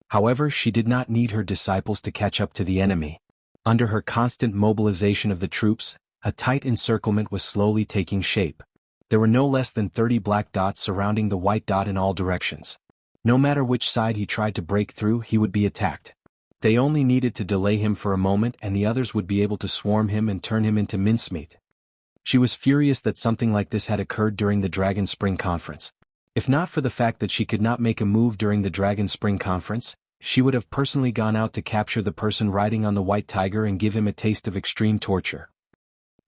However, she did not need her disciples to catch up to the enemy. Under her constant mobilization of the troops, a tight encirclement was slowly taking shape. There were no less than 30 black dots surrounding the white dot in all directions. No matter which side he tried to break through, he would be attacked. They only needed to delay him for a moment and the others would be able to swarm him and turn him into mincemeat. She was furious that something like this had occurred during the Dragon Spring Conference. If not for the fact that she could not make a move during the Dragon Spring Conference, she would have personally gone out to capture the person riding on the white tiger and give him a taste of extreme torture.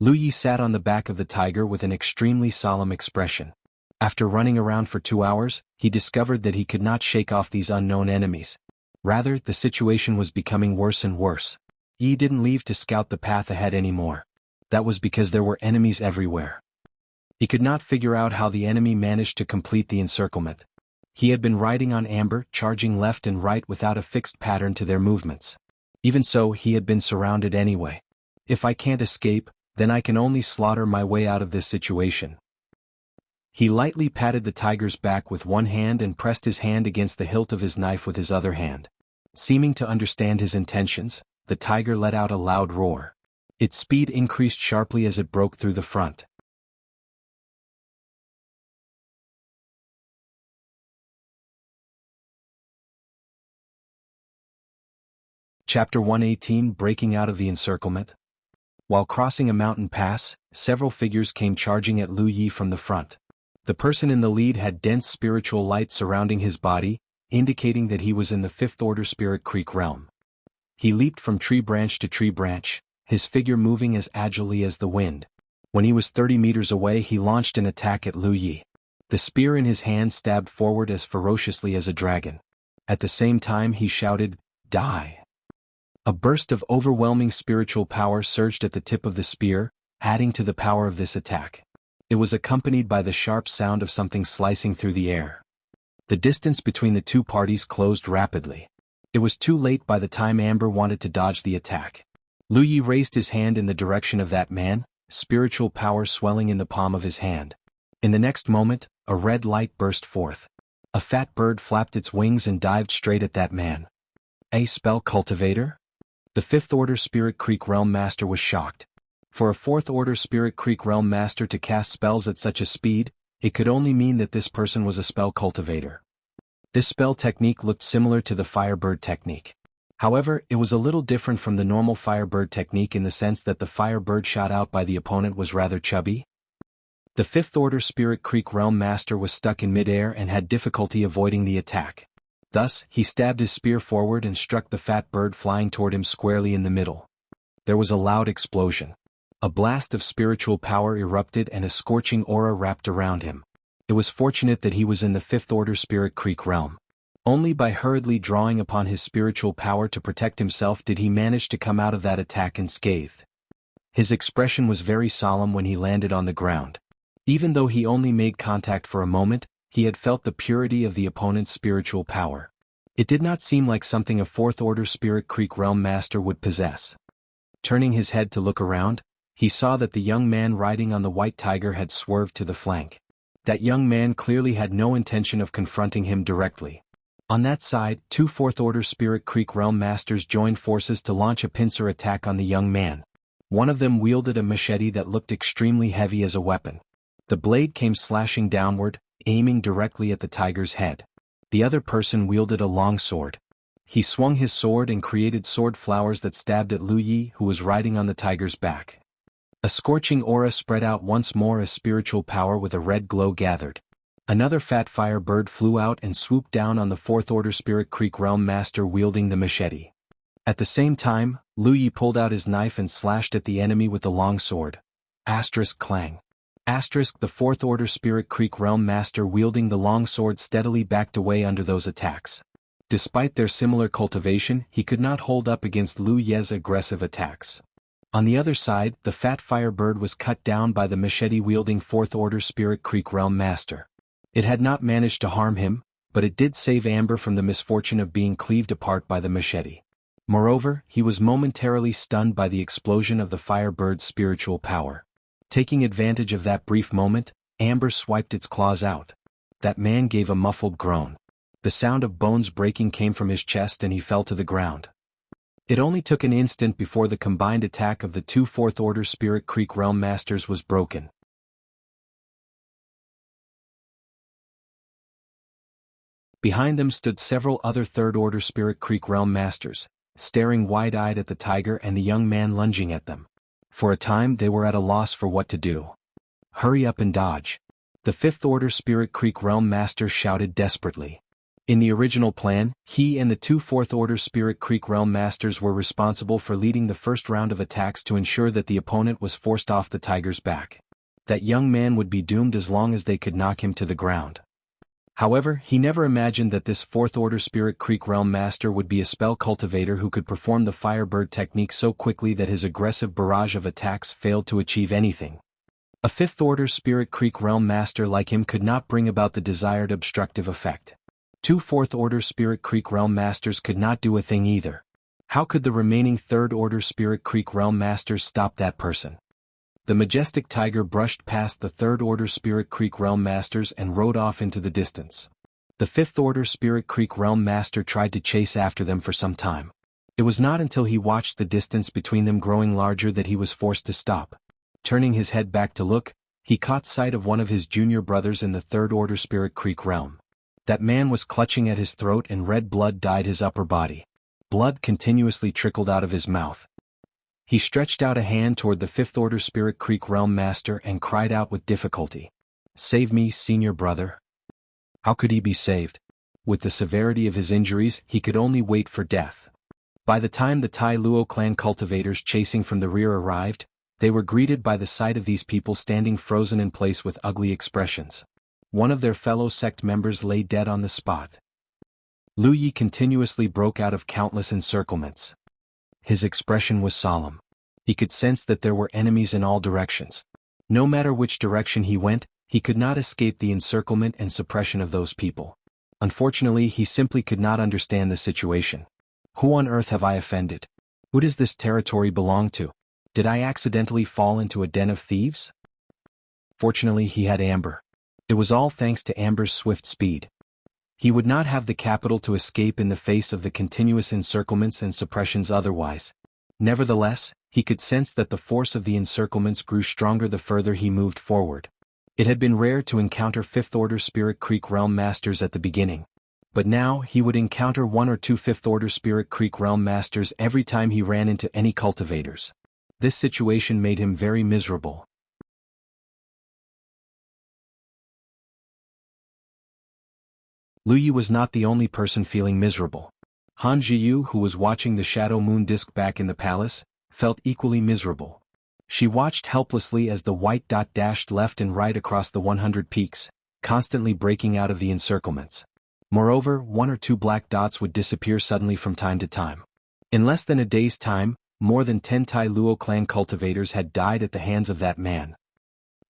Lu Yi sat on the back of the tiger with an extremely solemn expression. After running around for 2 hours, he discovered that he could not shake off these unknown enemies. Rather, the situation was becoming worse and worse. Yi didn't leave to scout the path ahead anymore. That was because there were enemies everywhere. He could not figure out how the enemy managed to complete the encirclement. He had been riding on Amber, charging left and right without a fixed pattern to their movements. Even so, he had been surrounded anyway. If I can't escape, then I can only slaughter my way out of this situation. He lightly patted the tiger's back with one hand and pressed his hand against the hilt of his knife with his other hand. Seeming to understand his intentions, the tiger let out a loud roar. Its speed increased sharply as it broke through the front. Chapter 118 Breaking Out of the Encirclement. While crossing a mountain pass, several figures came charging at Lu Yi from the front. The person in the lead had dense spiritual light surrounding his body, indicating that he was in the Fifth Order Spirit Creek realm. He leaped from tree branch to tree branch, his figure moving as agilely as the wind. When he was 30 meters away, he launched an attack at Lu Yi. The spear in his hand stabbed forward as ferociously as a dragon. At the same time he shouted, "Die!" A burst of overwhelming spiritual power surged at the tip of the spear, adding to the power of this attack. It was accompanied by the sharp sound of something slicing through the air. The distance between the two parties closed rapidly. It was too late by the time Amber wanted to dodge the attack. Lu Yi raised his hand in the direction of that man, spiritual power swelling in the palm of his hand. In the next moment, a red light burst forth. A fat bird flapped its wings and dived straight at that man. A spell cultivator? The Fifth Order Spirit Creek Realm Master was shocked. For a Fourth Order Spirit Creek Realm Master to cast spells at such a speed, it could only mean that this person was a spell cultivator. This spell technique looked similar to the Firebird technique. However, it was a little different from the normal Firebird technique in the sense that the Firebird shot out by the opponent was rather chubby. The Fifth Order Spirit Creek Realm Master was stuck in midair and had difficulty avoiding the attack. Thus, he stabbed his spear forward and struck the fat bird flying toward him squarely in the middle. There was a loud explosion. A blast of spiritual power erupted and a scorching aura wrapped around him. It was fortunate that he was in the Fifth Order Spirit Creek realm. Only by hurriedly drawing upon his spiritual power to protect himself did he manage to come out of that attack unscathed. His expression was very solemn when he landed on the ground. Even though he only made contact for a moment, he had felt the purity of the opponent's spiritual power. It did not seem like something a Fourth Order Spirit Creek Realm Master would possess. Turning his head to look around, he saw that the young man riding on the white tiger had swerved to the flank. That young man clearly had no intention of confronting him directly. On that side, two Fourth Order Spirit Creek Realm Masters joined forces to launch a pincer attack on the young man. One of them wielded a machete that looked extremely heavy as a weapon. The blade came slashing downward, aiming directly at the tiger's head. The other person wielded a long sword. He swung his sword and created sword flowers that stabbed at Lu Yi, who was riding on the tiger's back. A scorching aura spread out once more as spiritual power with a red glow gathered. Another fat fire bird flew out and swooped down on the Fourth Order Spirit Creek Realm Master wielding the machete. At the same time, Lu Yi pulled out his knife and slashed at the enemy with the long sword. Asterisk clang. Asterisk the Fourth Order Spirit Creek Realm Master wielding the long sword steadily backed away under those attacks. Despite their similar cultivation, he could not hold up against Lu Ye's aggressive attacks. On the other side, the fat firebird was cut down by the machete-wielding Fourth Order Spirit Creek Realm Master. It had not managed to harm him, but it did save Amber from the misfortune of being cleaved apart by the machete. Moreover, he was momentarily stunned by the explosion of the firebird's spiritual power. Taking advantage of that brief moment, Amber swiped its claws out. That man gave a muffled groan. The sound of bones breaking came from his chest and he fell to the ground. It only took an instant before the combined attack of the two Fourth Order Spirit Creek Realm Masters was broken. Behind them stood several other Third Order Spirit Creek Realm Masters, staring wide-eyed at the tiger and the young man lunging at them. For a time they were at a loss for what to do. "Hurry up and dodge," the Fifth Order Spirit Creek Realm Master shouted desperately. In the original plan, he and the two Fourth Order Spirit Creek Realm Masters were responsible for leading the first round of attacks to ensure that the opponent was forced off the tiger's back. That young man would be doomed as long as they could knock him to the ground. However, he never imagined that this Fourth Order Spirit Creek Realm Master would be a spell cultivator who could perform the Firebird technique so quickly that his aggressive barrage of attacks failed to achieve anything. A Fifth Order Spirit Creek Realm Master like him could not bring about the desired obstructive effect. Two Fourth Order Spirit Creek Realm Masters could not do a thing either. How could the remaining Third Order Spirit Creek Realm Masters stop that person? The majestic tiger brushed past the Third Order Spirit Creek Realm Masters and rode off into the distance. The Fifth Order Spirit Creek Realm Master tried to chase after them for some time. It was not until he watched the distance between them growing larger that he was forced to stop. Turning his head back to look, he caught sight of one of his junior brothers in the Third Order Spirit Creek realm. That man was clutching at his throat and red blood dyed his upper body. Blood continuously trickled out of his mouth. He stretched out a hand toward the Fifth Order Spirit Creek Realm Master and cried out with difficulty. "Save me, senior brother." How could he be saved? With the severity of his injuries, he could only wait for death. By the time the Tai Luo clan cultivators chasing from the rear arrived, they were greeted by the sight of these people standing frozen in place with ugly expressions. One of their fellow sect members lay dead on the spot. Lu Yi continuously broke out of countless encirclements. His expression was solemn. He could sense that there were enemies in all directions. No matter which direction he went, he could not escape the encirclement and suppression of those people. Unfortunately, he simply could not understand the situation. Who on earth have I offended? Who does this territory belong to? Did I accidentally fall into a den of thieves? Fortunately, he had Amber. It was all thanks to Amber's swift speed. He would not have the capital to escape in the face of the continuous encirclements and suppressions otherwise. Nevertheless, he could sense that the force of the encirclements grew stronger the further he moved forward. It had been rare to encounter Fifth Order Spirit Creek Realm Masters at the beginning. But now he would encounter one or two Fifth Order Spirit Creek Realm Masters every time he ran into any cultivators. This situation made him very miserable. Lu Yi was not the only person feeling miserable. Han Jiyu, who was watching the shadow moon disk back in the palace, felt equally miserable. She watched helplessly as the white dot dashed left and right across the 100 peaks, constantly breaking out of the encirclements. Moreover, one or two black dots would disappear suddenly from time to time. In less than a day's time, more than 10 Tai Luo clan cultivators had died at the hands of that man.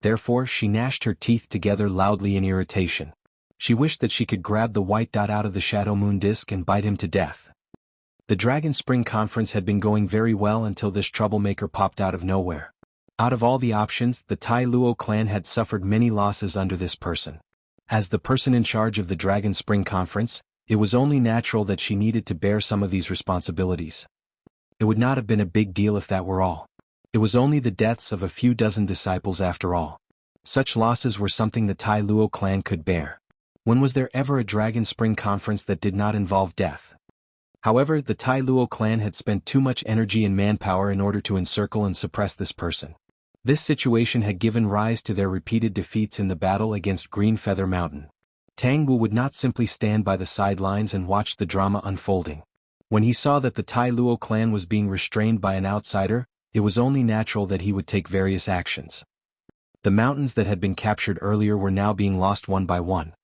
Therefore, she gnashed her teeth together loudly in irritation. She wished that she could grab the white dot out of the shadow moon disk and bite him to death. The Dragon Spring Conference had been going very well until this troublemaker popped out of nowhere. Out of all the options, the Tai Luo clan had suffered many losses under this person. As the person in charge of the Dragon Spring Conference, it was only natural that she needed to bear some of these responsibilities. It would not have been a big deal if that were all. It was only the deaths of a few dozen disciples after all. Such losses were something the Tai Luo clan could bear. When was there ever a Dragon Spring Conference that did not involve death? However, the Tai Luo clan had spent too much energy and manpower in order to encircle and suppress this person. This situation had given rise to their repeated defeats in the battle against Green Feather Mountain. Tang Wu would not simply stand by the sidelines and watch the drama unfolding. When he saw that the Tai Luo clan was being restrained by an outsider, it was only natural that he would take various actions. The mountains that had been captured earlier were now being lost one by one.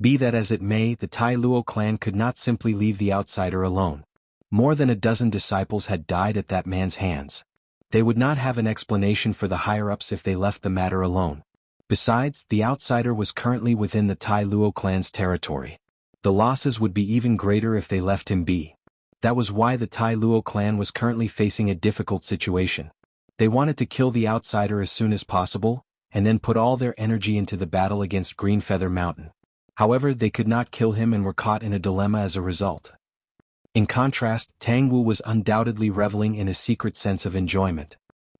Be that as it may, the Tai Luo clan could not simply leave the outsider alone. More than a dozen disciples had died at that man's hands. They would not have an explanation for the higher-ups if they left the matter alone. Besides, the outsider was currently within the Tai Luo clan's territory. The losses would be even greater if they left him be. That was why the Tai Luo clan was currently facing a difficult situation. They wanted to kill the outsider as soon as possible, and then put all their energy into the battle against Green Feather Mountain. However, they could not kill him and were caught in a dilemma as a result. In contrast, Tang Wu was undoubtedly reveling in a secret sense of enjoyment.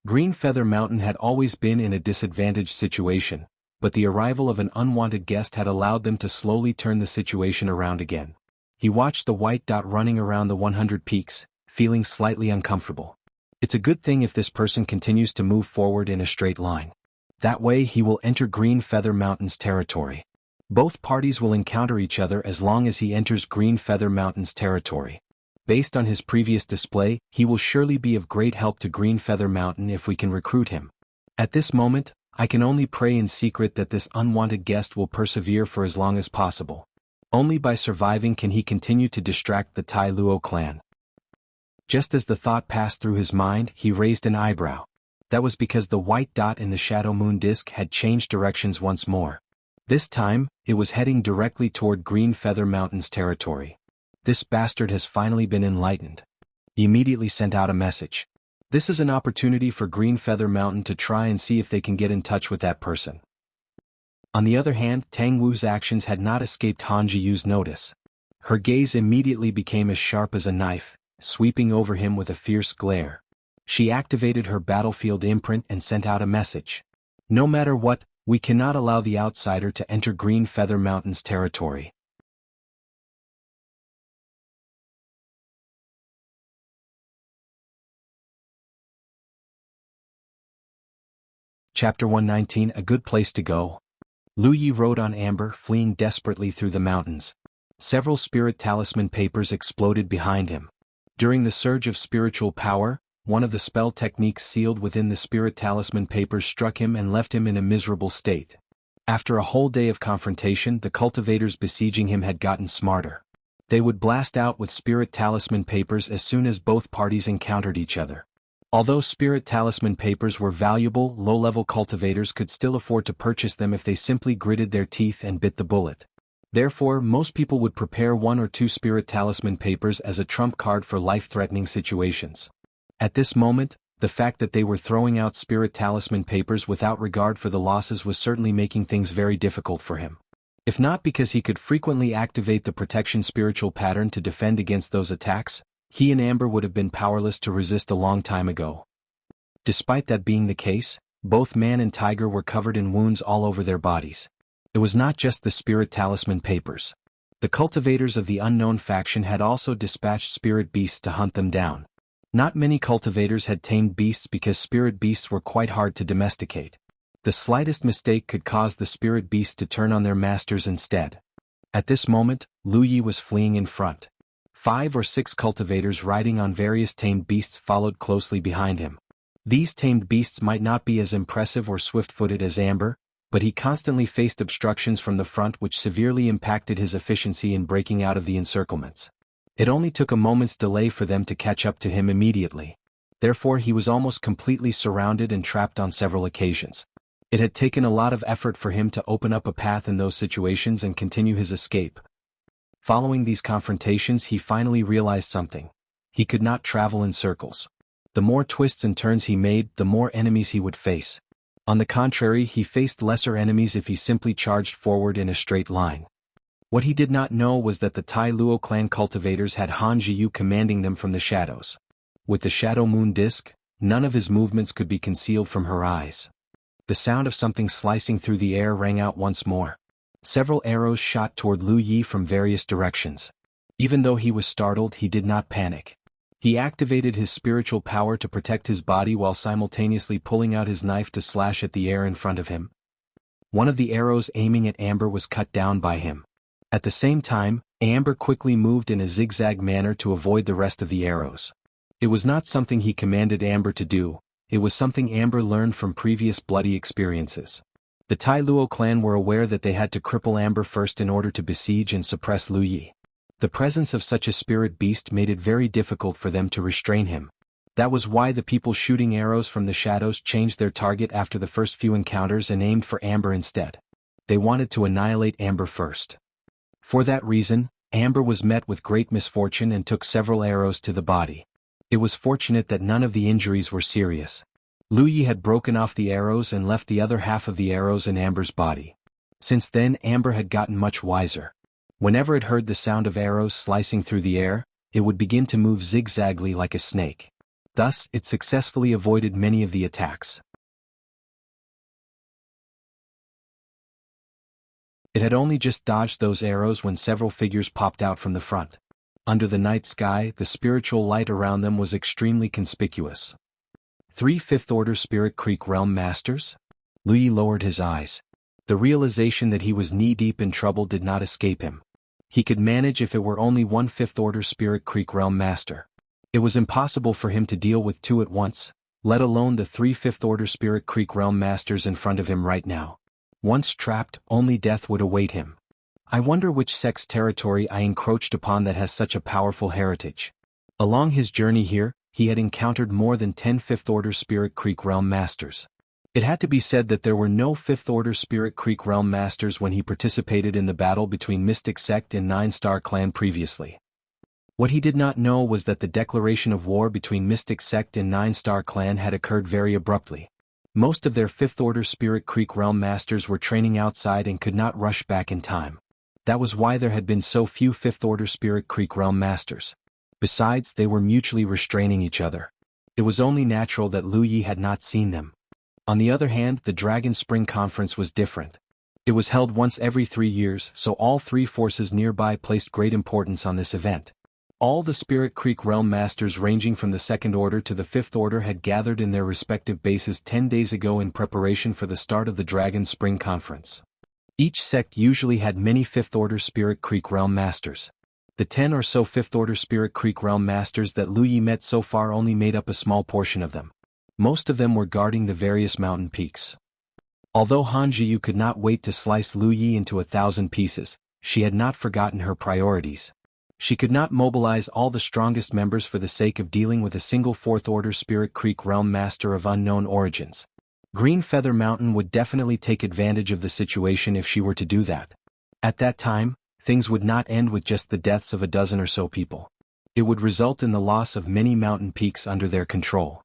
Green Feather Mountain had always been in a disadvantaged situation, but the arrival of an unwanted guest had allowed them to slowly turn the situation around again. He watched the white dot running around the 100 peaks, feeling slightly uncomfortable. It's a good thing if this person continues to move forward in a straight line. That way he will enter Green Feather Mountains territory. Both parties will encounter each other as long as he enters Green Feather Mountains territory. Based on his previous display, he will surely be of great help to Green Feather Mountain if we can recruit him. At this moment, I can only pray in secret that this unwanted guest will persevere for as long as possible. Only by surviving can he continue to distract the Tai Luo clan. Just as the thought passed through his mind, he raised an eyebrow. That was because the white dot in the shadow moon disk had changed directions once more. This time, it was heading directly toward Green Feather Mountains territory. This bastard has finally been enlightened. He immediately sent out a message. This is an opportunity for Green Feather Mountain to try and see if they can get in touch with that person. On the other hand, Tang Wu's actions had not escaped Han Jiyu's notice. Her gaze immediately became as sharp as a knife, sweeping over him with a fierce glare. She activated her battlefield imprint and sent out a message. No matter what, we cannot allow the outsider to enter Green Feather Mountains territory. Chapter 119 A Good Place to Go. Lu Yi rode on Amber, fleeing desperately through the mountains. Several spirit talisman papers exploded behind him. During the surge of spiritual power, one of the spell techniques sealed within the spirit talisman papers struck him and left him in a miserable state. After a whole day of confrontation, the cultivators besieging him had gotten smarter. They would blast out with spirit talisman papers as soon as both parties encountered each other. Although spirit talisman papers were valuable, low-level cultivators could still afford to purchase them if they simply gritted their teeth and bit the bullet. Therefore, most people would prepare 1 or 2 spirit talisman papers as a trump card for life-threatening situations. At this moment, the fact that they were throwing out spirit talisman papers without regard for the losses was certainly making things very difficult for him. If not because he could frequently activate the protection spiritual pattern to defend against those attacks, he and Amber would have been powerless to resist a long time ago. Despite that being the case, both man and tiger were covered in wounds all over their bodies. It was not just the spirit talisman papers. The cultivators of the unknown faction had also dispatched spirit beasts to hunt them down. Not many cultivators had tamed beasts because spirit beasts were quite hard to domesticate. The slightest mistake could cause the spirit beasts to turn on their masters instead. At this moment, Lu Yi was fleeing in front. 5 or 6 cultivators riding on various tamed beasts followed closely behind him. These tamed beasts might not be as impressive or swift-footed as Amber, but he constantly faced obstructions from the front which severely impacted his efficiency in breaking out of the encirclements. It only took a moment's delay for them to catch up to him immediately. Therefore he was almost completely surrounded and trapped on several occasions. It had taken a lot of effort for him to open up a path in those situations and continue his escape. Following these confrontations, he finally realized something. He could not travel in circles. The more twists and turns he made, the more enemies he would face. On the contrary, he faced lesser enemies if he simply charged forward in a straight line. What he did not know was that the Tai Luo clan cultivators had Han Jiyu commanding them from the shadows. With the shadow moon disk, none of his movements could be concealed from her eyes. The sound of something slicing through the air rang out once more. Several arrows shot toward Lu Yi from various directions. Even though he was startled, he did not panic. He activated his spiritual power to protect his body while simultaneously pulling out his knife to slash at the air in front of him. One of the arrows aiming at Amber was cut down by him. At the same time, Amber quickly moved in a zigzag manner to avoid the rest of the arrows. It was not something he commanded Amber to do, it was something Amber learned from previous bloody experiences. The Tai Luo clan were aware that they had to cripple Amber first in order to besiege and suppress Lu Yi. The presence of such a spirit beast made it very difficult for them to restrain him. That was why the people shooting arrows from the shadows changed their target after the first few encounters and aimed for Amber instead. They wanted to annihilate Amber first. For that reason, Amber was met with great misfortune and took several arrows to the body. It was fortunate that none of the injuries were serious. Lu Yi had broken off the arrows and left the other half of the arrows in Amber's body. Since then, Amber had gotten much wiser. Whenever it heard the sound of arrows slicing through the air, it would begin to move zigzagly like a snake. Thus, it successfully avoided many of the attacks. It had only just dodged those arrows when several figures popped out from the front. Under the night sky, the spiritual light around them was extremely conspicuous. 3 Fifth-order Spirit Creek Realm Masters? Lu Yi lowered his eyes. The realization that he was knee-deep in trouble did not escape him. He could manage if it were only 1 Fifth-order Spirit Creek Realm Master. It was impossible for him to deal with 2 at once, let alone the 3 Fifth-order Spirit Creek Realm Masters in front of him right now. Once trapped, only death would await him. I wonder which sect's territory I encroached upon that has such a powerful heritage. Along his journey here, he had encountered more than 10 Fifth-order Spirit Creek Realm Masters. It had to be said that there were no Fifth-order Spirit Creek Realm Masters when he participated in the battle between Mystic Sect and 9-Star Clan previously. What he did not know was that the declaration of war between Mystic Sect and 9-Star Clan had occurred very abruptly. Most of their Fifth-order Spirit Creek Realm Masters were training outside and could not rush back in time. That was why there had been so few Fifth-order Spirit Creek Realm Masters. Besides, they were mutually restraining each other. It was only natural that Lu Yi had not seen them. On the other hand, the Dragon Spring Conference was different. It was held once every 3 years, so all 3 forces nearby placed great importance on this event. All the Spirit Creek Realm Masters ranging from the 2nd Order to the 5th Order had gathered in their respective bases 10 days ago in preparation for the start of the Dragon Spring Conference. Each sect usually had many 5th Order Spirit Creek Realm Masters. The 10 or so 5th Order Spirit Creek Realm Masters that Lu Yi met so far only made up a small portion of them. Most of them were guarding the various mountain peaks. Although Han Jiyu could not wait to slice Lu Yi into 1,000 pieces, she had not forgotten her priorities. She could not mobilize all the strongest members for the sake of dealing with a single 4th Order Spirit Creek Realm Master of unknown origins. Green Feather Mountain would definitely take advantage of the situation if she were to do that. At that time, things would not end with just the deaths of a dozen or so people. It would result in the loss of many mountain peaks under their control.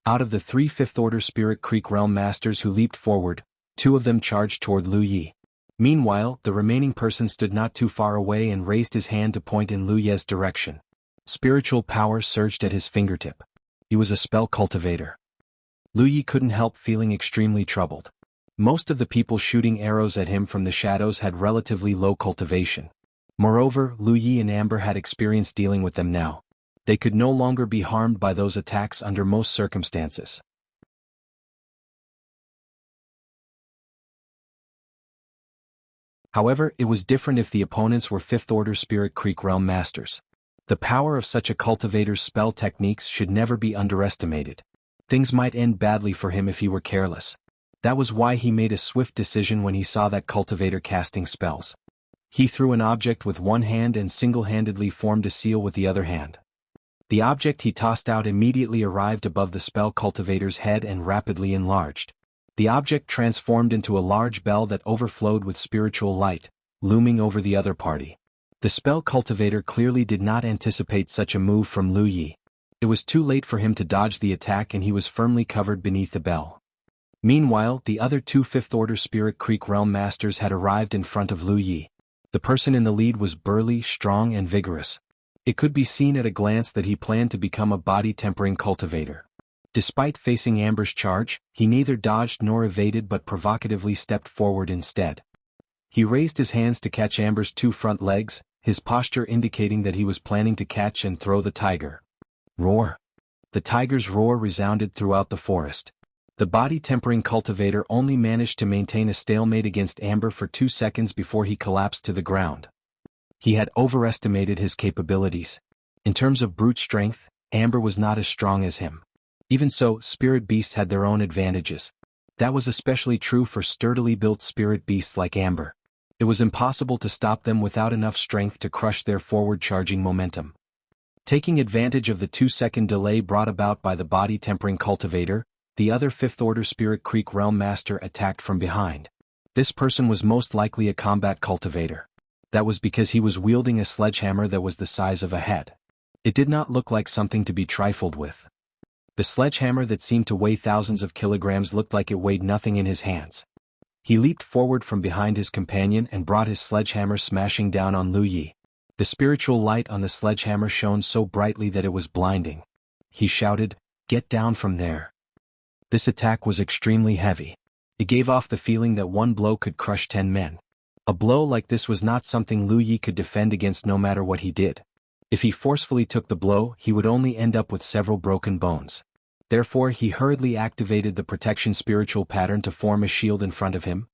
Out of the 3 5th Order Spirit Creek Realm Masters who leaped forward, 2 of them charged toward Lu Yi. Meanwhile, the remaining person stood not too far away and raised his hand to point in Lu Yi's direction. Spiritual power surged at his fingertip. He was a spell cultivator. Lu Yi couldn't help feeling extremely troubled. Most of the people shooting arrows at him from the shadows had relatively low cultivation. Moreover, Lu Yi and Amber had experience dealing with them now. They could no longer be harmed by those attacks under most circumstances. However, it was different if the opponents were 5th Order Spirit Creek Realm Masters. The power of such a cultivator's spell techniques should never be underestimated. Things might end badly for him if he were careless. That was why he made a swift decision when he saw that cultivator casting spells. He threw an object with one hand and single-handedly formed a seal with the other hand. The object he tossed out immediately arrived above the spell cultivator's head and rapidly enlarged. The object transformed into a large bell that overflowed with spiritual light, looming over the other party. The spell cultivator clearly did not anticipate such a move from Lu Yi. It was too late for him to dodge the attack and he was firmly covered beneath the bell. Meanwhile, the other 2 5th Order Spirit Creek Realm Masters had arrived in front of Lu Yi. The person in the lead was burly, strong and vigorous. It could be seen at a glance that he planned to become a body-tempering cultivator. Despite facing Amber's charge, he neither dodged nor evaded but provocatively stepped forward instead. He raised his hands to catch Amber's 2 front legs, his posture indicating that he was planning to catch and throw the tiger. Roar! The tiger's roar resounded throughout the forest. The body-tempering cultivator only managed to maintain a stalemate against Amber for 2 seconds before he collapsed to the ground. He had overestimated his capabilities. In terms of brute strength, Amber was not as strong as him. Even so, spirit beasts had their own advantages. That was especially true for sturdily built spirit beasts like Amber. It was impossible to stop them without enough strength to crush their forward-charging momentum. Taking advantage of the 2-second delay brought about by the body-tempering cultivator, the other 5th Order Spirit Creek Realm Master attacked from behind. This person was most likely a combat cultivator. That was because he was wielding a sledgehammer that was the size of a head. It did not look like something to be trifled with. The sledgehammer that seemed to weigh thousands of kilograms looked like it weighed nothing in his hands. He leaped forward from behind his companion and brought his sledgehammer smashing down on Lu Yi. The spiritual light on the sledgehammer shone so brightly that it was blinding. He shouted, "Get down from there." This attack was extremely heavy. It gave off the feeling that one blow could crush 10 men. A blow like this was not something Lu Yi could defend against no matter what he did. If he forcefully took the blow, he would only end up with several broken bones. Therefore he hurriedly activated the protection spiritual pattern to form a shield in front of him.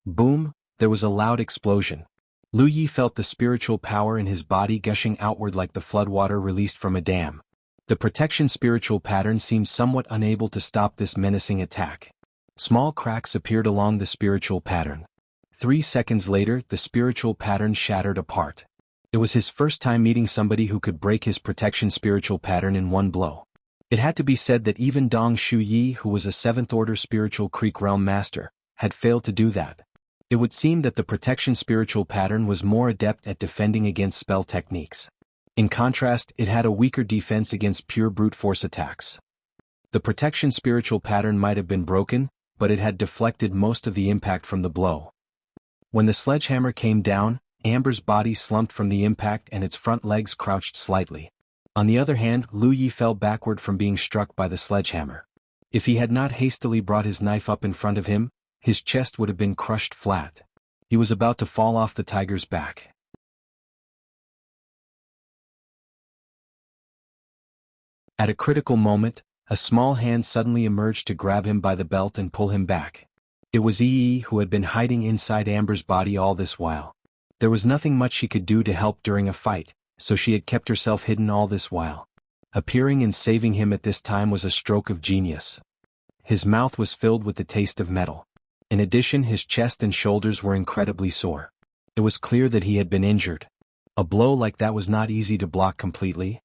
Boom, there was a loud explosion. Lu Yi felt the spiritual power in his body gushing outward like the floodwater released from a dam. The protection spiritual pattern seemed somewhat unable to stop this menacing attack. Small cracks appeared along the spiritual pattern. 3 seconds later, the spiritual pattern shattered apart. It was his first time meeting somebody who could break his protection spiritual pattern in one blow. It had to be said that even Dong Shuyi, who was a 7th-order spiritual Creek realm master, had failed to do that. It would seem that the protection spiritual pattern was more adept at defending against spell techniques. In contrast, it had a weaker defense against pure brute force attacks. The protection spiritual pattern might have been broken, but it had deflected most of the impact from the blow. When the sledgehammer came down, Amber's body slumped from the impact and its front legs crouched slightly. On the other hand, Lu Yi fell backward from being struck by the sledgehammer. If he had not hastily brought his knife up in front of him, his chest would have been crushed flat. He was about to fall off the tiger's back. At a critical moment, a small hand suddenly emerged to grab him by the belt and pull him back. It was Yi, who had been hiding inside Amber's body all this while. There was nothing much she could do to help during a fight, so she had kept herself hidden all this while. Appearing and saving him at this time was a stroke of genius. His mouth was filled with the taste of metal. In addition, his chest and shoulders were incredibly sore. It was clear that he had been injured. A blow like that was not easy to block completely.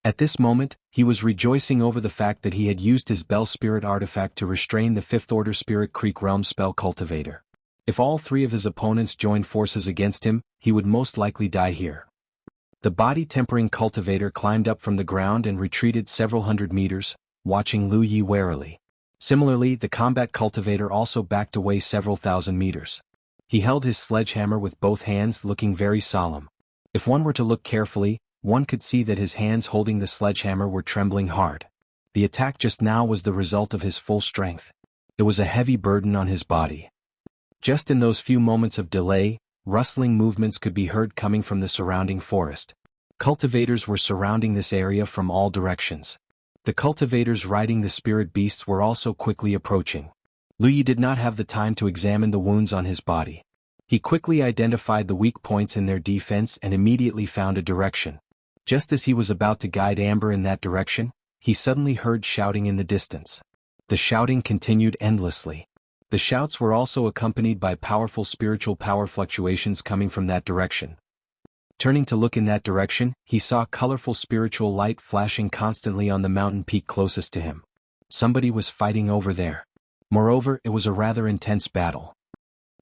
At this moment, he was rejoicing over the fact that he had used his Bell Spirit artifact to restrain the 5th-order Spirit Creek Realm spell Cultivator. If all 3 of his opponents joined forces against him, he would most likely die here. The body-tempering cultivator climbed up from the ground and retreated several hundred meters, watching Lu Yi warily. Similarly, the combat cultivator also backed away several thousand meters. He held his sledgehammer with both hands, looking very solemn. If one were to look carefully, one could see that his hands holding the sledgehammer were trembling hard. The attack just now was the result of his full strength. It was a heavy burden on his body. Just in those few moments of delay, rustling movements could be heard coming from the surrounding forest. Cultivators were surrounding this area from all directions. The cultivators riding the spirit beasts were also quickly approaching. Lu Yi did not have the time to examine the wounds on his body. He quickly identified the weak points in their defense and immediately found a direction. Just as he was about to guide Amber in that direction, he suddenly heard shouting in the distance. The shouting continued endlessly. The shouts were also accompanied by powerful spiritual power fluctuations coming from that direction. Turning to look in that direction, he saw colorful spiritual light flashing constantly on the mountain peak closest to him. Somebody was fighting over there. Moreover, it was a rather intense battle.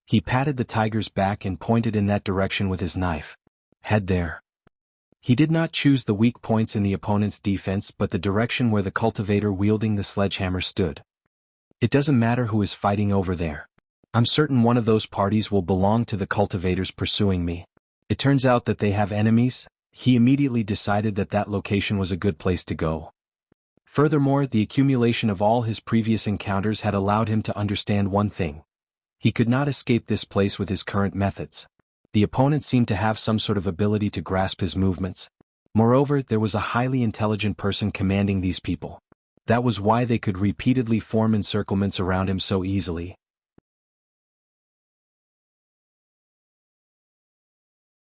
He patted the tiger's back and pointed in that direction with his knife. Head there. He did not choose the weak points in the opponent's defense but the direction where the cultivator wielding the sledgehammer stood. It doesn't matter who is fighting over there. I'm certain one of those parties will belong to the cultivators pursuing me. It turns out that they have enemies. He immediately decided that that location was a good place to go. Furthermore, the accumulation of all his previous encounters had allowed him to understand one thing. He could not escape this place with his current methods. The opponent seemed to have some sort of ability to grasp his movements. Moreover, there was a highly intelligent person commanding these people. That was why they could repeatedly form encirclements around him so easily.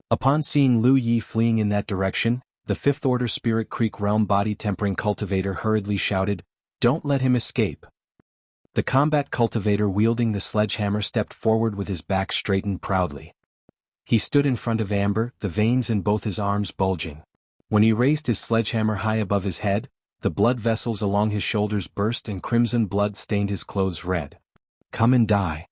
Upon seeing Lu Yi fleeing in that direction, the 5th-order Spirit Creek Realm body-tempering cultivator hurriedly shouted, "Don't let him escape." The combat cultivator wielding the sledgehammer stepped forward with his back straightened proudly. He stood in front of Amber, the veins in both his arms bulging. When he raised his sledgehammer high above his head, the blood vessels along his shoulders burst and crimson blood stained his clothes red. "Come and die,"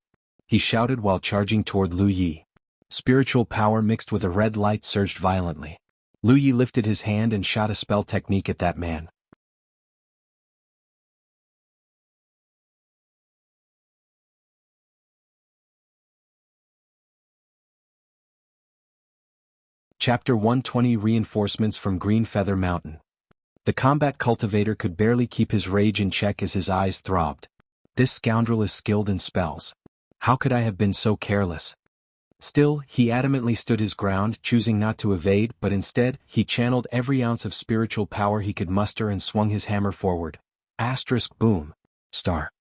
he shouted while charging toward Lu Yi. Spiritual power mixed with a red light surged violently. Lu Yi lifted his hand and shot a spell technique at that man. Chapter 120 Reinforcements from Green Feather Mountain. The combat cultivator could barely keep his rage in check as his eyes throbbed. This scoundrel is skilled in spells. How could I have been so careless? Still, he adamantly stood his ground, choosing not to evade, but instead, he channeled every ounce of spiritual power he could muster and swung his hammer forward. Asterisk boom. Star.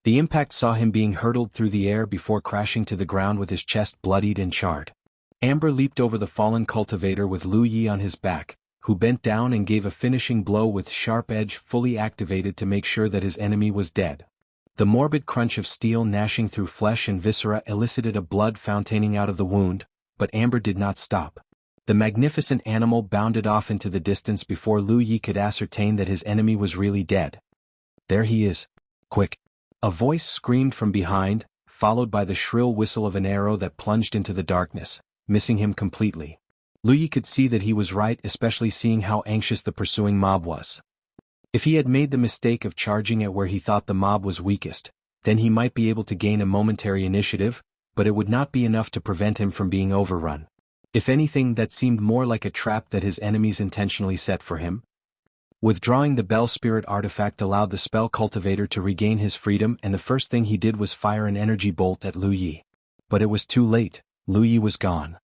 The impact saw him being hurtled through the air before crashing to the ground with his chest bloodied and charred. Amber leaped over the fallen cultivator with Lu Yi on his back, who bent down and gave a finishing blow with sharp edge fully activated to make sure that his enemy was dead. The morbid crunch of steel gnashing through flesh and viscera elicited a blood fountain out of the wound, but Amber did not stop. The magnificent animal bounded off into the distance before Lu Yi could ascertain that his enemy was really dead. There he is. Quick! A voice screamed from behind, followed by the shrill whistle of an arrow that plunged into the darkness, missing him completely. Lu Yi could see that he was right, especially seeing how anxious the pursuing mob was. If he had made the mistake of charging at where he thought the mob was weakest, then he might be able to gain a momentary initiative, but it would not be enough to prevent him from being overrun. If anything, that seemed more like a trap that his enemies intentionally set for him. Withdrawing the Bell Spirit artifact allowed the spell cultivator to regain his freedom, and the first thing he did was fire an energy bolt at Lu Yi. But it was too late. Lu Yi was gone.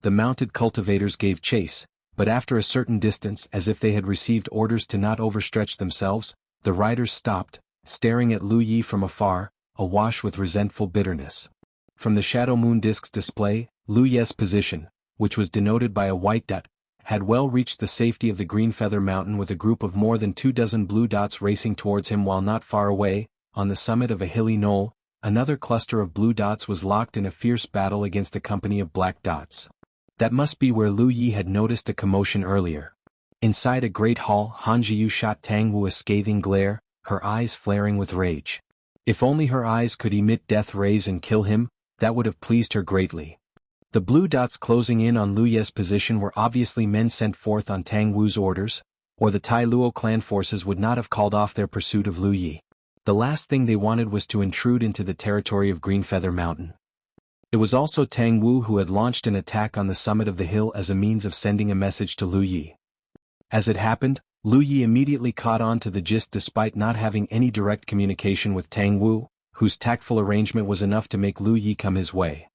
The mounted cultivators gave chase, but after a certain distance, as if they had received orders to not overstretch themselves, the riders stopped, staring at Lu Yi from afar, awash with resentful bitterness. From the Shadow Moon Disk's display, Lu Yi's position, which was denoted by a white dot, had well reached the safety of the Green Feather Mountain with a group of more than 24 blue dots racing towards him, while not far away, on the summit of a hilly knoll, another cluster of blue dots was locked in a fierce battle against a company of black dots. That must be where Lu Yi had noticed a commotion earlier. Inside a great hall, Han Jiu shot Tang Wu a scathing glare, her eyes flaring with rage. If only her eyes could emit death rays and kill him, that would have pleased her greatly. The blue dots closing in on Lu Yi's position were obviously men sent forth on Tang Wu's orders, or the Tai Luo clan forces would not have called off their pursuit of Lu Yi. The last thing they wanted was to intrude into the territory of Green Feather Mountain. It was also Tang Wu who had launched an attack on the summit of the hill as a means of sending a message to Lu Yi. As it happened, Lu Yi immediately caught on to the gist despite not having any direct communication with Tang Wu, whose tactful arrangement was enough to make Lu Yi come his way.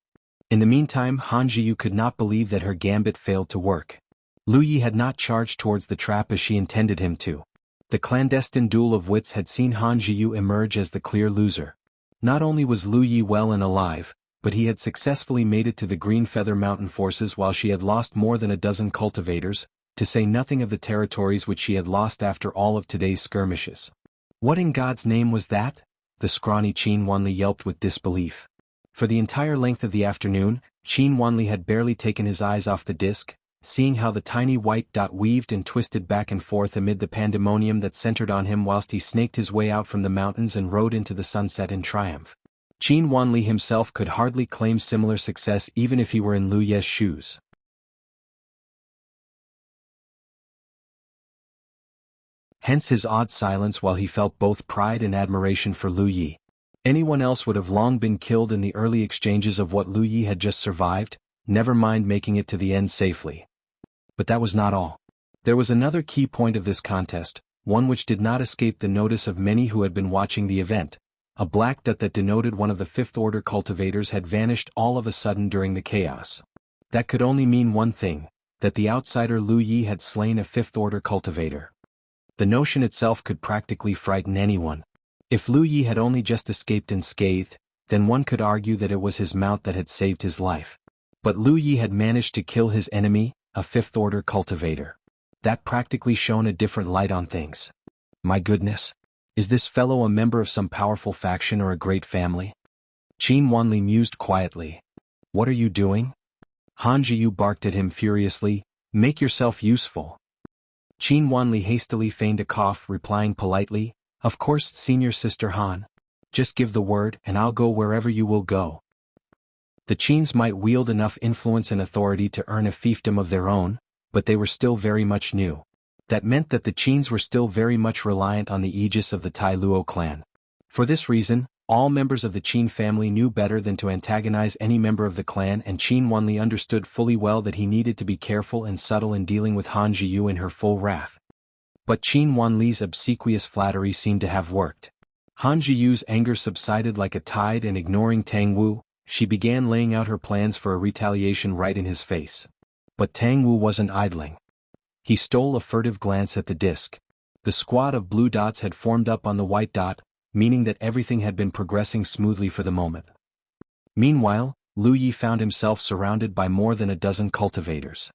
In the meantime, Han Jiu could not believe that her gambit failed to work. Lu Yi had not charged towards the trap as she intended him to. The clandestine duel of wits had seen Han Jiu emerge as the clear loser. Not only was Lu Yi well and alive, but he had successfully made it to the Green Feather Mountain forces while she had lost more than a dozen cultivators, to say nothing of the territories which she had lost after all of today's skirmishes. What in God's name was that? The scrawny Qin Wanli yelped with disbelief. For the entire length of the afternoon, Qin Wanli had barely taken his eyes off the disc, seeing how the tiny white dot weaved and twisted back and forth amid the pandemonium that centered on him whilst he snaked his way out from the mountains and rode into the sunset in triumph. Qin Wanli himself could hardly claim similar success even if he were in Lu Yi's shoes. Hence his odd silence while he felt both pride and admiration for Lu Yi. Anyone else would have long been killed in the early exchanges of what Lu Yi had just survived, never mind making it to the end safely. But that was not all. There was another key point of this contest, one which did not escape the notice of many who had been watching the event. A black dot that denoted one of the Fifth Order cultivators had vanished all of a sudden during the chaos. That could only mean one thing, that the outsider Lu Yi had slain a Fifth Order cultivator. The notion itself could practically frighten anyone. If Lu Yi had only just escaped unscathed, then one could argue that it was his mount that had saved his life. But Lu Yi had managed to kill his enemy, a Fifth Order cultivator. That practically shone a different light on things. My goodness. Is this fellow a member of some powerful faction or a great family? Qin Wanli mused quietly. What are you doing? Han Jiu barked at him furiously. Make yourself useful. Qin Wanli hastily feigned a cough, replying politely, Of course, Senior Sister Han. Just give the word and I'll go wherever you will go. The Qins might wield enough influence and authority to earn a fiefdom of their own, but they were still very much new. That meant that the Qins were still very much reliant on the aegis of the Tai Luo clan. For this reason, all members of the Qin family knew better than to antagonize any member of the clan, and Qin Wanli understood fully well that he needed to be careful and subtle in dealing with Han Jiu in her full wrath. But Qin Wanli's obsequious flattery seemed to have worked. Han Jiu's anger subsided like a tide, and ignoring Tang Wu, she began laying out her plans for a retaliation right in his face. But Tang Wu wasn't idling. He stole a furtive glance at the disc. The squad of blue dots had formed up on the white dot, meaning that everything had been progressing smoothly for the moment. Meanwhile, Lu Yi found himself surrounded by more than a dozen cultivators.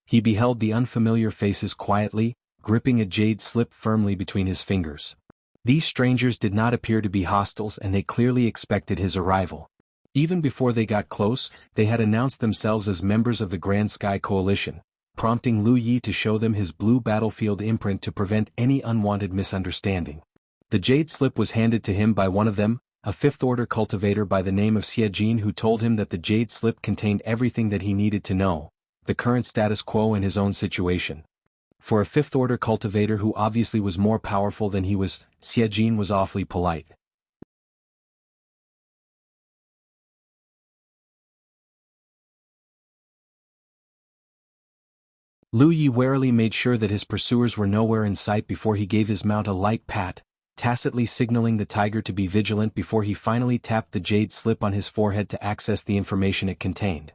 He beheld the unfamiliar faces quietly, gripping a jade slip firmly between his fingers. These strangers did not appear to be hostiles, and they clearly expected his arrival. Even before they got close, they had announced themselves as members of the Grand Sky Coalition, prompting Lu Yi to show them his blue battlefield imprint to prevent any unwanted misunderstanding. The jade slip was handed to him by one of them, a fifth-order cultivator by the name of Xiejin, who told him that the jade slip contained everything that he needed to know, the current status quo and his own situation. For a fifth-order cultivator who obviously was more powerful than he was, Xiejin was awfully polite. Lu Yi warily made sure that his pursuers were nowhere in sight before he gave his mount a light pat, tacitly signaling the tiger to be vigilant before he finally tapped the jade slip on his forehead to access the information it contained.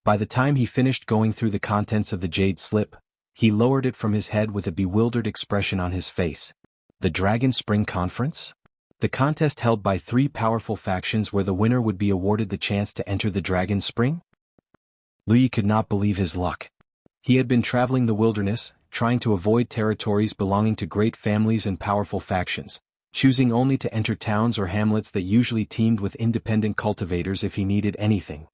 By the time he finished going through the contents of the jade slip, he lowered it from his head with a bewildered expression on his face. The Dragon Spring Conference? The contest held by 3 powerful factions where the winner would be awarded the chance to enter the Dragon Spring? Lu Yi could not believe his luck. He had been traveling the wilderness, trying to avoid territories belonging to great families and powerful factions, choosing only to enter towns or hamlets that usually teemed with independent cultivators if he needed anything.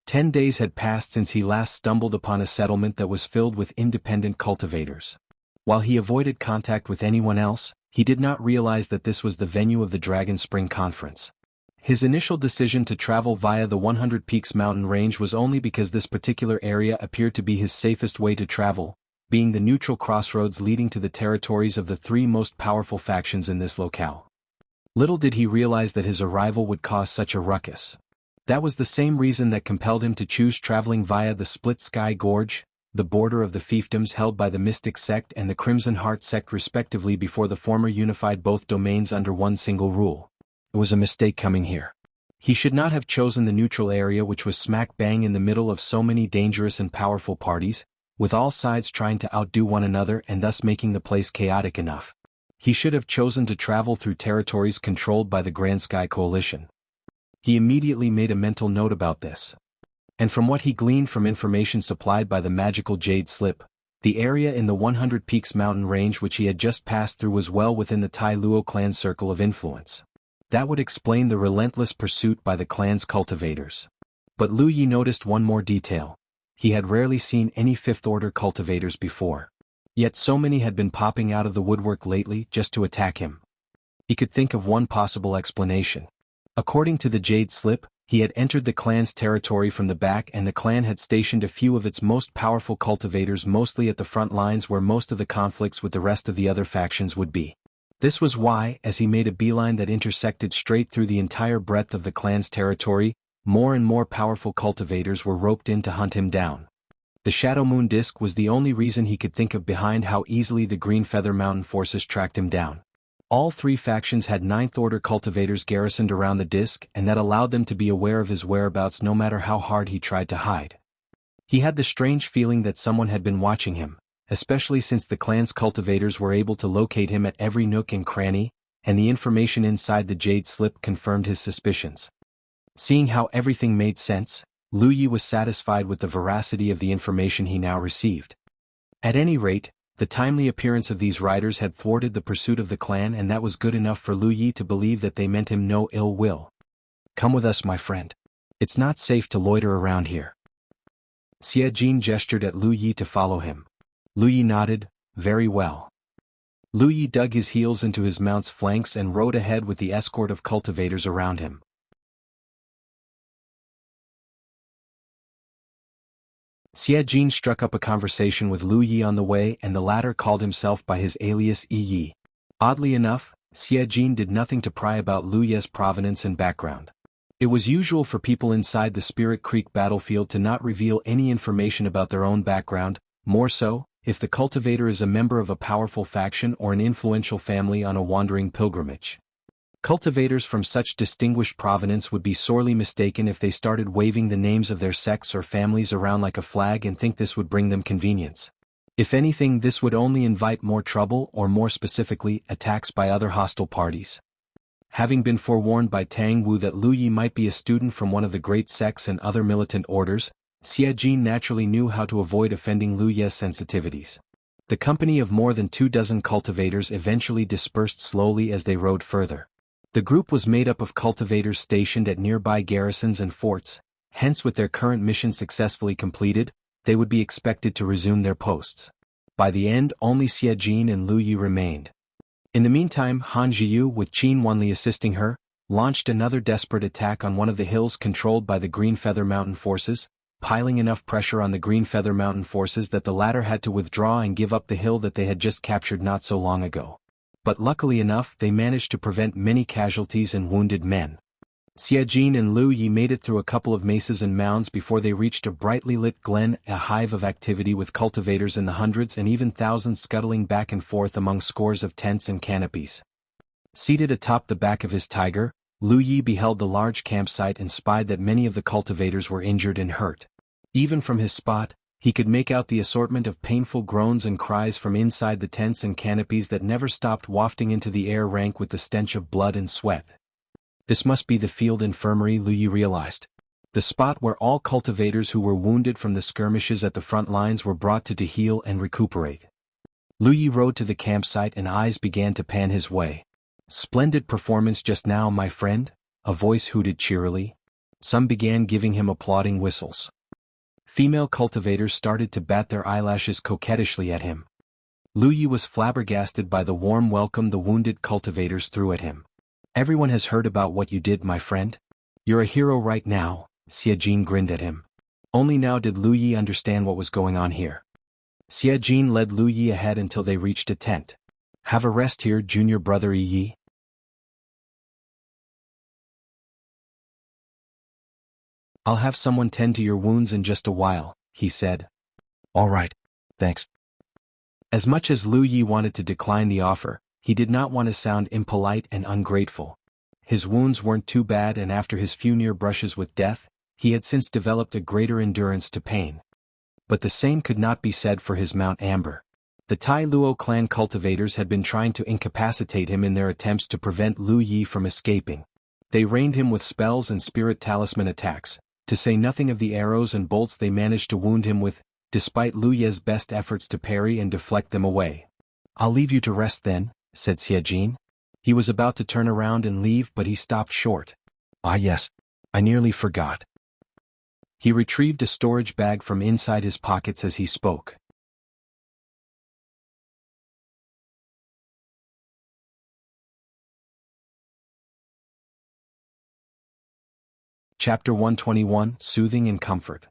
10 days had passed since he last stumbled upon a settlement that was filled with independent cultivators. While he avoided contact with anyone else, he did not realize that this was the venue of the Dragon Spring Conference. His initial decision to travel via the 100 Peaks mountain range was only because this particular area appeared to be his safest way to travel, being the neutral crossroads leading to the territories of the 3 most powerful factions in this locale. Little did he realize that his arrival would cause such a ruckus. That was the same reason that compelled him to choose traveling via the Split Sky Gorge, the border of the fiefdoms held by the Mystic Sect and the Crimson Heart Sect respectively before the former unified both domains under one single rule. It was a mistake coming here. He should not have chosen the neutral area, which was smack bang in the middle of so many dangerous and powerful parties, with all sides trying to outdo one another and thus making the place chaotic enough. He should have chosen to travel through territories controlled by the Grand Sky Coalition. He immediately made a mental note about this. And from what he gleaned from information supplied by the magical jade slip, the area in the 100 Peaks mountain range which he had just passed through was well within the Tai Luo clan's circle of influence. That would explain the relentless pursuit by the clan's cultivators. But Lu Yi noticed one more detail. He had rarely seen any fifth-order cultivators before. Yet so many had been popping out of the woodwork lately just to attack him. He could think of one possible explanation. According to the jade slip, he had entered the clan's territory from the back, and the clan had stationed a few of its most powerful cultivators mostly at the front lines where most of the conflicts with the rest of the other factions would be. This was why, as he made a beeline that intersected straight through the entire breadth of the clan's territory, more and more powerful cultivators were roped in to hunt him down. The Shadow Moon Disk was the only reason he could think of behind how easily the Green Feather Mountain forces tracked him down. All 3 factions had 9th-order cultivators garrisoned around the disk, and that allowed them to be aware of his whereabouts no matter how hard he tried to hide. He had the strange feeling that someone had been watching him, especially since the clan's cultivators were able to locate him at every nook and cranny, and the information inside the jade slip confirmed his suspicions. Seeing how everything made sense, Lu Yi was satisfied with the veracity of the information he now received. At any rate, the timely appearance of these riders had thwarted the pursuit of the clan, and that was good enough for Lu Yi to believe that they meant him no ill will. "Come with us, my friend. It's not safe to loiter around here." Xiejin gestured at Lu Yi to follow him. Lu Yi nodded, "Very well." Lu Yi dug his heels into his mount's flanks and rode ahead with the escort of cultivators around him. Xiejin struck up a conversation with Lu Yi on the way, and the latter called himself by his alias Yi. Oddly enough, Xiejin did nothing to pry about Lu Yi's provenance and background. It was usual for people inside the Spirit Creek battlefield to not reveal any information about their own background, more so, if the cultivator is a member of a powerful faction or an influential family on a wandering pilgrimage. Cultivators from such distinguished provenance would be sorely mistaken if they started waving the names of their sects or families around like a flag and think this would bring them convenience. If anything, this would only invite more trouble, or more specifically, attacks by other hostile parties. Having been forewarned by Tang Wu that Lu Yi might be a student from one of the great sects and other militant orders, Xie Jin naturally knew how to avoid offending Lu Ye's sensitivities. The company of more than 24 cultivators eventually dispersed slowly as they rode further. The group was made up of cultivators stationed at nearby garrisons and forts, hence with their current mission successfully completed, they would be expected to resume their posts. By the end, only Xie Jin and Lu Yi remained. In the meantime, Han Jiyu, with Qin Wanli assisting her, launched another desperate attack on one of the hills controlled by the Green Feather Mountain forces, piling enough pressure on the Green Feather Mountain forces that the latter had to withdraw and give up the hill that they had just captured not so long ago. But luckily enough, they managed to prevent many casualties and wounded men. Xie Jin and Lu Yi made it through a couple of mesas and mounds before they reached a brightly lit glen, a hive of activity with cultivators in the hundreds and even thousands scuttling back and forth among scores of tents and canopies. Seated atop the back of his tiger, Lu Yi beheld the large campsite and spied that many of the cultivators were injured and hurt. Even from his spot, he could make out the assortment of painful groans and cries from inside the tents and canopies that never stopped wafting into the air rank with the stench of blood and sweat. This must be the field infirmary, Lu Yi realized. The spot where all cultivators who were wounded from the skirmishes at the front lines were brought to heal and recuperate. Lu Yi rode to the campsite and eyes began to pan his way. "Splendid performance just now, my friend," a voice hooted cheerily. Some began giving him applauding whistles. Female cultivators started to bat their eyelashes coquettishly at him. Lu Yi was flabbergasted by the warm welcome the wounded cultivators threw at him. "Everyone has heard about what you did, my friend. You're a hero right now," Xie Jin grinned at him. Only now did Lu Yi understand what was going on here. Xie Jin led Lu Yi ahead until they reached a tent. "Have a rest here, junior brother Yi." "I'll have someone tend to your wounds in just a while," he said. "All right, thanks." As much as Lu Yi wanted to decline the offer, he did not want to sound impolite and ungrateful. His wounds weren't too bad, and after his few near brushes with death, he had since developed a greater endurance to pain. But the same could not be said for his Mount Amber. The Tai Luo clan cultivators had been trying to incapacitate him in their attempts to prevent Lu Yi from escaping. They rained him with spells and spirit talisman attacks, to say nothing of the arrows and bolts they managed to wound him with, despite Lu Ye's best efforts to parry and deflect them away. "I'll leave you to rest then," said Xie Jin. He was about to turn around and leave, but he stopped short. "Ah yes, I nearly forgot." He retrieved a storage bag from inside his pockets as he spoke. Chapter 121, Soothing and Comfort.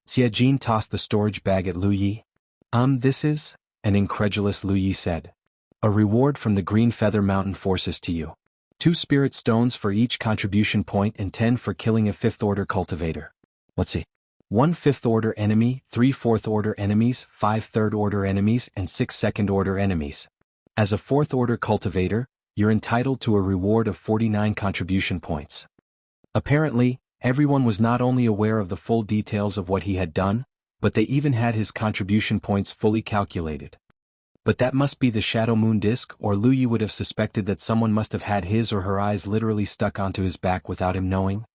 Xie Jin tossed the storage bag at Lu Yi. This is," an incredulous Lu Yi said. "A reward from the Green Feather Mountain forces to you. 2 spirit stones for each contribution point and 10 for killing a 5th order cultivator. Let's see. 1 5th order enemy, 3 4th order enemies, 5 3rd order enemies, and 6 2nd order enemies. As a 4th order cultivator, you're entitled to a reward of 49 contribution points." Apparently, everyone was not only aware of the full details of what he had done, but they even had his contribution points fully calculated. But that must be the Shadow Moon Disc, or Lu Yi would have suspected that someone must have had his or her eyes literally stuck onto his back without him knowing.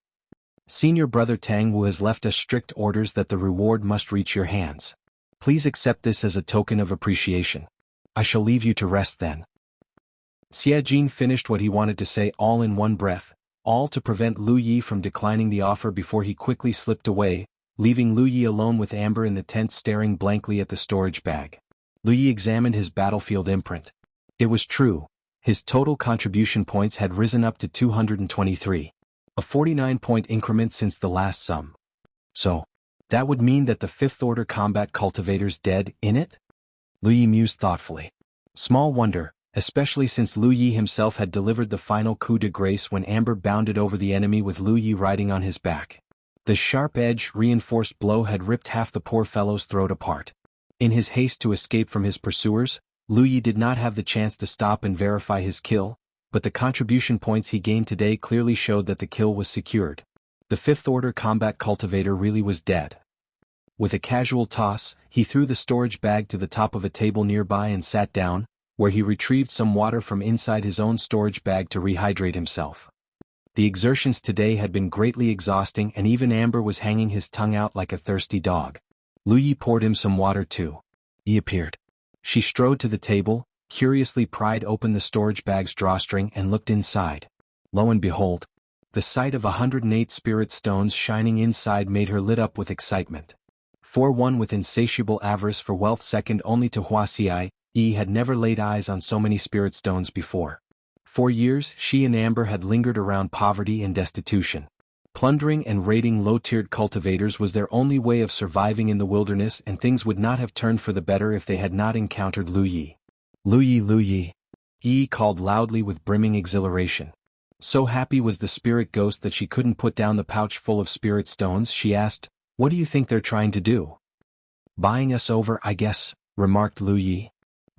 "Senior brother Tang Wu has left us strict orders that the reward must reach your hands. Please accept this as a token of appreciation. I shall leave you to rest then." Xie Jin finished what he wanted to say all in one breath, all to prevent Lu Yi from declining the offer before he quickly slipped away, leaving Lu Yi alone with Amber in the tent staring blankly at the storage bag. Lu Yi examined his battlefield imprint. It was true, his total contribution points had risen up to 223. A 49-point increment since the last sum. So, that would mean that the 5th order combat cultivator's dead in it? Lu Yi mused thoughtfully. Small wonder, especially since Lu Yi himself had delivered the final coup de grace when Amber bounded over the enemy with Lu Yi riding on his back. The sharp-edged, reinforced blow had ripped half the poor fellow's throat apart. In his haste to escape from his pursuers, Lu Yi did not have the chance to stop and verify his kill, but the contribution points he gained today clearly showed that the kill was secured. The fifth-order combat cultivator really was dead. With a casual toss, he threw the storage bag to the top of a table nearby and sat down, where he retrieved some water from inside his own storage bag to rehydrate himself. The exertions today had been greatly exhausting, and even Amber was hanging his tongue out like a thirsty dog. Lu Yi poured him some water too. He appeared. She strode to the table, curiously pried open the storage bag's drawstring and looked inside. Lo and behold, the sight of 108 spirit stones shining inside made her lit up with excitement. For one with insatiable avarice for wealth second only to Wuxia, had never laid eyes on so many spirit stones before. For years she and Amber had lingered around poverty and destitution. Plundering and raiding low-tiered cultivators was their only way of surviving in the wilderness, and things would not have turned for the better if they had not encountered Lu Yi. Lu Yi, Lu Yi. Yi called loudly with brimming exhilaration. So happy was the spirit ghost that she couldn't put down the pouch full of spirit stones. She asked, "What do you think they're trying to do?" "Buying us over, I guess," remarked Lu Yi.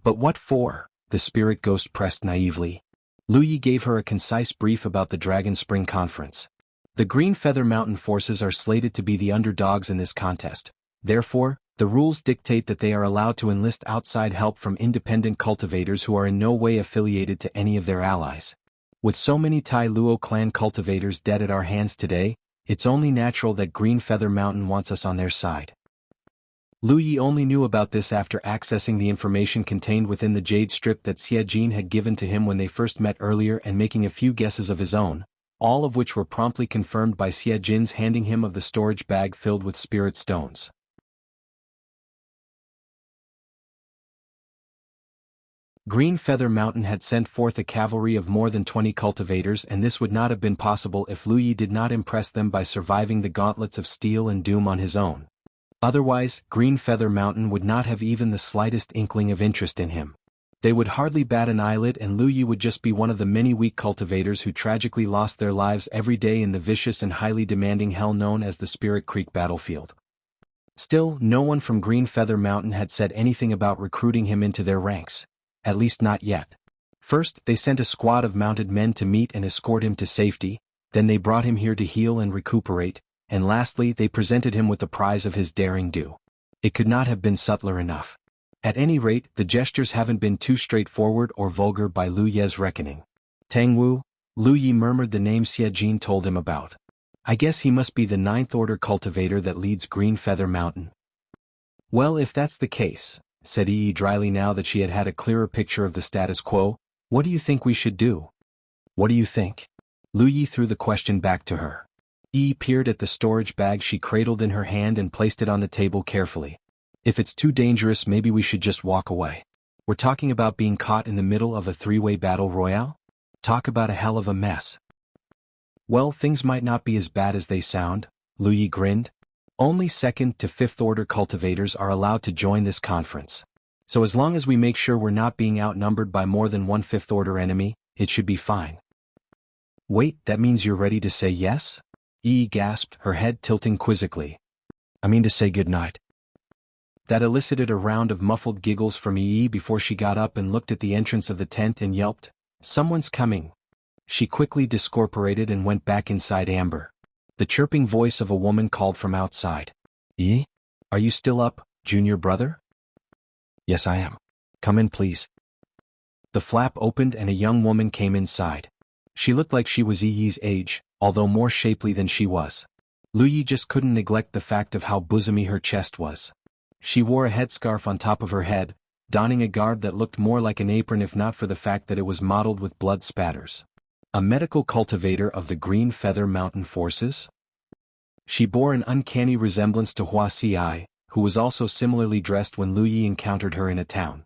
"But what for?" the spirit ghost pressed naively. Lu Yi gave her a concise brief about the Dragon Spring Conference. The Green Feather Mountain forces are slated to be the underdogs in this contest. Therefore, the rules dictate that they are allowed to enlist outside help from independent cultivators who are in no way affiliated to any of their allies. With so many Tai Luo clan cultivators dead at our hands today, it's only natural that Green Feather Mountain wants us on their side. Lu Yi only knew about this after accessing the information contained within the jade strip that Xie Jin had given to him when they first met earlier, and making a few guesses of his own, all of which were promptly confirmed by Xie Jin's handing him of the storage bag filled with spirit stones. Green Feather Mountain had sent forth a cavalry of more than 20 cultivators, and this would not have been possible if Lu Yi did not impress them by surviving the gauntlets of steel and doom on his own. Otherwise, Green Feather Mountain would not have even the slightest inkling of interest in him. They would hardly bat an eyelid, and Lu Yi would just be one of the many weak cultivators who tragically lost their lives every day in the vicious and highly demanding hell known as the Spirit Creek battlefield. Still, no one from Green Feather Mountain had said anything about recruiting him into their ranks. At least not yet. First, they sent a squad of mounted men to meet and escort him to safety, then they brought him here to heal and recuperate, and lastly they presented him with the prize of his daring do. It could not have been subtler enough. At any rate, the gestures haven't been too straightforward or vulgar by Lu Ye's reckoning. Tangwu, Lu Yi murmured the name Xie Jin told him about. I guess he must be the ninth-order cultivator that leads Green Feather Mountain. Well, if that's the case, said Yi dryly now that she had had a clearer picture of the status quo, what do you think we should do? What do you think? Lu Yi threw the question back to her. Yi peered at the storage bag she cradled in her hand and placed it on the table carefully. If it's too dangerous, maybe we should just walk away. We're talking about being caught in the middle of a three-way battle royale? Talk about a hell of a mess. Well, things might not be as bad as they sound, Lu Yi grinned. Only second to fifth order cultivators are allowed to join this conference. So as long as we make sure we're not being outnumbered by more than one fifth order enemy, it should be fine. Wait, that means you're ready to say yes? Yi gasped, her head tilting quizzically. I mean to say good night. That elicited a round of muffled giggles from Yi before she got up and looked at the entrance of the tent and yelped, "Someone's coming." She quickly discorporated and went back inside Amber. The chirping voice of a woman called from outside. Yi? Are you still up, junior brother? Yes, I am. Come in, please. The flap opened and a young woman came inside. She looked like she was Yi's age, although more shapely than she was. Lu Yi just couldn't neglect the fact of how bosomy her chest was. She wore a headscarf on top of her head, donning a garb that looked more like an apron if not for the fact that it was mottled with blood spatters. A medical cultivator of the Green Feather Mountain forces? She bore an uncanny resemblance to Wuxia, who was also similarly dressed when Lu Yi encountered her in a town.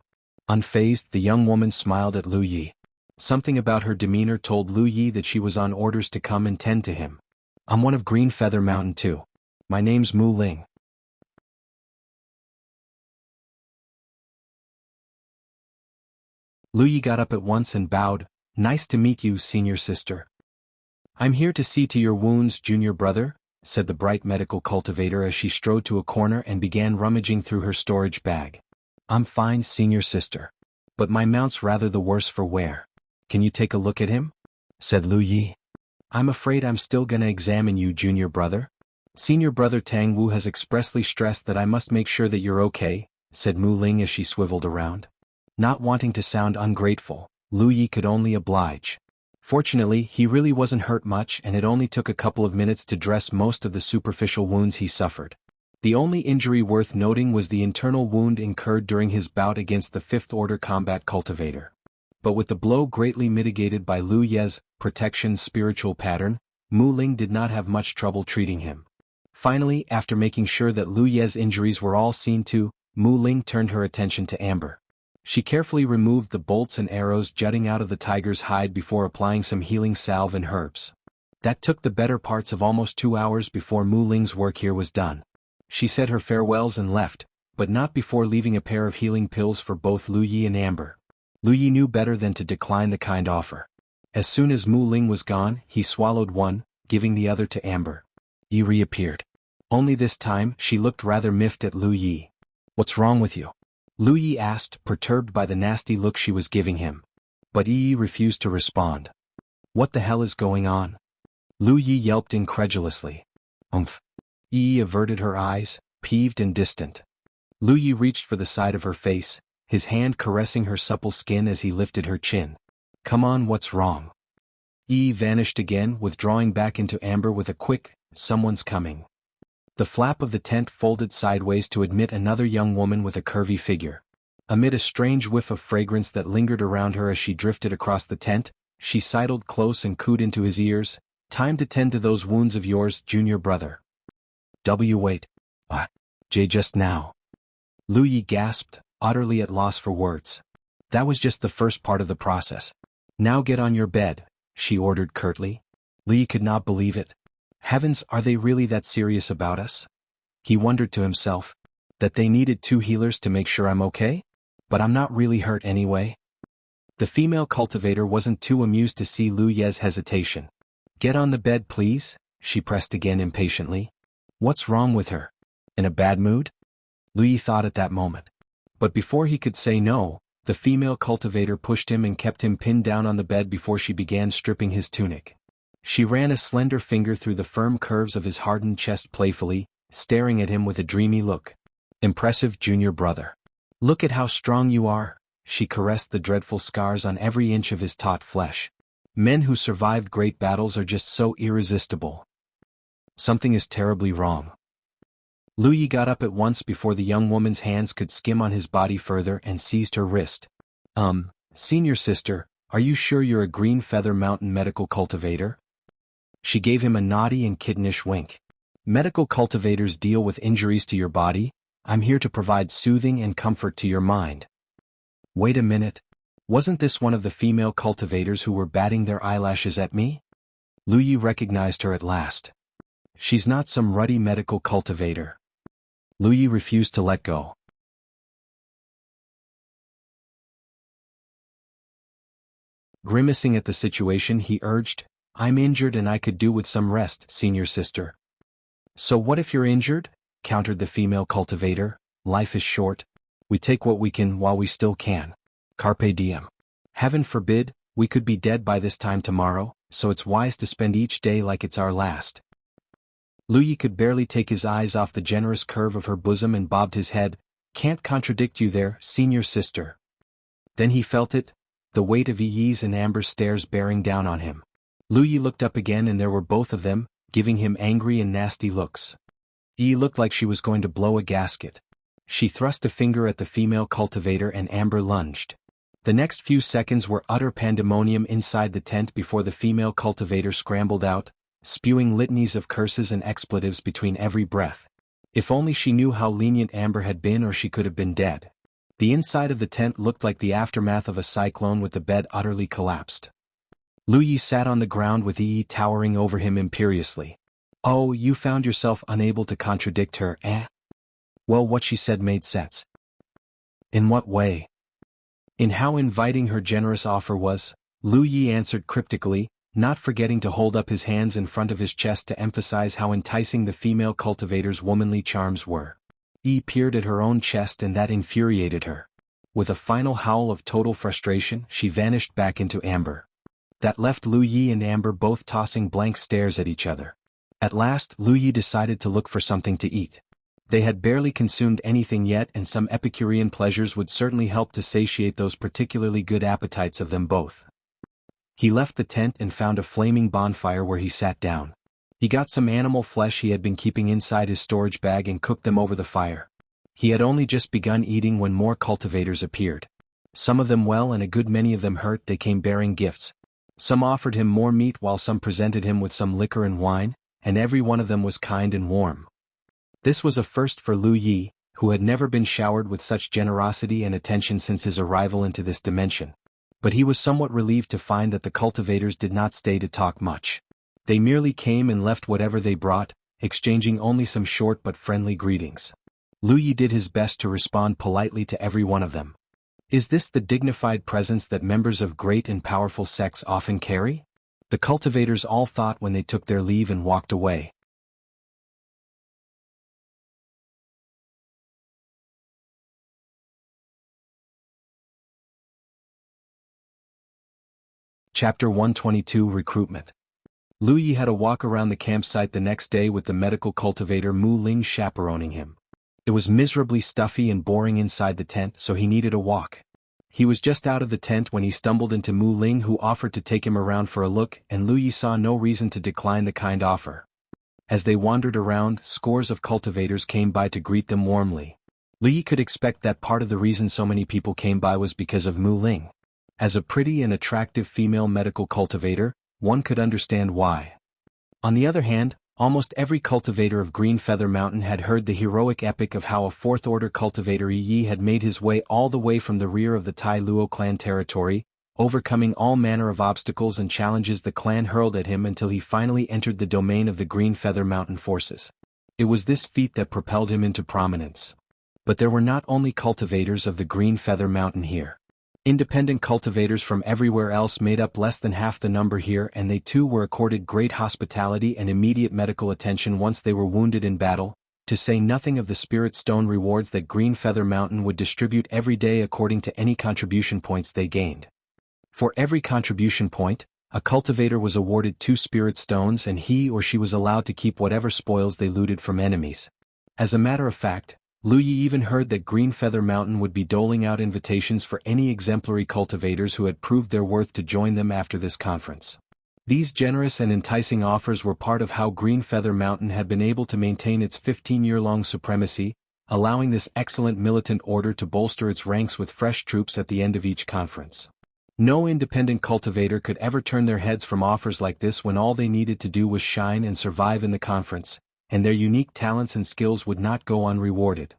Unfazed, the young woman smiled at Lu Yi. Something about her demeanor told Lu Yi that she was on orders to come and tend to him. I'm one of Green Feather Mountain too. My name's Mu Ling. Lu Yi got up at once and bowed. Nice to meet you, senior sister. I'm here to see to your wounds, junior brother, said the bright medical cultivator as she strode to a corner and began rummaging through her storage bag. I'm fine, senior sister. But my mount's rather the worse for wear. Can you take a look at him? Said Lu Yi. I'm afraid I'm still gonna examine you, junior brother. Senior brother Tang Wu has expressly stressed that I must make sure that you're okay, said Mu Ling as she swiveled around. Not wanting to sound ungrateful, Lu Yi could only oblige. Fortunately, he really wasn't hurt much, and it only took a couple of minutes to dress most of the superficial wounds he suffered. The only injury worth noting was the internal wound incurred during his bout against the Fifth Order combat cultivator. But with the blow greatly mitigated by Lu Ye's protection spiritual pattern, Mu Ling did not have much trouble treating him. Finally, after making sure that Lu Ye's injuries were all seen to, Mu Ling turned her attention to Amber. She carefully removed the bolts and arrows jutting out of the tiger's hide before applying some healing salve and herbs. That took the better parts of almost 2 hours before Mu Ling's work here was done. She said her farewells and left, but not before leaving a pair of healing pills for both Lu Yi and Amber. Lu Yi knew better than to decline the kind offer. As soon as Mu Ling was gone, he swallowed one, giving the other to Amber. Yi reappeared. Only this time, she looked rather miffed at Lu Yi. What's wrong with you? Lu Yi asked, perturbed by the nasty look she was giving him. But Yi refused to respond. What the hell is going on? Lu Yi yelped incredulously. Umph. Yi averted her eyes, peeved and distant. Lu Yi reached for the side of her face, his hand caressing her supple skin as he lifted her chin. Come on, what's wrong? Yi vanished again, withdrawing back into Amber with a quick, someone's coming. The flap of the tent folded sideways to admit another young woman with a curvy figure. Amid a strange whiff of fragrance that lingered around her as she drifted across the tent, she sidled close and cooed into his ears, time to tend to those wounds of yours, junior brother. Wait. What? Jay just now. Lu Yi gasped, utterly at loss for words. That was just the first part of the process. Now get on your bed, she ordered curtly. Lu Yi could not believe it. Heavens, are they really that serious about us? He wondered to himself. That they needed 2 healers to make sure I'm okay? But I'm not really hurt anyway. The female cultivator wasn't too amused to see Lu Ye's hesitation. Get on the bed please, she pressed again impatiently. What's wrong with her? In a bad mood? Lu Yi thought at that moment. But before he could say no, the female cultivator pushed him and kept him pinned down on the bed before she began stripping his tunic. She ran a slender finger through the firm curves of his hardened chest playfully, staring at him with a dreamy look. Impressive, junior brother. Look at how strong you are, she caressed the dreadful scars on every inch of his taut flesh. Men who survived great battles are just so irresistible. Something is terribly wrong. Lu Yi got up at once before the young woman's hands could skim on his body further and seized her wrist. Senior sister, are you sure you're a Green Feather Mountain medical cultivator? She gave him a naughty and kittenish wink. Medical cultivators deal with injuries to your body. I'm here to provide soothing and comfort to your mind. Wait a minute. Wasn't this one of the female cultivators who were batting their eyelashes at me? Lu Yi recognized her at last. She's not some ruddy medical cultivator. Lu Yi refused to let go. Grimacing at the situation, he urged, I'm injured and I could do with some rest, senior sister. So what if you're injured? Countered the female cultivator. Life is short. We take what we can while we still can. Carpe diem. Heaven forbid, we could be dead by this time tomorrow, so it's wise to spend each day like it's our last. Lu Yi could barely take his eyes off the generous curve of her bosom and bobbed his head. Can't contradict you there, senior sister. Then he felt it, the weight of Yi's and Amber's stares bearing down on him. Lu Yi looked up again and there were both of them, giving him angry and nasty looks. Yi looked like she was going to blow a gasket. She thrust a finger at the female cultivator and Amber lunged. The next few seconds were utter pandemonium inside the tent before the female cultivator scrambled out, spewing litanies of curses and expletives between every breath. If only she knew how lenient Amber had been, or she could have been dead. The inside of the tent looked like the aftermath of a cyclone, with the bed utterly collapsed. Lu Yi sat on the ground with Yi towering over him imperiously. Oh, you found yourself unable to contradict her, eh? Well, what she said made sense. In what way? In how inviting her generous offer was, Lu Yi answered cryptically, not forgetting to hold up his hands in front of his chest to emphasize how enticing the female cultivator's womanly charms were. Yi peered at her own chest and that infuriated her. With a final howl of total frustration, she vanished back into amber. That left Lu Yi and Amber both tossing blank stares at each other. At last, Lu Yi decided to look for something to eat. They had barely consumed anything yet, and some Epicurean pleasures would certainly help to satiate those particularly good appetites of them both. He left the tent and found a flaming bonfire where he sat down. He got some animal flesh he had been keeping inside his storage bag and cooked them over the fire. He had only just begun eating when more cultivators appeared. Some of them well and a good many of them hurt. They came bearing gifts. Some offered him more meat while some presented him with some liquor and wine, and every one of them was kind and warm. This was a first for Lu Yi, who had never been showered with such generosity and attention since his arrival into this dimension. But he was somewhat relieved to find that the cultivators did not stay to talk much. They merely came and left whatever they brought, exchanging only some short but friendly greetings. Lu Yi did his best to respond politely to every one of them. Is this the dignified presence that members of great and powerful sects often carry? The cultivators all thought when they took their leave and walked away. Chapter 122 Recruitment. Lu Yi had a walk around the campsite the next day with the medical cultivator Mu Ling chaperoning him. It was miserably stuffy and boring inside the tent, so he needed a walk. He was just out of the tent when he stumbled into Mu Ling, who offered to take him around for a look, and Lu Yi saw no reason to decline the kind offer. As they wandered around, scores of cultivators came by to greet them warmly. Lu Yi could expect that part of the reason so many people came by was because of Mu Ling. As a pretty and attractive female medical cultivator, one could understand why. On the other hand, almost every cultivator of Green Feather Mountain had heard the heroic epic of how a fourth-order cultivator Yi had made his way all the way from the rear of the Tai Luo clan territory, overcoming all manner of obstacles and challenges the clan hurled at him until he finally entered the domain of the Green Feather Mountain forces. It was this feat that propelled him into prominence. But there were not only cultivators of the Green Feather Mountain here. Independent cultivators from everywhere else made up less than half the number here, and they too were accorded great hospitality and immediate medical attention once they were wounded in battle, to say nothing of the spirit stone rewards that Green Feather Mountain would distribute every day according to any contribution points they gained. For every contribution point, a cultivator was awarded 2 spirit stones, and he or she was allowed to keep whatever spoils they looted from enemies. As a matter of fact, Lu Yi even heard that Green Feather Mountain would be doling out invitations for any exemplary cultivators who had proved their worth to join them after this conference. These generous and enticing offers were part of how Green Feather Mountain had been able to maintain its 15-year-long supremacy, allowing this excellent militant order to bolster its ranks with fresh troops at the end of each conference. No independent cultivator could ever turn their heads from offers like this when all they needed to do was shine and survive in the conference, and their unique talents and skills would not go unrewarded.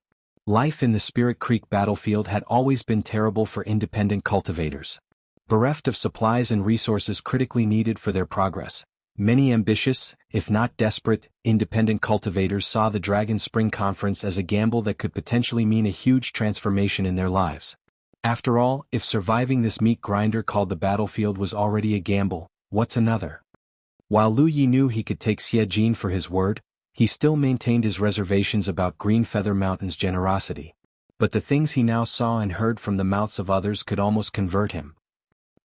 Life in the Spirit Creek battlefield had always been terrible for independent cultivators. Bereft of supplies and resources critically needed for their progress, many ambitious, if not desperate, independent cultivators saw the Dragon Spring Conference as a gamble that could potentially mean a huge transformation in their lives. After all, if surviving this meat grinder called the battlefield was already a gamble, what's another? While Lu Yi knew he could take Xie Jin for his word, he still maintained his reservations about Green Feather Mountain's generosity. But the things he now saw and heard from the mouths of others could almost convert him.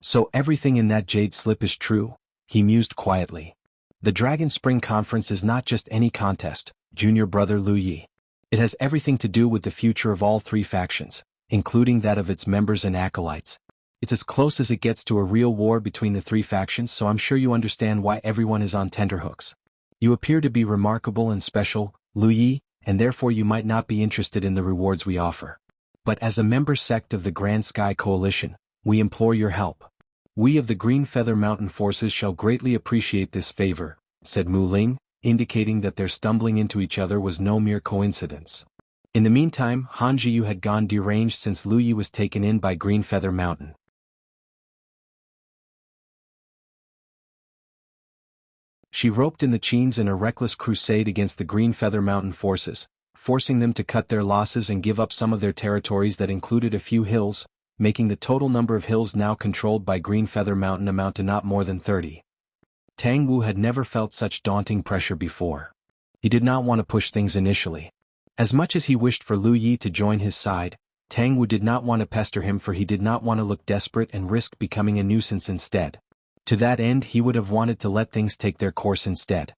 So everything in that jade slip is true, he mused quietly. The Dragon Spring Conference is not just any contest, junior brother Lu Yi. It has everything to do with the future of all 3 factions, including that of its members and acolytes. It's as close as it gets to a real war between the 3 factions, so I'm sure you understand why everyone is on tenterhooks. You appear to be remarkable and special, Lu Yi, and therefore you might not be interested in the rewards we offer. But as a member sect of the Grand Sky Coalition, we implore your help. We of the Green Feather Mountain forces shall greatly appreciate this favor, said Mu Ling, indicating that their stumbling into each other was no mere coincidence. In the meantime, Han Jiyu had gone deranged since Lu Yi was taken in by Green Feather Mountain. She roped in the Qins in a reckless crusade against the Green Feather Mountain forces, forcing them to cut their losses and give up some of their territories that included a few hills, making the total number of hills now controlled by Green Feather Mountain amount to not more than 30. Tang Wu had never felt such daunting pressure before. He did not want to push things initially. As much as he wished for Lu Yi to join his side, Tang Wu did not want to pester him, for he did not want to look desperate and risk becoming a nuisance instead. To that end, he would have wanted to let things take their course instead.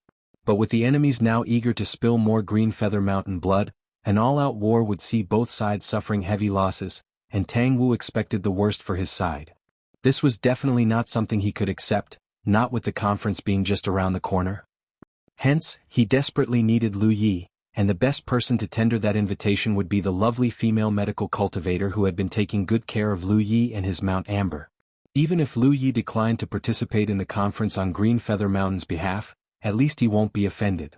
But with the enemies now eager to spill more Green Feather Mountain blood, an all-out war would see both sides suffering heavy losses, and Tang Wu expected the worst for his side. This was definitely not something he could accept, not with the conference being just around the corner. Hence, he desperately needed Lu Yi, and the best person to tender that invitation would be the lovely female medical cultivator who had been taking good care of Lu Yi and his Mount Amber. Even if Lu Yi declined to participate in the conference on Green Feather Mountain's behalf, at least he won't be offended.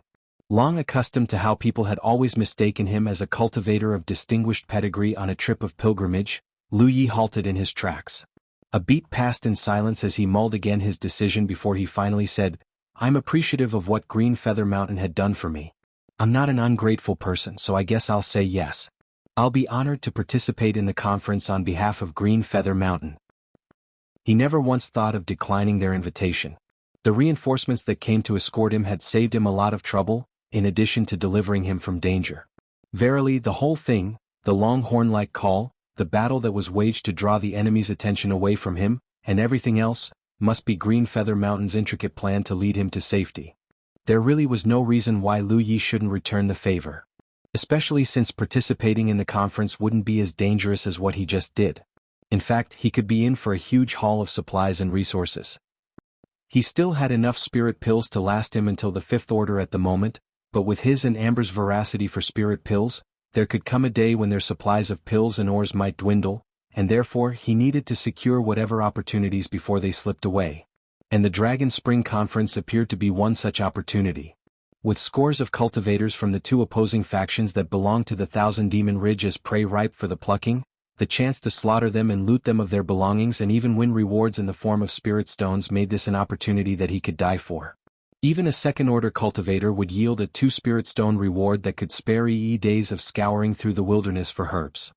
Long accustomed to how people had always mistaken him as a cultivator of distinguished pedigree on a trip of pilgrimage, Lu Yi halted in his tracks. A beat passed in silence as he mulled again his decision before he finally said, "I'm appreciative of what Green Feather Mountain had done for me. I'm not an ungrateful person, so I guess I'll say yes. I'll be honored to participate in the conference on behalf of Green Feather Mountain." He never once thought of declining their invitation. The reinforcements that came to escort him had saved him a lot of trouble, in addition to delivering him from danger. Verily, the whole thing, the longhorn-like call, the battle that was waged to draw the enemy's attention away from him, and everything else, must be Green Feather Mountain's intricate plan to lead him to safety. There really was no reason why Lu Yi shouldn't return the favor. Especially since participating in the conference wouldn't be as dangerous as what he just did. In fact, he could be in for a huge haul of supplies and resources. He still had enough spirit pills to last him until the Fifth Order at the moment, but with his and Amber's voracity for spirit pills, there could come a day when their supplies of pills and ores might dwindle, and therefore he needed to secure whatever opportunities before they slipped away. And the Dragon Spring Conference appeared to be one such opportunity. With scores of cultivators from the two opposing factions that belonged to the Thousand Demon Ridge as prey ripe for the plucking, the chance to slaughter them and loot them of their belongings and even win rewards in the form of spirit stones made this an opportunity that he could die for. Even a second-order cultivator would yield a 2 spirit stone reward that could spare days of scouring through the wilderness for herbs.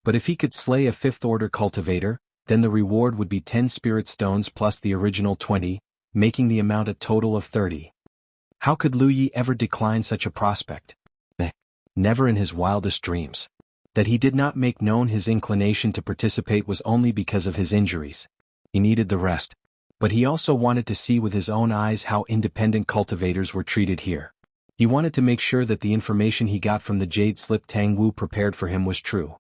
But if he could slay a 5th-order cultivator, then the reward would be 10 spirit stones plus the original 20, making the amount a total of 30. How could Lu Yi ever decline such a prospect? Never in his wildest dreams. That he did not make known his inclination to participate was only because of his injuries. He needed the rest. But he also wanted to see with his own eyes how independent cultivators were treated here. He wanted to make sure that the information he got from the jade slip Tang Wu prepared for him was true.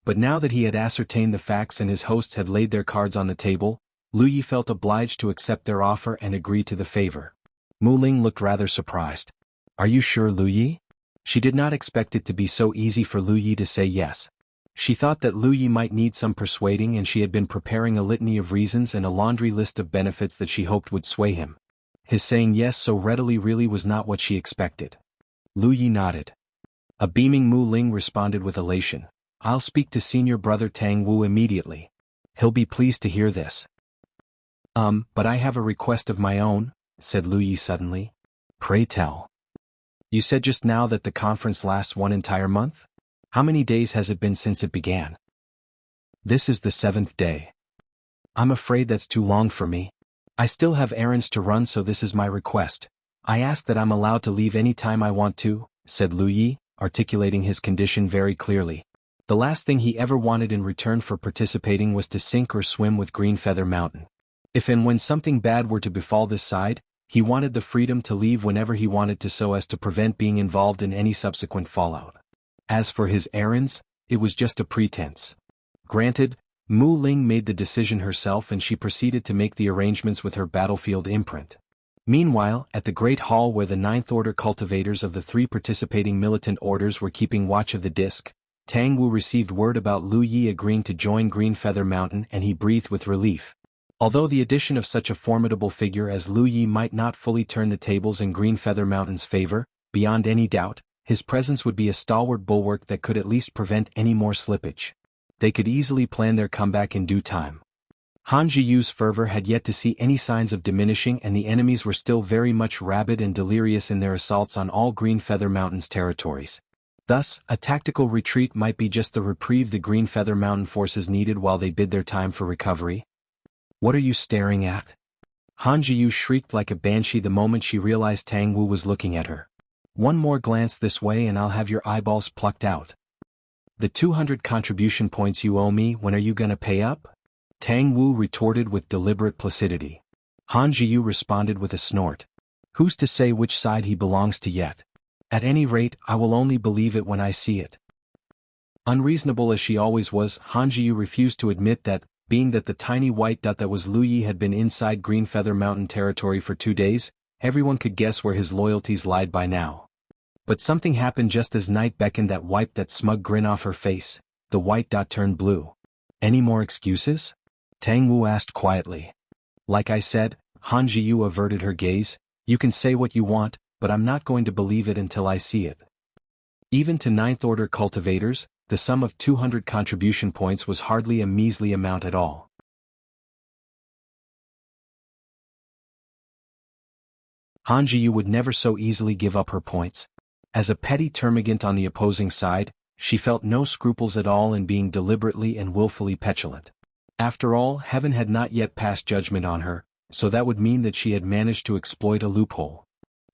But now that he had ascertained the facts and his hosts had laid their cards on the table, Lu Yi felt obliged to accept their offer and agree to the favor. Mu Ling looked rather surprised. "Are you sure, Lu Yi?" She did not expect it to be so easy for Lu Yi to say yes. She thought that Lu Yi might need some persuading, and she had been preparing a litany of reasons and a laundry list of benefits that she hoped would sway him. His saying yes so readily really was not what she expected. Lu Yi nodded. A beaming Mu Ling responded with elation. "I'll speak to senior brother Tang Wu immediately. He'll be pleased to hear this." But I have a request of my own," said Lu Yi suddenly. "Pray tell. You said just now that the conference lasts 1 entire month? How many days has it been since it began?" "This is the 7th day. I'm afraid that's too long for me. I still have errands to run, so this is my request. I ask that I'm allowed to leave any time I want to," said Lu Yi, articulating his condition very clearly. The last thing he ever wanted in return for participating was to sink or swim with Green Feather Mountain. If and when something bad were to befall this side, he wanted the freedom to leave whenever he wanted to so as to prevent being involved in any subsequent fallout. As for his errands, it was just a pretense. Granted, Mu Ling made the decision herself and she proceeded to make the arrangements with her battlefield imprint. Meanwhile, at the Great Hall where the 9th Order cultivators of the 3 participating militant orders were keeping watch of the disc, Tang Wu received word about Lu Yi agreeing to join Green Feather Mountain and he breathed with relief. Although the addition of such a formidable figure as Lu Yi might not fully turn the tables in Green Feather Mountain's favor, beyond any doubt, his presence would be a stalwart bulwark that could at least prevent any more slippage. They could easily plan their comeback in due time. Han Zhiyu's fervor had yet to see any signs of diminishing and the enemies were still very much rabid and delirious in their assaults on all Green Feather Mountain's territories. Thus, a tactical retreat might be just the reprieve the Green Feather Mountain forces needed while they bid their time for recovery. "What are you staring at?" Han Zhiyu shrieked like a banshee the moment she realized Tang Wu was looking at her. One more glance this way and I'll have your eyeballs plucked out. The 200 contribution points you owe me, when are you gonna pay up? Tang Wu retorted with deliberate placidity. Han Jiyu responded with a snort. Who's to say which side he belongs to yet? At any rate, I will only believe it when I see it. Unreasonable as she always was, Han Jiyu refused to admit that, being that the tiny white dot that was Lu Yi had been inside Green Feather Mountain territory for 2 days, everyone could guess where his loyalties lied by now. But something happened just as night beckoned that wiped that smug grin off her face. The white dot turned blue. Any more excuses? Tang Wu asked quietly. Like I said, Han Jiyu averted her gaze, you can say what you want, but I'm not going to believe it until I see it. Even to Ninth Order cultivators, the sum of 200 contribution points was hardly a measly amount at all. Han Jiyu would never so easily give up her points. As a petty termagant on the opposing side, she felt no scruples at all in being deliberately and willfully petulant. After all, heaven had not yet passed judgment on her, so that would mean that she had managed to exploit a loophole.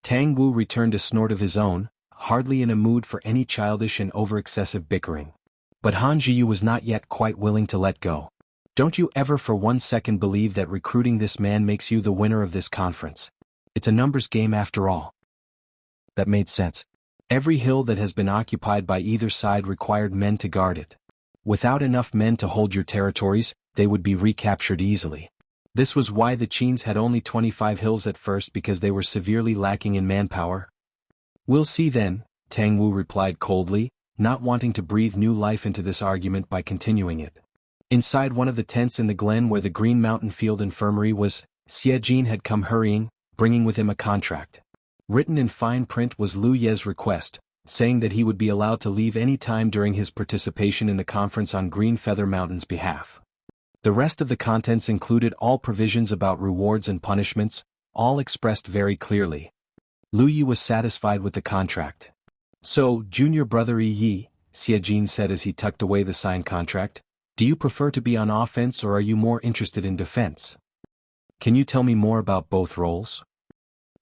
Tang Wu returned a snort of his own, hardly in a mood for any childish and over-excessive bickering. But Han Jiyu was not yet quite willing to let go. Don't you ever for 1 second believe that recruiting this man makes you the winner of this conference. It's a numbers game after all. That made sense. Every hill that has been occupied by either side required men to guard it. Without enough men to hold your territories, they would be recaptured easily. This was why the Qins had only 25 hills at first, because they were severely lacking in manpower. We'll see then, Tang Wu replied coldly, not wanting to breathe new life into this argument by continuing it. Inside one of the tents in the glen where the Green Mountain Field Infirmary was, Xie Jin had come hurrying, bringing with him a contract. Written in fine print was Lu Ye's request, saying that he would be allowed to leave any time during his participation in the conference on Green Feather Mountain's behalf. The rest of the contents included all provisions about rewards and punishments, all expressed very clearly. Lu Yi was satisfied with the contract. So, junior brother Yi, Xie Jin said as he tucked away the signed contract, do you prefer to be on offense or are you more interested in defense? Can you tell me more about both roles?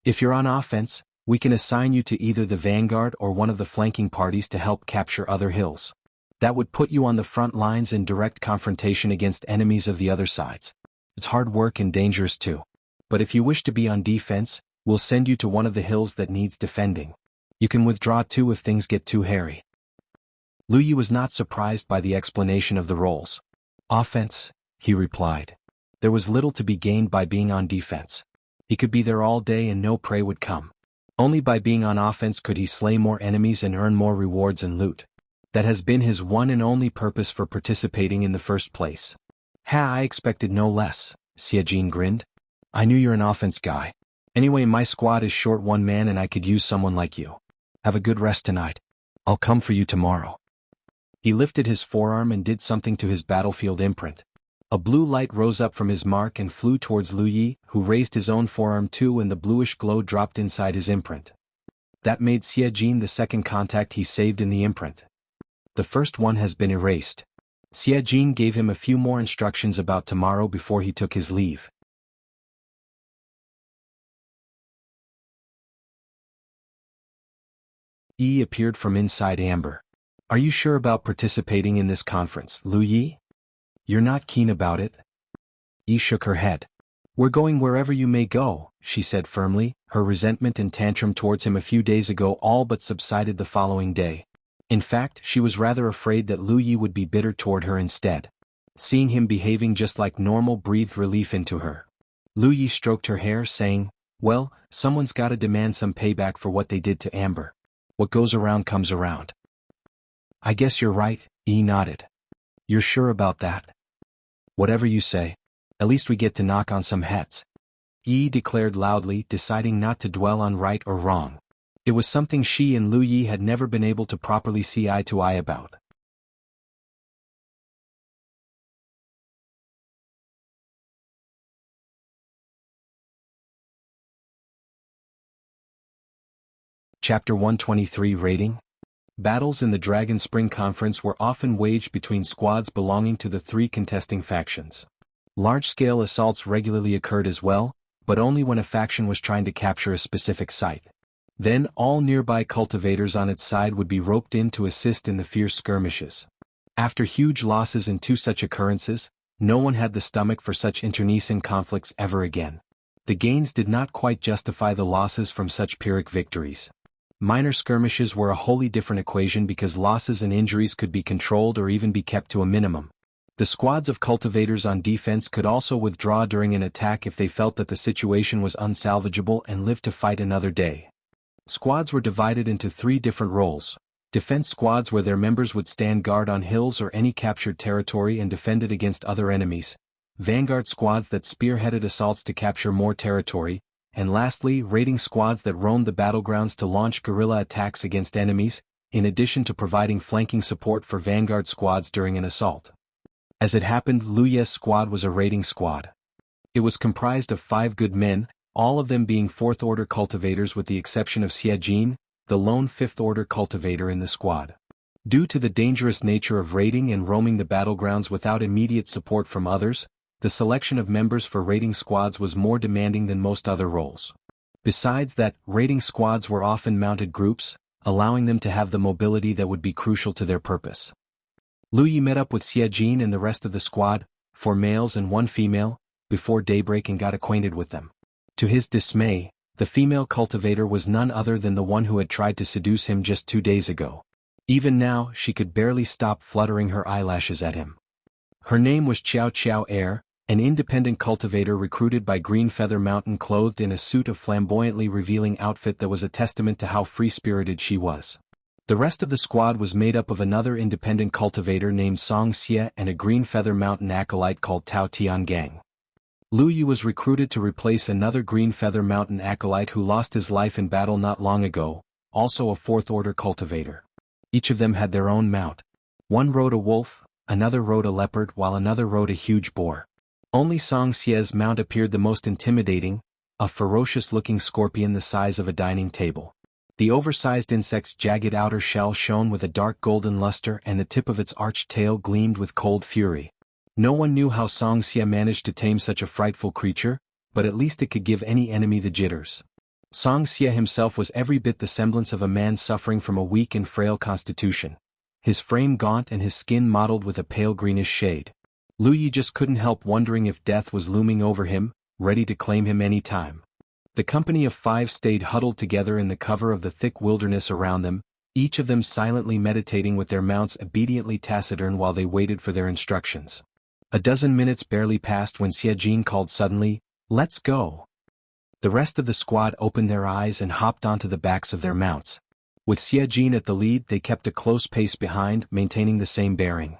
If you're on offense, we can assign you to either the vanguard or one of the flanking parties to help capture other hills. That would put you on the front lines in direct confrontation against enemies of the other sides. It's hard work and dangerous too. But if you wish to be on defense, we'll send you to one of the hills that needs defending. You can withdraw too if things get too hairy. Lu Yi was not surprised by the explanation of the roles. Offense, he replied. There was little to be gained by being on defense. He could be there all day and no prey would come. Only by being on offense could he slay more enemies and earn more rewards and loot. That has been his one and only purpose for participating in the first place. I expected no less, Xie Jin grinned. I knew you're an offense guy. Anyway, my squad is short one man and I could use someone like you. Have a good rest tonight. I'll come for you tomorrow. He lifted his forearm and did something to his battlefield imprint. A blue light rose up from his mark and flew towards Lu Yi, who raised his own forearm too, and the bluish glow dropped inside his imprint. That made Xie Jin the second contact he saved in the imprint. The first one has been erased. Xie Jin gave him a few more instructions about tomorrow before he took his leave. Yi appeared from inside amber. Are you sure about participating in this conference, Lu Yi? You're not keen about it? Yi shook her head. We're going wherever you may go, she said firmly. Her resentment and tantrum towards him a few days ago all but subsided the following day. In fact, she was rather afraid that Lu Yi would be bitter toward her instead. Seeing him behaving just like normal breathed relief into her. Lu Yi stroked her hair, saying, well, someone's gotta demand some payback for what they did to Amber. What goes around comes around. I guess you're right, Yi nodded. You're sure about that? Whatever you say. At least we get to knock on some heads. Yi declared loudly, deciding not to dwell on right or wrong. It was something she and Lu Yi had never been able to properly see eye to eye about. Chapter 123 Rating. Battles in the Dragon Spring Conference were often waged between squads belonging to the three contesting factions. Large-scale assaults regularly occurred as well, but only when a faction was trying to capture a specific site. Then all nearby cultivators on its side would be roped in to assist in the fierce skirmishes. After huge losses in two such occurrences, no one had the stomach for such internecine conflicts ever again. The gains did not quite justify the losses from such Pyrrhic victories. Minor skirmishes were a wholly different equation because losses and injuries could be controlled or even be kept to a minimum. The squads of cultivators on defense could also withdraw during an attack if they felt that the situation was unsalvageable and live to fight another day. Squads were divided into three different roles: defense squads where their members would stand guard on hills or any captured territory and defend it against other enemies, vanguard squads that spearheaded assaults to capture more territory, and lastly raiding squads that roamed the battlegrounds to launch guerrilla attacks against enemies, in addition to providing flanking support for vanguard squads during an assault. As it happened, Lu Ye's squad was a raiding squad. It was comprised of 5 good men, all of them being 4th-order cultivators with the exception of Xie Jin, the lone 5th-order cultivator in the squad. Due to the dangerous nature of raiding and roaming the battlegrounds without immediate support from others, the selection of members for raiding squads was more demanding than most other roles. Besides that, raiding squads were often mounted groups, allowing them to have the mobility that would be crucial to their purpose. Lu Yi met up with Xie Jin and the rest of the squad, 4 males and 1 female, before daybreak and got acquainted with them. To his dismay, the female cultivator was none other than the one who had tried to seduce him just 2 days ago. Even now, she could barely stop fluttering her eyelashes at him. Her name was Qiao Qiao Air, an independent cultivator recruited by Green Feather Mountain, clothed in a suit of flamboyantly revealing outfit that was a testament to how free-spirited she was. The rest of the squad was made up of another independent cultivator named Song Xie and a Green Feather Mountain acolyte called Tao Tiangang. Lu Yi was recruited to replace another Green Feather Mountain acolyte who lost his life in battle not long ago, also a 4th-order cultivator. Each of them had their own mount. One rode a wolf, another rode a leopard while another rode a huge boar. Only Song Xie's mount appeared the most intimidating, a ferocious-looking scorpion the size of a dining table. The oversized insect's jagged outer shell shone with a dark golden luster and the tip of its arched tail gleamed with cold fury. No one knew how Song Xie managed to tame such a frightful creature, but at least it could give any enemy the jitters. Song Xie himself was every bit the semblance of a man suffering from a weak and frail constitution, his frame gaunt and his skin mottled with a pale greenish shade. Lu Yi just couldn't help wondering if death was looming over him, ready to claim him any time. The company of 5 stayed huddled together in the cover of the thick wilderness around them, each of them silently meditating with their mounts obediently taciturn while they waited for their instructions. A dozen minutes barely passed when Xie Jin called suddenly, "Let's go!" The rest of the squad opened their eyes and hopped onto the backs of their mounts. With Xie Jin at the lead, they kept a close pace behind, maintaining the same bearing.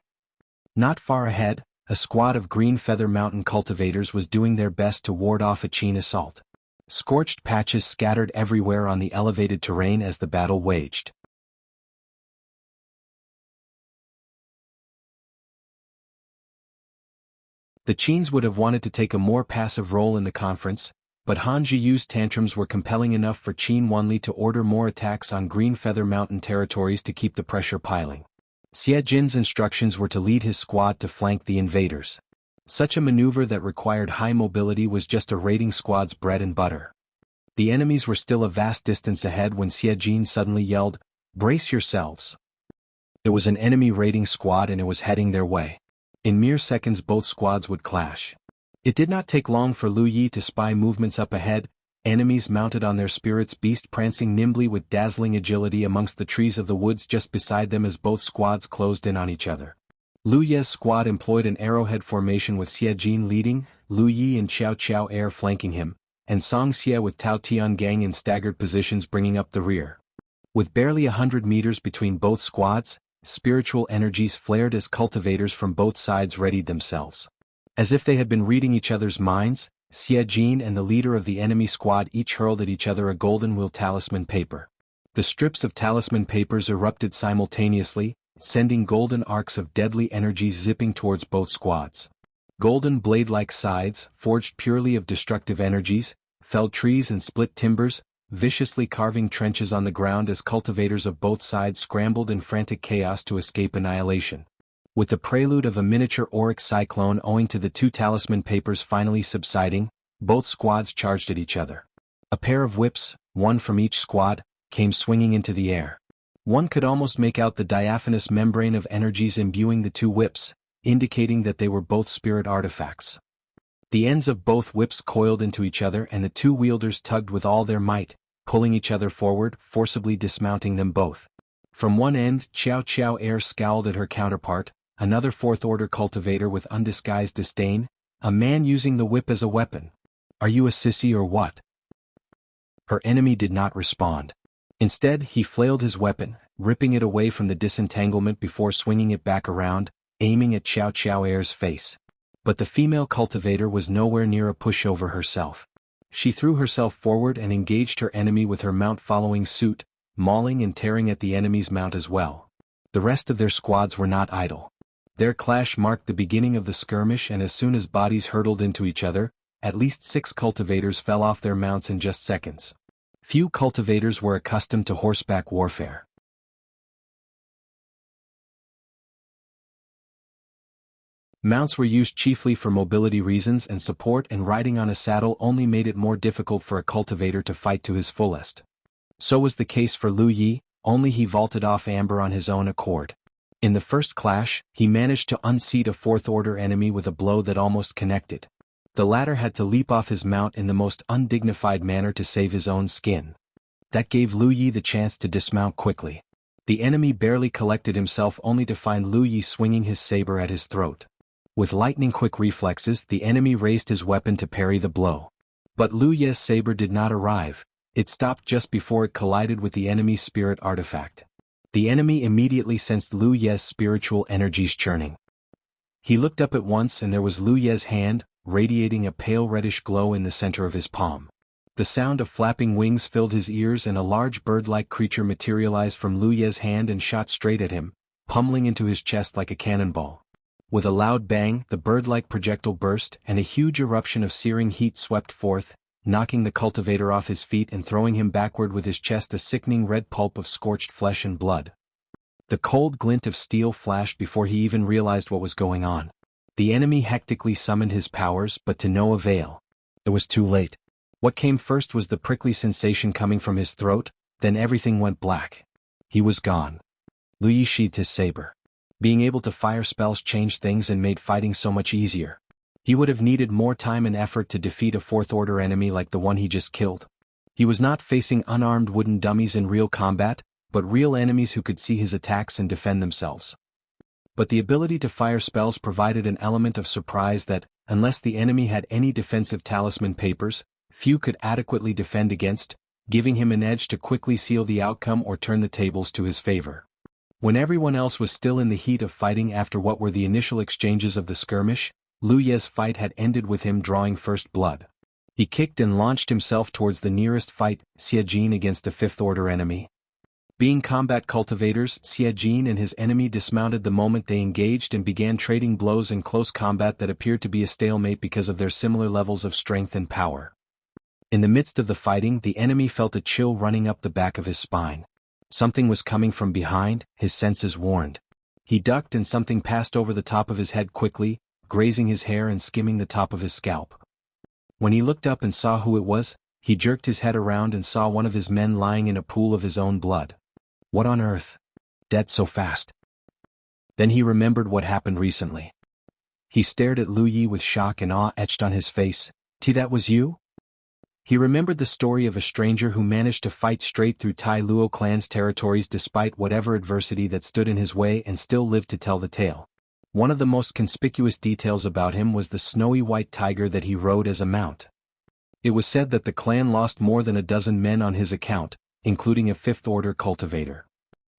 Not far ahead, a squad of Green Feather Mountain cultivators was doing their best to ward off a Qin assault. Scorched patches scattered everywhere on the elevated terrain as the battle waged. The Qins would have wanted to take a more passive role in the conference, but Han Zhiyu's tantrums were compelling enough for Qin Wanli to order more attacks on Green Feather Mountain territories to keep the pressure piling. Xie Jin's instructions were to lead his squad to flank the invaders. Such a maneuver that required high mobility was just a raiding squad's bread and butter. The enemies were still a vast distance ahead when Xie Jin suddenly yelled, "Brace yourselves!" It was an enemy raiding squad and it was heading their way. In mere seconds both squads would clash. It did not take long for Lu Yi to spy movements up ahead, enemies mounted on their spirit's beast prancing nimbly with dazzling agility amongst the trees of the woods just beside them as both squads closed in on each other. Lu Ye's squad employed an arrowhead formation with Xie Jin leading, Lu Yi and Qiao Qiao Air flanking him, and Song Xie with Tao Tiangang in staggered positions bringing up the rear. With barely 100 meters between both squads, spiritual energies flared as cultivators from both sides readied themselves. As if they had been reading each other's minds, Xie Jin and the leader of the enemy squad each hurled at each other a golden will talisman paper. The strips of talisman papers erupted simultaneously, sending golden arcs of deadly energy zipping towards both squads. Golden blade-like scythes, forged purely of destructive energies, felled trees and split timbers, viciously carving trenches on the ground as cultivators of both sides scrambled in frantic chaos to escape annihilation. With the prelude of a miniature auric cyclone owing to the 2 talisman papers finally subsiding, both squads charged at each other. A pair of whips, one from each squad, came swinging into the air. One could almost make out the diaphanous membrane of energies imbuing the two whips, indicating that they were both spirit artifacts. The ends of both whips coiled into each other and the two wielders tugged with all their might, pulling each other forward, forcibly dismounting them both. From one end, Xiao Air scowled at her counterpart, another fourth-order cultivator with undisguised disdain, a man using the whip as a weapon. "Are you a sissy or what?" Her enemy did not respond. Instead, he flailed his weapon, ripping it away from the disentanglement before swinging it back around, aiming at Xiao Air's face. But the female cultivator was nowhere near a pushover herself. She threw herself forward and engaged her enemy with her mount following suit, mauling and tearing at the enemy's mount as well. The rest of their squads were not idle. Their clash marked the beginning of the skirmish, and as soon as bodies hurtled into each other, at least 6 cultivators fell off their mounts in just seconds. Few cultivators were accustomed to horseback warfare. Mounts were used chiefly for mobility reasons and support, and riding on a saddle only made it more difficult for a cultivator to fight to his fullest. So was the case for Lu Yi, only he vaulted off amber on his own accord. In the first clash, he managed to unseat a fourth-order enemy with a blow that almost connected. The latter had to leap off his mount in the most undignified manner to save his own skin. That gave Lu Yi the chance to dismount quickly. The enemy barely collected himself only to find Lu Yi swinging his saber at his throat. With lightning-quick reflexes, the enemy raised his weapon to parry the blow. But Lu Yi's saber did not arrive. It stopped just before it collided with the enemy's spirit artifact. The enemy immediately sensed Lu Yi's spiritual energies churning. He looked up at once, and there was Lu Yi's hand, radiating a pale reddish glow in the center of his palm. The sound of flapping wings filled his ears, and a large bird-like creature materialized from Lu Yi's hand and shot straight at him, pummeling into his chest like a cannonball. With a loud bang, the bird-like projectile burst, and a huge eruption of searing heat swept forth, knocking the cultivator off his feet and throwing him backward with his chest a sickening red pulp of scorched flesh and blood. The cold glint of steel flashed before he even realized what was going on. The enemy hectically summoned his powers, but to no avail. It was too late. What came first was the prickly sensation coming from his throat, then everything went black. He was gone. Lu Yi sheathed his saber. Being able to fire spells changed things and made fighting so much easier. He would have needed more time and effort to defeat a fourth-order enemy like the one he just killed. He was not facing unarmed wooden dummies in real combat, but real enemies who could see his attacks and defend themselves. But the ability to fire spells provided an element of surprise that, unless the enemy had any defensive talisman papers, few could adequately defend against, giving him an edge to quickly seal the outcome or turn the tables to his favor. When everyone else was still in the heat of fighting after what were the initial exchanges of the skirmish, Lu Yi's fight had ended with him drawing first blood. He kicked and launched himself towards the nearest fight, Xiajin against a fifth-order enemy. Being combat cultivators, Xiajin and his enemy dismounted the moment they engaged and began trading blows in close combat that appeared to be a stalemate because of their similar levels of strength and power. In the midst of the fighting, the enemy felt a chill running up the back of his spine. Something was coming from behind, his senses warned. He ducked and something passed over the top of his head quickly, grazing his hair and skimming the top of his scalp. When he looked up and saw who it was, he jerked his head around and saw one of his men lying in a pool of his own blood. What on earth? Dead so fast? Then he remembered what happened recently. He stared at Lu Yi with shock and awe etched on his face. That was you? He remembered the story of a stranger who managed to fight straight through Tai Luo clan's territories despite whatever adversity that stood in his way and still lived to tell the tale. One of the most conspicuous details about him was the snowy white tiger that he rode as a mount. It was said that the clan lost more than a dozen men on his account, including a fifth-order cultivator.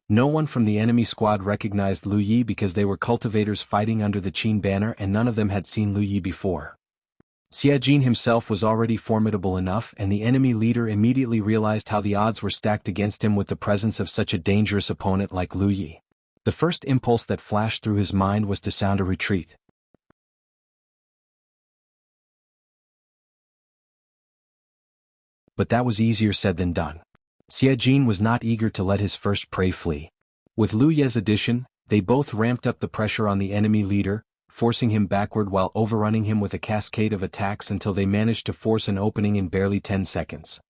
No one from the enemy squad recognized Lu Yi because they were cultivators fighting under the Qin banner, and none of them had seen Lu Yi before. Xiajin himself was already formidable enough, and the enemy leader immediately realized how the odds were stacked against him with the presence of such a dangerous opponent like Lu Yi. The first impulse that flashed through his mind was to sound a retreat. But that was easier said than done. Xiajin was not eager to let his first prey flee. With Lu Yi's addition, they both ramped up the pressure on the enemy leader, forcing him backward while overrunning him with a cascade of attacks until they managed to force an opening in barely 10 seconds.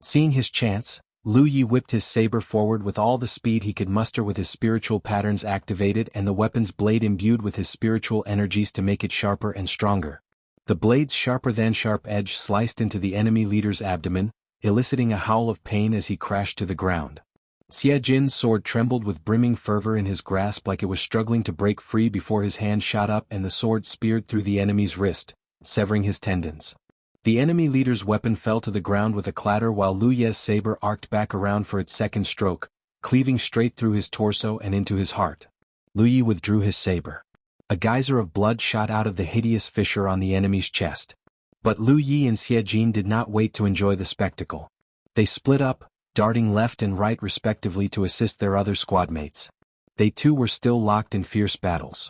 Seeing his chance, Lu Yi whipped his saber forward with all the speed he could muster with his spiritual patterns activated and the weapon's blade imbued with his spiritual energies to make it sharper and stronger. The blade's sharper than sharp edge sliced into the enemy leader's abdomen, eliciting a howl of pain as he crashed to the ground. Xie Jin's sword trembled with brimming fervor in his grasp like it was struggling to break free before his hand shot up and the sword speared through the enemy's wrist, severing his tendons. The enemy leader's weapon fell to the ground with a clatter while Lu Ye's saber arced back around for its second stroke, cleaving straight through his torso and into his heart. Lu Yi withdrew his saber. A geyser of blood shot out of the hideous fissure on the enemy's chest. But Lu Yi and Xie Jin did not wait to enjoy the spectacle. They split up, darting left and right respectively to assist their other squadmates. They too were still locked in fierce battles.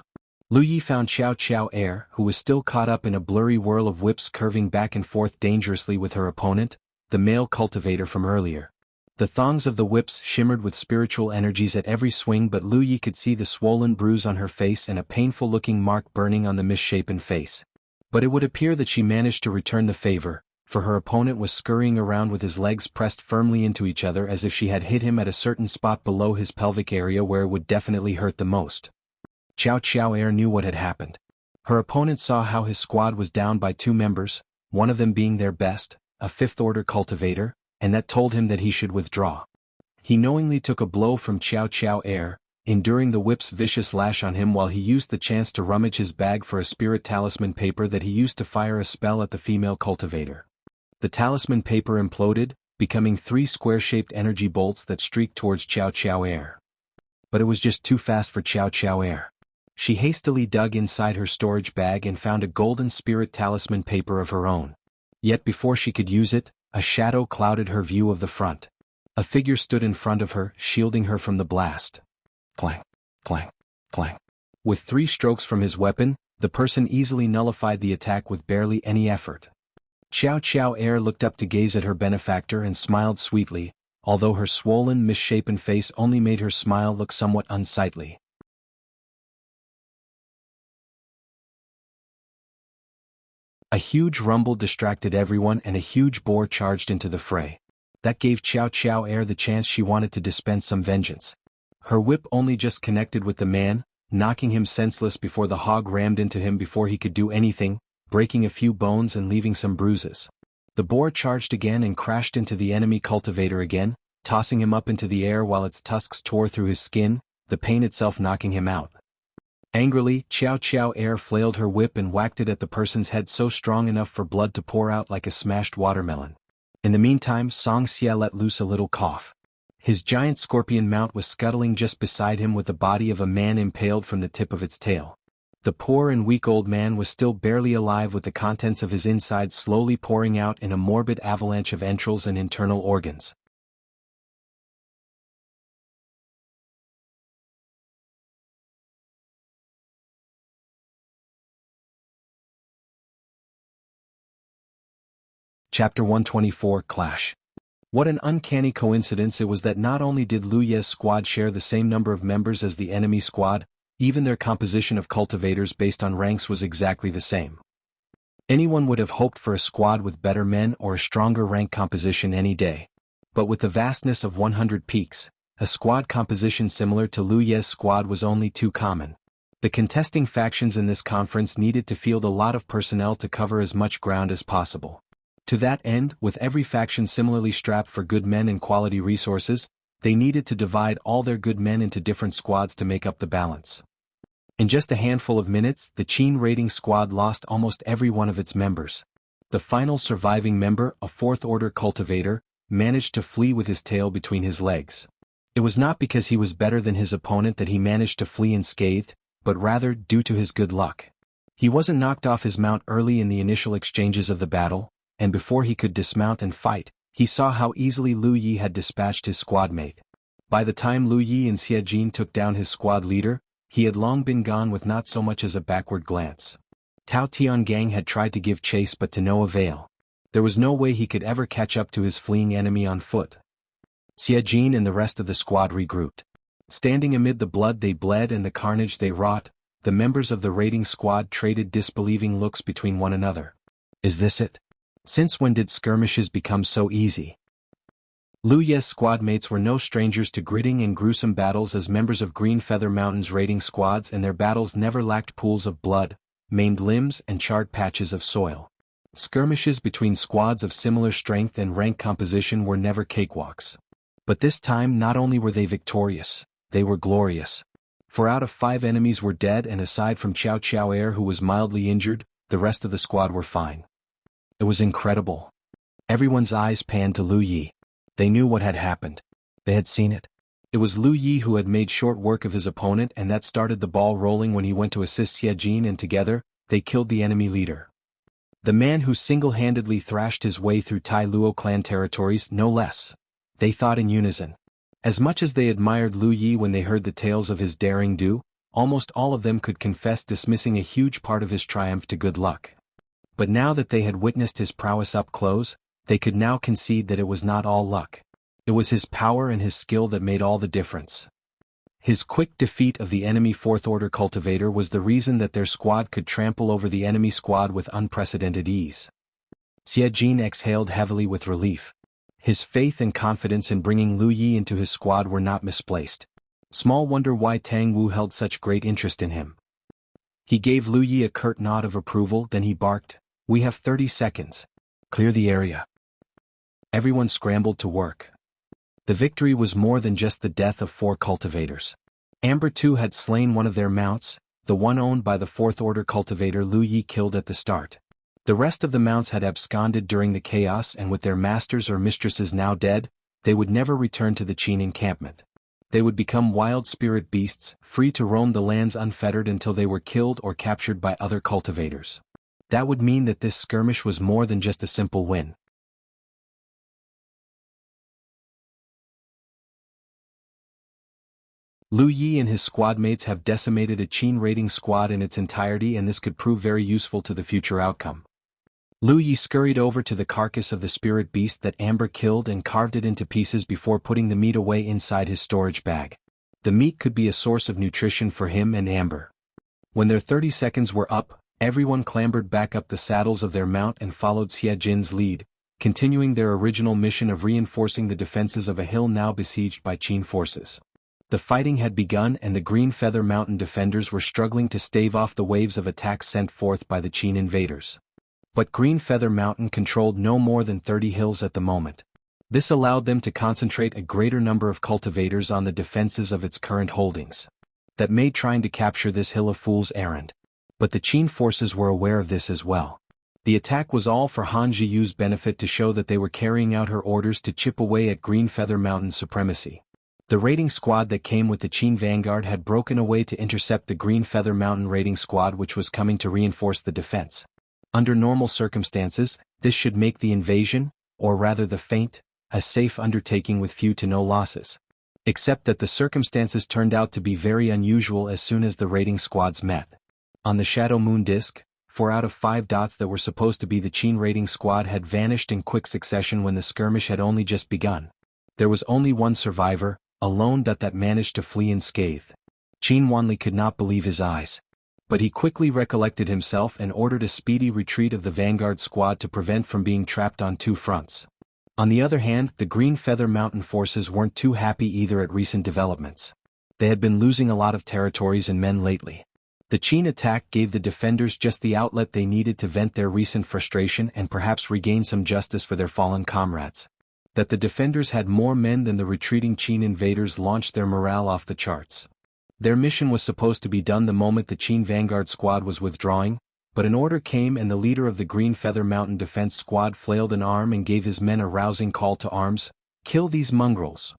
Lu Yi found Xiao Air, who was still caught up in a blurry whirl of whips curving back and forth dangerously with her opponent, the male cultivator from earlier. The thongs of the whips shimmered with spiritual energies at every swing, but Lu Yi could see the swollen bruise on her face and a painful-looking mark burning on the misshapen face. But it would appear that she managed to return the favor, for her opponent was scurrying around with his legs pressed firmly into each other as if she had hit him at a certain spot below his pelvic area where it would definitely hurt the most. Xiao Air knew what had happened. Her opponent saw how his squad was down by 2 members, one of them being their best, a 5th-order cultivator, and that told him that he should withdraw. He knowingly took a blow from Xiao Air, enduring the whip's vicious lash on him while he used the chance to rummage his bag for a spirit talisman paper that he used to fire a spell at the female cultivator. The talisman paper imploded, becoming 3 square-shaped energy bolts that streaked towards Xiao Air. But it was just too fast for Xiao Air. She hastily dug inside her storage bag and found a golden spirit talisman paper of her own. Yet before she could use it, a shadow clouded her view of the front. A figure stood in front of her, shielding her from the blast. Clang, clang, clang. With 3 strokes from his weapon, the person easily nullified the attack with barely any effort. Xiao Air looked up to gaze at her benefactor and smiled sweetly, although her swollen, misshapen face only made her smile look somewhat unsightly. A huge rumble distracted everyone and a huge boar charged into the fray. That gave Xiao Air the chance she wanted to dispense some vengeance. Her whip only just connected with the man, knocking him senseless before the hog rammed into him before he could do anything, breaking a few bones and leaving some bruises. The boar charged again and crashed into the enemy cultivator again, tossing him up into the air while its tusks tore through his skin, the pain itself knocking him out. Angrily, Xiao Air flailed her whip and whacked it at the person's head so strong enough for blood to pour out like a smashed watermelon. In the meantime, Song Xia let loose a little cough. His giant scorpion mount was scuttling just beside him with the body of a man impaled from the tip of its tail. The poor and weak old man was still barely alive with the contents of his insides slowly pouring out in a morbid avalanche of entrails and internal organs. Chapter 124 Clash. What an uncanny coincidence it was that not only did Lu Ye's squad share the same number of members as the enemy squad, even their composition of cultivators based on ranks was exactly the same. Anyone would have hoped for a squad with better men or a stronger rank composition any day. But with the vastness of 100 peaks, a squad composition similar to Lu Ye's squad was only too common. The contesting factions in this conference needed to field a lot of personnel to cover as much ground as possible. To that end, with every faction similarly strapped for good men and quality resources, they needed to divide all their good men into different squads to make up the balance. In just a handful of minutes, the Qin raiding squad lost almost every one of its members. The final surviving member, a 4th-order cultivator, managed to flee with his tail between his legs. It was not because he was better than his opponent that he managed to flee unscathed, but rather due to his good luck. He wasn't knocked off his mount early in the initial exchanges of the battle, and before he could dismount and fight, he saw how easily Lu Yi had dispatched his squadmate. By the time Lu Yi and Xie Jin took down his squad leader, he had long been gone with not so much as a backward glance. Tao Tiangang had tried to give chase but to no avail. There was no way he could ever catch up to his fleeing enemy on foot. Xie Jin and the rest of the squad regrouped. Standing amid the blood they bled and the carnage they wrought, the members of the raiding squad traded disbelieving looks between one another. Is this it? Since when did skirmishes become so easy? Lu Ye's squad mates were no strangers to gritting and gruesome battles as members of Green Feather Mountain's raiding squads, and their battles never lacked pools of blood, maimed limbs and charred patches of soil. Skirmishes between squads of similar strength and rank composition were never cakewalks. But this time not only were they victorious, they were glorious. For out of 5 enemies were dead, and aside from Qiao Qiao who was mildly injured, the rest of the squad were fine. It was incredible. Everyone's eyes panned to Lu Yi. They knew what had happened. They had seen it. It was Lu Yi who had made short work of his opponent, and that started the ball rolling when he went to assist Xie Jin, and together, they killed the enemy leader. The man who single-handedly thrashed his way through Tai Luo clan territories, no less. They thought in unison. As much as they admired Lu Yi when they heard the tales of his daring do, almost all of them could confess dismissing a huge part of his triumph to good luck. But now that they had witnessed his prowess up close, they could now concede that it was not all luck. It was his power and his skill that made all the difference. His quick defeat of the enemy 4th Order cultivator was the reason that their squad could trample over the enemy squad with unprecedented ease. Xie Jin exhaled heavily with relief. His faith and confidence in bringing Lu Yi into his squad were not misplaced. Small wonder why Tang Wu held such great interest in him. He gave Lu Yi a curt nod of approval, then he barked, "We have 30 seconds. Clear the area." Everyone scrambled to work. The victory was more than just the death of 4 cultivators. Amber too had slain one of their mounts, the one owned by the 4th Order cultivator Lu Yi killed at the start. The rest of the mounts had absconded during the chaos, and with their masters or mistresses now dead, they would never return to the Qin encampment. They would become wild spirit beasts, free to roam the lands unfettered until they were killed or captured by other cultivators. That would mean that this skirmish was more than just a simple win. Lu Yi and his squad mates have decimated a Qin raiding squad in its entirety, and this could prove very useful to the future outcome. Lu Yi scurried over to the carcass of the spirit beast that Amber killed and carved it into pieces before putting the meat away inside his storage bag. The meat could be a source of nutrition for him and Amber. When their 30 seconds were up, everyone clambered back up the saddles of their mount and followed Xie Jin's lead, continuing their original mission of reinforcing the defenses of a hill now besieged by Qin forces. The fighting had begun, and the Green Feather Mountain defenders were struggling to stave off the waves of attacks sent forth by the Qin invaders. But Green Feather Mountain controlled no more than 30 hills at the moment. This allowed them to concentrate a greater number of cultivators on the defenses of its current holdings. That made trying to capture this hill a fool's errand. But the Qin forces were aware of this as well. The attack was all for Han Zhiyu's benefit, to show that they were carrying out her orders to chip away at Green Feather Mountain's supremacy. The raiding squad that came with the Qin vanguard had broken away to intercept the Green Feather Mountain raiding squad, which was coming to reinforce the defense. Under normal circumstances, this should make the invasion, or rather the feint, a safe undertaking with few to no losses. Except that the circumstances turned out to be very unusual as soon as the raiding squads met. On the Shadow Moon disk, 4 out of 5 dots that were supposed to be the Qin raiding squad had vanished in quick succession when the skirmish had only just begun. There was only one survivor, a lone dot that managed to flee unscathed. Qin Wanli could not believe his eyes. But he quickly recollected himself and ordered a speedy retreat of the vanguard squad to prevent from being trapped on 2 fronts. On the other hand, the Green Feather Mountain forces weren't too happy either at recent developments. They had been losing a lot of territories and men lately. The Qin attack gave the defenders just the outlet they needed to vent their recent frustration and perhaps regain some justice for their fallen comrades. That the defenders had more men than the retreating Qin invaders launched their morale off the charts. Their mission was supposed to be done the moment the Qin vanguard squad was withdrawing, but an order came and the leader of the Green Feather Mountain defense squad flailed an arm and gave his men a rousing call to arms: "Kill these mongrels."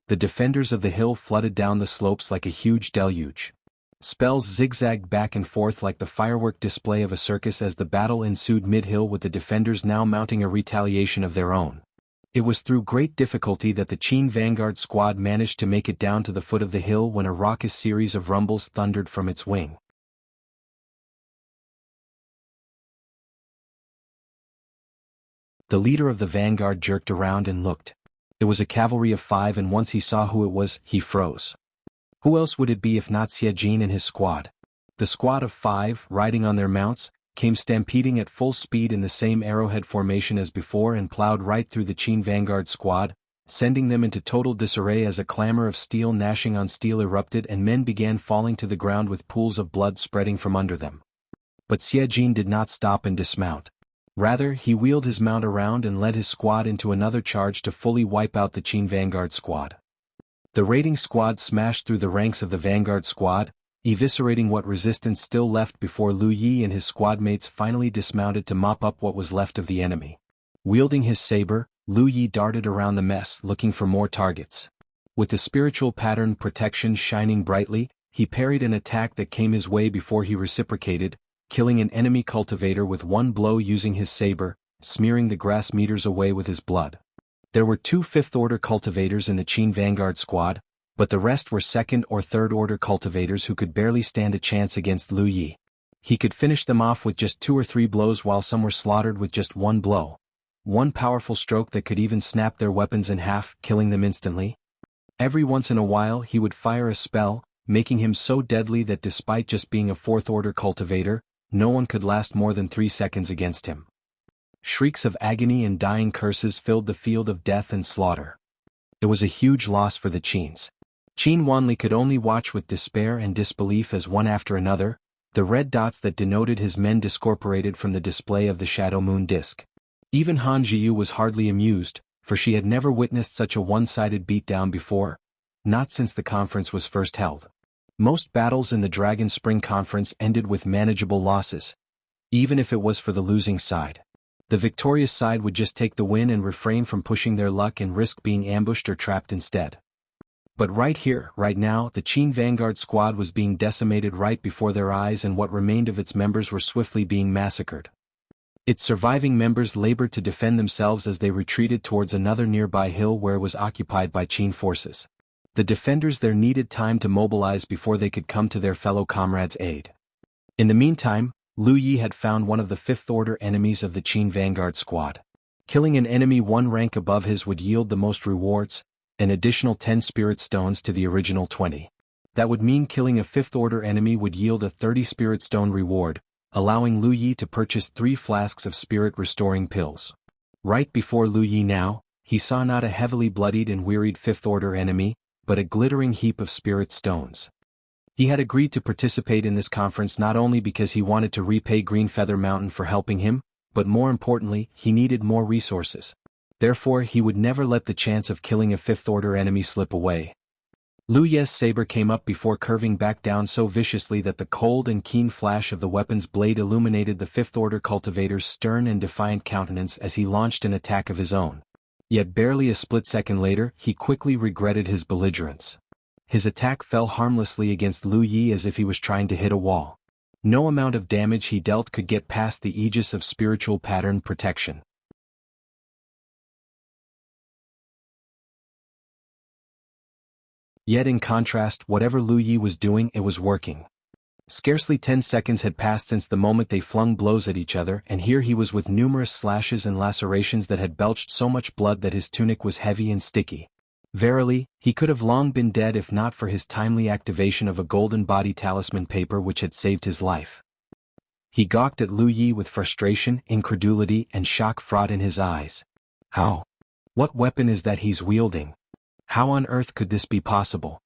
The defenders of the hill flooded down the slopes like a huge deluge. Spells zigzagged back and forth like the firework display of a circus as the battle ensued mid-hill, with the defenders now mounting a retaliation of their own. It was through great difficulty that the Qin vanguard squad managed to make it down to the foot of the hill when a raucous series of rumbles thundered from its wing. The leader of the vanguard jerked around and looked. It was a cavalry of 5, and once he saw who it was, he froze. Who else would it be if not Xie Jin and his squad? The squad of 5, riding on their mounts, came stampeding at full speed in the same arrowhead formation as before and plowed right through the Qin vanguard squad, sending them into total disarray as a clamor of steel gnashing on steel erupted and men began falling to the ground with pools of blood spreading from under them. But Xie Jin did not stop and dismount. Rather, he wheeled his mount around and led his squad into another charge to fully wipe out the Qin vanguard squad. The raiding squad smashed through the ranks of the vanguard squad, eviscerating what resistance still left before Lu Yi and his squad mates finally dismounted to mop up what was left of the enemy. Wielding his saber, Lu Yi darted around the mess looking for more targets. With the spiritual pattern protection shining brightly, he parried an attack that came his way before he reciprocated, killing an enemy cultivator with one blow using his saber, smearing the grass meters away with his blood. There were 2 fifth-order cultivators in the Qin vanguard squad, but the rest were second- or third-order cultivators who could barely stand a chance against Lu Yi. He could finish them off with just 2 or 3 blows while some were slaughtered with just one blow. One powerful stroke that could even snap their weapons in half, killing them instantly. Every once in a while he would fire a spell, making him so deadly that despite just being a 4th-order cultivator, no one could last more than 3 seconds against him. Shrieks of agony and dying curses filled the field of death and slaughter. It was a huge loss for the Qins. Qin Wanli could only watch with despair and disbelief as one after another, the red dots that denoted his men discorporated from the display of the shadow moon disk. Even Han Jiyu was hardly amused, for she had never witnessed such a one-sided beatdown before, not since the conference was first held. Most battles in the Dragon Spring Conference ended with manageable losses, even if it was for the losing side. The victorious side would just take the win and refrain from pushing their luck and risk being ambushed or trapped instead. But right here, right now, the Qin vanguard squad was being decimated right before their eyes and what remained of its members were swiftly being massacred. Its surviving members labored to defend themselves as they retreated towards another nearby hill where it was occupied by Qin forces. The defenders there needed time to mobilize before they could come to their fellow comrades' aid. In the meantime, Lu Yi had found one of the 5th-order enemies of the Qin vanguard squad. Killing an enemy 1 rank above his would yield the most rewards, an additional 10 spirit stones to the original 20. That would mean killing a 5th-order enemy would yield a 30 spirit stone reward, allowing Lu Yi to purchase 3 flasks of spirit-restoring pills. Right before Lu Yi now, he saw not a heavily bloodied and wearied 5th-order enemy, but a glittering heap of spirit stones. He had agreed to participate in this conference not only because he wanted to repay Green Feather Mountain for helping him, but more importantly, he needed more resources. Therefore he would never let the chance of killing a 5th-order enemy slip away. Lu Ye's saber came up before curving back down so viciously that the cold and keen flash of the weapon's blade illuminated the 5th-order cultivator's stern and defiant countenance as he launched an attack of his own. Yet barely a split second later, he quickly regretted his belligerence. His attack fell harmlessly against Lu Yi as if he was trying to hit a wall. No amount of damage he dealt could get past the aegis of spiritual pattern protection. Yet in contrast, whatever Lu Yi was doing, it was working. Scarcely 10 seconds had passed since the moment they flung blows at each other, and here he was with numerous slashes and lacerations that had belched so much blood that his tunic was heavy and sticky. Verily, he could have long been dead if not for his timely activation of a golden body talisman paper which had saved his life. He gawked at Lu Yi with frustration, incredulity, and shock fraught in his eyes. How? What weapon is that he's wielding? How on earth could this be possible?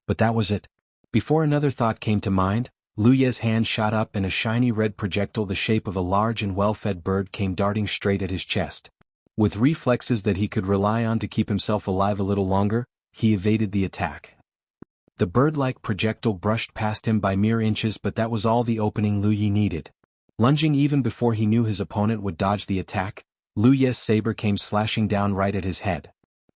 But that was it. Before another thought came to mind, Lu Ye's hand shot up and a shiny red projectile the shape of a large and well-fed bird came darting straight at his chest. With reflexes that he could rely on to keep himself alive a little longer, he evaded the attack. The bird-like projectile brushed past him by mere inches, but that was all the opening Lu Yi needed. Lunging even before he knew his opponent would dodge the attack, Lu Ye's saber came slashing down right at his head.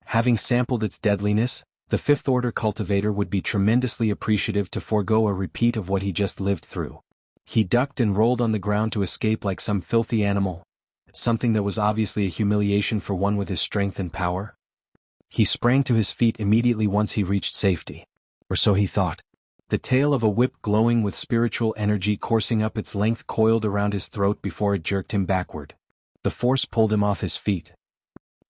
Having sampled its deadliness, the 5th-order cultivator would be tremendously appreciative to forego a repeat of what he just lived through. He ducked and rolled on the ground to escape like some filthy animal, something that was obviously a humiliation for one with his strength and power. He sprang to his feet immediately once he reached safety. Or so he thought. The tail of a whip glowing with spiritual energy coursing up its length coiled around his throat before it jerked him backward. The force pulled him off his feet.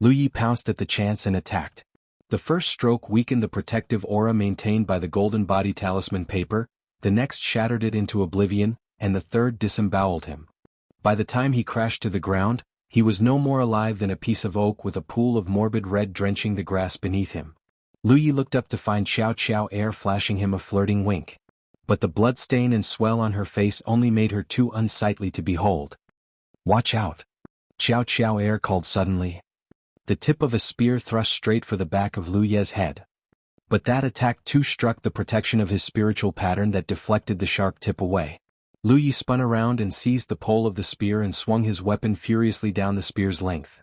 Lu Yi pounced at the chance and attacked. The first stroke weakened the protective aura maintained by the golden body talisman paper, the next shattered it into oblivion, and the third disemboweled him. By the time he crashed to the ground, He was no more alive than a piece of oak with a pool of morbid red drenching the grass beneath him. Lu Yi looked up to find Xiao Xiao Air flashing him a flirting wink. But the blood stain and swell on her face only made her too unsightly to behold. "Watch out!" Xiao Xiao Air called suddenly. The tip of a spear thrust straight for the back of Lu Ye's head. But that attack too struck the protection of his spiritual pattern that deflected the sharp tip away. Lu Yi spun around and seized the pole of the spear and swung his weapon furiously down the spear's length.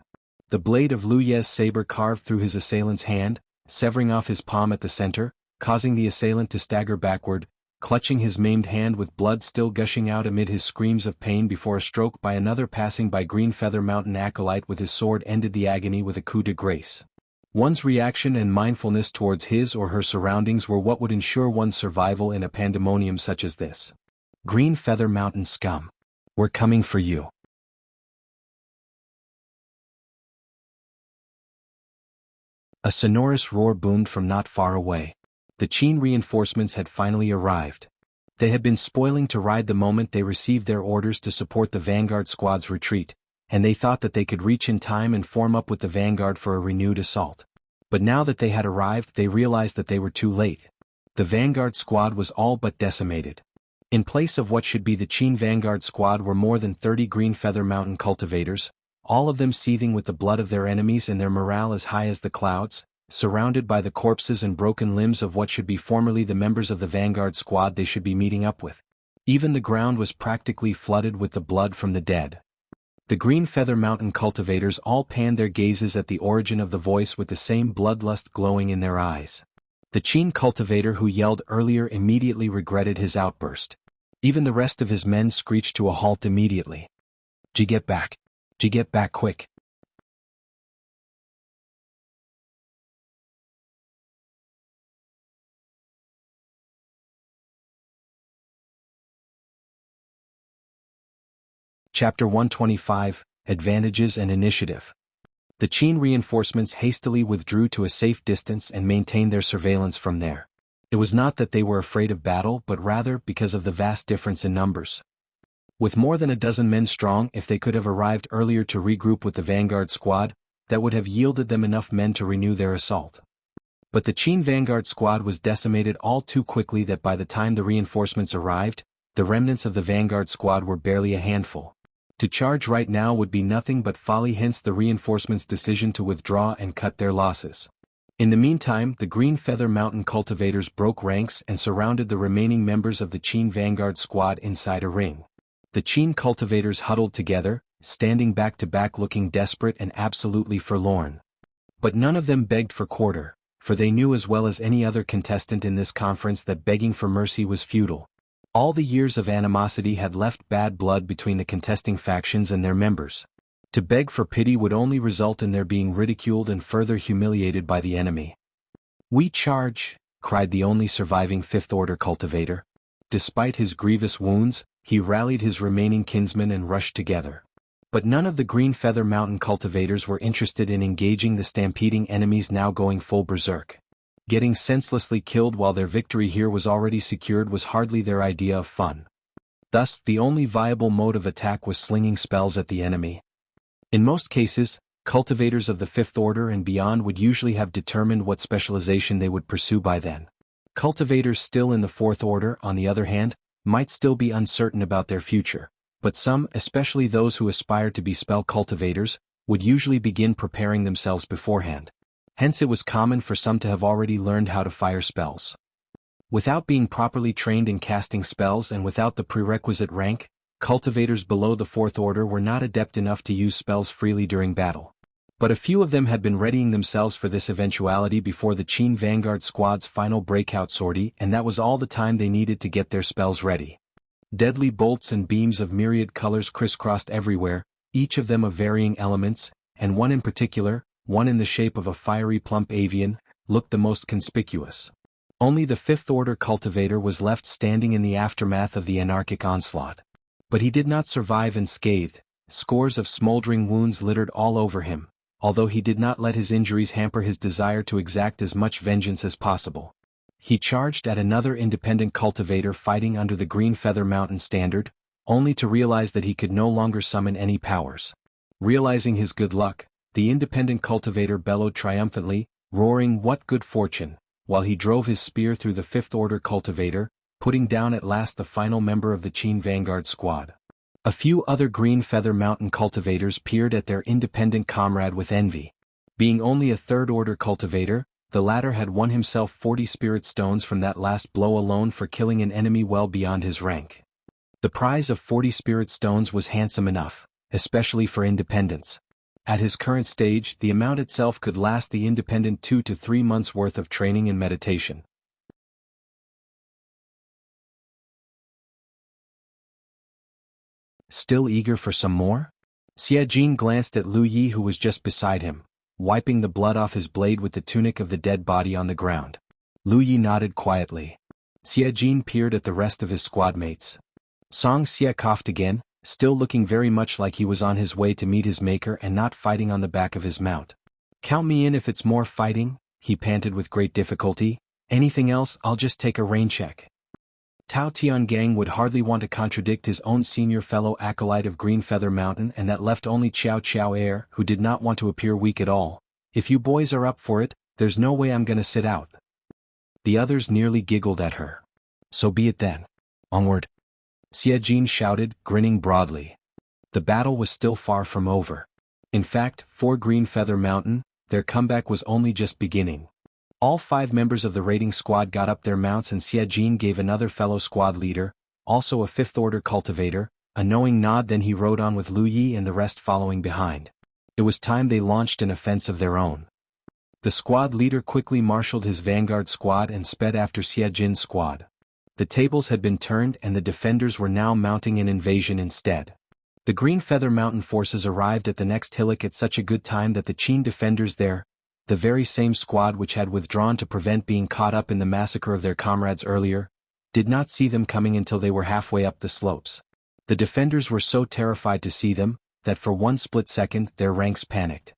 The blade of Lu Ye's saber carved through his assailant's hand, severing off his palm at the center, causing the assailant to stagger backward, clutching his maimed hand with blood still gushing out amid his screams of pain before a stroke by another passing by Green Feather Mountain acolyte with his sword ended the agony with a coup de grace. One's reaction and mindfulness towards his or her surroundings were what would ensure one's survival in a pandemonium such as this. "Green Feather Mountain scum. We're coming for you." A sonorous roar boomed from not far away. The Qin reinforcements had finally arrived. They had been spoiling to ride the moment they received their orders to support the vanguard squad's retreat, and they thought that they could reach in time and form up with the vanguard for a renewed assault. But now that they had arrived, they realized that they were too late. The vanguard squad was all but decimated. In place of what should be the Qin vanguard squad were more than 30 Green Feather Mountain cultivators, all of them seething with the blood of their enemies and their morale as high as the clouds, surrounded by the corpses and broken limbs of what should be formerly the members of the vanguard squad they should be meeting up with. Even the ground was practically flooded with the blood from the dead. The Green Feather Mountain cultivators all panned their gazes at the origin of the voice with the same bloodlust glowing in their eyes. The Qin cultivator who yelled earlier immediately regretted his outburst. Even the rest of his men screeched to a halt immediately. "Ji, get back. Ji, get back quick." Chapter 125, Advantages and Initiative. The Qin reinforcements hastily withdrew to a safe distance and maintained their surveillance from there. It was not that they were afraid of battle but rather because of the vast difference in numbers. With more than a dozen men strong, if they could have arrived earlier to regroup with the vanguard squad, that would have yielded them enough men to renew their assault. But the Qin vanguard squad was decimated all too quickly that by the time the reinforcements arrived, the remnants of the vanguard squad were barely a handful. To charge right now would be nothing but folly, hence the reinforcements' decision to withdraw and cut their losses. In the meantime, the Green Feather Mountain cultivators broke ranks and surrounded the remaining members of the Qin vanguard squad inside a ring. The Qin cultivators huddled together, standing back to back looking desperate and absolutely forlorn. But none of them begged for quarter, for they knew as well as any other contestant in this conference that begging for mercy was futile. All the years of animosity had left bad blood between the contesting factions and their members. To beg for pity would only result in their being ridiculed and further humiliated by the enemy. "We charge!" cried the only surviving Fifth Order cultivator. Despite his grievous wounds, he rallied his remaining kinsmen and rushed together. But none of the Green Feather Mountain cultivators were interested in engaging the stampeding enemies now going full berserk. Getting senselessly killed while their victory here was already secured was hardly their idea of fun. Thus, the only viable mode of attack was slinging spells at the enemy. In most cases, cultivators of the Fifth Order and beyond would usually have determined what specialization they would pursue by then. Cultivators still in the Fourth Order, on the other hand, might still be uncertain about their future, but some, especially those who aspired to be spell cultivators, would usually begin preparing themselves beforehand. Hence it was common for some to have already learned how to fire spells. Without being properly trained in casting spells and without the prerequisite rank, cultivators below the Fourth Order were not adept enough to use spells freely during battle. But a few of them had been readying themselves for this eventuality before the Qin vanguard squad's final breakout sortie, and that was all the time they needed to get their spells ready. Deadly bolts and beams of myriad colors crisscrossed everywhere, each of them of varying elements, and one in particular, one in the shape of a fiery plump avian, looked the most conspicuous. Only the Fifth Order cultivator was left standing in the aftermath of the anarchic onslaught. But he did not survive unscathed. Scores of smoldering wounds littered all over him, although he did not let his injuries hamper his desire to exact as much vengeance as possible. He charged at another independent cultivator fighting under the Green Feather Mountain standard, only to realize that he could no longer summon any powers. Realizing his good luck, the independent cultivator bellowed triumphantly, roaring, "What good fortune!" while he drove his spear through the fifth-order cultivator, putting down at last the final member of the Qin vanguard squad. A few other Green Feather Mountain cultivators peered at their independent comrade with envy. Being only a third-order cultivator, the latter had won himself 40 spirit stones from that last blow alone for killing an enemy well beyond his rank. The prize of 40 spirit stones was handsome enough, especially for independents. At his current stage, the amount itself could last the independent 2 to 3 months' worth of training and meditation. Still eager for some more? Xie Jin glanced at Lu Yi, who was just beside him, wiping the blood off his blade with the tunic of the dead body on the ground. Lu Yi nodded quietly. Xie Jin peered at the rest of his squad mates. Song Xie coughed again, still looking very much like he was on his way to meet his maker and not fighting on the back of his mount. "Count me in if it's more fighting," he panted with great difficulty. "Anything else, I'll just take a rain check." Tao Tiangang would hardly want to contradict his own senior fellow acolyte of Green Feather Mountain, and that left only Qiao Qiao Air, who did not want to appear weak at all. "If you boys are up for it, there's no way I'm gonna sit out." The others nearly giggled at her. "So be it then. Onward!" Xie Jin shouted, grinning broadly. The battle was still far from over. In fact, for Green Feather Mountain, their comeback was only just beginning. All 5 members of the raiding squad got up their mounts, and Xie Jin gave another fellow squad leader, also a fifth-order cultivator, a knowing nod. Then he rode on with Lu Yi and the rest following behind. It was time they launched an offense of their own. The squad leader quickly marshaled his vanguard squad and sped after Xie Jin's squad. The tables had been turned and the defenders were now mounting an invasion instead. The Green Feather Mountain forces arrived at the next hillock at such a good time that the Qin defenders there, the very same squad which had withdrawn to prevent being caught up in the massacre of their comrades earlier, did not see them coming until they were halfway up the slopes. The defenders were so terrified to see them, that for one split second their ranks panicked.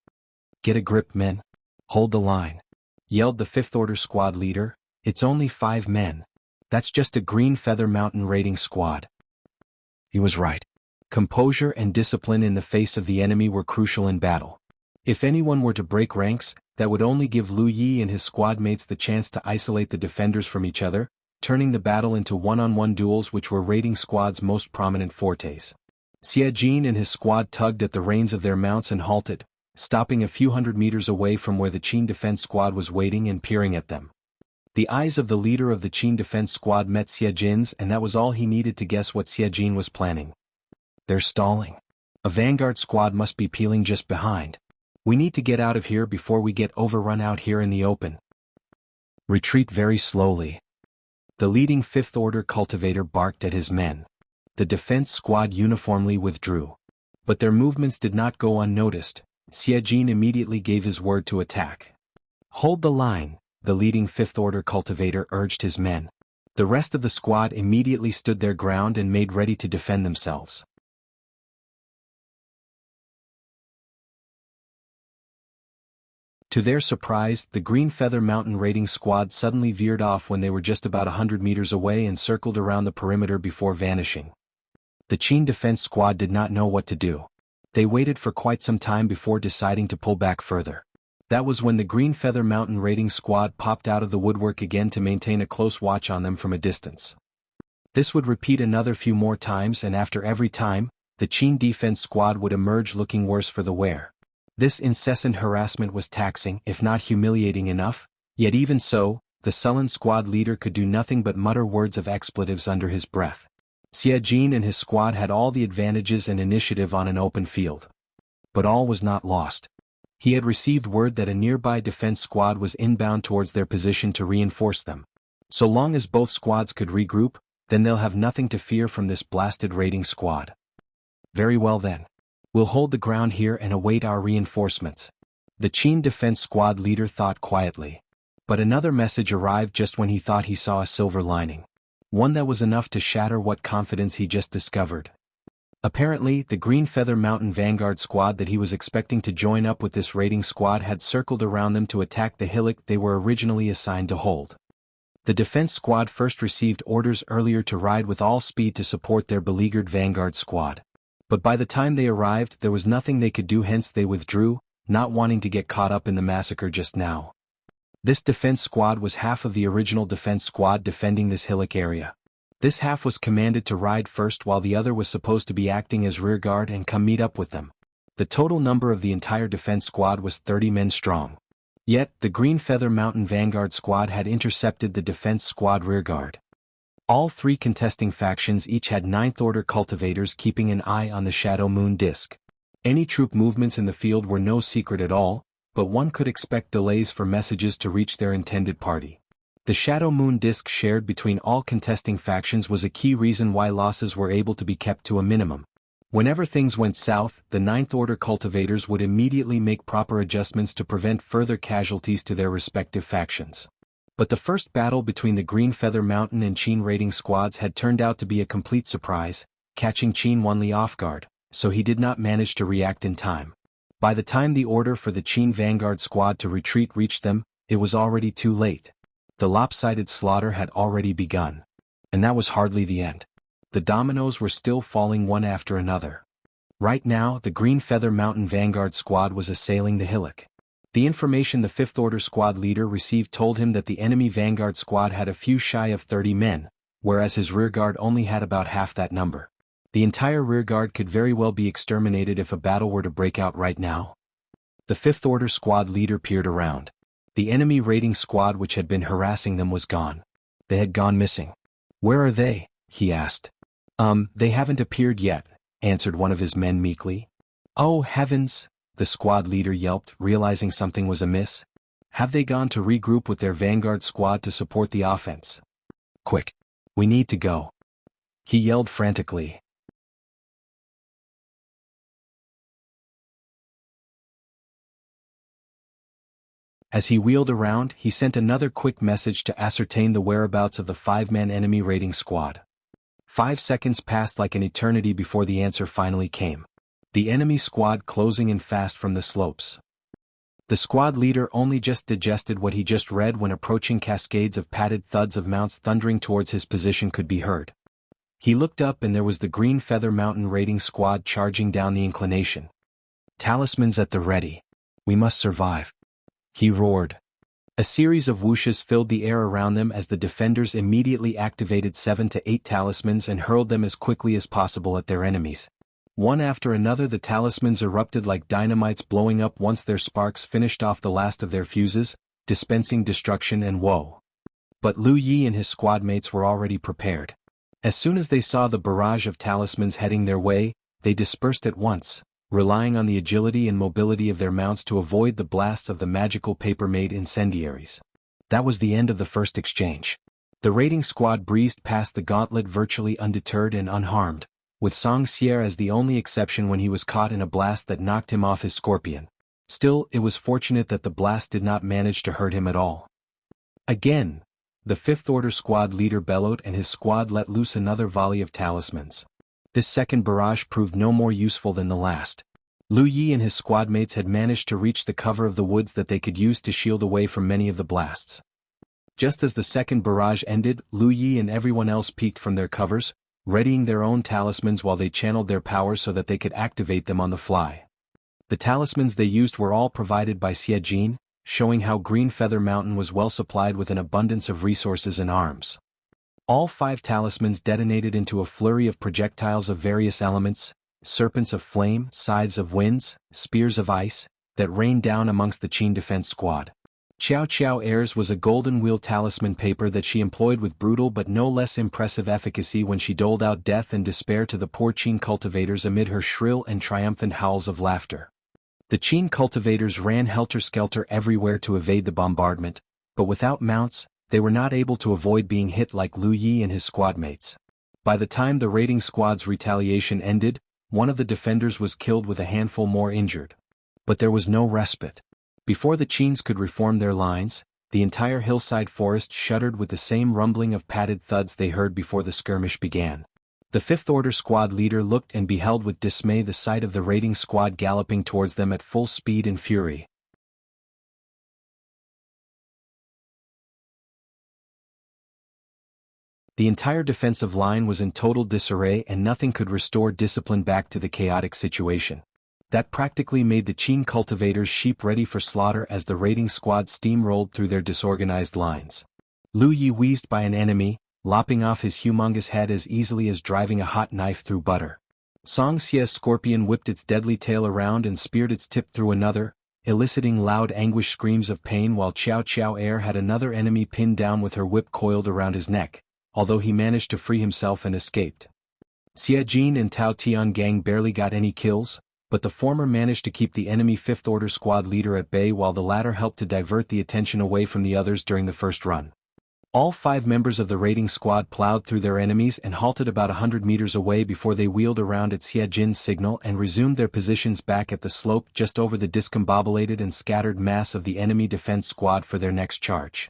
"Get a grip, men. Hold the line," yelled the fifth-order squad leader. "It's only 5 men. That's just a Green Feather Mountain raiding squad." He was right. Composure and discipline in the face of the enemy were crucial in battle. If anyone were to break ranks, that would only give Lu Yi and his squad mates the chance to isolate the defenders from each other, turning the battle into one-on-one duels, which were raiding squads' most prominent fortes. Xie Jin and his squad tugged at the reins of their mounts and halted, stopping a few hundred meters away from where the Qin defense squad was waiting and peering at them. The eyes of the leader of the Qin defense squad met Xie Jin's, and that was all he needed to guess what Xie Jin was planning. "They're stalling. A vanguard squad must be peeling just behind. We need to get out of here before we get overrun out here in the open. Retreat very slowly." The leading fifth-order cultivator barked at his men. The defense squad uniformly withdrew. But their movements did not go unnoticed. Xie Jin immediately gave his word to attack. "Hold the line," the leading fifth-order cultivator urged his men. The rest of the squad immediately stood their ground and made ready to defend themselves. To their surprise, the Green Feather Mountain raiding squad suddenly veered off when they were just about 100 meters away and circled around the perimeter before vanishing. The Qin defense squad did not know what to do. They waited for quite some time before deciding to pull back further. That was when the Green Feather Mountain raiding squad popped out of the woodwork again to maintain a close watch on them from a distance. This would repeat another few more times, and after every time, the Qin defense squad would emerge looking worse for the wear. This incessant harassment was taxing, if not humiliating enough, yet even so, the sullen squad leader could do nothing but mutter words of expletives under his breath. Xie Jin and his squad had all the advantages and initiative on an open field. But all was not lost. He had received word that a nearby defense squad was inbound towards their position to reinforce them. So long as both squads could regroup, then they'll have nothing to fear from this blasted raiding squad. Very well then. We'll hold the ground here and await our reinforcements. The Qin defense squad leader thought quietly. But another message arrived just when he thought he saw a silver lining. One that was enough to shatter what confidence he just discovered. Apparently, the Green Feather Mountain vanguard squad that he was expecting to join up with this raiding squad had circled around them to attack the hillock they were originally assigned to hold. The defense squad first received orders earlier to ride with all speed to support their beleaguered vanguard squad. But by the time they arrived there was nothing they could do, hence they withdrew, not wanting to get caught up in the massacre just now. This defense squad was half of the original defense squad defending this hillock area. This half was commanded to ride first while the other was supposed to be acting as rearguard and come meet up with them. The total number of the entire defense squad was 30 men strong. Yet, the Green Feather Mountain Vanguard squad had intercepted the defense squad rearguard. All three contesting factions each had Ninth Order cultivators keeping an eye on the Shadow Moon Disk. Any troop movements in the field were no secret at all, but one could expect delays for messages to reach their intended party. The Shadow Moon Disk shared between all contesting factions was a key reason why losses were able to be kept to a minimum. Whenever things went south, the Ninth Order cultivators would immediately make proper adjustments to prevent further casualties to their respective factions. But the first battle between the Green Feather Mountain and Qin raiding squads had turned out to be a complete surprise, catching Qin Wanli off guard, so he did not manage to react in time. By the time the order for the Qin Vanguard squad to retreat reached them, it was already too late. The lopsided slaughter had already begun. And that was hardly the end. The dominoes were still falling one after another. Right now, the Green Feather Mountain Vanguard squad was assailing the hillock. The information the Fifth Order squad leader received told him that the enemy Vanguard squad had a few shy of 30 men, whereas his rearguard only had about half that number. The entire rearguard could very well be exterminated if a battle were to break out right now. The Fifth Order squad leader peered around. The enemy raiding squad which had been harassing them was gone. They had gone missing. "Where are they?" he asked. They haven't appeared yet," answered one of his men meekly. "Oh heavens!" the squad leader yelped, realizing something was amiss. "Have they gone to regroup with their Vanguard squad to support the offense? Quick! We need to go!" he yelled frantically. As he wheeled around, he sent another quick message to ascertain the whereabouts of the 5-man enemy raiding squad. 5 seconds passed like an eternity before the answer finally came. The enemy squad closing in fast from the slopes. The squad leader only just digested what he just read when approaching cascades of padded thuds of mounts thundering towards his position could be heard. He looked up and there was the Green Feather Mountain raiding squad charging down the inclination. "Talismans at the ready. We must survive," he roared. A series of whooshes filled the air around them as the defenders immediately activated 7 to 8 talismans and hurled them as quickly as possible at their enemies. One after another the talismans erupted like dynamites, blowing up once their sparks finished off the last of their fuses, dispensing destruction and woe. But Lu Yi and his squad mates were already prepared. As soon as they saw the barrage of talismans heading their way, they dispersed at once, relying on the agility and mobility of their mounts to avoid the blasts of the magical paper-made incendiaries. That was the end of the first exchange. The raiding squad breezed past the gauntlet virtually undeterred and unharmed, with Song Xier as the only exception when he was caught in a blast that knocked him off his scorpion. Still, it was fortunate that the blast did not manage to hurt him at all. Again, the Fifth Order squad leader bellowed and his squad let loose another volley of talismans. This second barrage proved no more useful than the last. Lu Yi and his squad mates had managed to reach the cover of the woods that they could use to shield away from many of the blasts. Just as the second barrage ended, Lu Yi and everyone else peeked from their covers, readying their own talismans while they channeled their powers so that they could activate them on the fly. The talismans they used were all provided by Xie Jin, showing how Green Feather Mountain was well supplied with an abundance of resources and arms. All 5 talismans detonated into a flurry of projectiles of various elements, serpents of flame, scythes of winds, spears of ice, that rained down amongst the Qin defense squad. Xiao Xiao Airs was a golden wheel talisman paper that she employed with brutal but no less impressive efficacy when she doled out death and despair to the poor Qin cultivators amid her shrill and triumphant howls of laughter. The Qin cultivators ran helter-skelter everywhere to evade the bombardment, but without mounts, they were not able to avoid being hit like Lu Yi and his squad mates. By the time the raiding squad's retaliation ended, one of the defenders was killed with a handful more injured. But there was no respite. Before the Qins could reform their lines, the entire hillside forest shuddered with the same rumbling of padded thuds they heard before the skirmish began. The Fifth Order squad leader looked and beheld with dismay the sight of the raiding squad galloping towards them at full speed and fury. The entire defensive line was in total disarray and nothing could restore discipline back to the chaotic situation. That practically made the Qing cultivators sheep ready for slaughter as the raiding squad steamrolled through their disorganized lines. Lu Yi wheezed by an enemy, lopping off his humongous head as easily as driving a hot knife through butter. Song Xie's scorpion whipped its deadly tail around and speared its tip through another, eliciting loud anguish screams of pain, while Qiao Qiao Air had another enemy pinned down with her whip coiled around his neck, although he managed to free himself and escaped. Xie Jin and Tao Tiangang barely got any kills, but the former managed to keep the enemy Fifth Order squad leader at bay while the latter helped to divert the attention away from the others during the first run. All 5 members of the raiding squad plowed through their enemies and halted about 100 meters away before they wheeled around at Xie Jin's signal and resumed their positions back at the slope just over the discombobulated and scattered mass of the enemy defense squad for their next charge.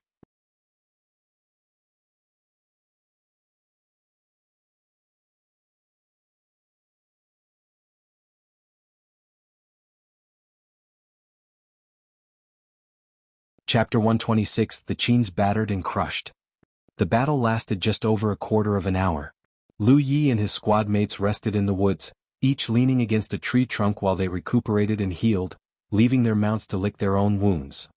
Chapter 126 The Qins battered and crushed. The battle lasted just over a quarter of an hour. Lu Yi and his squad mates rested in the woods, each leaning against a tree trunk while they recuperated and healed, leaving their mounts to lick their own wounds.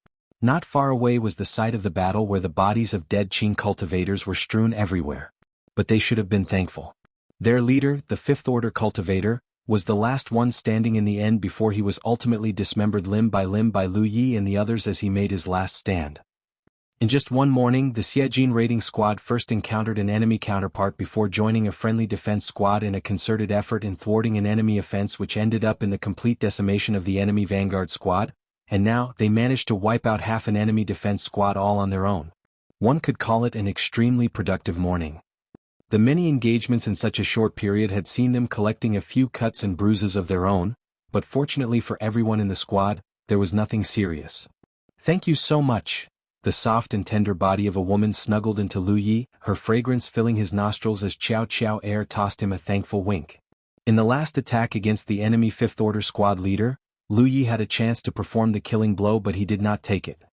Not far away was the site of the battle where the bodies of dead Qing cultivators were strewn everywhere. But they should have been thankful. Their leader, the Fifth Order cultivator, was the last one standing in the end before he was ultimately dismembered limb by Lu Yi and the others as he made his last stand. In just one morning, the Xie Jin raiding squad first encountered an enemy counterpart before joining a friendly defense squad in a concerted effort in thwarting an enemy offense which ended up in the complete decimation of the enemy vanguard squad, and now they managed to wipe out half an enemy defense squad all on their own. One could call it an extremely productive morning. The many engagements in such a short period had seen them collecting a few cuts and bruises of their own, but fortunately for everyone in the squad, there was nothing serious. "Thank you so much." The soft and tender body of a woman snuggled into Lu Yi, her fragrance filling his nostrils as Qiao Qiao Air tossed him a thankful wink. In the last attack against the enemy Fifth Order squad leader, Lu Yi had a chance to perform the killing blow, but he did not take it.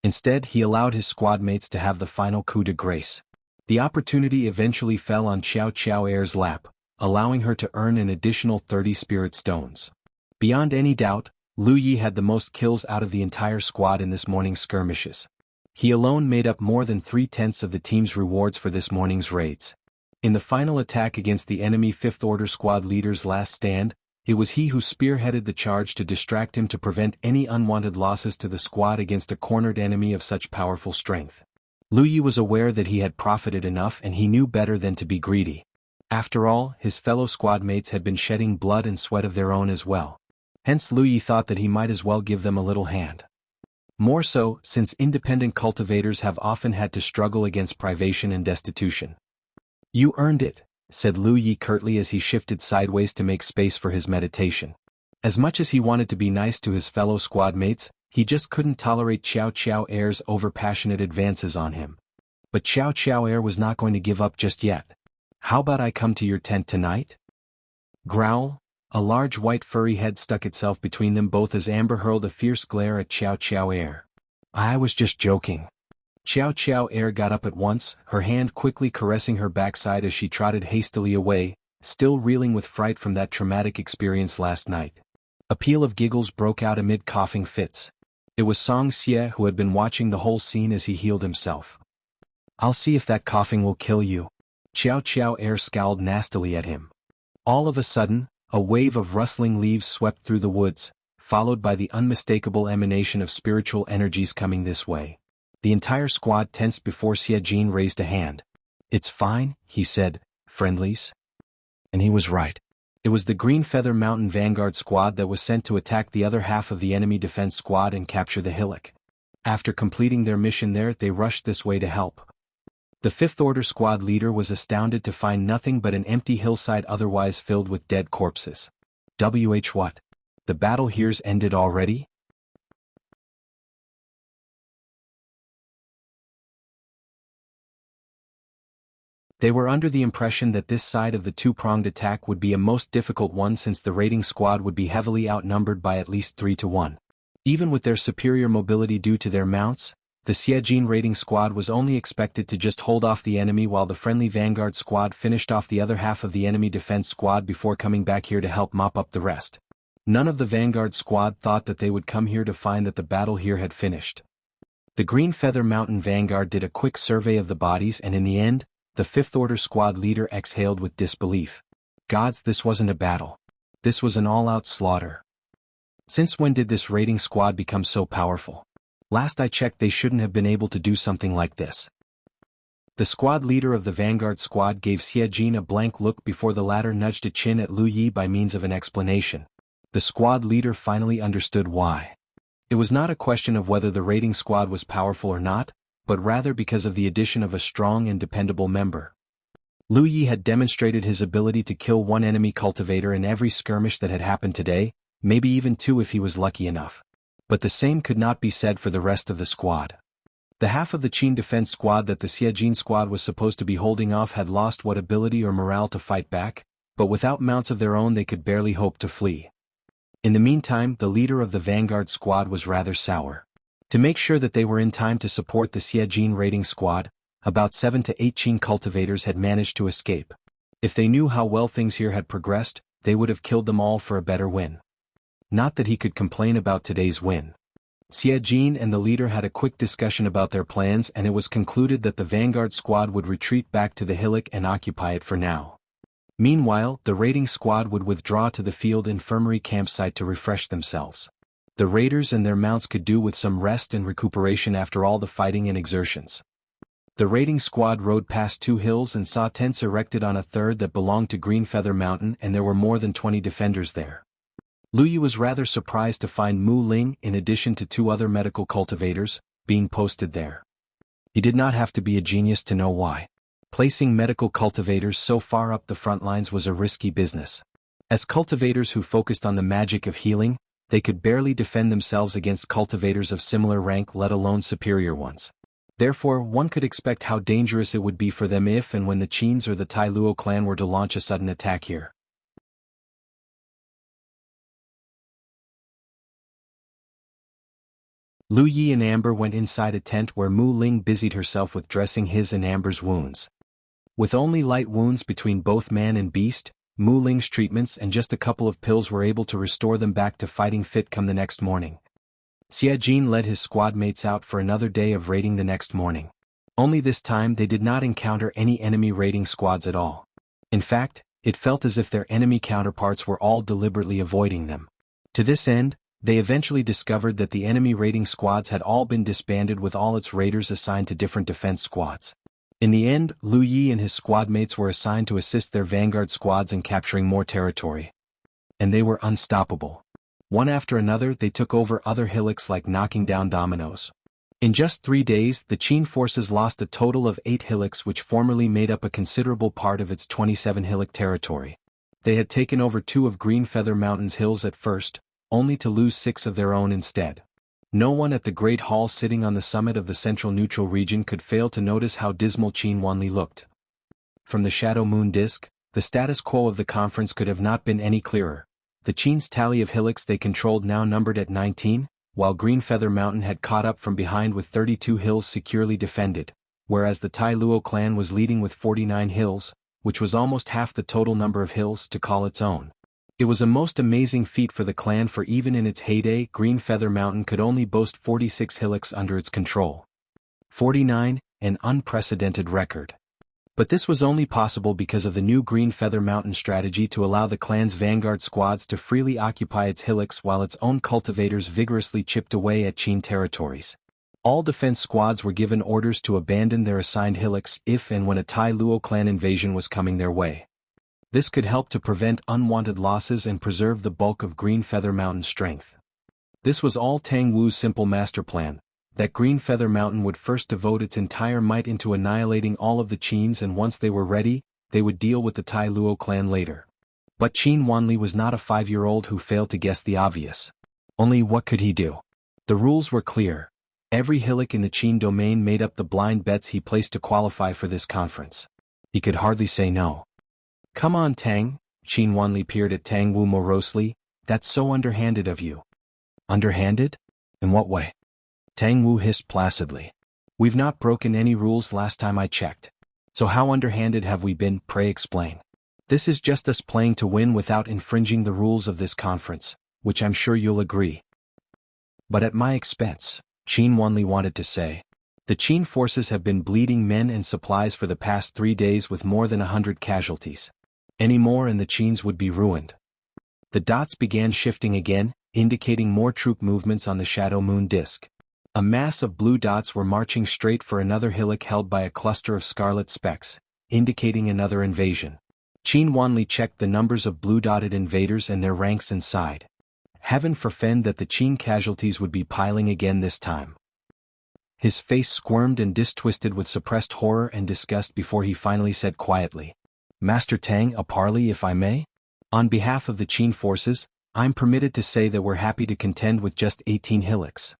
Instead, he allowed his squad mates to have the final coup de grace. The opportunity eventually fell on Qiao Qiao Air's lap, allowing her to earn an additional 30 spirit stones. Beyond any doubt, Lu Yi had the most kills out of the entire squad in this morning's skirmishes. He alone made up more than 3/10 of the team's rewards for this morning's raids. In the final attack against the enemy Fifth Order squad leader's last stand, it was he who spearheaded the charge to distract him to prevent any unwanted losses to the squad against a cornered enemy of such powerful strength. Lu Yi was aware that he had profited enough and he knew better than to be greedy. After all, his fellow squad mates had been shedding blood and sweat of their own as well. Hence Lu Yi thought that he might as well give them a little hand. More so, since independent cultivators have often had to struggle against privation and destitution. "You earned it," said Lu Yi curtly as he shifted sideways to make space for his meditation. As much as he wanted to be nice to his fellow squad mates, he just couldn't tolerate Qiao Qiao Air's overpassionate advances on him. But Qiao Qiao Air was not going to give up just yet. "How about I come to your tent tonight?" Growl. A large white furry head stuck itself between them both as Amber hurled a fierce glare at Qiao Qiao Air. "I was just joking." Qiao Qiao Air got up at once, her hand quickly caressing her backside as she trotted hastily away, still reeling with fright from that traumatic experience last night. A peal of giggles broke out amid coughing fits. It was Song Xie who had been watching the whole scene as he healed himself. "I'll see if that coughing will kill you." Qiao Qiao Air scowled nastily at him. All of a sudden, a wave of rustling leaves swept through the woods, followed by the unmistakable emanation of spiritual energies coming this way. The entire squad tensed before Xie Jin raised a hand. "It's fine," he said, "friendlies." And he was right. It was the Green Feather Mountain Vanguard squad that was sent to attack the other half of the enemy defense squad and capture the hillock. After completing their mission there, they rushed this way to help. The Fifth Order squad leader was astounded to find nothing but an empty hillside otherwise filled with dead corpses. What? The battle here's ended already? They were under the impression that this side of the two-pronged attack would be a most difficult one since the raiding squad would be heavily outnumbered by at least 3 to 1. Even with their superior mobility due to their mounts, the Xiejin raiding squad was only expected to just hold off the enemy while the friendly vanguard squad finished off the other half of the enemy defense squad before coming back here to help mop up the rest. None of the vanguard squad thought that they would come here to find that the battle here had finished. The Green Feather Mountain vanguard did a quick survey of the bodies, and in the end, the Fifth Order squad leader exhaled with disbelief. Gods, this wasn't a battle. This was an all-out slaughter. Since when did this raiding squad become so powerful? Last I checked, they shouldn't have been able to do something like this. The squad leader of the vanguard squad gave Xiejin a blank look before the latter nudged a chin at Lu Yi by means of an explanation. The squad leader finally understood why. It was not a question of whether the raiding squad was powerful or not, but rather because of the addition of a strong and dependable member. Lu Yi had demonstrated his ability to kill one enemy cultivator in every skirmish that had happened today, maybe even two if he was lucky enough. But the same could not be said for the rest of the squad. The half of the Qin defense squad that the Xiejin squad was supposed to be holding off had lost what ability or morale to fight back, but without mounts of their own they could barely hope to flee. In the meantime, the leader of the vanguard squad was rather sour. To make sure that they were in time to support the Xiejin raiding squad, about 7 to 8 Qin cultivators had managed to escape. If they knew how well things here had progressed, they would have killed them all for a better win. Not that he could complain about today's win. Xiejin and the leader had a quick discussion about their plans, and it was concluded that the vanguard squad would retreat back to the hillock and occupy it for now. Meanwhile, the raiding squad would withdraw to the field infirmary campsite to refresh themselves. The raiders and their mounts could do with some rest and recuperation after all the fighting and exertions. The raiding squad rode past 2 hills and saw tents erected on a third that belonged to Green Feather Mountain, and there were more than 20 defenders there. Lu Yi was rather surprised to find Mu Ling, in addition to 2 other medical cultivators, being posted there. He did not have to be a genius to know why. Placing medical cultivators so far up the front lines was a risky business. As cultivators who focused on the magic of healing, they could barely defend themselves against cultivators of similar rank, let alone superior ones. Therefore, one could expect how dangerous it would be for them if and when the Qins or the Tai Luo clan were to launch a sudden attack here. Lu Yi and Amber went inside a tent where Mu Ling busied herself with dressing his and Amber's wounds. With only light wounds between both man and beast, Mu Ling's treatments and just a couple of pills were able to restore them back to fighting fit come the next morning. Xiejin led his squad mates out for another day of raiding the next morning. Only this time they did not encounter any enemy raiding squads at all. In fact, it felt as if their enemy counterparts were all deliberately avoiding them. To this end, they eventually discovered that the enemy raiding squads had all been disbanded with all its raiders assigned to different defense squads. In the end, Lu Yi and his squad mates were assigned to assist their vanguard squads in capturing more territory. And they were unstoppable. One after another they took over other hillocks like knocking down dominoes. In just 3 days, the Qin forces lost a total of 8 hillocks, which formerly made up a considerable part of its 27 hillock territory. They had taken over 2 of Green Feather Mountain's hills at first, only to lose 6 of their own instead. No one at the Great Hall sitting on the summit of the central neutral region could fail to notice how dismal Qin Wanli looked. From the shadow moon disk, the status quo of the conference could have not been any clearer. The Qin's tally of hillocks they controlled now numbered at 19, while Green Feather Mountain had caught up from behind with 32 hills securely defended, whereas the Tai Luo clan was leading with 49 hills, which was almost half the total number of hills to call its own. It was a most amazing feat for the clan, for even in its heyday, Green Feather Mountain could only boast 46 hillocks under its control. 49, an unprecedented record. But this was only possible because of the new Green Feather Mountain strategy to allow the clan's vanguard squads to freely occupy its hillocks while its own cultivators vigorously chipped away at Qin territories. All defense squads were given orders to abandon their assigned hillocks if and when a Tai Luo clan invasion was coming their way. This could help to prevent unwanted losses and preserve the bulk of Green Feather Mountain's strength. This was all Tang Wu's simple master plan, that Green Feather Mountain would first devote its entire might into annihilating all of the Qins, and once they were ready, they would deal with the Tai Luo clan later. But Qin Wanli was not a 5-year-old who failed to guess the obvious. Only what could he do? The rules were clear. Every hillock in the Qin domain made up the blind bets he placed to qualify for this conference. He could hardly say no. "Come on, Tang," Qin Wanli peered at Tang Wu morosely, "that's so underhanded of you." Underhanded? In what way? Tang Wu hissed placidly. We've not broken any rules last time I checked. So how underhanded have we been, pray explain. This is just us playing to win without infringing the rules of this conference, which I'm sure you'll agree. But at my expense, Qin Wanli wanted to say. The Qin forces have been bleeding men and supplies for the past 3 days with more than 100 casualties. Any more and the Qins would be ruined. The dots began shifting again, indicating more troop movements on the shadow moon disk. A mass of blue dots were marching straight for another hillock held by a cluster of scarlet specks, indicating another invasion. Qin Wanli checked the numbers of blue-dotted invaders and their ranks and sighed. Heaven forfend that the Qin casualties would be piling again this time. His face squirmed and distwisted with suppressed horror and disgust before he finally said quietly, Master Tang, a parley if I may? On behalf of the Qin forces, I'm permitted to say that we're happy to contend with just 18 hillocks.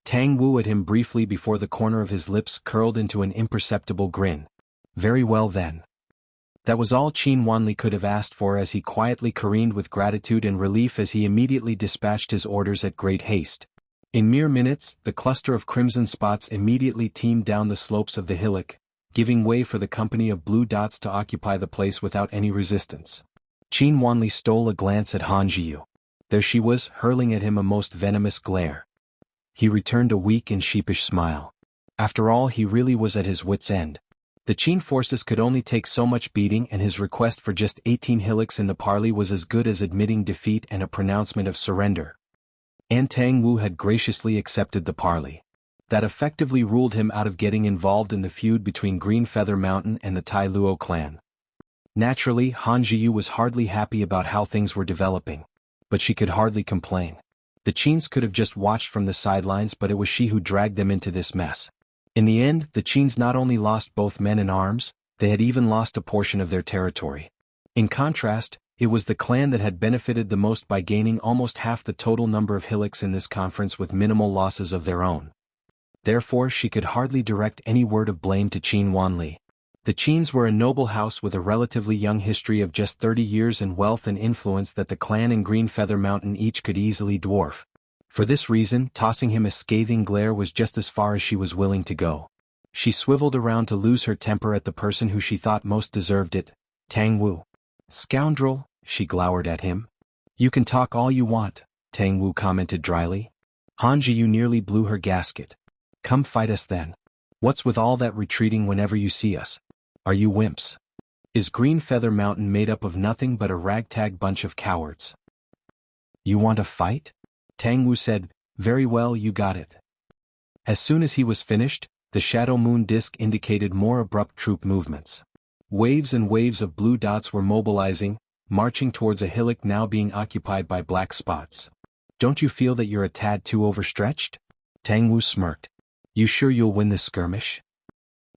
Tang Wu at him briefly before the corner of his lips curled into an imperceptible grin. Very well then. That was all Qin Wanli could have asked for as he quietly careened with gratitude and relief as he immediately dispatched his orders at great haste. In mere minutes, the cluster of crimson spots immediately teemed down the slopes of the hillock, giving way for the company of blue dots to occupy the place without any resistance. Qin Wanli stole a glance at Han Jiu. There she was, hurling at him a most venomous glare. He returned a weak and sheepish smile. After all, he really was at his wits' end. The Qin forces could only take so much beating, and his request for just 18 hillocks in the parley was as good as admitting defeat and a pronouncement of surrender. And Tang Wu had graciously accepted the parley. That effectively ruled him out of getting involved in the feud between Green Feather Mountain and the Tai Luo clan. Naturally, Han Jiu was hardly happy about how things were developing. But she could hardly complain. The Qins could have just watched from the sidelines, but it was she who dragged them into this mess. In the end, the Qins not only lost both men and arms, they had even lost a portion of their territory. In contrast, it was the clan that had benefited the most by gaining almost half the total number of hillocks in this conference with minimal losses of their own. Therefore, she could hardly direct any word of blame to Qin Wanli. The Qins were a noble house with a relatively young history of just 30 years and wealth and influence that the clan in Green Feather Mountain each could easily dwarf. For this reason, tossing him a scathing glare was just as far as she was willing to go. She swiveled around to lose her temper at the person who she thought most deserved it, Tang Wu. Scoundrel, she glowered at him. You can talk all you want, Tang Wu commented dryly. Han Jiu nearly blew her gasket. Come fight us then. What's with all that retreating whenever you see us? Are you wimps? Is Green Feather Mountain made up of nothing but a ragtag bunch of cowards? You want a fight? Tang Wu said, very well, you got it. As soon as he was finished, the shadow moon disk indicated more abrupt troop movements. Waves and waves of blue dots were mobilizing, marching towards a hillock now being occupied by black spots. Don't you feel that you're a tad too overstretched? Tang Wu smirked. You sure you'll win this skirmish?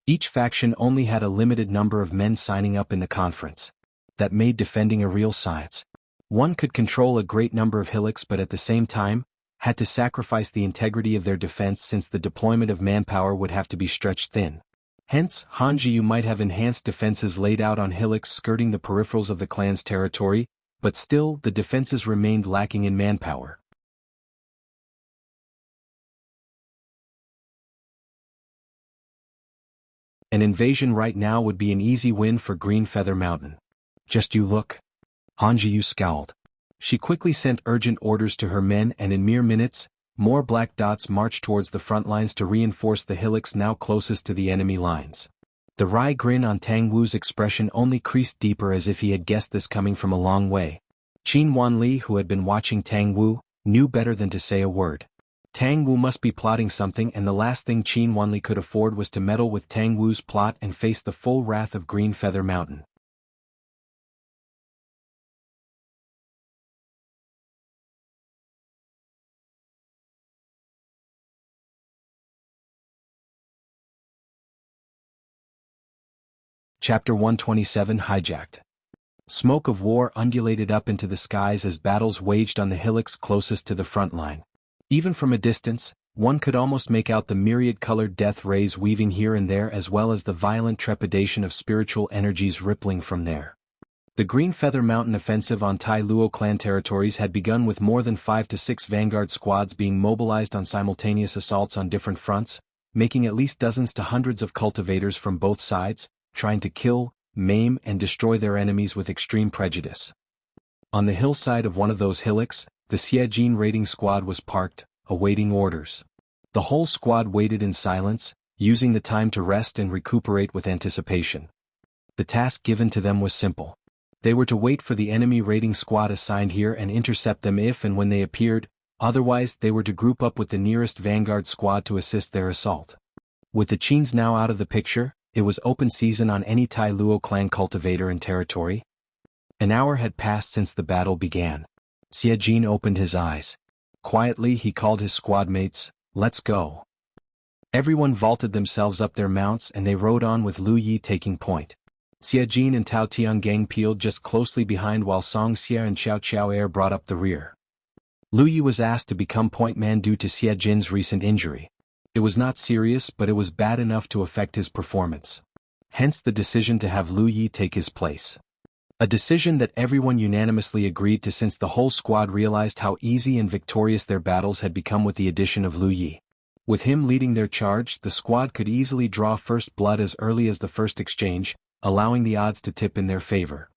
Each faction only had a limited number of men signing up in the conference. That made defending a real science. One could control a great number of hillocks but at the same time, had to sacrifice the integrity of their defense since the deployment of manpower would have to be stretched thin. Hence, Han Jiu might have enhanced defenses laid out on hillocks skirting the peripherals of the clan's territory, but still the defenses remained lacking in manpower. An invasion right now would be an easy win for Green Feather Mountain. Just you look. Han Jiu scowled. She quickly sent urgent orders to her men and in mere minutes, more black dots marched towards the front lines to reinforce the hillocks now closest to the enemy lines. The wry grin on Tang Wu's expression only creased deeper as if he had guessed this coming from a long way. Qin Wanli, who had been watching Tang Wu, knew better than to say a word. Tang Wu must be plotting something, and the last thing Qin Wanli could afford was to meddle with Tang Wu's plot and face the full wrath of Green Feather Mountain. Chapter 127 Hijacked. Smoke of war undulated up into the skies as battles waged on the hillocks closest to the front line. Even from a distance, one could almost make out the myriad-colored death rays weaving here and there as well as the violent trepidation of spiritual energies rippling from there. The Green Feather Mountain offensive on Tai Luo clan territories had begun with more than 5 to 6 vanguard squads being mobilized on simultaneous assaults on different fronts, making at least dozens to hundreds of cultivators from both sides, trying to kill, maim and destroy their enemies with extreme prejudice. On the hillside of one of those hillocks, the Xiejin raiding squad was parked, awaiting orders. The whole squad waited in silence, using the time to rest and recuperate with anticipation. The task given to them was simple. They were to wait for the enemy raiding squad assigned here and intercept them if and when they appeared, otherwise they were to group up with the nearest vanguard squad to assist their assault. With the Qins now out of the picture, it was open season on any Tai Luo clan cultivator in territory. An hour had passed since the battle began. Xiejin opened his eyes. Quietly he called his squad mates, "Let's go." Everyone vaulted themselves up their mounts and they rode on with Lu Yi taking point. Xiejin and Tao Tiangang peeled just closely behind while Song Xia and Xiao Xiao brought up the rear. Lu Yi was asked to become point man due to Xiejin's recent injury. It was not serious but it was bad enough to affect his performance. Hence the decision to have Lu Yi take his place. A decision that everyone unanimously agreed to since the whole squad realized how easy and victorious their battles had become with the addition of Lu Yi. With him leading their charge, the squad could easily draw first blood as early as the first exchange, allowing the odds to tip in their favor.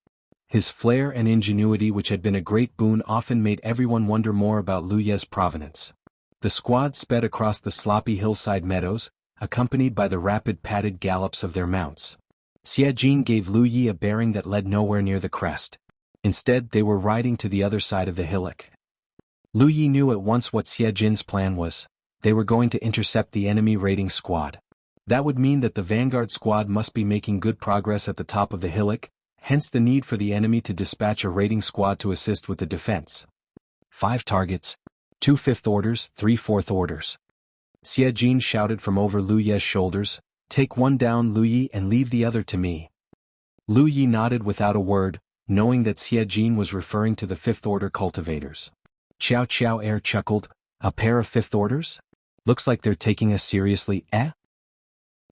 His flair and ingenuity, which had been a great boon, often made everyone wonder more about Lu Yi's provenance. The squad sped across the sloppy hillside meadows, accompanied by the rapid padded gallops of their mounts. Xiejin gave Lu Yi a bearing that led nowhere near the crest. Instead, they were riding to the other side of the hillock. Lu Yi knew at once what Xiejin's plan was. They were going to intercept the enemy raiding squad. That would mean that the vanguard squad must be making good progress at the top of the hillock, hence the need for the enemy to dispatch a raiding squad to assist with the defense. 5 targets. 2 fifth orders, 3 fourth orders. Xiejin shouted from over Lu Yi's shoulders, "Take one down, Lu Yi, and leave the other to me." Lu Yi nodded without a word, knowing that Xiejin was referring to the fifth order cultivators. Xiao Xiao chuckled, "A pair of fifth orders? Looks like they're taking us seriously, eh?"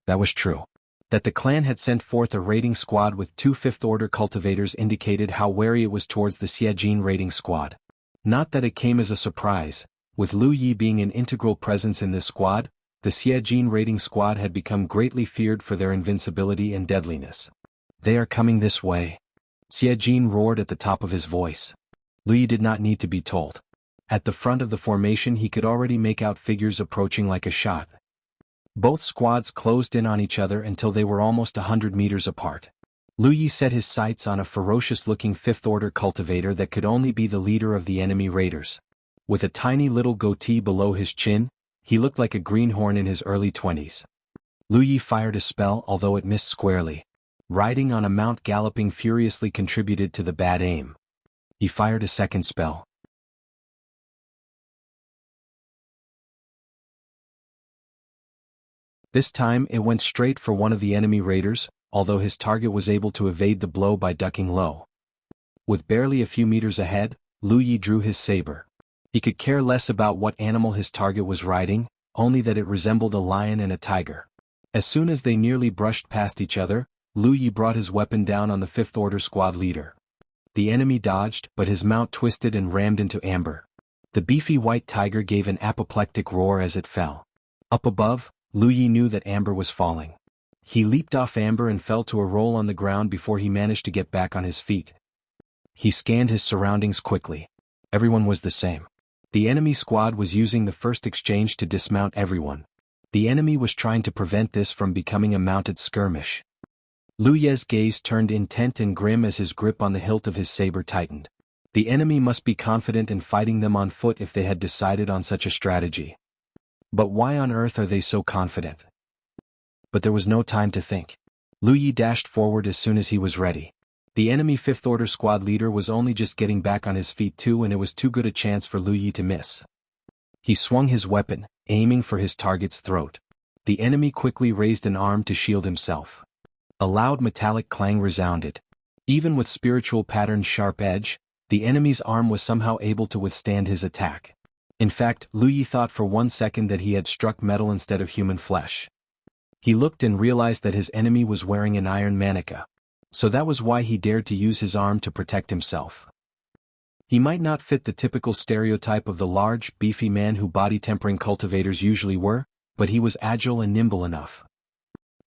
That was true. That the clan had sent forth a raiding squad with 2 fifth-order cultivators indicated how wary it was towards the Xiejin raiding squad. Not that it came as a surprise, with Lu Yi being an integral presence in this squad, the Xiejin raiding squad had become greatly feared for their invincibility and deadliness. "They are coming this way." Xiejin roared at the top of his voice. Lu Yi did not need to be told. At the front of the formation he could already make out figures approaching like a shot. Both squads closed in on each other until they were almost 100 meters apart. Lu Yi set his sights on a ferocious-looking fifth-order cultivator that could only be the leader of the enemy raiders. With a tiny little goatee below his chin, he looked like a greenhorn in his early 20s. Lu Yi fired a spell, although it missed squarely. Riding on a mount galloping furiously contributed to the bad aim. He fired a second spell. This time it went straight for one of the enemy raiders, although his target was able to evade the blow by ducking low. With barely a few meters ahead, Lu Yi drew his saber. He could care less about what animal his target was riding, only that it resembled a lion and a tiger. As soon as they nearly brushed past each other, Lu Yi brought his weapon down on the fifth-order squad leader. The enemy dodged, but his mount twisted and rammed into Amber. The beefy white tiger gave an apoplectic roar as it fell. Up above, Lu Yi knew that Amber was falling. He leaped off Amber and fell to a roll on the ground before he managed to get back on his feet. He scanned his surroundings quickly. Everyone was the same. The enemy squad was using the first exchange to dismount everyone. The enemy was trying to prevent this from becoming a mounted skirmish. Lu Yi's gaze turned intent and grim as his grip on the hilt of his saber tightened. The enemy must be confident in fighting them on foot if they had decided on such a strategy. But why on earth are they so confident? But there was no time to think. Lu Yi dashed forward as soon as he was ready. The enemy fifth-order squad leader was only just getting back on his feet too, and it was too good a chance for Lu Yi to miss. He swung his weapon, aiming for his target's throat. The enemy quickly raised an arm to shield himself. A loud metallic clang resounded. Even with spiritual pattern's sharp edge, the enemy's arm was somehow able to withstand his attack. In fact, Lu Yi thought for one second that he had struck metal instead of human flesh. He looked and realized that his enemy was wearing an iron manica. So that was why he dared to use his arm to protect himself. He might not fit the typical stereotype of the large, beefy man who body-tempering cultivators usually were, but he was agile and nimble enough.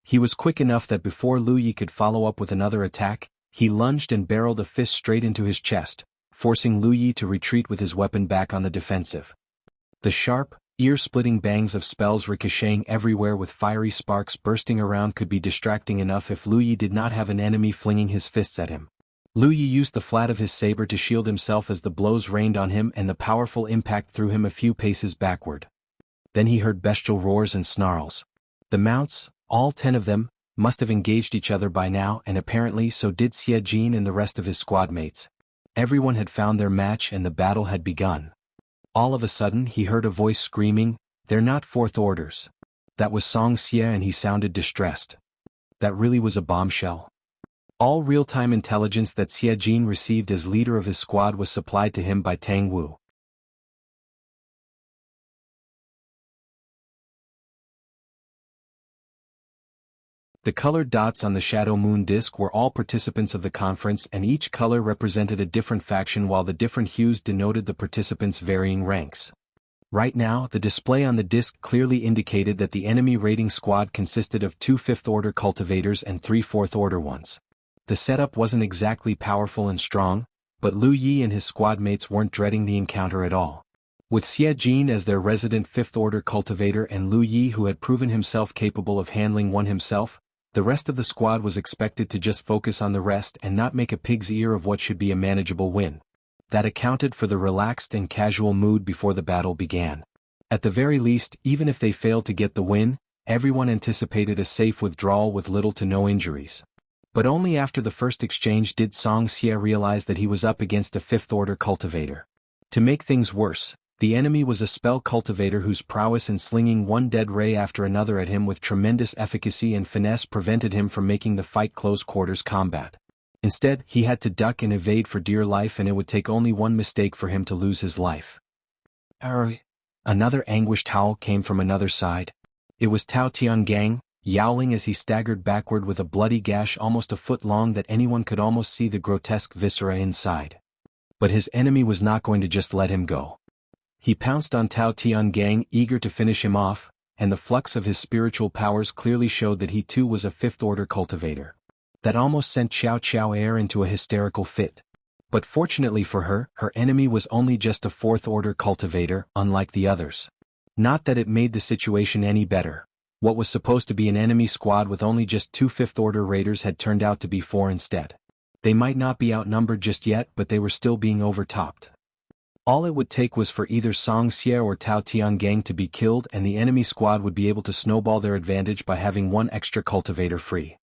He was quick enough that before Lu Yi could follow up with another attack, he lunged and barreled a fist straight into his chest, forcing Lu Yi to retreat with his weapon back on the defensive. The sharp, ear-splitting bangs of spells ricocheting everywhere with fiery sparks bursting around could be distracting enough if Lu Yi did not have an enemy flinging his fists at him. Lu Yi used the flat of his saber to shield himself as the blows rained on him and the powerful impact threw him a few paces backward. Then he heard bestial roars and snarls. The mounts, all 10 of them, must have engaged each other by now, and apparently so did Xie Jin and the rest of his squad mates. Everyone had found their match and the battle had begun. All of a sudden he heard a voice screaming, "They're not fourth orders." That was Song Xie and he sounded distressed. That really was a bombshell. All real-time intelligence that Xie Jin received as leader of his squad was supplied to him by Tang Wu. The colored dots on the shadow moon disk were all participants of the conference, and each color represented a different faction while the different hues denoted the participants' varying ranks. Right now, the display on the disk clearly indicated that the enemy raiding squad consisted of 2 fifth-order cultivators and 3 fourth-order ones. The setup wasn't exactly powerful and strong, but Lu Yi and his squad mates weren't dreading the encounter at all. With Xie Jin as their resident fifth-order cultivator and Lu Yi who had proven himself capable of handling one himself, the rest of the squad was expected to just focus on the rest and not make a pig's ear of what should be a manageable win. That accounted for the relaxed and casual mood before the battle began. At the very least, even if they failed to get the win, everyone anticipated a safe withdrawal with little to no injuries. But only after the first exchange did Song Xie realize that he was up against a fifth-order cultivator. To make things worse, the enemy was a spell cultivator whose prowess in slinging one dead ray after another at him with tremendous efficacy and finesse prevented him from making the fight close-quarters combat. Instead, he had to duck and evade for dear life, and it would take only one mistake for him to lose his life. Another anguished howl came from another side. It was Tao Tiangang, yowling as he staggered backward with a bloody gash almost a foot long that anyone could almost see the grotesque viscera inside. But his enemy was not going to just let him go. He pounced on Tao Tiangang, eager to finish him off, and the flux of his spiritual powers clearly showed that he too was a fifth-order cultivator. That almost sent Xiao Xiao Air into a hysterical fit. But fortunately for her, her enemy was only just a fourth-order cultivator, unlike the others. Not that it made the situation any better. What was supposed to be an enemy squad with only just 2 fifth-order raiders had turned out to be 4 instead. They might not be outnumbered just yet, but they were still being overtopped. All it would take was for either Song Xie or Tao Tiangang to be killed, and the enemy squad would be able to snowball their advantage by having one extra cultivator free.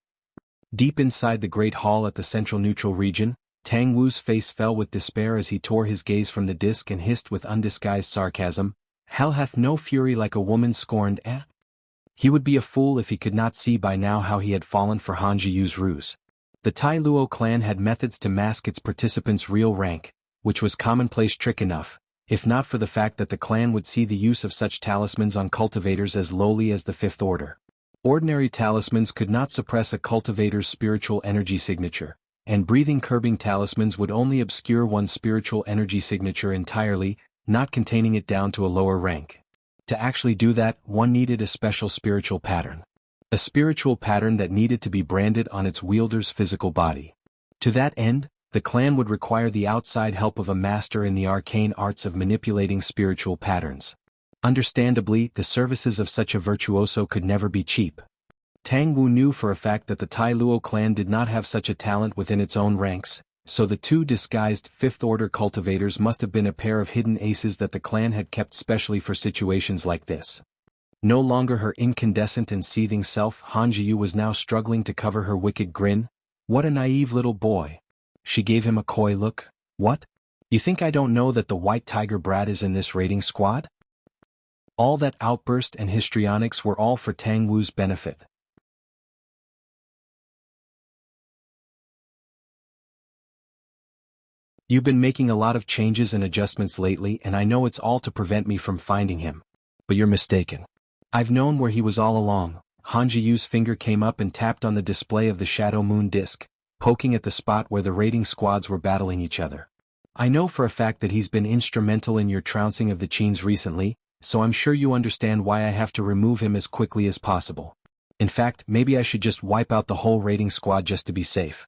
Deep inside the Great Hall at the central neutral region, Tang Wu's face fell with despair as he tore his gaze from the disk and hissed with undisguised sarcasm, "Hell hath no fury like a woman scorned, eh?" He would be a fool if he could not see by now how he had fallen for Han Zhiyu's ruse. The Tai Luo clan had methods to mask its participants' real rank, which was commonplace trick enough, if not for the fact that the clan would see the use of such talismans on cultivators as lowly as the Fifth Order. Ordinary talismans could not suppress a cultivator's spiritual energy signature, and breathing-curbing talismans would only obscure one's spiritual energy signature entirely, not containing it down to a lower rank. To actually do that, one needed a special spiritual pattern. A spiritual pattern that needed to be branded on its wielder's physical body. To that end, the clan would require the outside help of a master in the arcane arts of manipulating spiritual patterns. Understandably, the services of such a virtuoso could never be cheap. Tang Wu knew for a fact that the Tai Luo clan did not have such a talent within its own ranks, so the 2 disguised fifth-order cultivators must have been a pair of hidden aces that the clan had kept specially for situations like this. No longer her incandescent and seething self, Han Zhiyu was now struggling to cover her wicked grin. "What a naive little boy." She gave him a coy look. "What? You think I don't know that the White Tiger brat is in this raiding squad?" All that outburst and histrionics were all for Tang Wu's benefit. "You've been making a lot of changes and adjustments lately, and I know it's all to prevent me from finding him. But you're mistaken. I've known where he was all along." Han Zhiyu's finger came up and tapped on the display of the shadow moon disk, poking at the spot where the raiding squads were battling each other. I know for a fact that he's been instrumental in your trouncing of the Qins recently, so I'm sure you understand why I have to remove him as quickly as possible. In fact, maybe I should just wipe out the whole raiding squad just to be safe.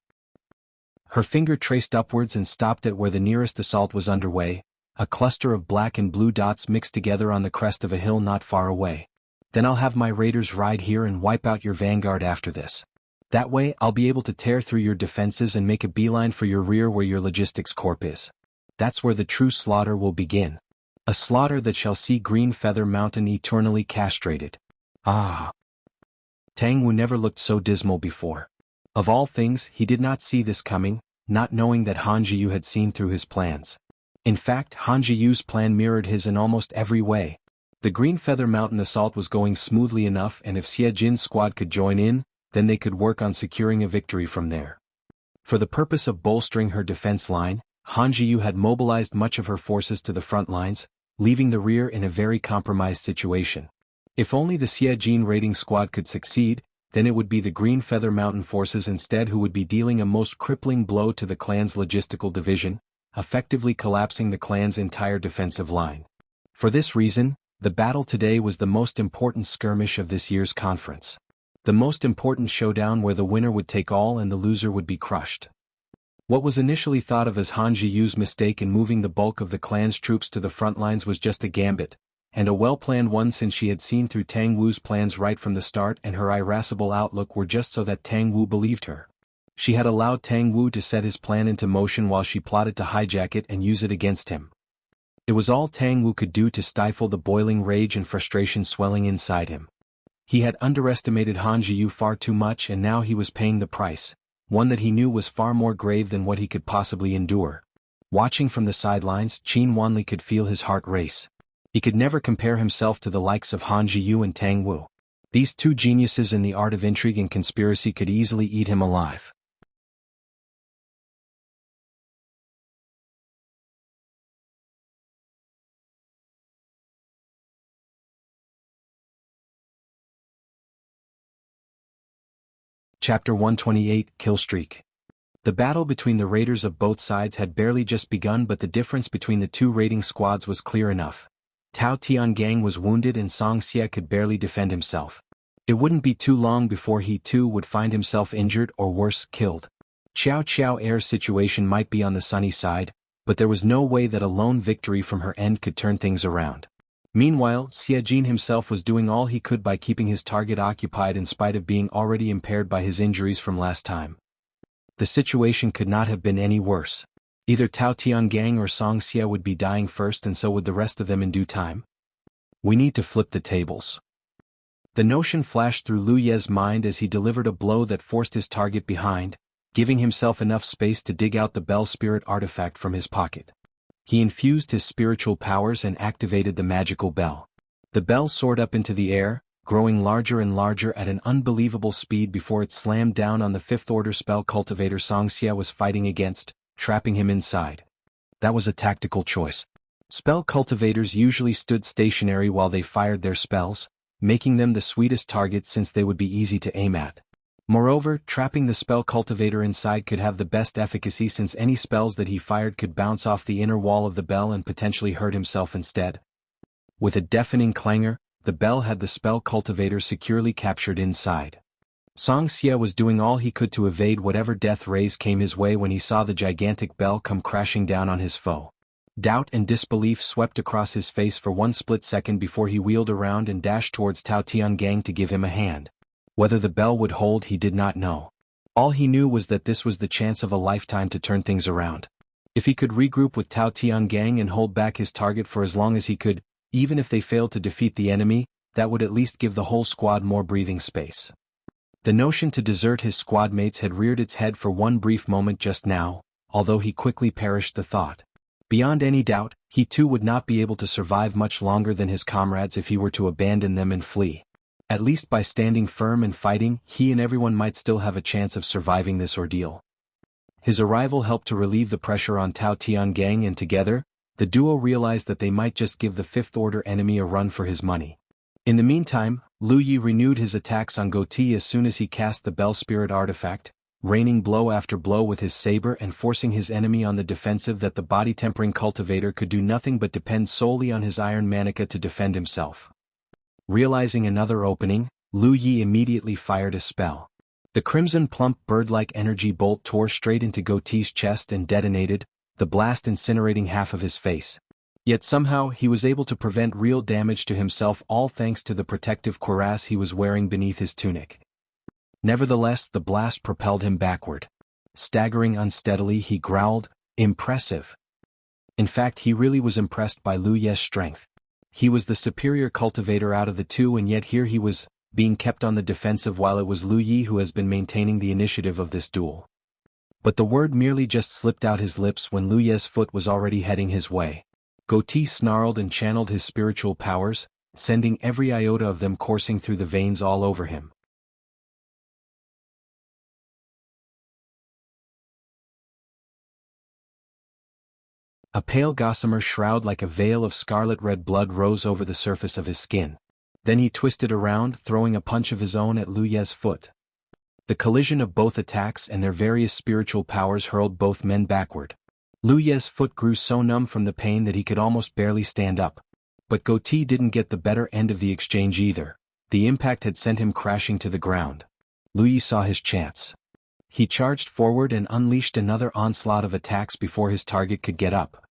Her finger traced upwards and stopped at where the nearest assault was underway, a cluster of black and blue dots mixed together on the crest of a hill not far away. Then I'll have my raiders ride here and wipe out your vanguard after this. That way, I'll be able to tear through your defenses and make a beeline for your rear where your logistics corp is. That's where the true slaughter will begin. A slaughter that shall see Green Feather Mountain eternally castrated. Ah! Tang Wu never looked so dismal before. Of all things, he did not see this coming, not knowing that Han Jiyu had seen through his plans. In fact, Han Jiyu's plan mirrored his in almost every way. The Green Feather Mountain assault was going smoothly enough, and if Xie Jin's squad could join in, then they could work on securing a victory from there. For the purpose of bolstering her defense line, Han Jiyu had mobilized much of her forces to the front lines, leaving the rear in a very compromised situation. If only the Xie Jin raiding squad could succeed, then it would be the Green Feather Mountain forces instead who would be dealing a most crippling blow to the clan's logistical division, effectively collapsing the clan's entire defensive line. For this reason, the battle today was the most important skirmish of this year's conference. The most important showdown where the winner would take all and the loser would be crushed. What was initially thought of as Han Jiyu's mistake in moving the bulk of the clan's troops to the front lines was just a gambit, and a well-planned one since she had seen through Tang Wu's plans right from the start, and her irascible outlook were just so that Tang Wu believed her. She had allowed Tang Wu to set his plan into motion while she plotted to hijack it and use it against him. It was all Tang Wu could do to stifle the boiling rage and frustration swelling inside him. He had underestimated Han Jiyu far too much, and now he was paying the price, one that he knew was far more grave than what he could possibly endure. Watching from the sidelines, Qin Wanli could feel his heart race. He could never compare himself to the likes of Han Jiyu and Tang Wu. These two geniuses in the art of intrigue and conspiracy could easily eat him alive. Chapter 128, Kill Streak. The battle between the raiders of both sides had barely just begun, but the difference between the two raiding squads was clear enough. Tao Tiangang was wounded and Song Xie could barely defend himself. It wouldn't be too long before he too would find himself injured or worse, killed. Xiao Xiao Air's situation might be on the sunny side, but there was no way that a lone victory from her end could turn things around. Meanwhile, Xie Jin himself was doing all he could by keeping his target occupied in spite of being already impaired by his injuries from last time. The situation could not have been any worse. Either Tao Tiangang or Song Xie would be dying first, and so would the rest of them in due time. We need to flip the tables. The notion flashed through Lu Ye's mind as he delivered a blow that forced his target behind, giving himself enough space to dig out the Bell Spirit artifact from his pocket. He infused his spiritual powers and activated the magical bell. The bell soared up into the air, growing larger and larger at an unbelievable speed before it slammed down on the fifth-order spell cultivator Song Xie was fighting against, trapping him inside. That was a tactical choice. Spell cultivators usually stood stationary while they fired their spells, making them the sweetest targets since they would be easy to aim at. Moreover, trapping the spell cultivator inside could have the best efficacy since any spells that he fired could bounce off the inner wall of the bell and potentially hurt himself instead. With a deafening clangor, the bell had the spell cultivator securely captured inside. Song Xie was doing all he could to evade whatever death rays came his way when he saw the gigantic bell come crashing down on his foe. Doubt and disbelief swept across his face for one split second before he wheeled around and dashed towards Tao Tiangang to give him a hand. Whether the bell would hold he did not know. All he knew was that this was the chance of a lifetime to turn things around. If he could regroup with Tao Tiangang and hold back his target for as long as he could, even if they failed to defeat the enemy, that would at least give the whole squad more breathing space. The notion to desert his squad mates had reared its head for one brief moment just now, although he quickly perished the thought. Beyond any doubt, he too would not be able to survive much longer than his comrades if he were to abandon them and flee. At least by standing firm and fighting, he and everyone might still have a chance of surviving this ordeal. His arrival helped to relieve the pressure on Tao Tiangang, and together, the duo realized that they might just give the fifth-order enemy a run for his money. In the meantime, Lu Yi renewed his attacks on Goti as soon as he cast the Bell Spirit artifact, raining blow after blow with his saber and forcing his enemy on the defensive that the body-tempering cultivator could do nothing but depend solely on his iron manica to defend himself. Realizing another opening, Lu Yi immediately fired a spell. The crimson plump bird-like energy bolt tore straight into Goatee's chest and detonated, the blast incinerating half of his face. Yet somehow he was able to prevent real damage to himself, all thanks to the protective cuirass he was wearing beneath his tunic. Nevertheless, the blast propelled him backward. Staggering unsteadily, he growled, "Impressive." In fact, he really was impressed by Lu Yi's strength. He was the superior cultivator out of the two, and yet here he was, being kept on the defensive while it was Lu Yi who has been maintaining the initiative of this duel. But the word merely just slipped out his lips when Lu Yi's foot was already heading his way. Goatee snarled and channeled his spiritual powers, sending every iota of them coursing through the veins all over him. A pale gossamer shroud like a veil of scarlet-red blood rose over the surface of his skin. Then he twisted around, throwing a punch of his own at Lu Yi's foot. The collision of both attacks and their various spiritual powers hurled both men backward. Lu Yi's foot grew so numb from the pain that he could almost barely stand up. But Goatee didn't get the better end of the exchange either. The impact had sent him crashing to the ground. Lu Yi saw his chance. He charged forward and unleashed another onslaught of attacks before his target could get up.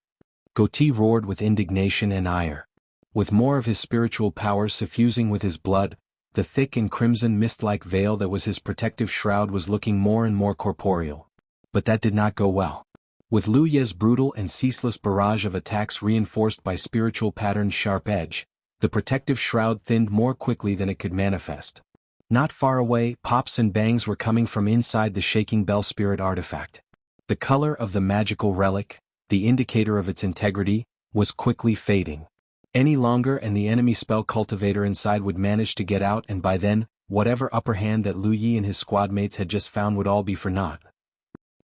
Goatee roared with indignation and ire. With more of his spiritual powers suffusing with his blood, the thick and crimson mist-like veil that was his protective shroud was looking more and more corporeal. But that did not go well. With Lu Yi's brutal and ceaseless barrage of attacks reinforced by spiritual pattern's sharp edge, the protective shroud thinned more quickly than it could manifest. Not far away, pops and bangs were coming from inside the shaking bell spirit artifact. The color of the magical relic, the indicator of its integrity, was quickly fading. Any longer and the enemy spell cultivator inside would manage to get out, and by then, whatever upper hand that Lu Yi and his squadmates had just found would all be for naught.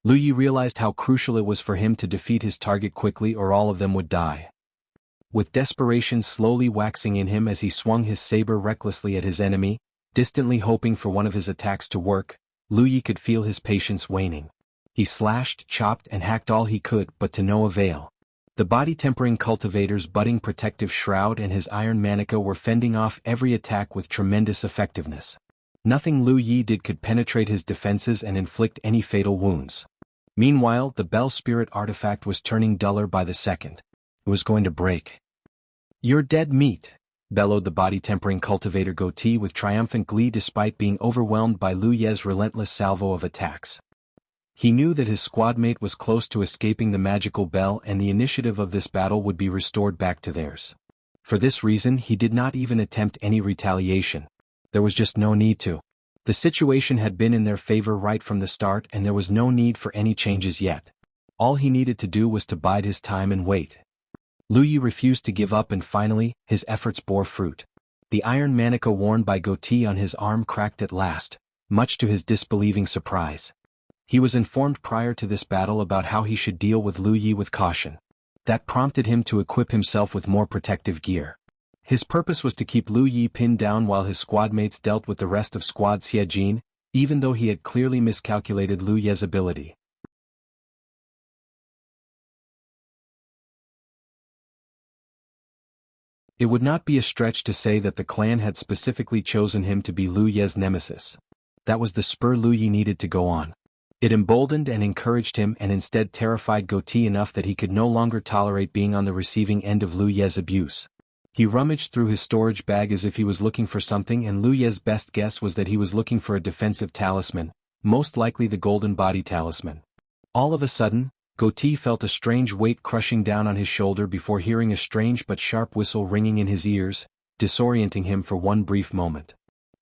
Lu Yi realized how crucial it was for him to defeat his target quickly, or all of them would die. With desperation slowly waxing in him as he swung his saber recklessly at his enemy, distantly hoping for one of his attacks to work, Lu Yi could feel his patience waning. He slashed, chopped and hacked all he could, but to no avail. The body-tempering cultivator's budding protective shroud and his iron manica were fending off every attack with tremendous effectiveness. Nothing Lu Yi did could penetrate his defenses and inflict any fatal wounds. Meanwhile, the bell spirit artifact was turning duller by the second. It was going to break. "You're dead meat," bellowed the body-tempering cultivator Goatee with triumphant glee despite being overwhelmed by Lu Yi's relentless salvo of attacks. He knew that his squadmate was close to escaping the magical bell and the initiative of this battle would be restored back to theirs. For this reason he did not even attempt any retaliation. There was just no need to. The situation had been in their favor right from the start and there was no need for any changes yet. All he needed to do was to bide his time and wait. Lu Yi refused to give up and finally, his efforts bore fruit. The iron manica worn by Goatee on his arm cracked at last, much to his disbelieving surprise. He was informed prior to this battle about how he should deal with Lu Yi with caution. That prompted him to equip himself with more protective gear. His purpose was to keep Lu Yi pinned down while his squadmates dealt with the rest of Squad Xiejin, even though he had clearly miscalculated Lu Yi's ability. It would not be a stretch to say that the clan had specifically chosen him to be Lu Yi's nemesis. That was the spur Lu Yi needed to go on. It emboldened and encouraged him and instead terrified Goatee enough that he could no longer tolerate being on the receiving end of Lu Yi's abuse. He rummaged through his storage bag as if he was looking for something, and Lu Yi's best guess was that he was looking for a defensive talisman, most likely the golden body talisman. All of a sudden, Goatee felt a strange weight crushing down on his shoulder before hearing a strange but sharp whistle ringing in his ears, disorienting him for one brief moment.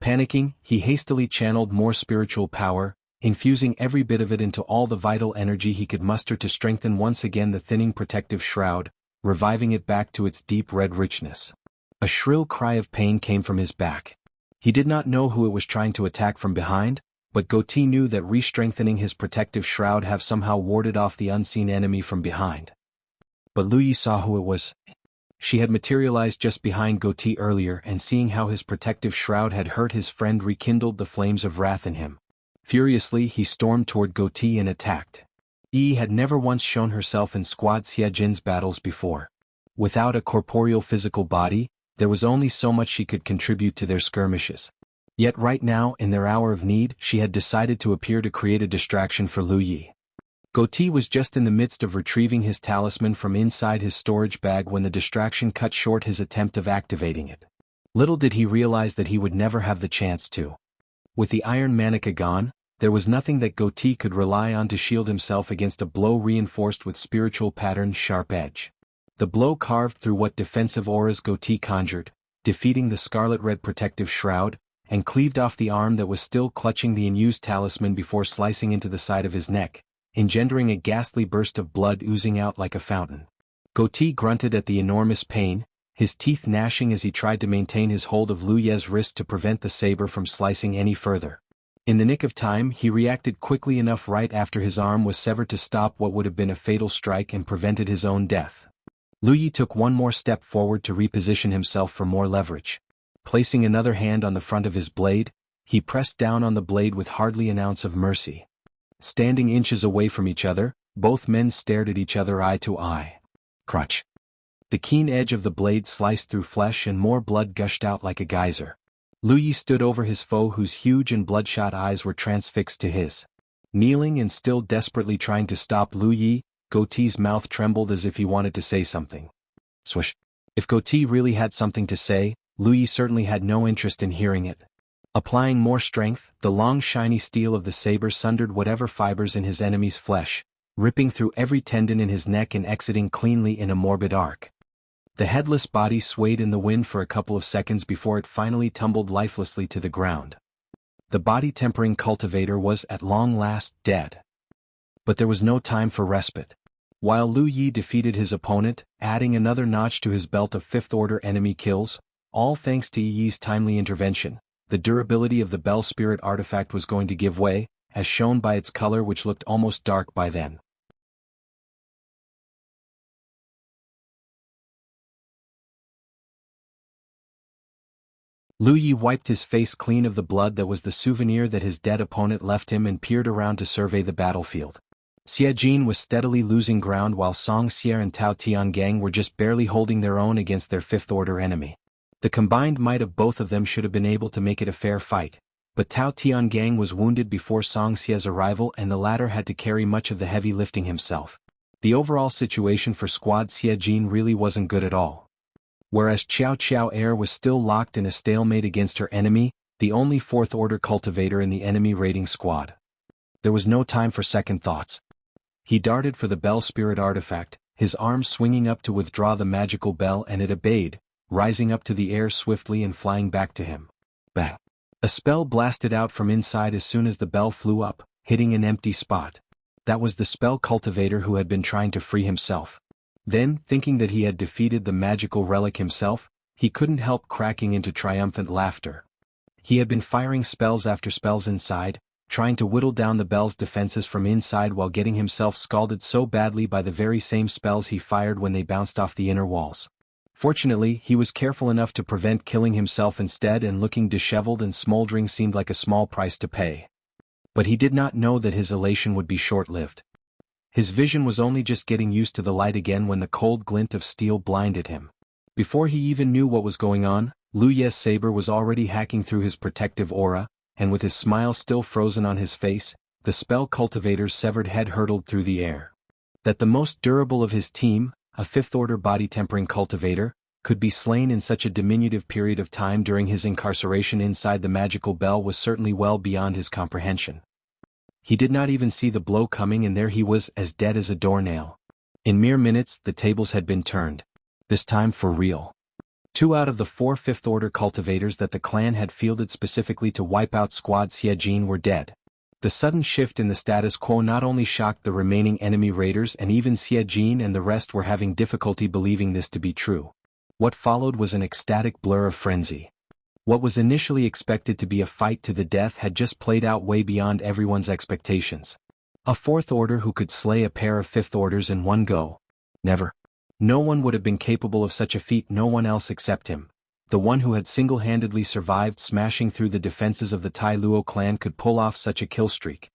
Panicking, he hastily channeled more spiritual power, infusing every bit of it into all the vital energy he could muster to strengthen once again the thinning protective shroud, reviving it back to its deep red richness. A shrill cry of pain came from his back. He did not know who it was trying to attack from behind, but Goatee knew that re-strengthening his protective shroud have somehow warded off the unseen enemy from behind. But Lu Yi saw who it was. She had materialized just behind Goatee earlier, and seeing how his protective shroud had hurt his friend rekindled the flames of wrath in him. Furiously he stormed toward Goatee and attacked. Yi had never once shown herself in Squad Xiajin's battles before. Without a corporeal physical body, there was only so much she could contribute to their skirmishes. Yet right now, in their hour of need, she had decided to appear to create a distraction for Lu Yi. Goatee was just in the midst of retrieving his talisman from inside his storage bag when the distraction cut short his attempt of activating it. Little did he realize that he would never have the chance to. With the iron manica gone, there was nothing that Goatee could rely on to shield himself against a blow reinforced with spiritual pattern's sharp edge. The blow carved through what defensive auras Goatee conjured, defeating the scarlet-red protective shroud, and cleaved off the arm that was still clutching the unused talisman before slicing into the side of his neck, engendering a ghastly burst of blood oozing out like a fountain. Goatee grunted at the enormous pain, his teeth gnashing as he tried to maintain his hold of Lu Ye's wrist to prevent the saber from slicing any further. In the nick of time, he reacted quickly enough right after his arm was severed to stop what would have been a fatal strike and prevented his own death. Lu Yi took one more step forward to reposition himself for more leverage. Placing another hand on the front of his blade, he pressed down on the blade with hardly an ounce of mercy. Standing inches away from each other, both men stared at each other eye to eye. Crunch. The keen edge of the blade sliced through flesh and more blood gushed out like a geyser. Lu Yi stood over his foe whose huge and bloodshot eyes were transfixed to his. Kneeling and still desperately trying to stop Lu Yi, Goatee's mouth trembled as if he wanted to say something. Swish. If Goatee really had something to say, Lu Yi certainly had no interest in hearing it. Applying more strength, the long shiny steel of the saber sundered whatever fibers in his enemy's flesh, ripping through every tendon in his neck and exiting cleanly in a morbid arc. The headless body swayed in the wind for a couple of seconds before it finally tumbled lifelessly to the ground. The body-tempering cultivator was at long last dead. But there was no time for respite. While Lu Yi defeated his opponent, adding another notch to his belt of fifth-order enemy kills, all thanks to Yi's timely intervention, the durability of the Bell Spirit artifact was going to give way, as shown by its color which looked almost dark by then. Lu Yi wiped his face clean of the blood that was the souvenir that his dead opponent left him and peered around to survey the battlefield. Xiajin was steadily losing ground while Song Xie and Tao Tiangang were just barely holding their own against their fifth-order enemy. The combined might of both of them should have been able to make it a fair fight, but Tao Tiangang was wounded before Song Xie's arrival and the latter had to carry much of the heavy lifting himself. The overall situation for Squad Xiajin really wasn't good at all. Whereas Qiao Qiao Air was still locked in a stalemate against her enemy, the only fourth-order cultivator in the enemy raiding squad. There was no time for second thoughts. He darted for the Bell Spirit artifact, his arm swinging up to withdraw the magical bell, and it obeyed, rising up to the air swiftly and flying back to him. Bang! A spell blasted out from inside as soon as the bell flew up, hitting an empty spot. That was the spell cultivator who had been trying to free himself. Then, thinking that he had defeated the magical relic himself, he couldn't help cracking into triumphant laughter. He had been firing spells after spells inside, trying to whittle down the bell's defenses from inside while getting himself scalded so badly by the very same spells he fired when they bounced off the inner walls. Fortunately, he was careful enough to prevent killing himself instead, and looking disheveled and smoldering seemed like a small price to pay. But he did not know that his elation would be short-lived. His vision was only just getting used to the light again when the cold glint of steel blinded him. Before he even knew what was going on, Lu Ye's saber was already hacking through his protective aura, and with his smile still frozen on his face, the spell cultivator's severed head hurtled through the air. That the most durable of his team, a fifth-order body-tempering cultivator, could be slain in such a diminutive period of time during his incarceration inside the magical bell was certainly well beyond his comprehension. He did not even see the blow coming, and there he was, as dead as a doornail. In mere minutes, the tables had been turned. This time for real. 2 out of the 4 fifth-order cultivators that the clan had fielded specifically to wipe out Squad Xiajin were dead. The sudden shift in the status quo not only shocked the remaining enemy raiders, and even Xiajin and the rest were having difficulty believing this to be true. What followed was an ecstatic blur of frenzy. What was initially expected to be a fight to the death had just played out way beyond everyone's expectations. A fourth order who could slay a pair of fifth orders in one go? Never. No one would have been capable of such a feat, no one else except him. the one who had single-handedly survived smashing through the defenses of the Tai Luo clan, could pull off such a kill streak.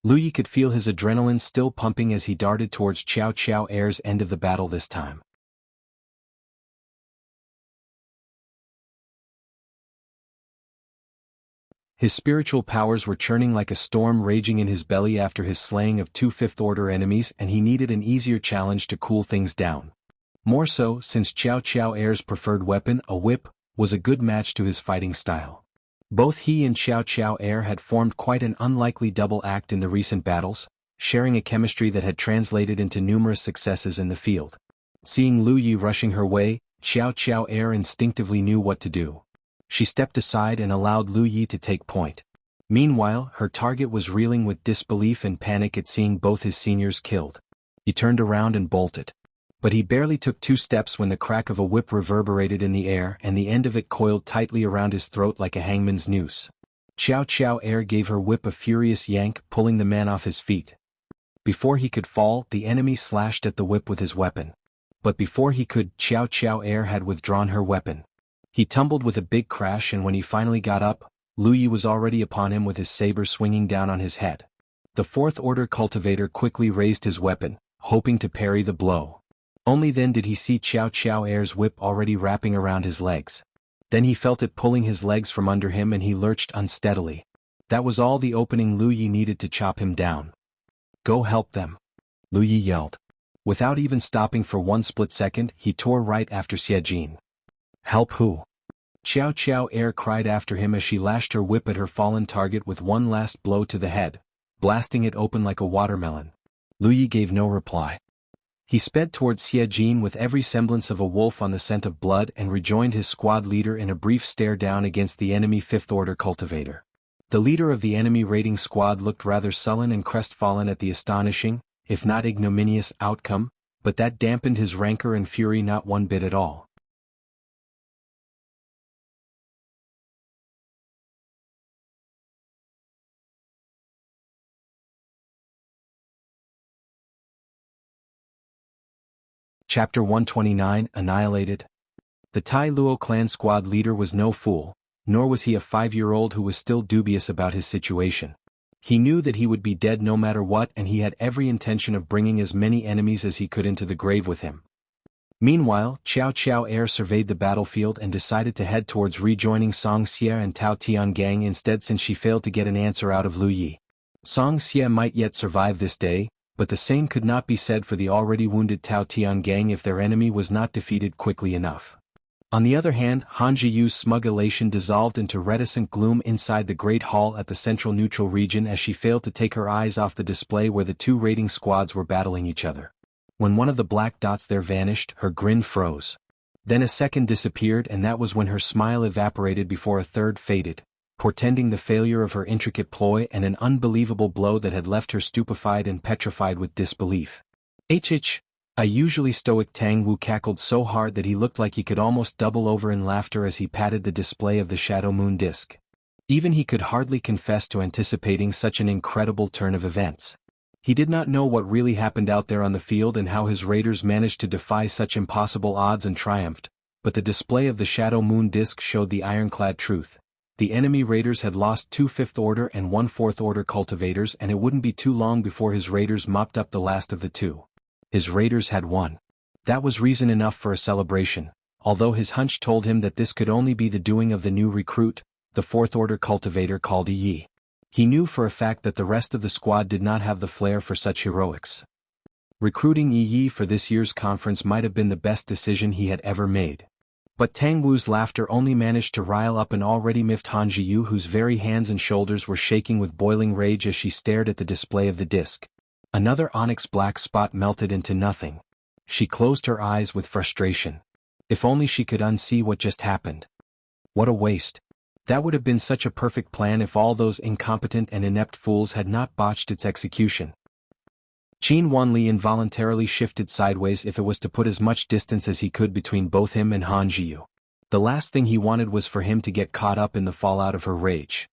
Lu Yi could feel his adrenaline still pumping as he darted towards Qiao Qiao Heir's end of the battle this time. His spiritual powers were churning like a storm raging in his belly after his slaying of 2 fifth-order enemies, and he needed an easier challenge to cool things down. More so, since Qiao Qiao Heir's preferred weapon, a whip, was a good match to his fighting style. Both he and Qiao Qiao Heir had formed quite an unlikely double act in the recent battles, sharing a chemistry that had translated into numerous successes in the field. Seeing Lu Yi rushing her way, Qiao Qiao Heir instinctively knew what to do. She stepped aside and allowed Lu Yi to take point. Meanwhile, her target was reeling with disbelief and panic at seeing both his seniors killed. He turned around and bolted. But he barely took 2 steps when the crack of a whip reverberated in the air and the end of it coiled tightly around his throat like a hangman's noose. Qiao Qiao Heir gave her whip a furious yank, pulling the man off his feet. Before he could fall, the enemy slashed at the whip with his weapon. But before he could, Qiao Qiao Heir had withdrawn her weapon. He tumbled with a big crash, and when he finally got up, Lu Yi was already upon him with his saber swinging down on his head. The 4th-order cultivator quickly raised his weapon, hoping to parry the blow. Only then did he see Qiao Qiao Heir's whip already wrapping around his legs. Then he felt it pulling his legs from under him and he lurched unsteadily. That was all the opening Lu Yi needed to chop him down. "Go help them," Lu Yi yelled. Without even stopping for one split second, he tore right after Xiejin. "Help who?" Qiao Qiao Heir cried after him as she lashed her whip at her fallen target with one last blow to the head, blasting it open like a watermelon. Lu Yi gave no reply. He sped towards Xiejin with every semblance of a wolf on the scent of blood and rejoined his squad leader in a brief stare down against the enemy 5th-order cultivator. The leader of the enemy raiding squad looked rather sullen and crestfallen at the astonishing, if not ignominious, outcome, but that dampened his rancor and fury not one bit at all. Chapter 129, Annihilated. The Tai Luo clan squad leader was no fool, nor was he a 5-year-old who was still dubious about his situation. He knew that he would be dead no matter what, and he had every intention of bringing as many enemies as he could into the grave with him. Meanwhile, Qiao Qiao Heir surveyed the battlefield and decided to head towards rejoining Song Xie and Tao Tiangang instead, since she failed to get an answer out of Lu Yi. Song Xie might yet survive this day, but the same could not be said for the already wounded Tao Tiangang if their enemy was not defeated quickly enough. On the other hand, Han Zhiyu's smug elation dissolved into reticent gloom inside the Great Hall at the central neutral region as she failed to take her eyes off the display where the 2 raiding squads were battling each other. When one of the black dots there vanished, her grin froze. Then a second disappeared, and that was when her smile evaporated before a third faded, portending the failure of her intricate ploy and an unbelievable blow that had left her stupefied and petrified with disbelief. A usually stoic Tang Wu cackled so hard that he looked like he could almost double over in laughter as he patted the display of the shadow moon disk. Even he could hardly confess to anticipating such an incredible turn of events. He did not know what really happened out there on the field and how his raiders managed to defy such impossible odds and triumphed, but the display of the shadow moon disk showed the ironclad truth. The enemy raiders had lost 2 5th-order and 1 4th-order cultivators, and it wouldn't be too long before his raiders mopped up the last of the 2. His raiders had won. That was reason enough for a celebration, although his hunch told him that this could only be the doing of the new recruit, the 4th-order cultivator called Yi. He knew for a fact that the rest of the squad did not have the flair for such heroics. Recruiting Yi for this year's conference might have been the best decision he had ever made. But Tang Wu's laughter only managed to rile up an already miffed Han Zhiyu, whose very hands and shoulders were shaking with boiling rage as she stared at the display of the disc. Another onyx black spot melted into nothing. She closed her eyes with frustration. If only she could unsee what just happened. What a waste. That would have been such a perfect plan if all those incompetent and inept fools had not botched its execution. Qin Wanli involuntarily shifted sideways if it was to put as much distance as he could between both him and Han Zhiyu. The last thing he wanted was for him to get caught up in the fallout of her rage.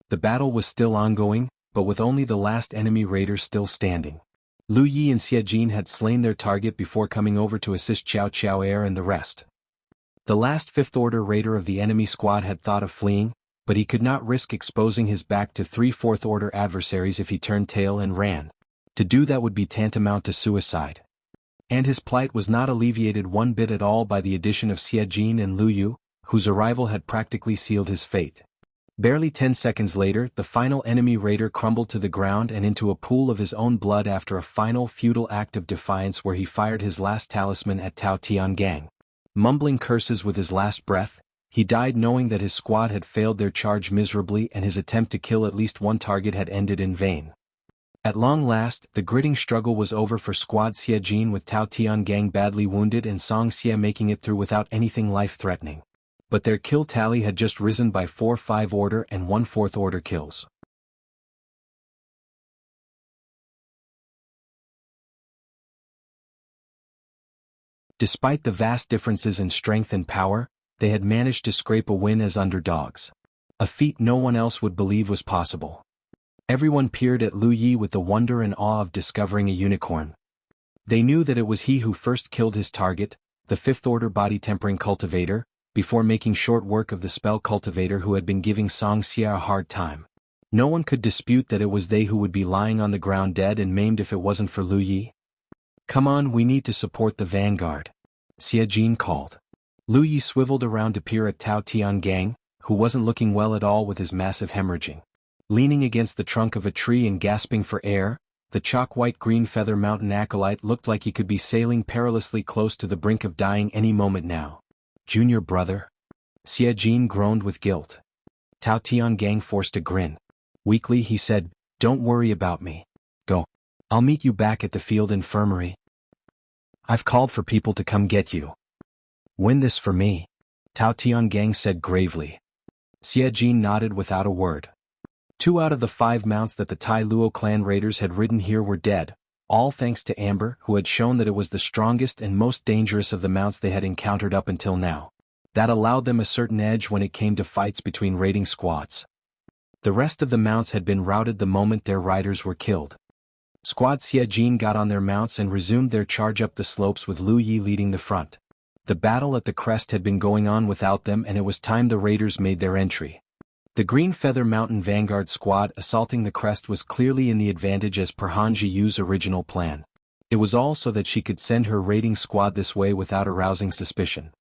The battle was still ongoing, but with only the last enemy raider still standing. Lu Yi and Xiejin had slain their target before coming over to assist Qiao Qiao Heir and the rest. The last fifth-order raider of the enemy squad had thought of fleeing, but he could not risk exposing his back to 3 fourth-order adversaries if he turned tail and ran. To do that would be tantamount to suicide. And his plight was not alleviated one bit at all by the addition of Xie Jin and Lu Yu, whose arrival had practically sealed his fate. Barely 10 seconds later, the final enemy raider crumbled to the ground and into a pool of his own blood after a final futile act of defiance where he fired his last talisman at Tao Tiangang. Mumbling curses with his last breath, he died knowing that his squad had failed their charge miserably and his attempt to kill at least one target had ended in vain. At long last, the gritting struggle was over for Squad Xie Jin with Tao Tiangang badly wounded and Song Xie making it through without anything life-threatening. But their kill tally had just risen by 4 5-order and 1 4th-order kills. Despite the vast differences in strength and power, they had managed to scrape a win as underdogs. A feat no one else would believe was possible. Everyone peered at Lu Yi with the wonder and awe of discovering a unicorn. They knew that it was he who first killed his target, the 5th-order body-tempering cultivator, before making short work of the spell cultivator who had been giving Song Xie a hard time. No one could dispute that it was they who would be lying on the ground dead and maimed if it wasn't for Lu Yi. "Come on, we need to support the vanguard," Xie Jin called. Lu Yi swiveled around to peer at Tao Tiangang, who wasn't looking well at all with his massive hemorrhaging. Leaning against the trunk of a tree and gasping for air, the chalk-white green feather mountain acolyte looked like he could be sailing perilously close to the brink of dying any moment now. "Junior brother?" Xie Jin groaned with guilt. Tao Tiangang forced a grin. Weakly he said, "Don't worry about me. Go. I'll meet you back at the field infirmary. I've called for people to come get you." "Win this for me," Tao Tiangang said gravely. Xie Jin nodded without a word. 2 out of the 5 mounts that the Tai Luo clan raiders had ridden here were dead, all thanks to Amber, who had shown that it was the strongest and most dangerous of the mounts they had encountered up until now. That allowed them a certain edge when it came to fights between raiding squads. The rest of the mounts had been routed the moment their riders were killed. Squad Xie Jin got on their mounts and resumed their charge up the slopes with Lu Yi leading the front. The battle at the crest had been going on without them and it was time the raiders made their entry. The Green Feather Mountain Vanguard squad assaulting the crest was clearly in the advantage as per Han Zhiyu's original plan. It was all so that she could send her raiding squad this way without arousing suspicion.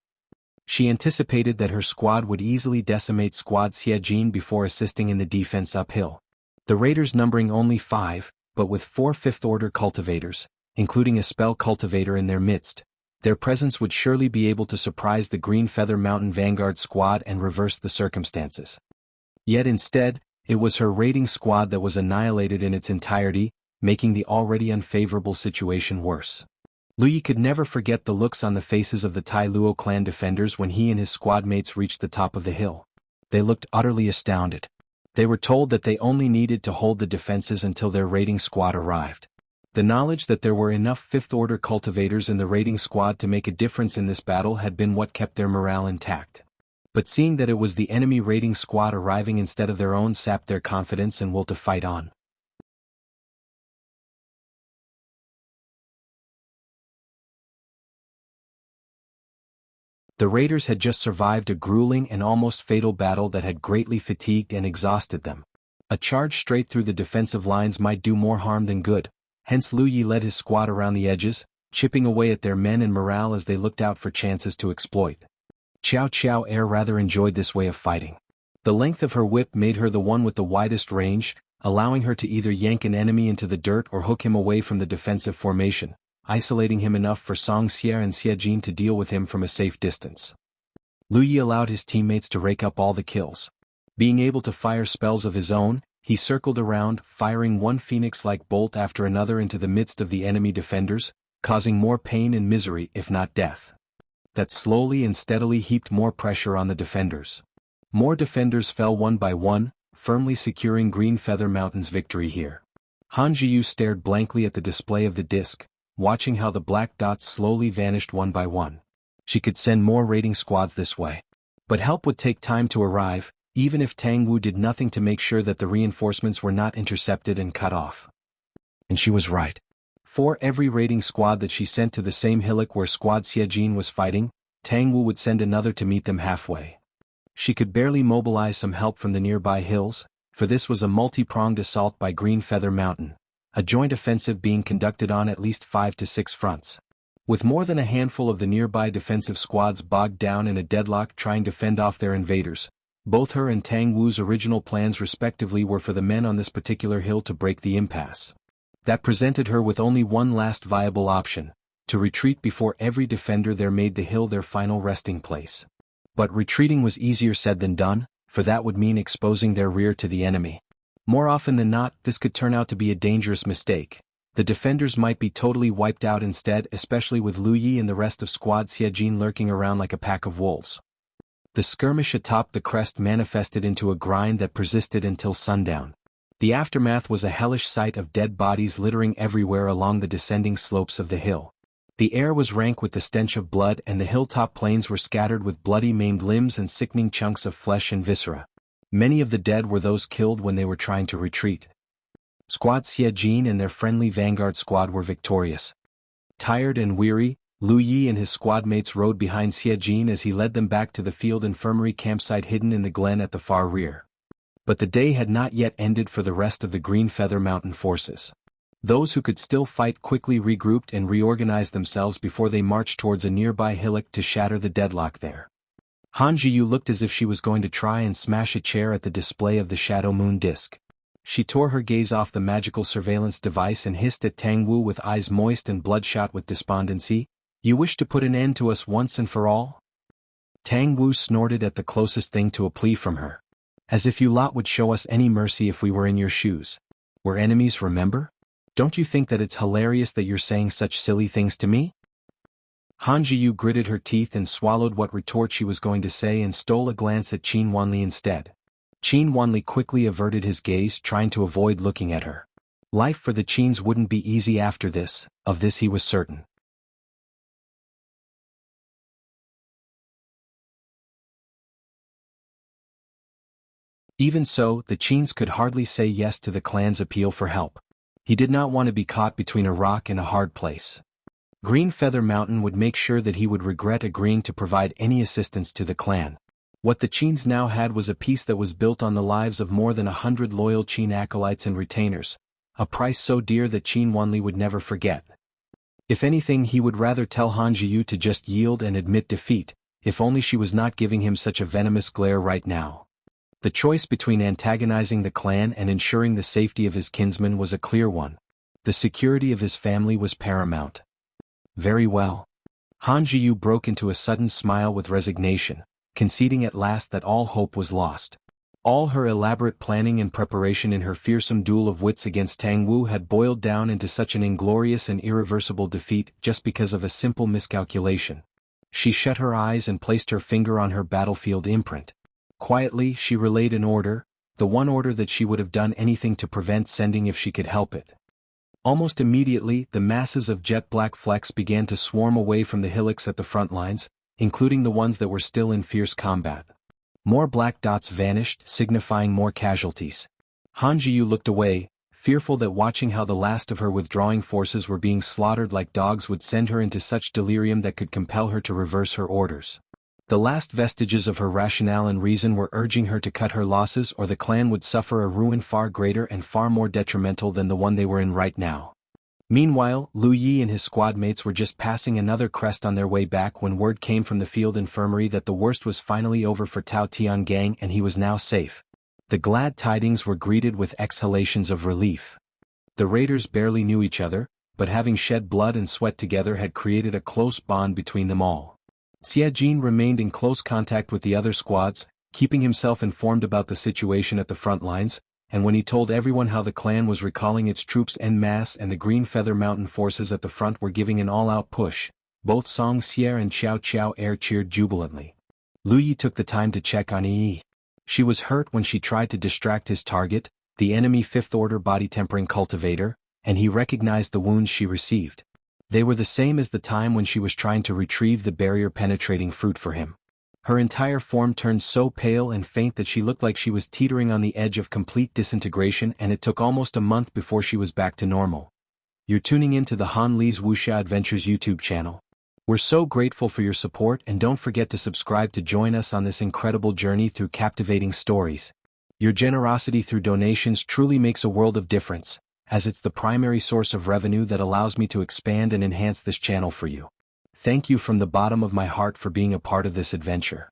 She anticipated that her squad would easily decimate Squad Xie Jin before assisting in the defense uphill. The raiders numbering only 5, but with 4 5th-order cultivators, including a spell cultivator in their midst, their presence would surely be able to surprise the Green Feather Mountain Vanguard squad and reverse the circumstances. Yet instead, it was her raiding squad that was annihilated in its entirety, making the already unfavorable situation worse. Lu Yi could never forget the looks on the faces of the Tai Luo clan defenders when he and his squad mates reached the top of the hill. They looked utterly astounded. They were told that they only needed to hold the defenses until their raiding squad arrived. The knowledge that there were enough 5th-order cultivators in the raiding squad to make a difference in this battle had been what kept their morale intact. But seeing that it was the enemy raiding squad arriving instead of their own sapped their confidence and will to fight on. The raiders had just survived a grueling and almost fatal battle that had greatly fatigued and exhausted them. A charge straight through the defensive lines might do more harm than good, hence Lu Yi led his squad around the edges, chipping away at their men and morale as they looked out for chances to exploit. Xiao Xiao Air rather enjoyed this way of fighting. The length of her whip made her the one with the widest range, allowing her to either yank an enemy into the dirt or hook him away from the defensive formation, isolating him enough for Song Xie and Xie Jin to deal with him from a safe distance. Lu Yi allowed his teammates to rake up all the kills. Being able to fire spells of his own, he circled around, firing one phoenix-like bolt after another into the midst of the enemy defenders, causing more pain and misery if not death. That slowly and steadily heaped more pressure on the defenders. More defenders fell one by one, firmly securing Green Feather Mountain's victory here. Han Zhiyu stared blankly at the display of the disc, watching how the black dots slowly vanished one by one. She could send more raiding squads this way. But help would take time to arrive, even if Tang Wu did nothing to make sure that the reinforcements were not intercepted and cut off. And she was right. For every raiding squad that she sent to the same hillock where Squad Xie Jin was fighting, Tang Wu would send another to meet them halfway. She could barely mobilize some help from the nearby hills, for this was a multi-pronged assault by Green Feather Mountain, a joint offensive being conducted on at least 5 to 6 fronts. With more than a handful of the nearby defensive squads bogged down in a deadlock trying to fend off their invaders, both her and Tang Wu's original plans respectively were for the men on this particular hill to break the impasse. That presented her with only one last viable option, to retreat before every defender there made the hill their final resting place. But retreating was easier said than done, for that would mean exposing their rear to the enemy. More often than not, this could turn out to be a dangerous mistake. The defenders might be totally wiped out instead, especially with Lu Yi and the rest of Squad Xiejin lurking around like a pack of wolves. The skirmish atop the crest manifested into a grind that persisted until sundown. The aftermath was a hellish sight of dead bodies littering everywhere along the descending slopes of the hill. The air was rank with the stench of blood, and the hilltop plains were scattered with bloody maimed limbs and sickening chunks of flesh and viscera. Many of the dead were those killed when they were trying to retreat. Squad Xiejin and their friendly vanguard squad were victorious. Tired and weary, Lu Yi and his squad mates rode behind Xiejin as he led them back to the field infirmary campsite hidden in the glen at the far rear. But the day had not yet ended for the rest of the Green Feather Mountain forces. Those who could still fight quickly regrouped and reorganized themselves before they marched towards a nearby hillock to shatter the deadlock there. Han Jiyu looked as if she was going to try and smash a chair at the display of the Shadow Moon disc. She tore her gaze off the magical surveillance device and hissed at Tang Wu with eyes moist and bloodshot with despondency, "You wish to put an end to us once and for all?" Tang Wu snorted at the closest thing to a plea from her. "As if you lot would show us any mercy if we were in your shoes. We're enemies, remember? Don't you think that it's hilarious that you're saying such silly things to me?" Han Jiyu gritted her teeth and swallowed what retort she was going to say and stole a glance at Qin Wanli instead. Qin Wanli quickly averted his gaze, trying to avoid looking at her. Life for the Qins wouldn't be easy after this, of this he was certain. Even so, the Qins could hardly say yes to the clan's appeal for help. He did not want to be caught between a rock and a hard place. Green Feather Mountain would make sure that he would regret agreeing to provide any assistance to the clan. What the Qins now had was a peace that was built on the lives of more than 100 loyal Qin acolytes and retainers, a price so dear that Qin Wanli would never forget. If anything, he would rather tell Han Jiyu to just yield and admit defeat, if only she was not giving him such a venomous glare right now. The choice between antagonizing the clan and ensuring the safety of his kinsman was a clear one. The security of his family was paramount. Very well. Han Jiyu broke into a sudden smile with resignation, conceding at last that all hope was lost. All her elaborate planning and preparation in her fearsome duel of wits against Tang Wu had boiled down into such an inglorious and irreversible defeat just because of a simple miscalculation. She shut her eyes and placed her finger on her battlefield imprint. Quietly, she relayed an order, the one order that she would have done anything to prevent sending if she could help it. Almost immediately, the masses of jet-black flecks began to swarm away from the hillocks at the front lines, including the ones that were still in fierce combat. More black dots vanished, signifying more casualties. Han Jiyu looked away, fearful that watching how the last of her withdrawing forces were being slaughtered like dogs would send her into such delirium that could compel her to reverse her orders. The last vestiges of her rationale and reason were urging her to cut her losses, or the clan would suffer a ruin far greater and far more detrimental than the one they were in right now. Meanwhile, Lu Yi and his squad mates were just passing another crest on their way back when word came from the field infirmary that the worst was finally over for Tao Tiangang and he was now safe. The glad tidings were greeted with exhalations of relief. The raiders barely knew each other, but having shed blood and sweat together had created a close bond between them all. Xiejin remained in close contact with the other squads, keeping himself informed about the situation at the front lines, and when he told everyone how the clan was recalling its troops en masse and the Green Feather Mountain forces at the front were giving an all-out push, both Song Xier and Xiao Qiao Er cheered jubilantly. Lu Yi took the time to check on Yi. She was hurt when she tried to distract his target, the enemy 5th Order body-tempering cultivator, and he recognized the wounds she received. They were the same as the time when she was trying to retrieve the barrier-penetrating fruit for him. Her entire form turned so pale and faint that she looked like she was teetering on the edge of complete disintegration, and it took almost a month before she was back to normal. You're tuning in to the Han Li's Wuxia Adventures YouTube channel. We're so grateful for your support, and don't forget to subscribe to join us on this incredible journey through captivating stories. Your generosity through donations truly makes a world of difference, as it's the primary source of revenue that allows me to expand and enhance this channel for you. Thank you from the bottom of my heart for being a part of this adventure.